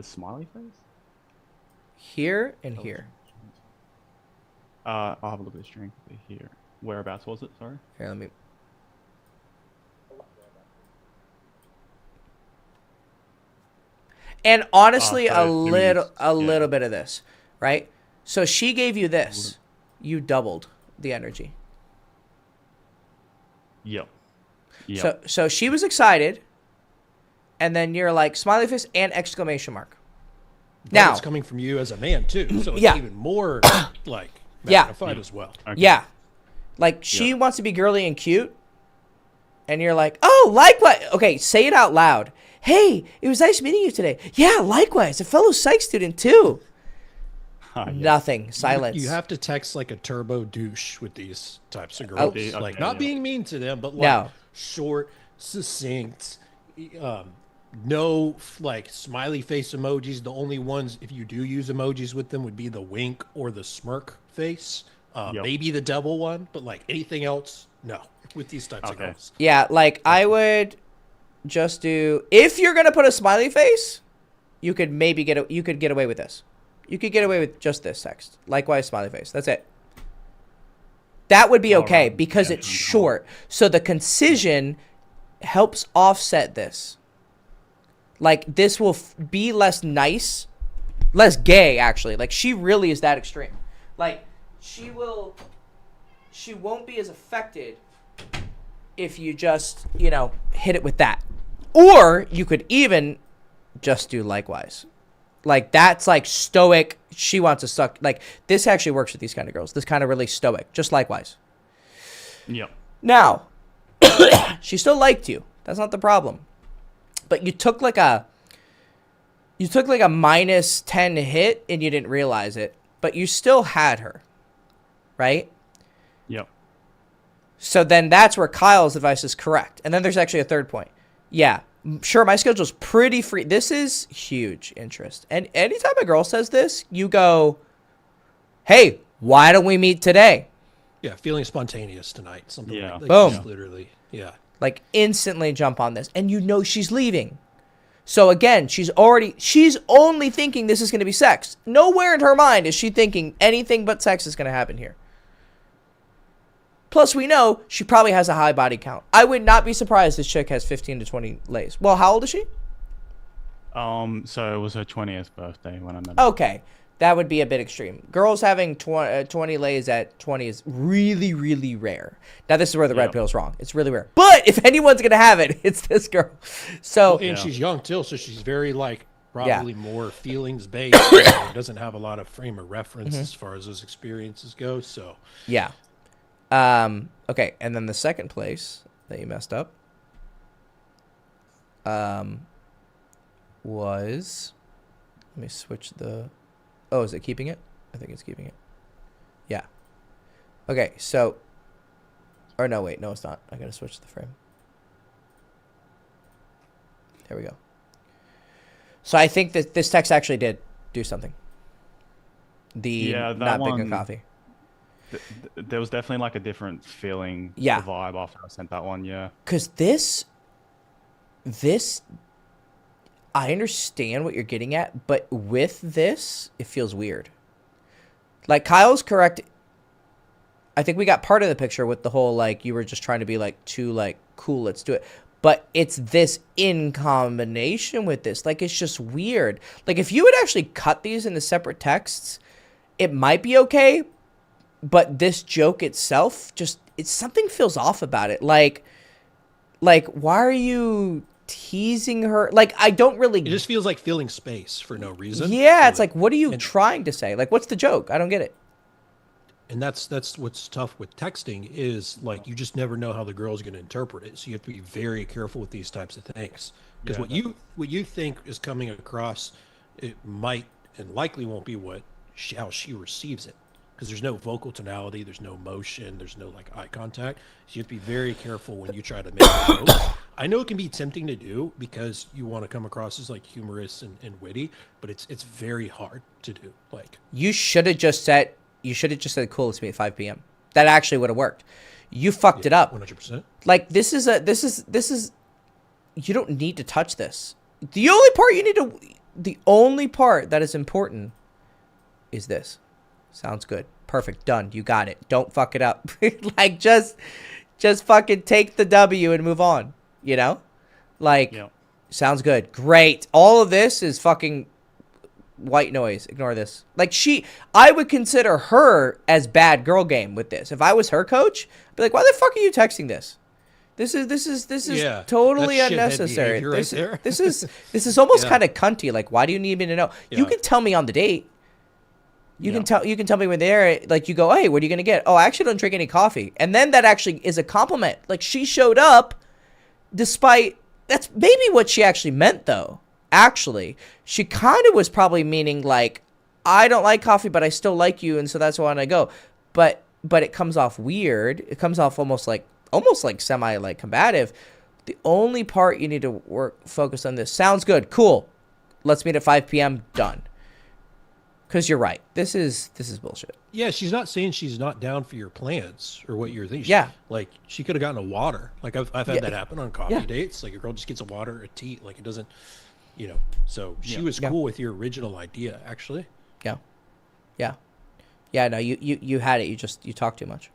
smiley face? Here and here. I'll have a look at the string here. Whereabouts was it? Sorry. Here, let me. And honestly, a little bit of this, right? So she gave you this. You doubled the energy. Yep. So she was excited, and then you're like smiley face and exclamation mark. But now it's coming from you as a man too, so it's even more like magnified as well. Okay. Yeah, like she wants to be girly and cute, and you're like, oh, likewise. Okay, say it out loud. Hey, it was nice meeting you today. Yeah, likewise, a fellow psych student too. Nothing. Silence. You have to text like a turbo douche with these types of girls. Okay, like not being mean to them, but like short, succinct, no like smiley face emojis. The only ones, if you do use emojis with them, would be the wink or the smirk face. Maybe the devil one, but like anything else, no. With these types of girls. Yeah, like I would just do, if you're gonna put a smiley face, you could maybe get away with this. You could get away with just this text. Likewise, smiley face. That's it. That would be okay because it's short. So the concision helps offset this. Like, this will be less nice, less gay, actually. Like, she really is that extreme. Like, she won't be as affected if you just, hit it with that. Or you could even just do likewise. Like, that's like stoic. She wants to suck. Like, this actually works with these kind of girls. This kind of really stoic. Just likewise. Yep. Now, she still liked you. That's not the problem. But you took like a minus 10 hit and you didn't realize it. But you still had her. Right? Yep. So then that's where Kyle's advice is correct. And then there's actually a third point. Yeah. Sure, my schedule's pretty free. This is huge interest. And anytime a girl says this, you go, hey, why don't we meet today? Yeah, feeling spontaneous tonight. Something Yeah. like that. Boom. Just literally, yeah. Like, instantly jump on this. And you know she's leaving. So again, she's only thinking this is going to be sex. Nowhere in her mind is she thinking anything but sex is going to happen here. Plus, we know she probably has a high body count. I would not be surprised this chick has 15 to 20 lays. Well, how old is she? So it was her 20th birthday when I met her. Okay, that would be a bit extreme. Girls having 20 lays at 20 is really, really rare. Now, this is where the red pill's wrong. It's really rare. But if anyone's going to have it, it's this girl. So, And she's young too, so she's very like probably more feelings based. Doesn't have a lot of frame of reference as far as those experiences go. So yeah. Okay, and then the second place that you messed up was, let me switch the, oh, is it keeping it? I think it's keeping it. Yeah. Okay, so, or no, wait, no, it's not. I gotta switch the frame. There we go. So I think that this text actually did do something. The that not bigger one, coffee. There was definitely like a different feeling, Yeah. vibe after I sent that one. Yeah. Because this, I understand what you're getting at, but with this, it feels weird. Like, Kyle's correct. I think we got part of the picture with the whole, like, you were just trying to be, like, too, like, cool, let's do it. But it's this in combination with this. Like, it's just weird. Like, if you would actually cut these into separate texts, it might be okay. But this joke itself, something feels off about it. Like, why are you teasing her? Like, I don't really. it just feels like filling space for no reason. Yeah, it's like, what are you trying to say? Like, what's the joke? I don't get it. And that's what's tough with texting is like you just never know how the girl's going to interpret it. So you have to be very careful with these types of things because what you think is coming across, it might and likely won't be how she receives it. Because there's no vocal tonality, there's no motion, there's no like eye contact. So you have to be very careful when you try to make a joke. I know it can be tempting to do because you want to come across as like humorous and witty, but it's very hard to do. Like You should have just said, cool, let's meet at 5 p.m. That actually would have worked. You fucked it up. 100%. Like, this is, you don't need to touch this. The only part that is important is this. Sounds good. Perfect. Done. You got it. Don't fuck it up. Like, just fucking take the W and move on. You know? Like, sounds good. Great. All of this is fucking white noise. Ignore this. Like, I would consider her as bad girl game with this. If I was her coach, I'd be like, why the fuck are you texting this? This is totally that's shithead unnecessary. behavior right there. This is almost kind of cunty. Like, why do you need me to know? Yeah. You can tell me on the date. You can tell me when they're like, you go, hey, what are you gonna get? Oh, I actually don't drink any coffee, and then that actually is a compliment. Like, she showed up, despite that's maybe what she actually meant though. Actually, she kind of was probably meaning like, I don't like coffee, but I still like you, and so that's why I go. But it comes off weird. It comes off almost like semi like combative. The only part you need to focus on this. Sounds good. Cool. Let's meet at 5 p.m. Done. Because you're right. This is bullshit. Yeah, she's not saying she's not down for your plans or what you're thinking. Yeah. Like, she could have gotten a water. Like, I've had that happen on coffee dates. Like, a girl just gets a water, a tea. Like, it doesn't, So she was cool with your original idea, actually. Yeah. Yeah. Yeah, no, you had it. You talked too much.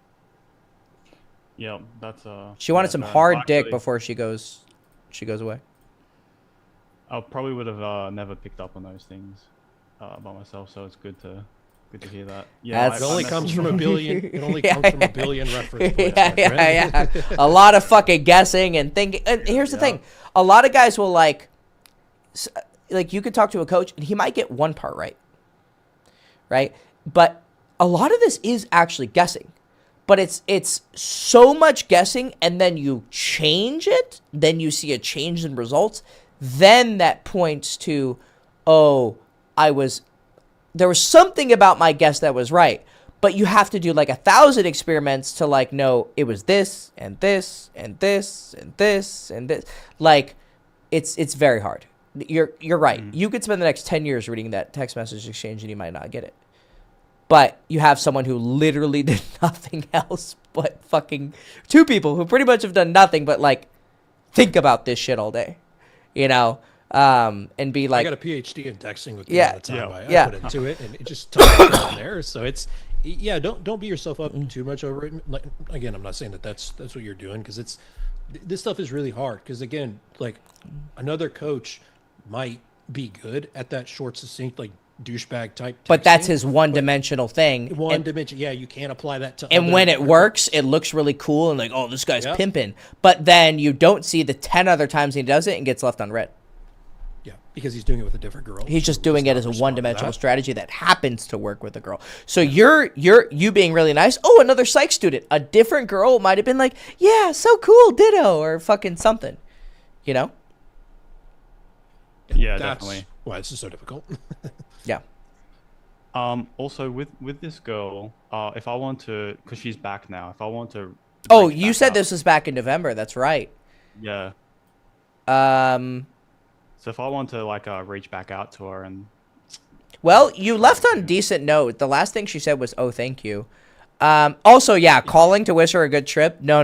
Yeah, that's She wanted some hard dick before she goes away. I probably would have never picked up on those things by myself, so it's good to Good to hear that. Yeah, That's- It only comes from a billion. It only Yeah. comes from a billion reference points. Yeah, my friend. yeah. A lot of fucking guessing and thinking. And here's the Yeah. thing: a lot of guys will like you could talk to a coach and he might get one part right? But a lot of this is actually guessing. But it's so much guessing, and then you change it, then you see a change in results, then that points to, oh, there was something about my guess that was right. But you have to do like 1,000 experiments to like know it was this and this and this and this and this. Like, it's very hard. You're right. You could spend the next 10 years reading that text message exchange and you might not get it. But you have someone who literally did nothing else but fucking two people who pretty much have done nothing but like think about this shit all day, you know, and be like, I got a PhD in texting with Yeah. the amount of time I Yeah. put into it, and it just talks on there. So it's don't beat yourself up too much over it. Like, again, I'm not saying that's what you're doing, because this stuff is really hard. Because again, like another coach might be good at that short, succinct, like douchebag type. but that's texting, his one-dimensional thing. one dimension. Yeah, you can't apply that to. And other when it works, it looks really cool and like, oh, this guy's Yeah. pimping. But then you don't see the 10 other times he does it and gets left unread. Yeah, because he's doing it with a different girl. He's just so doing let's it not as a respond to one-dimensional that. strategy that happens to work with a girl. So you being really nice. Oh, another psych student. A different girl might have been like, yeah, so cool, ditto, or fucking something. You know? Yeah, That's definitely. why this is so difficult. Yeah. Also with this girl, if I want to, because she's back now, if I want to. Oh, reach you back said out- this was back in November. That's right. Yeah. So if I want to like reach back out to her and. Well, you left on decent note. The last thing she said was, "Oh, thank you." Also, yeah, calling to wish her a good trip. No.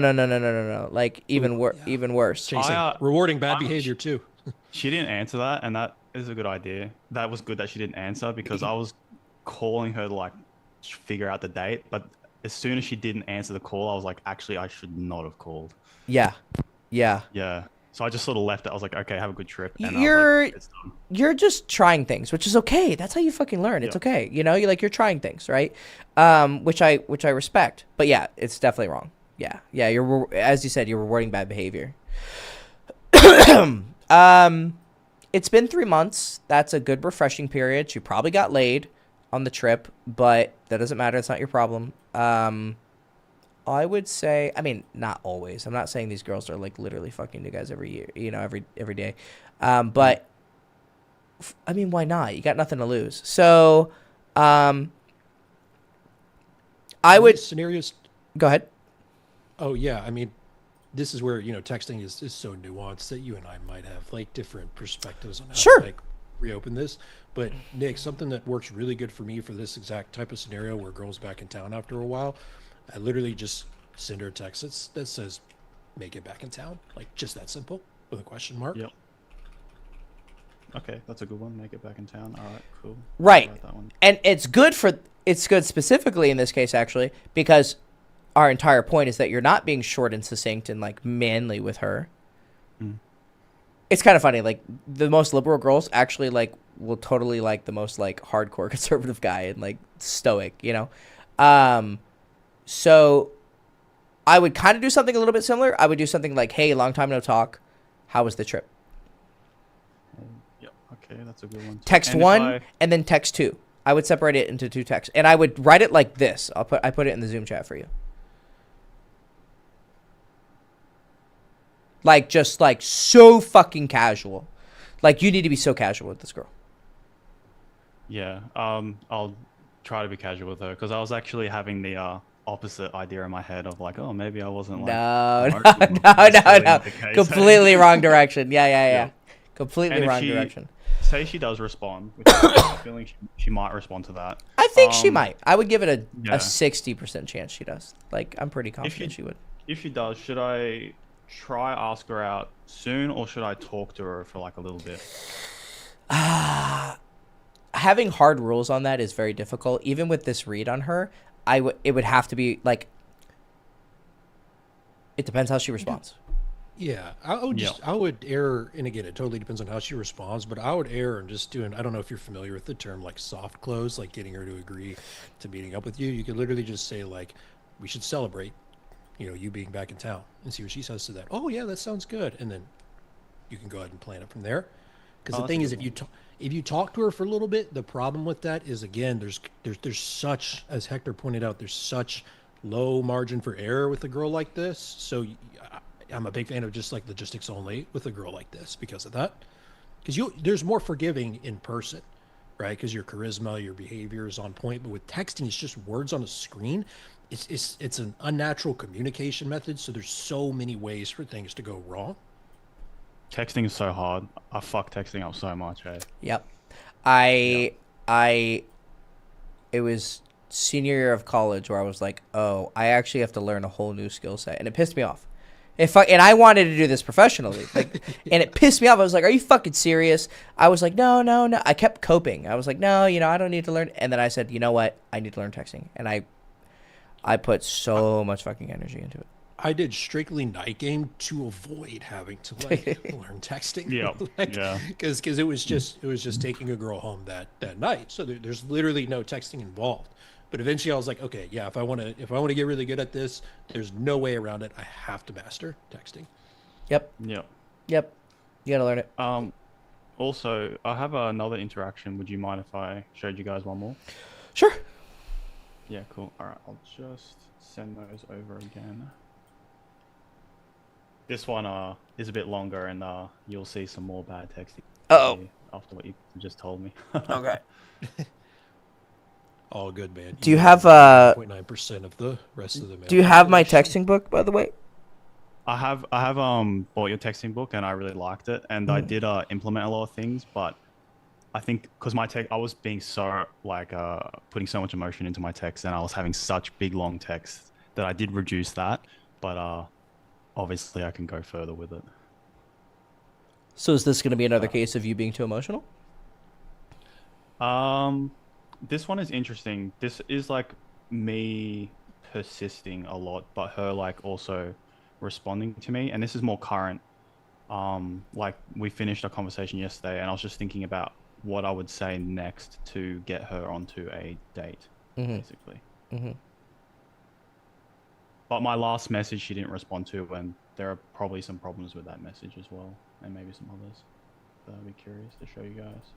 Like even worse. Chasing, I, rewarding bad behavior too. She didn't answer that, and that is a good idea. That was good that she didn't answer, because I was calling her to like figure out the date, but as soon as she didn't answer the call, I was like, actually, I should not have called. Yeah. Yeah. So I just sort of left it. I was like, okay, have a good trip. And I was You're like, it's done. you're just trying things, which is okay. That's how you fucking learn. It's Yeah. okay. You know, you're trying things, right? Which I respect. But yeah, it's definitely wrong. Yeah. You're, as you said, you're rewarding bad behavior. It's been 3 months. That's a good refreshing period. She probably got laid on the trip, but that doesn't matter. It's not your problem. I would say, I mean, not always. I'm not saying these girls are like literally fucking new guys every year, you know, every day. But I mean, why not? You got nothing to lose. So, I would Scenarios. go ahead. Oh yeah, I mean, this is where texting is so nuanced that you and I might have like different perspectives on how Sure. to like reopen this. But Nick, something that works really good for me for this exact type of scenario where girls back in town after a while, I literally just send her a text that says, "Make it back in town," like just that simple with a question mark. Yep. Okay, that's a good one. Make it back in town. All right, cool. Right. I'll write that one. And it's good specifically in this case, actually, because our entire point is that you're not being short and succinct and like manly with her. It's kind of funny. Like the most liberal girls actually like will totally like the most like hardcore conservative guy and like stoic, you know? So I would kind of do something a little bit similar. I would do something like, "Hey, long time no talk. How was the trip?" Yep. Okay, that's a good one. too. Text And if one and then text two. I would separate it into two texts, and I would write it like this. I put it in the Zoom chat for you. Like just like so fucking casual. Like you need to be so casual with this girl. Yeah. I'll try to be casual with her, because I was actually having the opposite idea in my head of like, oh, maybe I wasn't like. No. That's really not the case. Completely wrong direction. Yeah. Yeah. Completely And if wrong she- direction. Say she does respond, which I have a feeling she might respond to that. I think she might. I would give it a yeah. 60% chance she does. Like I'm pretty confident she would. If she does, should I try ask her out soon, or should I talk to her for like a little bit? Having hard rules on that is very difficult. Even with this read on her, it would have to be like, it depends how she responds. Yeah, I would err, and again, it totally depends on how she responds, but I would err in just doing, I don't know if you're familiar with the term like soft close, like getting her to agree to meeting up with you. You could literally just say like, we should celebrate, you being back in town, and see what she says to that. Oh yeah, that sounds good. And then you can go ahead and plan it from there. Because Oh, the that's a thing is, good one. if you talk to her for a little bit, the problem with that is again, there's such, as Hector pointed out, there's such low margin for error with a girl like this. So I'm a big fan of just like logistics only with a girl like this because of that. Because there's more forgiving in person, right? Because your charisma, your behavior is on point. But with texting, it's just words on a screen. It's an unnatural communication method. So there's so many ways for things to go wrong. Texting is so hard. I fuck texting up so much, eh? Yep. I it was senior year of college where I was like, oh, I actually have to learn a whole new skill set, and it pissed me off. And I wanted to do this professionally, like, and it pissed me off. I was like, "Are you fucking serious?" I was like, "No, no, no." I kept coping. I was like, "No, I don't need to learn." And then I said, "You know what? I need to learn texting." And I put so much fucking energy into it. I did strictly night game to avoid having to like learn texting. Yeah, yeah. Because it was just taking a girl home that night. So there's literally no texting involved. But eventually I was like, okay, yeah, if I want to get really good at this, there's no way around it. I have to master texting. Yep. Yeah. Yep. You gotta learn it. Also, I have another interaction. Would you mind if I showed you guys one more? Sure. Yeah, cool. All right, I'll just send those over again. This one is a bit longer, and you'll see some more bad texting. Uh-oh. After what you just told me. Okay. All good, man. Do you have 0.9% of the rest of the mail. Do you have my texting book, by the way? I have bought your texting book, and I really liked it, and I did implement a lot of things, but I think because I was being so like putting so much emotion into my text, and I was having such big long texts that I did reduce that, but obviously I can go further with it. So is this going to be another case of you being too emotional? This one is interesting. This is like me persisting a lot, but her like also responding to me, and this is more current. Like we finished our conversation yesterday, and I was just thinking about what I would say next to get her onto a date, basically. Mm-hmm. But my last message she didn't respond to, and there are probably some problems with that message as well, and maybe some others that I'd be curious to show you guys.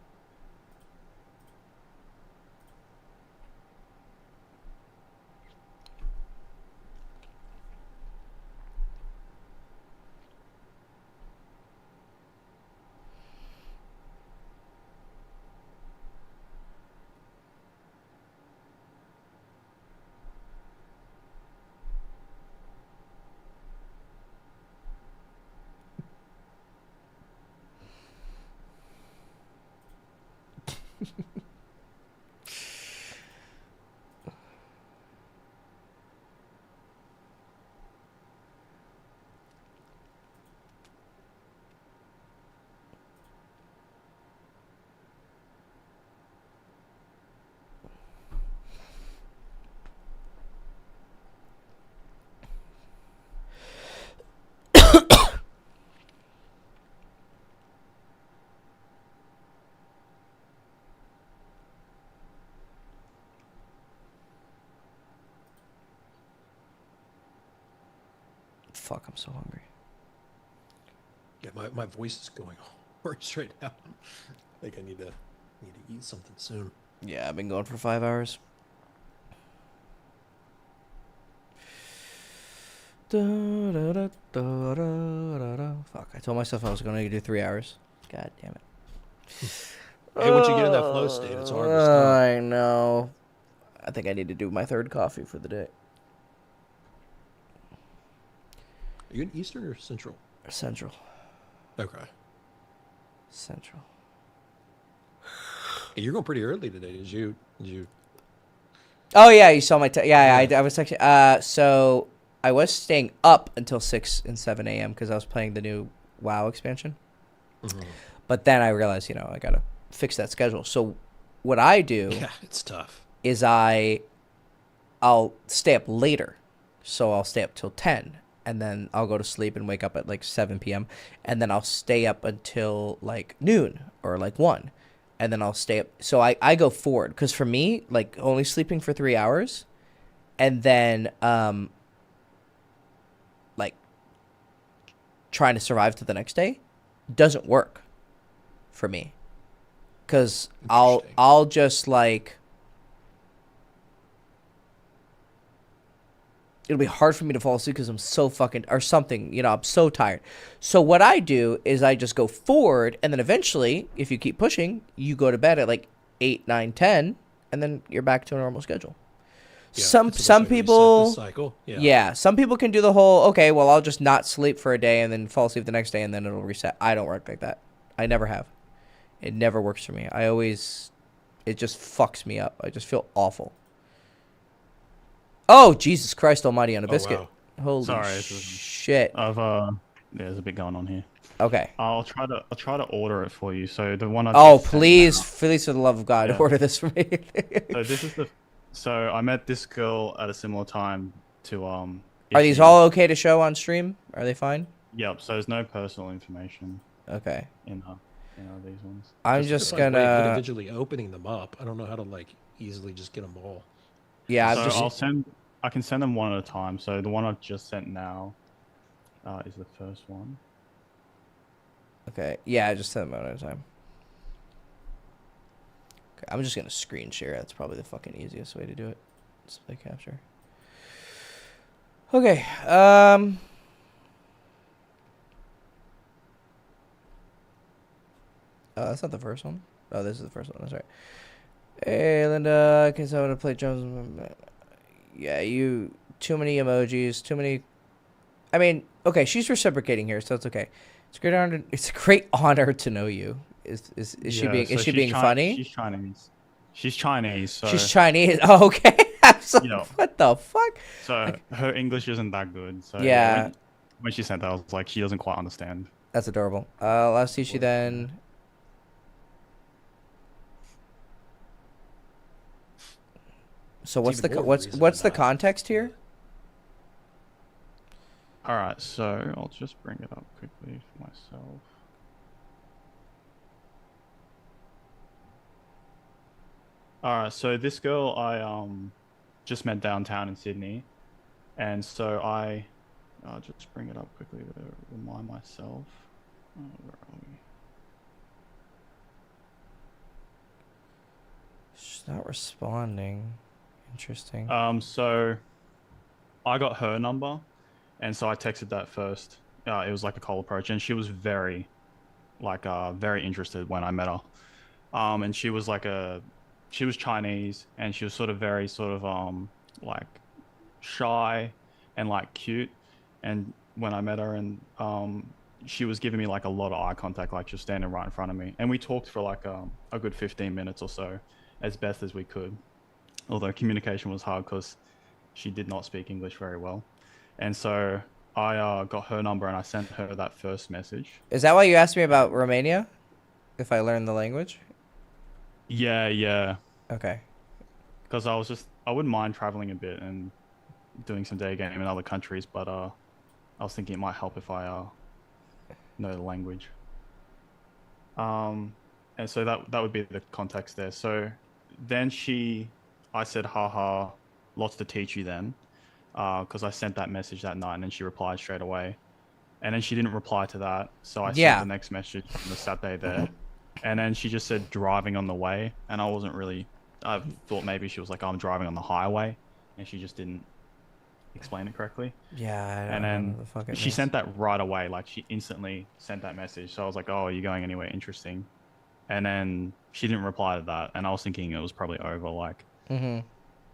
Fuck, I'm so hungry. Yeah, my voice is going hoarse right now. I think I need to eat something soon. Yeah, I've been going for 5 hours. Fuck, I told myself I was going to do 3 hours. God damn it. Hey, once you get in that flow state, it's hard to stop. I know. I think I need to do my third coffee for the day. Are you in Eastern or Central? Central. Okay. Central. Hey, you're going pretty early today. Did you? Oh yeah, you saw my I was texting. So I was staying up until 6 and 7 a.m. because I was playing the new WoW expansion. Mm-hmm. But then I realized, I gotta fix that schedule. So what I do, it's tough, is I'll stay up later. So I'll stay up till 10, and then I'll go to sleep and wake up at like 7 p.m. and then I'll stay up until like noon or like 1, and then I'll stay up. So I go forward because for me, like only sleeping for 3 hours, and then like trying to survive to the next day doesn't work for me, because I'll just like, it'll be hard for me to fall asleep because I'm so fucking, or something, you know, I'm so tired. So what I do is I just go forward, and then eventually, if you keep pushing, you go to bed at like 8, 9, 10, and then you're back to a normal schedule. Yeah, some it's almost like a people, reset the cycle. yeah, some people can do the whole, okay, well, I'll just not sleep for a day and then fall asleep the next day and then it'll reset. I don't work like that. I never have. It never works for me. It just fucks me up. I just feel awful. Oh, Jesus Christ almighty on a biscuit. wow. Holy Sorry, shit. There's a bit going on here. Okay. I'll try to order it for you. So the one I Oh, just sent please, now- please, for the love of God, Yeah. order this for me. So this is so I met this girl at a similar time to Are these Izzy. all okay to show on stream? Are they fine? Yep. So there's no personal information Okay. in these ones. I'm Just just to find a way of gonna, individually opening them up. I don't know how to like easily just get them all. yeah, So I'm just, I can send them one at a time. So the one I've just sent now is the first one. okay. Yeah, just send them out at a time. Okay, I'm just gonna screen share. That's probably the fucking easiest way to do it. Display capture. Okay. Oh, that's not the first one. Oh, this is the first one. That's right. Hey, Linda. Okay, so I'm gonna play drums. Yeah, you. Too many emojis. Too many. I mean, okay, she's reciprocating here, so it's okay. It's a great honor. It's a great honor to know you. Is she Yeah, being? so Is she she's being funny? She's Chinese. She's Chinese. So She's Chinese. Oh, okay. I'm so, Yeah. what the fuck? So her English isn't that good. So Yeah. when she sent that, I was like, she doesn't quite understand. That's adorable. I'll teach you then. So what's even the more what's reason what's the not. context here? All right, so I'll just bring it up quickly for myself. All right, so this girl I just met downtown in Sydney, and so I'll just bring it up quickly to remind myself. Where are we? She's not responding. Interesting. So I got her number, and so I texted that first. It was like a cold approach, and she was very interested when I met her. And she was she was Chinese, and she was sort of very like shy and like cute. And when I met her, and she was giving me like a lot of eye contact, like just standing right in front of me, and we talked for like a good 15 minutes or so, as best as we could. Although communication was hard because she did not speak English very well. And so I got her number and I sent her that first message. Is that why you asked me about Romania? If I learned the language? Yeah. Okay. Because I wouldn't mind traveling a bit and doing some day game in other countries, but I was thinking it might help if I know the language. And so that would be the context there. So then I said, haha, lots to teach you then. Because I sent that message that night, and then she replied straight away. And then she didn't reply to that, so I sent the next message on the Saturday there. And then she just said driving on the way, and I thought maybe she was like, I'm driving on the highway, and she just didn't explain it correctly. Yeah, I don't And know then what the fuck it she means. sent that right away, like she instantly sent that message. So I was like, oh, are you going anywhere interesting? And then she didn't reply to that, and I was thinking it was probably over, like. Mm-hmm.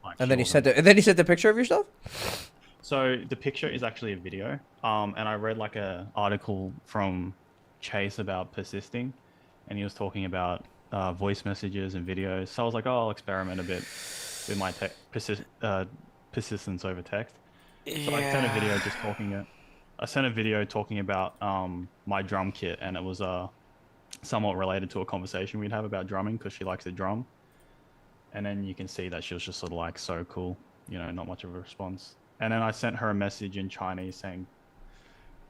Like And she then you wasn't- sent it. And then you sent the picture of yourself. So the picture is actually a video, and I read like a article from Chase about persisting, and he was talking about voice messages and videos. So I was like, oh, I'll experiment a bit with my persistence over text. So I sent a video just talking. I sent a video talking about my drum kit, and it was somewhat related to a conversation we'd have about drumming because she likes to drum. And then you can see that she was just sort of like so cool, not much of a response. And then I sent her a message in Chinese saying,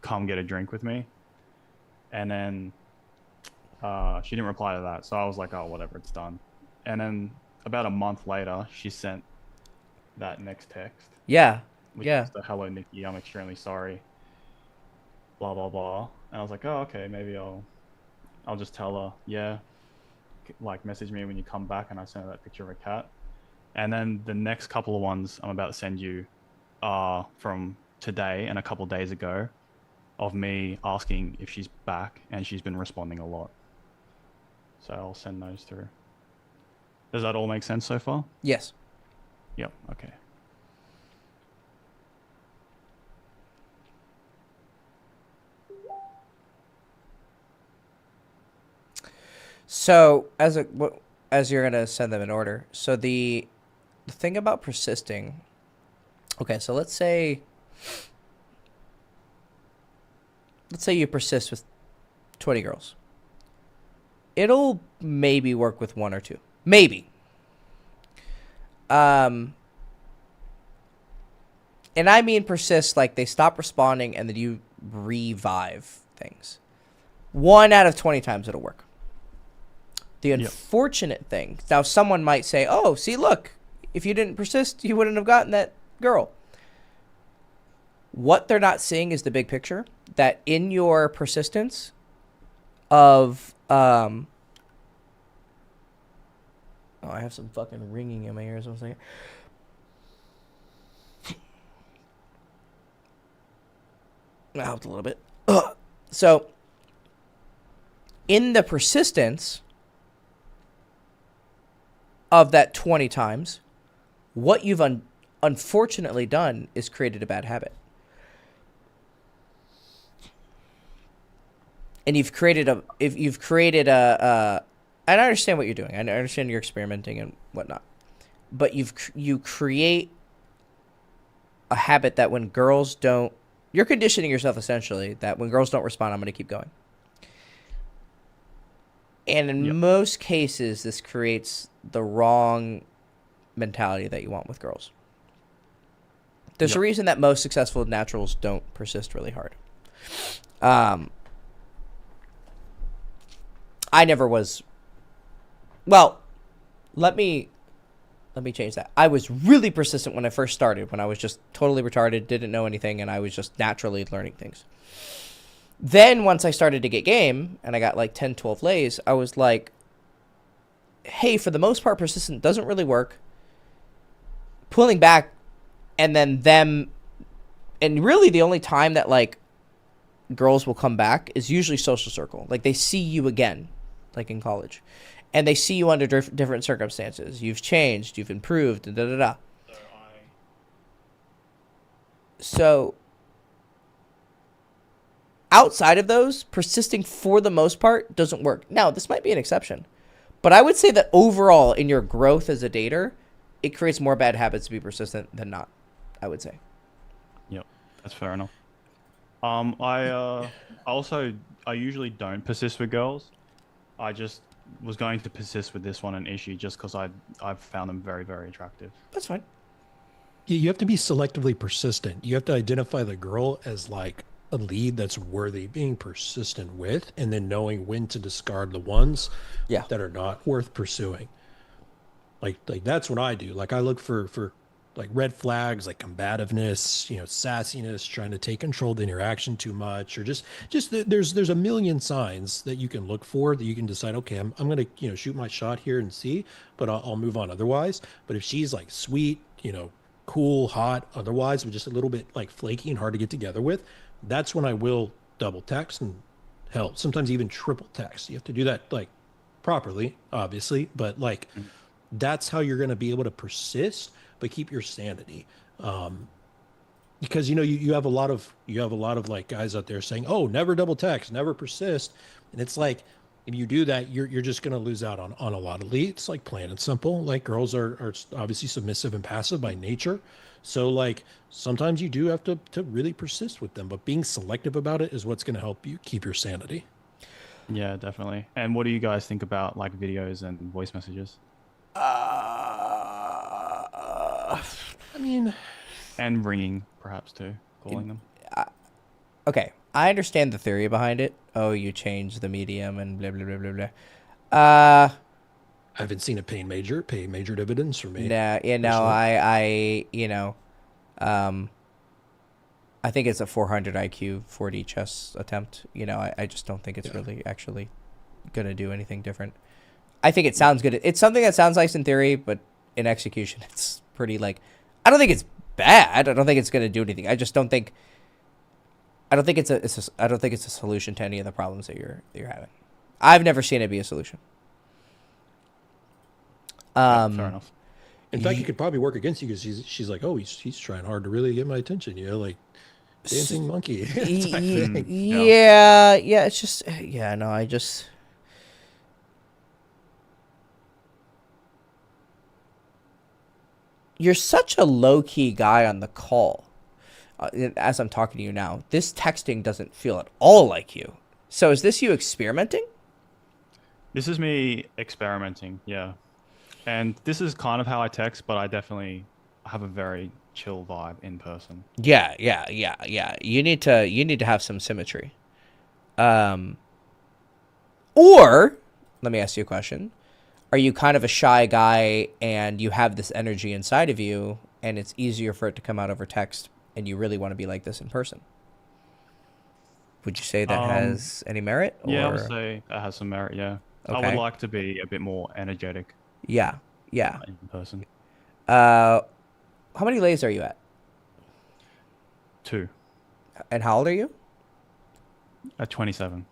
"Come get a drink with me." And then she didn't reply to that, so I was like, "Oh, whatever, it's done." And then about a month later, she sent that next text, Yeah. which Yeah. was the "Hello, Nikki. I'm extremely sorry." Blah blah blah. And I was like, "Oh, okay, maybe I'll just tell her, yeah, like message me when you come back." And I sent her that picture of a cat. And then the next couple of ones I'm about to send you are from today and a couple of days ago, of me asking if she's back, and she's been responding a lot. So I'll send those through. Does that all make sense so far? Yes. Yep. Okay. So as you're gonna send them in order. So the thing about persisting. Okay, so let's say you persist with 20 girls. It'll maybe work with 1 or 2. Maybe. And I mean persist like they stop responding and then you revive things. 1 out of 20 times it'll work. The unfortunate thing, now someone might say, "Oh, see, look, if you didn't persist, you wouldn't have gotten that girl." What they're not seeing is the big picture, that in your persistence of oh, I have some fucking ringing in my ears. 1 second. That helped a little bit. So, in the persistence of that 20 times, what you've unfortunately done is created a bad habit. And you've created and I understand what you're doing. I understand you're experimenting and whatnot. But you create a habit that when girls don't, you're conditioning yourself essentially that when girls don't respond, I'm going to keep going. And in most cases, this creates the wrong mentality that you want with girls. There's a reason that most successful naturals don't persist really hard. I never was. Well, let me change that. I was really persistent when I first started, when I was just totally retarded, didn't know anything, and I was just naturally learning things. Then once I started to get game and I got like 10, 12 lays, I was like, hey, for the most part, persistent doesn't really work. Pulling back and then them, and really the only time that like girls will come back is usually social circle. Like they see you again, like in college, and they see you under different circumstances. You've changed, you've improved, and da-da-da. So outside of those, persisting for the most part doesn't work. Now, this might be an exception, but I would say that overall in your growth as a dater, it creates more bad habits to be persistent than not, I would say. Yep, that's fair enough. I usually don't persist with girls. I just was going to persist with this one an issue just because I've found them very, very attractive. That's fine. You have to be selectively persistent. You have to identify the girl as like a lead that's worthy being persistent with, and then knowing when to discard the ones that are not worth pursuing. Like that's what I do. Like I look for like red flags, like combativeness, sassiness, trying to take control of the interaction too much, or just there's a million signs that you can look for that you can decide, okay, I'm gonna shoot my shot here and see, but I'll move on otherwise. But if she's like sweet, cool, hot, otherwise, but just a little bit like flaky and hard to get together with, that's when I will double text and hell, sometimes even triple text. You have to do that like properly, obviously, but like that's how you're going to be able to persist but keep your sanity. Because you have a lot of like guys out there saying, oh, never double text, never persist, and it's like if you do that, you're just going to lose out on a lot of leads. It's like plain and simple. Like girls are obviously submissive and passive by nature, so like sometimes you do have to really persist with them, but being selective about it is what's going to help you keep your sanity. Yeah, definitely. And what do you guys think about like videos and voice messages? I mean, And ringing, perhaps too, calling them. Okay, I understand the theory behind it. Oh, you change the medium and blah blah blah blah blah. Uh, I haven't seen it pay major dividends for me. nah, yeah, no, personally. I think it's a 400 IQ 4D chess attempt. I just don't think it's really actually gonna do anything different. I think it sounds good. It's something that sounds nice in theory, but in execution, it's pretty like. I don't think it's bad. I don't think it's gonna do anything. I just don't think. I don't think it's a solution to any of the problems that you're having. I've never seen it be a solution. Fair enough. In fact, it could probably work against you because she's like, oh, he's trying hard to really get my attention, like dancing monkey. type thing. Yeah, it's just no, I just you're such a low-key guy on the call. As I'm talking to you now, this texting doesn't feel at all like you. So is this you experimenting? This is me experimenting, yeah. And this is kind of how I text, but I definitely have a very chill vibe in person. Yeah. You need to have some symmetry. Or let me ask you a question. Are you kind of a shy guy and you have this energy inside of you and it's easier for it to come out over text and you really want to be like this in person? Would you say that has any merit? Yeah, I or? would say that has some merit, yeah. I Okay. would like to be a bit more energetic Yeah. in person. How many lays are you at? 2. And how old are you? At 27.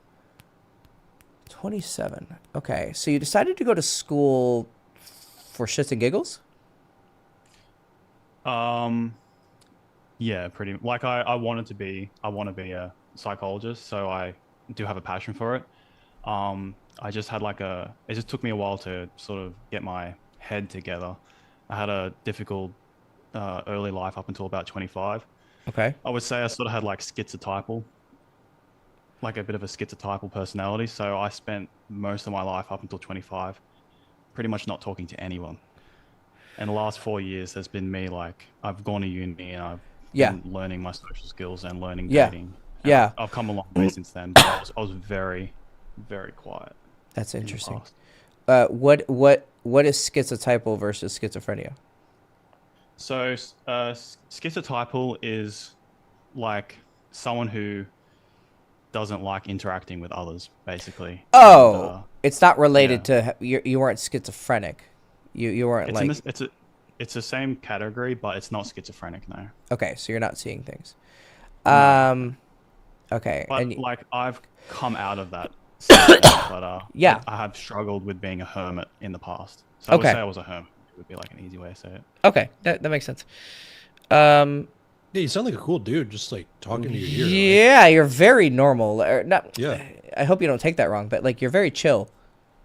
27. Okay. So you decided to go to school for shits and giggles? Yeah, pretty like I want to be a psychologist, so I do have a passion for it. I just had it just took me a while to sort of get my head together. I had a difficult early life up until about 25. Okay. I would say I sort of had like a bit of a schizotypal personality. So I spent most of my life up until 25 pretty much not talking to anyone. And the last 4 years has been me like I've gone to uni and I've been learning my social skills and learning dating. And I've come a long way since then. But I was very, very quiet. That's in the interesting. past. What is schizotypal versus schizophrenia? So schizotypal is like someone who doesn't like interacting with others, basically. Oh, And, it's not related to you weren't schizophrenic. You weren't it's the same category, but it's not schizophrenic, no. Okay, so you're not seeing things. No. Okay, But and like I've come out of that stage, but I have struggled with being a hermit in the past. So I would say I was a hermit. It would be like an easy way to say it. okay, that makes sense. Yeah, you sound like a cool dude, just like talking to your ear. Yeah, you're very normal. Yeah. I hope you don't take that wrong, but like you're very chill.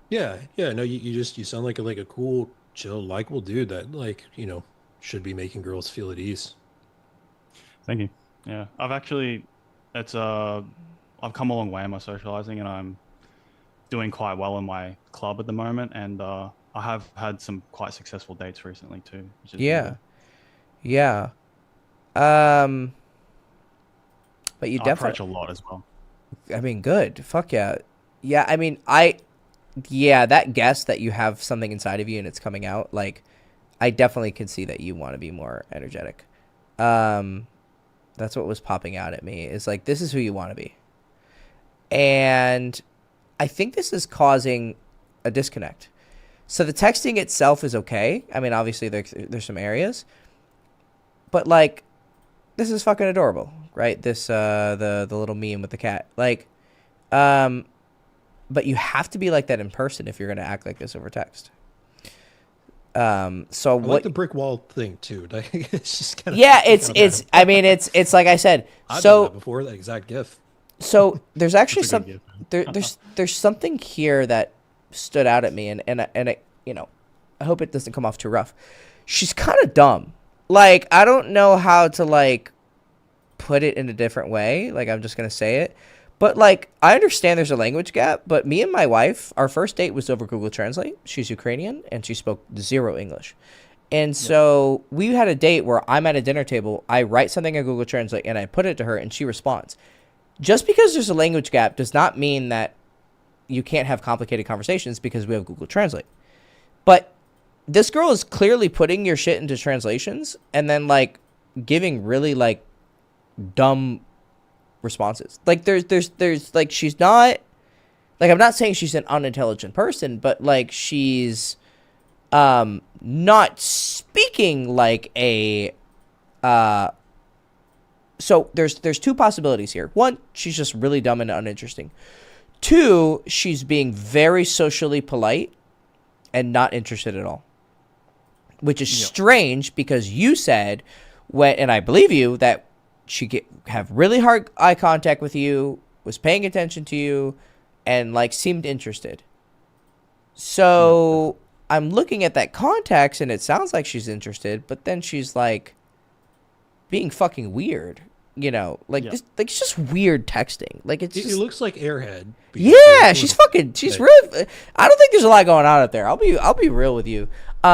Yeah. No, you sound like a cool, chill, likable dude that should be making girls feel at ease. Thank you. Yeah, I've come a long way in my socializing, and I'm doing quite well in my club at the moment, and I have had some quite successful dates recently too. Which is Yeah. But you I definitely approach a lot as well. I mean, good. Fuck yeah. Yeah, I mean, that guess that you have something inside of you and it's coming out, like, I definitely can see that you want to be more energetic. That's what was popping out at me, is like, this is who you want to be. And I think this is causing a disconnect. So the texting itself is okay. I mean, obviously there's some areas, but like, this is fucking adorable, right? This the little meme with the cat, like, but you have to be like that in person if you're gonna act like this over text. So I like the brick wall thing too. It's just kind of I mean, it's like I said. I've So done that before, that exact gif. So there's actually That's a good there's something here that stood out at me, and I I hope it doesn't come off too rough. She's kind of dumb. Like, I don't know how to like put it in a different way. Like, I'm just gonna say it. But like, I understand there's a language gap, but me and my wife, our first date was over Google Translate. She's Ukrainian and she spoke zero English. And so we had a date where I'm at a dinner table, I write something in Google Translate and I put it to her and she responds. Just because there's a language gap does not mean that you can't have complicated conversations because we have Google Translate. But this girl is clearly putting your shit into translations and then like giving really like dumb responses. Like there's like, she's not like, I'm not saying she's an unintelligent person, but like she's not speaking like a so there's two possibilities here. One, she's just really dumb and uninteresting. Two, she's being very socially polite and not interested at all, which is strange because you said and I believe you, that she have really hard eye contact with you, was paying attention to you, and like seemed interested. So I'm looking at that context and it sounds like she's interested, but then she's like being fucking weird, you know, like this, like it's just weird texting. Like it looks like Airhead. Yeah, she's really. I don't think there's a lot going on out there. I'll be real with you,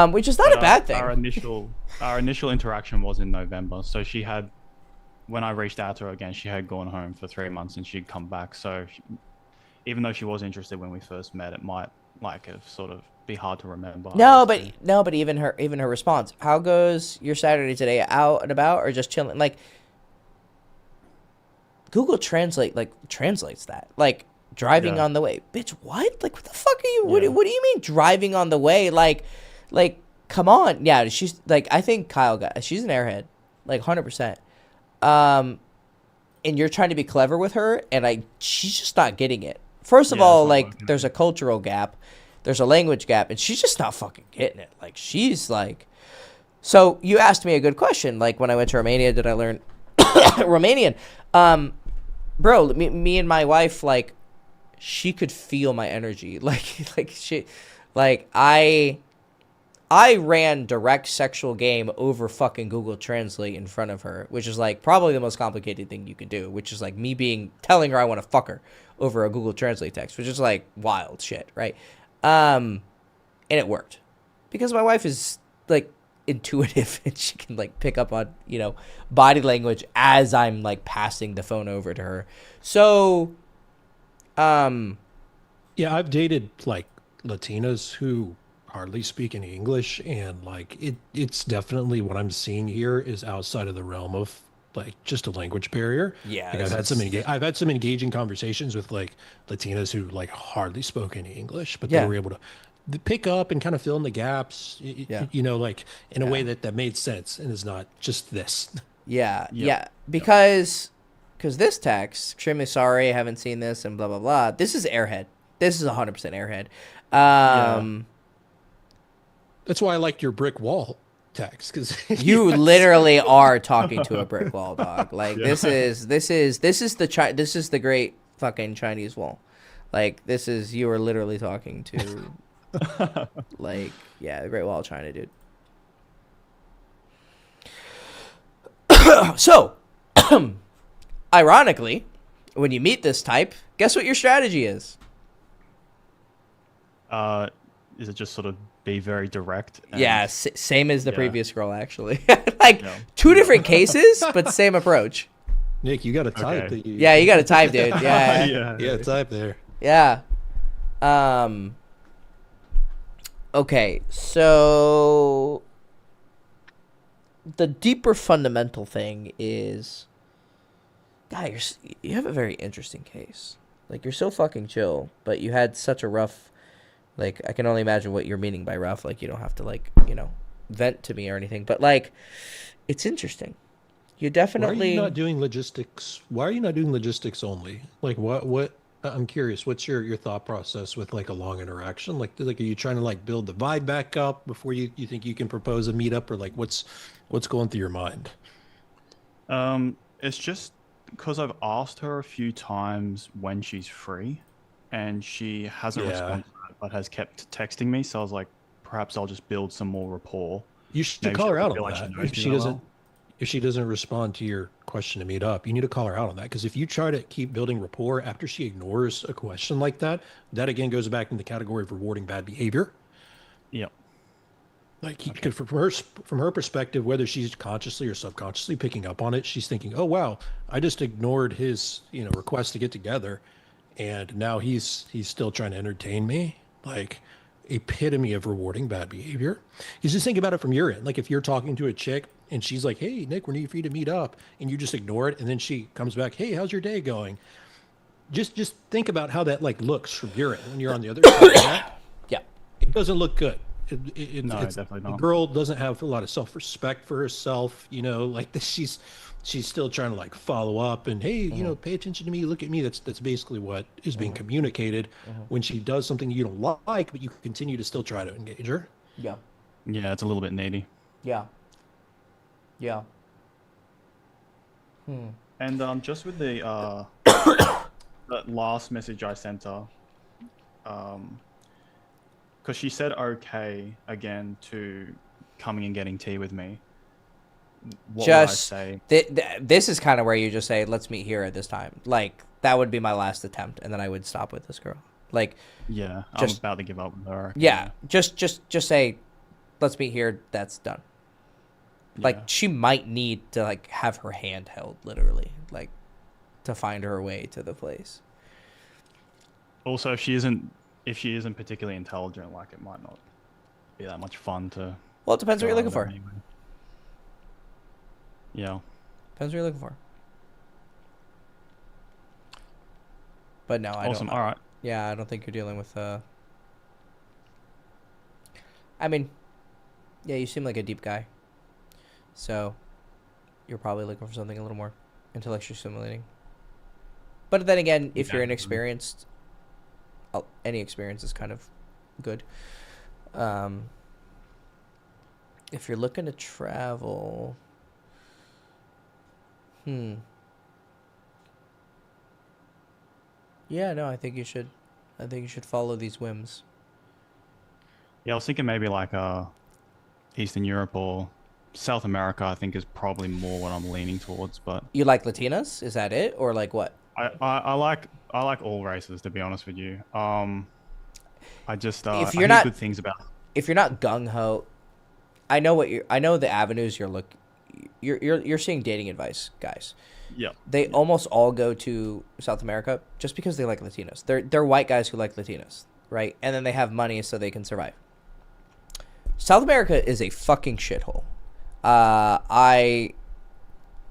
which is not a bad thing. Our initial interaction was in November, so she had, when I reached out to her again, she had gone home for 3 months and she'd come back. So even though she was interested when we first met, it might like have sort of be hard to remember. But even her response. How goes your Saturday today? Out and about or just chilling? Like Google Translate like translates that. Like driving on the way. Bitch, what? Like what the fuck are you what do you mean driving on the way? Like come on. Yeah, she's like, I think she's an airhead. Like 100%. And you're trying to be clever with her and she's just not getting it. First of all, like there's a cultural gap. There's a language gap, and she's just not fucking getting it. Like, she's like... So, you asked me a good question. Like, when I went to Romania, did I learn Romanian? Bro, me and my wife, like, she could feel my energy. I ran direct sexual game over fucking Google Translate in front of her, which is, like, probably the most complicated thing you can do, which is, like, me telling her I want to fuck her over a Google Translate text, which is, like, wild shit, right? And it worked because my wife is like intuitive and she can like pick up on, you know, body language as I'm like passing the phone over to her. So, yeah, I've dated like Latinas who hardly speak any English, and like it's definitely what I'm seeing here is outside of the realm of like just a language barrier. Yeah, like I've had some engaging conversations with like Latinas who like hardly spoke any English, but they were able to pick up and kind of fill in the gaps. You know, like in a way that made sense and is not just this. Yeah. Because this text, extremely sorry, I haven't seen this, and blah blah blah. This is Airhead. This is 100% Airhead. That's why I liked your brick wall text, because you literally are talking to a brick wall, dog. Like this is the great fucking Chinese wall. Like you are literally talking to like the Great Wall of China, dude. So ironically, when you meet this type, guess what your strategy is? Is it just sort of be very direct? Yeah, same as the previous girl, actually. Two different cases, but same approach. Nick, you got to type. Okay. Yeah, you got to type, dude. Yeah. Yeah, type there. Yeah. Okay, so the deeper fundamental thing is, guys, you have a very interesting case. Like, you're so fucking chill, but you had such a rough... Like, I can only imagine what you're meaning by rough. Like, you don't have to, like, you know, vent to me or anything. But, like, it's interesting. You definitely... Why are you not doing logistics? Why are you not doing logistics only? Like, what... I'm curious, what's your thought process with, like, a long interaction? Like, are you trying to, like, build the vibe back up before you think you can propose a meetup? Or, like, what's going through your mind? It's just because I've asked her a few times when she's free, and she hasn't responded, but has kept texting me. So I was like, perhaps I'll just build some more rapport. You should call her out on that. If she doesn't respond to your question to meet up, you need to call her out on that. Because if you try to keep building rapport after she ignores a question like that, that again goes back in the category of rewarding bad behavior. Yep. Like from her perspective, whether she's consciously or subconsciously picking up on it, she's thinking, "Oh wow, I just ignored his request to get together, and now he's still trying to entertain me." Like epitome of rewarding bad behavior. You just think about it from your end. Like if you're talking to a chick and she's like, "Hey Nick, when are you free to meet up?" and you just ignore it, and then she comes back, "Hey, how's your day going?" Just think about how that like looks from your end when you're on the other side of that. Yeah. It doesn't look good. No, It's, definitely the not. girl doesn't have a lot of self-respect for herself, like this. She's still trying to like follow up and, hey, pay attention to me, look at me. That's basically what is being communicated when she does something you don't like, but you continue to still try to engage her. Yeah. Yeah, it's a little bit needy. Yeah. Yeah. And just with the that last message I sent her, because she said okay again to coming and getting tea with me. What would I say? This is kind of where you just say, let's meet here at this time. Like, that would be my last attempt, and then I would stop with this girl. Like, Yeah, just- I'm about to give up with her. yeah, just say, let's meet here, that's done. Like, Yeah. she might need to, like, have her hand held, literally, like, to find her way to the place. Also, if she isn't particularly intelligent, like it might not be that much fun to. Well, it depends what go you're looking out for. with her anyway. Yeah. Depends what you're looking for. But no, I Awesome. don't. All right. Yeah, I don't think you're dealing with. I mean, yeah, you seem like a deep guy. So, you're probably looking for something a little more intellectually stimulating. But then again, if you're Yeah. inexperienced, any experience is kind of good. If you're looking to travel, yeah, no, I think you should. I think you should follow these whims. Yeah, I was thinking maybe like Eastern Europe or South America. I think is probably more what I'm leaning towards. But You like Latinas? Is that it, or like what? I like all races, to be honest with you. I just If I you're hear not- good things about. If you're not gung ho, I know the avenues you're seeing dating advice, guys. Yeah. They almost all go to South America just because they like Latinos. They're white guys who like Latinos, right? And then they have money so they can survive. South America is a fucking shithole. I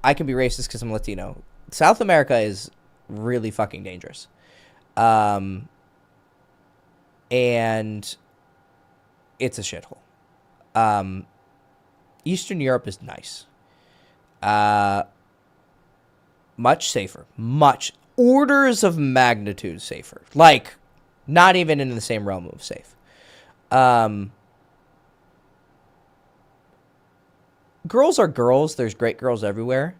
can be racist because I'm Latino. South America is really fucking dangerous. And it's a shithole. Eastern Europe is nice. Much safer. Much. Orders of magnitude safer. Like, not even in the same realm of safe. Girls are girls. There's great girls everywhere.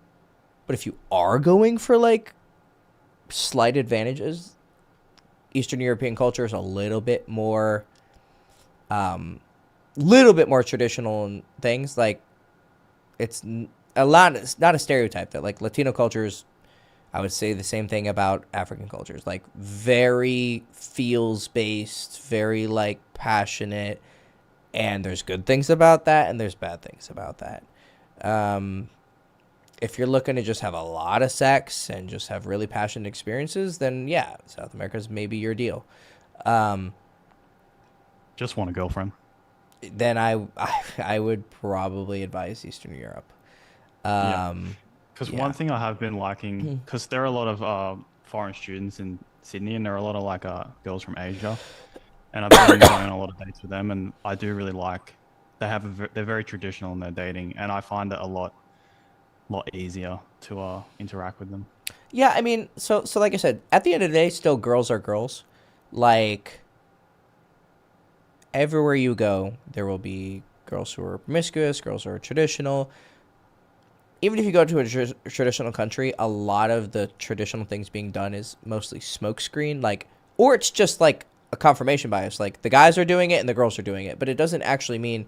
But if you are going for, like, slight advantages, Eastern European culture is a little bit more traditional in things. Like, it's not a stereotype that, like, Latino cultures, I would say the same thing about African cultures, like, very feels based, very, like, passionate, and there's good things about that and there's bad things about that. If you're looking to just have a lot of sex and just have really passionate experiences, then yeah, South America's maybe your deal. Just want a girlfriend. Then I would probably advise Eastern Europe. Because yeah. one thing I have been liking, because there are a lot of foreign students in Sydney, and there are a lot of like girls from Asia, and I've been going on a lot of dates with them, and I do really like. They're very traditional in their dating, and I find it a lot easier to interact with them. Yeah, I mean, so like I said, at the end of the day, still girls are girls. Like, everywhere you go, there will be girls who are promiscuous, girls who are traditional. Even if you go to a traditional country, a lot of the traditional things being done is mostly smokescreen, like, or it's just like a confirmation bias. Like, the guys are doing it and the girls are doing it, but it doesn't actually mean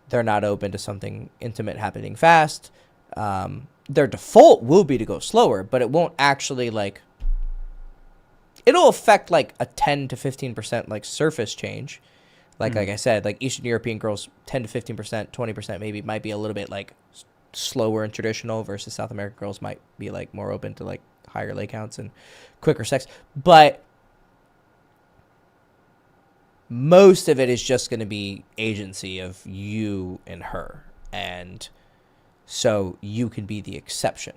they're not open to something intimate happening fast. Their default will be to go slower, but it won't actually, like, it'll affect like a 10 to 15% like surface change. Like I said, like Eastern European girls, 10 to 15%, 20% maybe might be a little bit like slower and traditional, versus South American girls might be like more open to like higher lay counts and quicker sex. But most of it is just going to be agency of you and her, and so you can be the exception.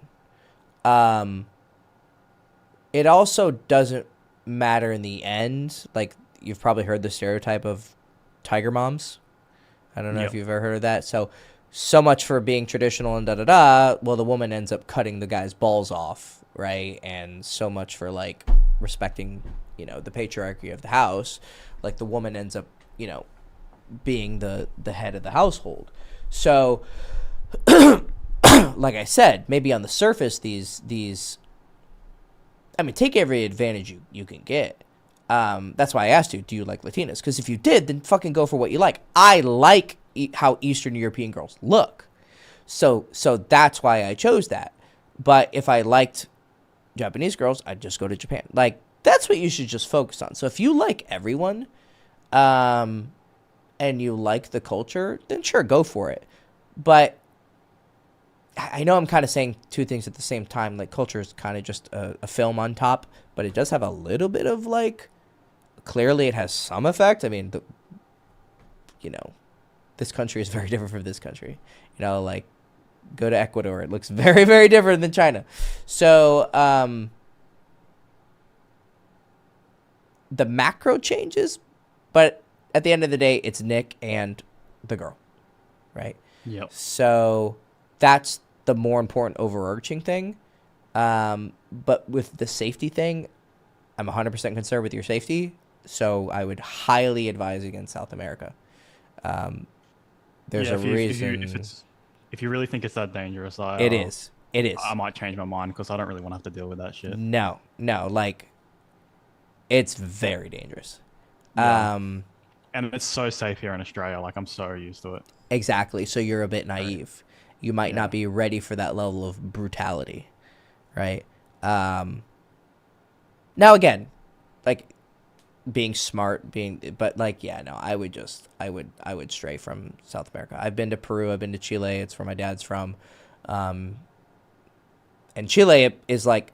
It also doesn't matter in the end. Like, you've probably heard the stereotype of tiger moms. I don't know if you've ever heard of that. So much for being traditional and da-da-da. Well, the woman ends up cutting the guy's balls off, right? And so much for, like, respecting, you know, the patriarchy of the house. Like, the woman ends up, you know, being the head of the household. So, like I said, maybe on the surface, these I mean, take every advantage you can get. That's why I asked you, do you like Latinas? Because if you did, then fucking go for what you like. I like how Eastern European girls look. So that's why I chose that. But if I liked Japanese girls, I'd just go to Japan. Like, that's what you should just focus on. So if you like everyone, and you like the culture, then sure, go for it. But I know I'm kind of saying two things at the same time. Like, culture is kind of just a film on top, but it does have a little bit of, like, clearly it has some effect. I mean, you know, this country is very different from this country. You know, like, go to Ecuador. It looks very, very different than China. So, the macro changes, but at the end of the day, it's Nick and the girl, right? Yep. So that's the more important overarching thing. But with the safety thing, I'm 100% concerned with your safety. So I would highly advise against South America. There's a reason. If you really think it's that dangerous, it is. I might change my mind because I don't really want to have to deal with that shit. No, like, it's very dangerous. Yeah. And it's so safe here in Australia. Like, I'm so used to it. Exactly. So you're a bit naive. You might not be ready for that level of brutality, right? Now, again, like, being smart, but like, yeah, no, I would stray from South America. I've been to Peru. I've been to Chile. It's where my dad's from. And Chile is like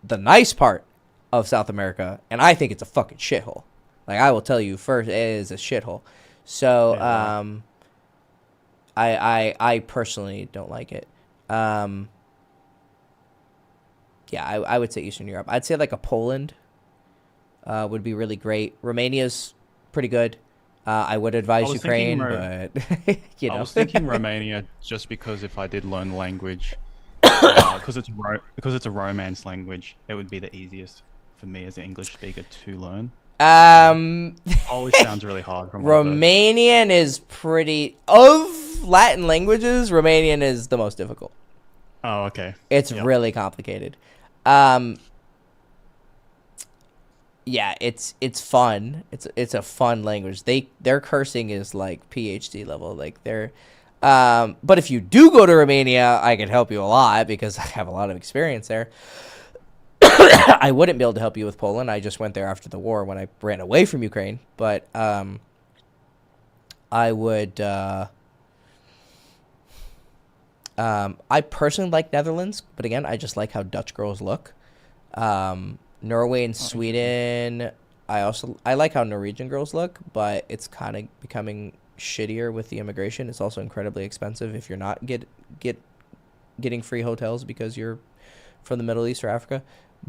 the nice part of South America, and I think it's a fucking shithole. Like, I will tell you first, it is a shithole. So, I personally don't like it. Yeah, I would say Eastern Europe. I'd say like a Poland would be really great. Romania's pretty good. I would advise Ukraine, but you know. I was thinking Romania just because if I did learn the language, because it's a Romance language, it would be the easiest for me as an English speaker to learn. Polish sounds really hard. Romanian is pretty, of Latin languages, Romanian is the most difficult. Oh, okay. It's really complicated. Yeah, it's fun. It's a fun language. Their cursing is like PhD level. Like, they're but if you do go to Romania, I could help you a lot because I have a lot of experience there. I wouldn't be able to help you with Poland. I just went there after the war when I ran away from Ukraine. But I would. I personally like Netherlands, but again, I just like how Dutch girls look. Norway and Sweden. I like how Norwegian girls look, but it's kind of becoming shittier with the immigration. It's also incredibly expensive if you're not getting free hotels because you're from the Middle East or Africa.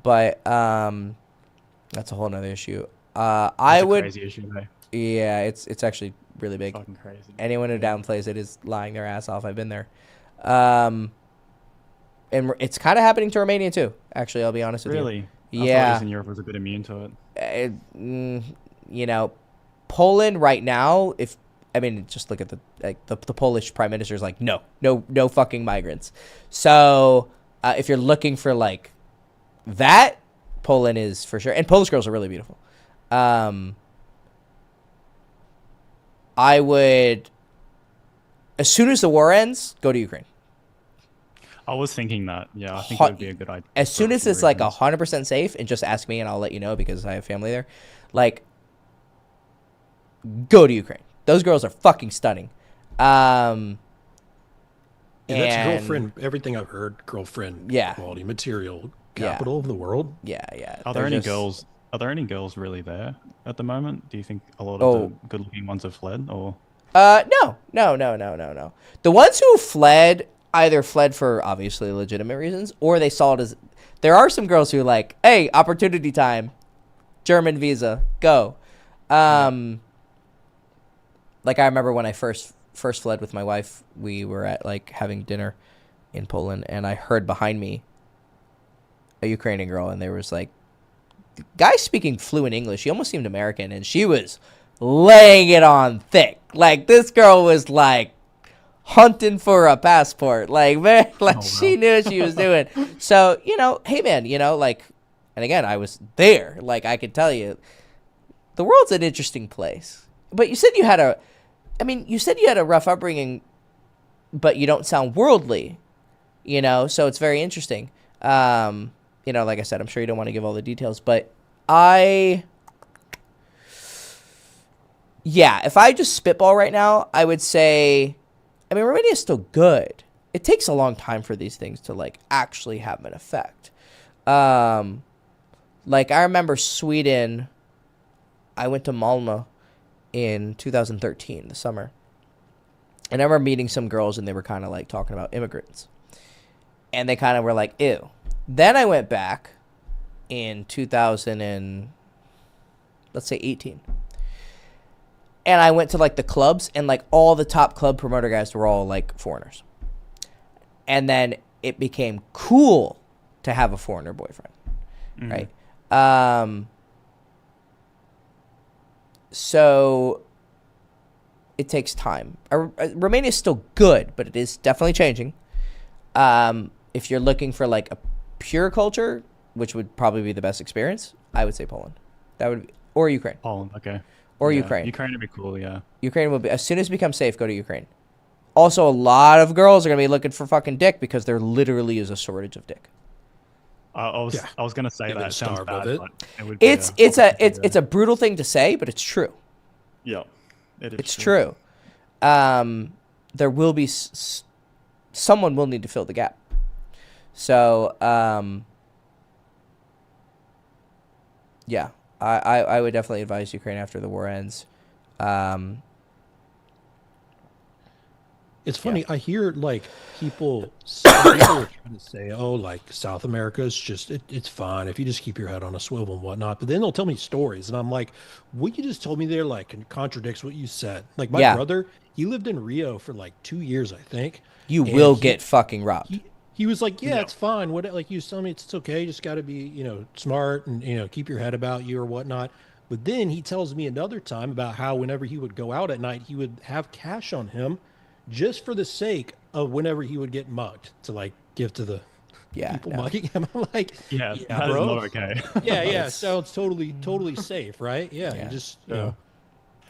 But that's a whole nother issue. I would. Crazy issue, though. Yeah, it's actually really big. Fucking crazy. Anyone who downplays it is lying their ass off. I've been there. And it's kind of happening to Romania too. Actually, I'll be honest with you. Really? Yeah. I thought Eastern Europe was a bit immune to it. You know, Poland right now. Just look at the Polish prime minister is like, no fucking migrants. So if you're looking for like that, Poland is for sure. And Polish girls are really beautiful. I would, as soon as the war ends, go to Ukraine. I was thinking that. Yeah, I think it would be a good idea. As soon as it's like 100% safe, and just ask me and I'll let you know because I have family there. Like, go to Ukraine. Those girls are fucking stunning. Yeah, that's And girlfriend. Everything I've heard, girlfriend Yeah. quality material Yeah. capital of the world. yeah. Are they're there any just- girls? Are there any girls really there at the moment? Do you think a lot of Oh. the good-looking ones have fled, or? No. The ones who fled either fled for obviously legitimate reasons, or they saw it as. There are some girls who are like, hey, opportunity time, German visa, go. Like I remember when I first fled with my wife, we were at like having dinner in Poland, and I heard behind me a Ukrainian girl, and there was like guy speaking fluent English. She almost seemed American, and she was laying it on thick. Like this girl was like hunting for a passport. Like man, like she knew what she was doing. So hey man, like, and again, I was there. Like I could tell you, the world's an interesting place. But you said you had a rough upbringing, but you don't sound worldly, so it's very interesting. Like I said, I'm sure you don't want to give all the details, but if I just spitball right now, I would say, Romania is still good. It takes a long time for these things to like actually have an effect. Like I remember Sweden, I went to Malmö in 2013, the summer. And I remember meeting some girls, and they were kind of like talking about immigrants. And they kind of were like, ew. Then I went back in 18. And I went to like the clubs, and like all the top club promoter guys were all like foreigners. And then it became cool to have a foreigner boyfriend, right? So it takes time. Romania is still good, but it is definitely changing. If you're looking for like a pure culture, which would probably be the best experience, I would say Poland. That would be, or Ukraine. Poland, okay. Or Yeah, Ukraine. Ukraine would be cool, yeah. Ukraine will be, as soon as it becomes safe, go to Ukraine. Also, a lot of girls are gonna be looking for fucking dick because there literally is a shortage of dick. I was gonna say They've been that. It sounds starved bad, of it. but it would be It's a brutal thing to say, but it's true. Yeah, it is It's true. There will be someone will need to fill the gap. So yeah, I would definitely advise Ukraine after the war ends. It's funny. I hear like people are trying to say, "Oh, like South America is just it's fine if you just keep your head on a swivel and whatnot." But then they'll tell me stories, and I'm like, "What you just told me there like contradicts what you said." Like my brother, he lived in Rio for like 2 years, I think. You will get fucking robbed. He was like, "Yeah, it's fine. What like you was telling me, it's okay. You just got to be smart and keep your head about you or whatnot." But then he tells me another time about how whenever he would go out at night, he would have cash on him, just for the sake of whenever he would get mugged to like give to the people mugging him. I'm like, that is not okay. yeah, sounds totally safe, right? Yeah, you just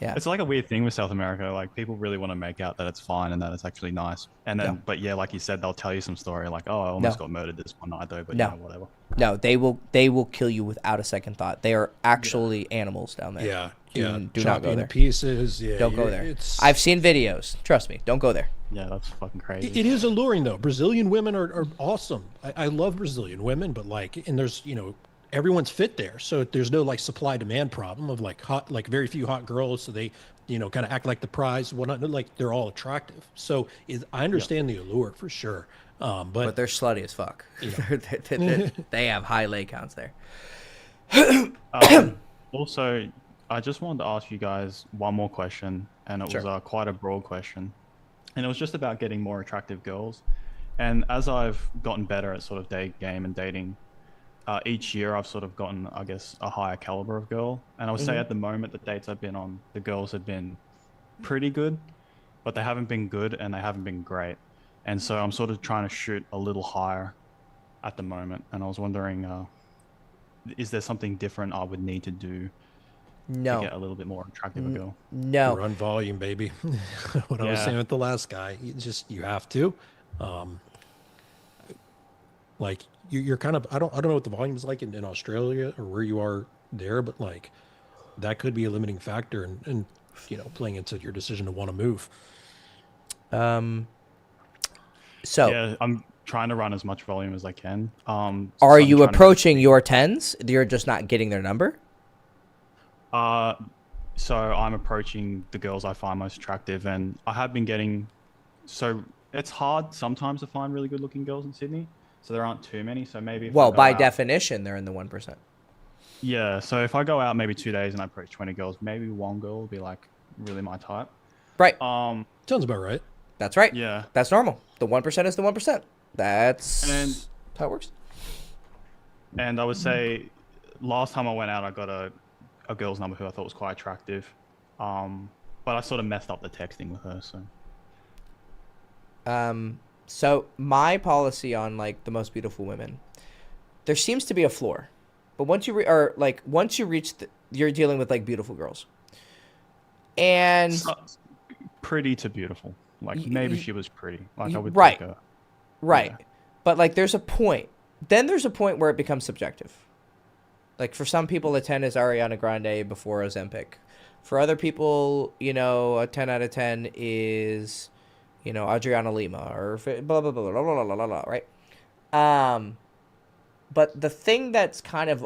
Yeah. It's like a weird thing with South America. Like people really want to make out that it's fine and that it's actually nice. And then, but yeah, like you said, they'll tell you some story like, "Oh, I almost got murdered this one night though," but whatever. No, they will kill you without a second thought. They are actually animals down there. Yeah. Do not go there. Pieces. Yeah, don't go there. I've seen videos. Trust me, don't go there. Yeah, that's fucking crazy. It is alluring though. Brazilian women are awesome. I love Brazilian women, but like, and there's everyone's fit there, so there's no like supply demand problem of like very few hot girls, so they kind of act like the prize, whatnot. Like they're all attractive. So I understand the allure for sure. But they're slutty as fuck. They have high lay counts there. Also, I just wanted to ask you guys one more question, and it was quite a broad question, and it was just about getting more attractive girls. And as I've gotten better at sort of game and dating, each year I've sort of gotten, I guess, a higher caliber of girl. And I would say at the moment, the dates I've been on, the girls have been pretty good, but they haven't been good and they haven't been great. And so I'm sort of trying to shoot a little higher at the moment. And I was wondering, is there something different I would need to do to get a little bit more attractive a girl? No. Run volume, baby. What I was saying with the last guy, you have to. Like you're kind of I don't know what the volume is like in Australia or where you are there, but like that could be a limiting factor. And playing into your decision to want to move. So Yeah, I'm trying to run as much volume as I can. are so I'm you trying to approaching your 10s? You're just not getting their number? So I'm approaching the girls I find most attractive, and I have been getting. So it's hard sometimes to find really good-looking girls in Sydney. So there aren't too many. So maybe if I Well, go by out- definition, they're in the 1%. Yeah. So if I go out maybe 2 days and I approach 20 girls, maybe one girl will be like really my type. Right. Sounds about right. That's right. Yeah. That's normal. The 1% is the 1%. That's And- how it works. And I would say, last time I went out, I got a girl's number who I thought was quite attractive. But I sort of messed up the texting with her. So my policy on like the most beautiful women, there seems to be a floor, but once you once you reach, you're dealing with like beautiful girls, and Pretty to beautiful. Like maybe she was pretty. Like I would right, take her. right. Yeah. But like there's a point. Then there's a point where it becomes subjective. Like for some people, a 10 is Ariana Grande before Ozempic. For other people, a 10 out of 10 is, Adriana Lima or blah, blah, blah, blah, blah, blah, blah, blah, right? But the thing that's kind of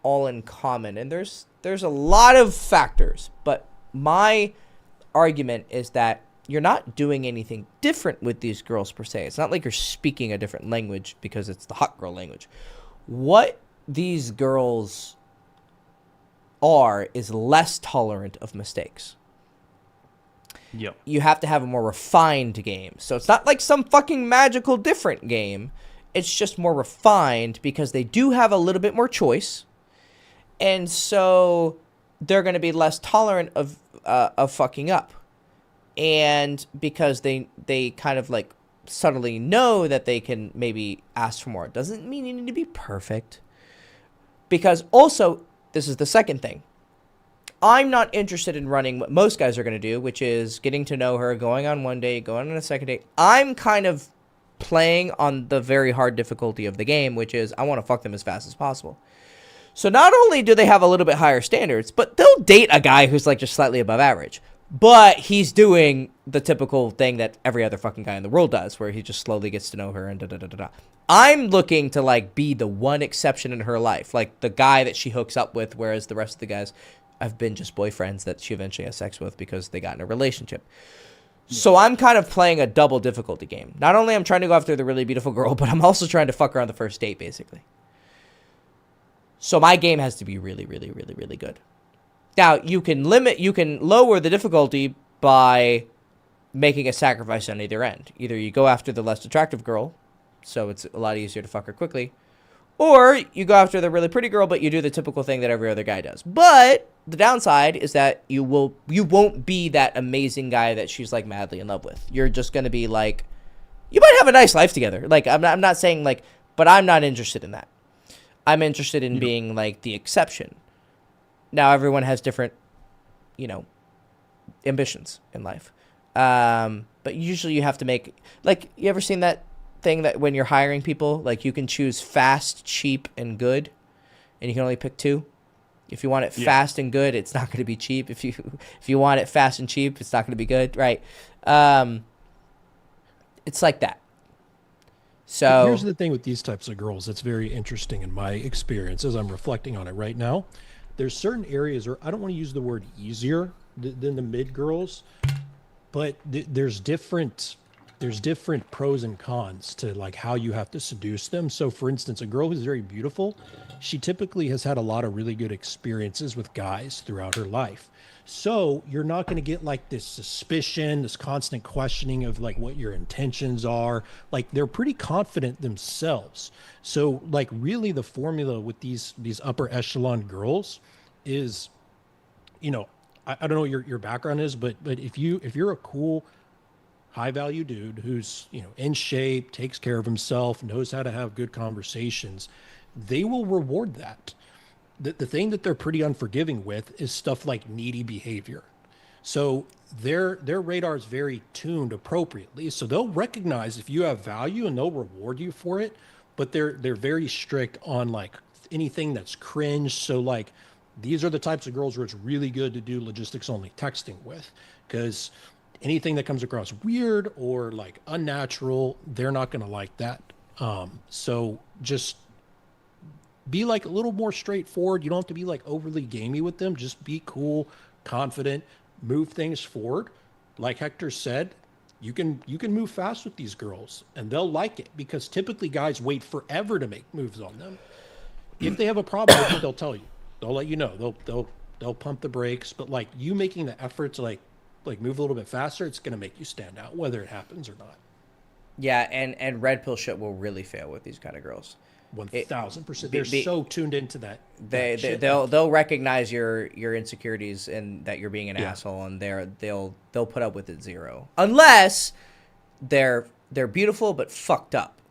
all in common, and there's a lot of factors, but my argument is that you're not doing anything different with these girls per se. It's not like you're speaking a different language because it's the hot girl language. What these girls are is less tolerant of mistakes. Yep. You have to have a more refined game. So it's not like some fucking magical different game. It's just more refined because they do have a little bit more choice. And so they're going to be less tolerant of fucking up. And because they kind of like subtly know that they can maybe ask for more. It doesn't mean you need to be perfect. Because also, this is the second thing. I'm not interested in running what most guys are going to do, which is getting to know her, going on one date, going on a second date. I'm kind of playing on the very hard difficulty of the game, which is I want to fuck them as fast as possible. So not only do they have a little bit higher standards, but they'll date a guy who's like just slightly above average. But he's doing the typical thing that every other fucking guy in the world does, where he just slowly gets to know her and da-da-da-da-da. I'm looking to, like, be the one exception in her life. Like, the guy that she hooks up with, whereas the rest of the guys have been just boyfriends that she eventually has sex with because they got in a relationship. So I'm kind of playing a double difficulty game. Not only I'm trying to go after the really beautiful girl, but I'm also trying to fuck her on the first date, basically. So my game has to be really, really, really, really good. Now, you can lower the difficulty by making a sacrifice on either end. Either you go after the less attractive girl, so it's a lot easier to fuck her quickly, or you go after the really pretty girl, but you do the typical thing that every other guy does. But the downside is that you won't be that amazing guy that she's like madly in love with. You're just gonna be like, you might have a nice life together. Like I'm not saying like, but I'm not interested in that. I'm interested in being like the exception. Now everyone has different, ambitions in life. But usually you have to make, like, you ever seen that thing that when you're hiring people, like you can choose fast, cheap, and good, and you can only pick two? If you want it fast and good, it's not going to be cheap. If you want it fast and cheap, it's not going to be good, right? It's like that. So here's the thing with these types of girls that's very interesting in my experience as I'm reflecting on it right now. There's certain areas where I don't want to use the word easier than the mid girls, but there's different pros and cons to like how you have to seduce them. So for instance, a girl who's very beautiful, she typically has had a lot of really good experiences with guys throughout her life. So you're not going to get like this suspicion, this constant questioning of like what your intentions are. Like they're pretty confident themselves. So like really the formula with these upper echelon girls is, I don't know what your background is, but if you're a cool high value dude who's, in shape, takes care of himself, knows how to have good conversations, they will reward that. The thing that they're pretty unforgiving with is stuff like needy behavior. So their radar is very tuned appropriately. So they'll recognize if you have value and they'll reward you for it, but they're very strict on like anything that's cringe. So like these are the types of girls where it's really good to do logistics only texting with, because anything that comes across weird or like unnatural, they're not going to like that. So just be like a little more straightforward. You don't have to be like overly gamey with them. Just be cool, confident, move things forward. Like Hector said, you can move fast with these girls and they'll like it, because typically guys wait forever to make moves on them. If they have a problem with it, they'll tell you. They'll let you know. They'll pump the brakes, but like you making the effort to like move a little bit faster, it's going to make you stand out whether it happens or not. Yeah, and red pill shit will really fail with these kind of girls. 1000%. They're so tuned into that. They'll recognize your insecurities and that you're being an asshole, and they'll put up with it zero, unless they're beautiful but fucked up,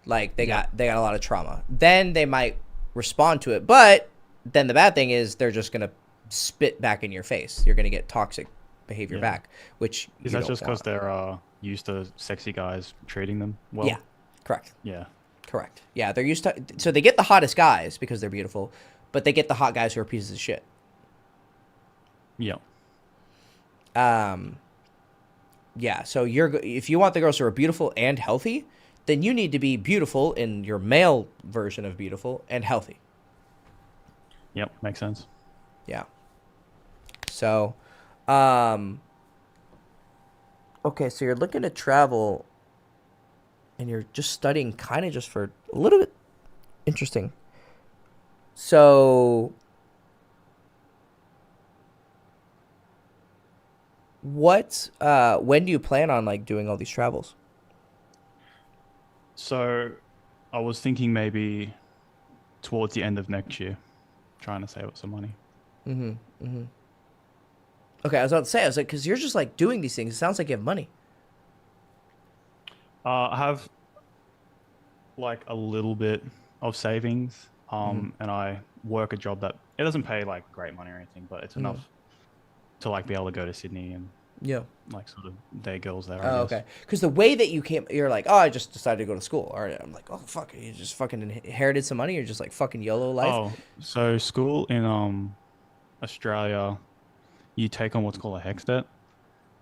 like they got a lot of trauma. Then they might respond to it, but then the bad thing is they're just gonna spit back in your face. You're gonna get toxic behavior back, which is that just because they're used to sexy guys treating them well? Yeah, correct. Yeah. Correct. Yeah, they're used to, so they get the hottest guys because they're beautiful, but they get the hot guys who are pieces of shit. Yeah. Yeah. So if you want the girls who are beautiful and healthy, then you need to be beautiful in your male version of beautiful and healthy. Yep, makes sense. Yeah. So, okay, so you're looking to travel. And you're just studying kind of just for a little bit. Interesting. So, when do you plan on like doing all these travels? So, I was thinking maybe towards the end of next year, trying to save up some money. Okay, I was about to say, I was like, because you're just like doing these things. It sounds like you have money. I have like a little bit of savings, and I work a job that it doesn't pay like great money or anything, but it's enough to like be able to go to Sydney and like sort of day girls there. Oh, okay. Because the way that you came, you're like, oh, I just decided to go to school. All right, I'm like, oh fuck, you just fucking inherited some money, or just like fucking YOLO life. Oh, so school in Australia, you take on what's called a HEX debt,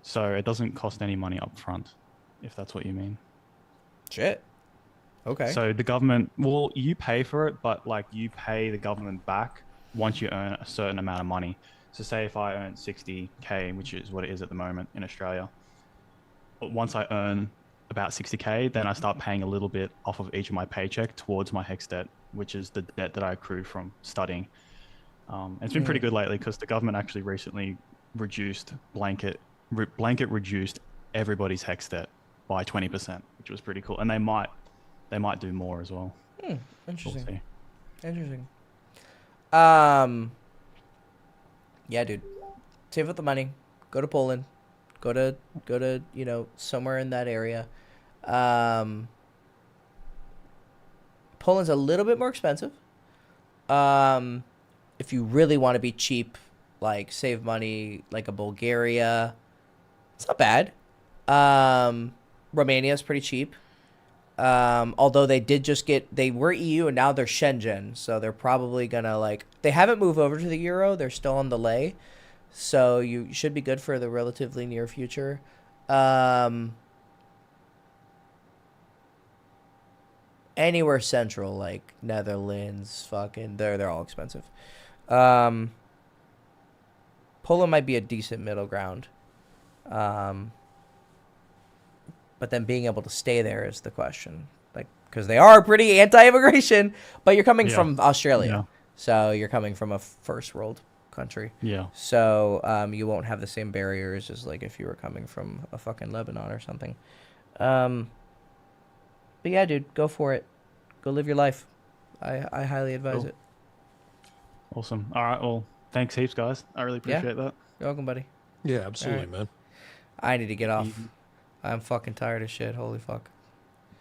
so it doesn't cost any money up front, if that's what you mean. Shit. Okay. So the government, well, you pay for it, but like you pay the government back once you earn a certain amount of money. So say if I earn 60K, which is what it is at the moment in Australia, but once I earn about 60K, then I start paying a little bit off of each of my paycheck towards my HEX debt, which is the debt that I accrued from studying. It's been pretty good lately because the government actually recently reduced reduced everybody's HEX debt by 20%, which was pretty cool. And they might do more as well. Interesting. We'll see. Interesting. Yeah, dude. Save up the money. Go to Poland. Go to somewhere in that area. Poland's a little bit more expensive. If you really want to be cheap, like save money, like a Bulgaria, it's not bad. Romania is pretty cheap. Although they were EU and now they're Schengen, so they're probably gonna they haven't moved over to the euro. They're still on delay, so you should be good for the relatively near future. Anywhere central, like Netherlands, fucking they're all expensive. Poland might be a decent middle ground. But then being able to stay there is the question. Like, because they are pretty anti-immigration, but you're coming from Australia. So you're coming from a first world country. Yeah. So you won't have the same barriers as like if you were coming from a fucking Lebanon or something. But yeah, dude, go for it. Go live your life. I highly advise it. Awesome. All right. Well, thanks heaps, guys. I really appreciate that. You're welcome, buddy. Yeah, absolutely, All right. man. I need to get off. I'm fucking tired of shit. Holy fuck.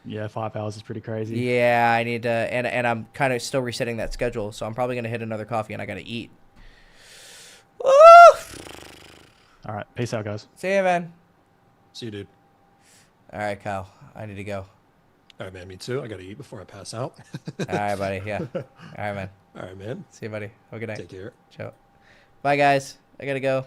Yeah, 5 hours is pretty crazy. Yeah, I need to, and I'm kind of still resetting that schedule, so I'm probably gonna hit another coffee, and I gotta eat. Woo! All right. Peace out, guys. See ya, man. See you, dude. All right, Kyle. I need to go. All right, man. Me too. I got to eat before I pass out. All right, buddy. Yeah. All right, man. All right, man. See you, buddy. Have a good night. Take care. Ciao. Bye, guys. I gotta go.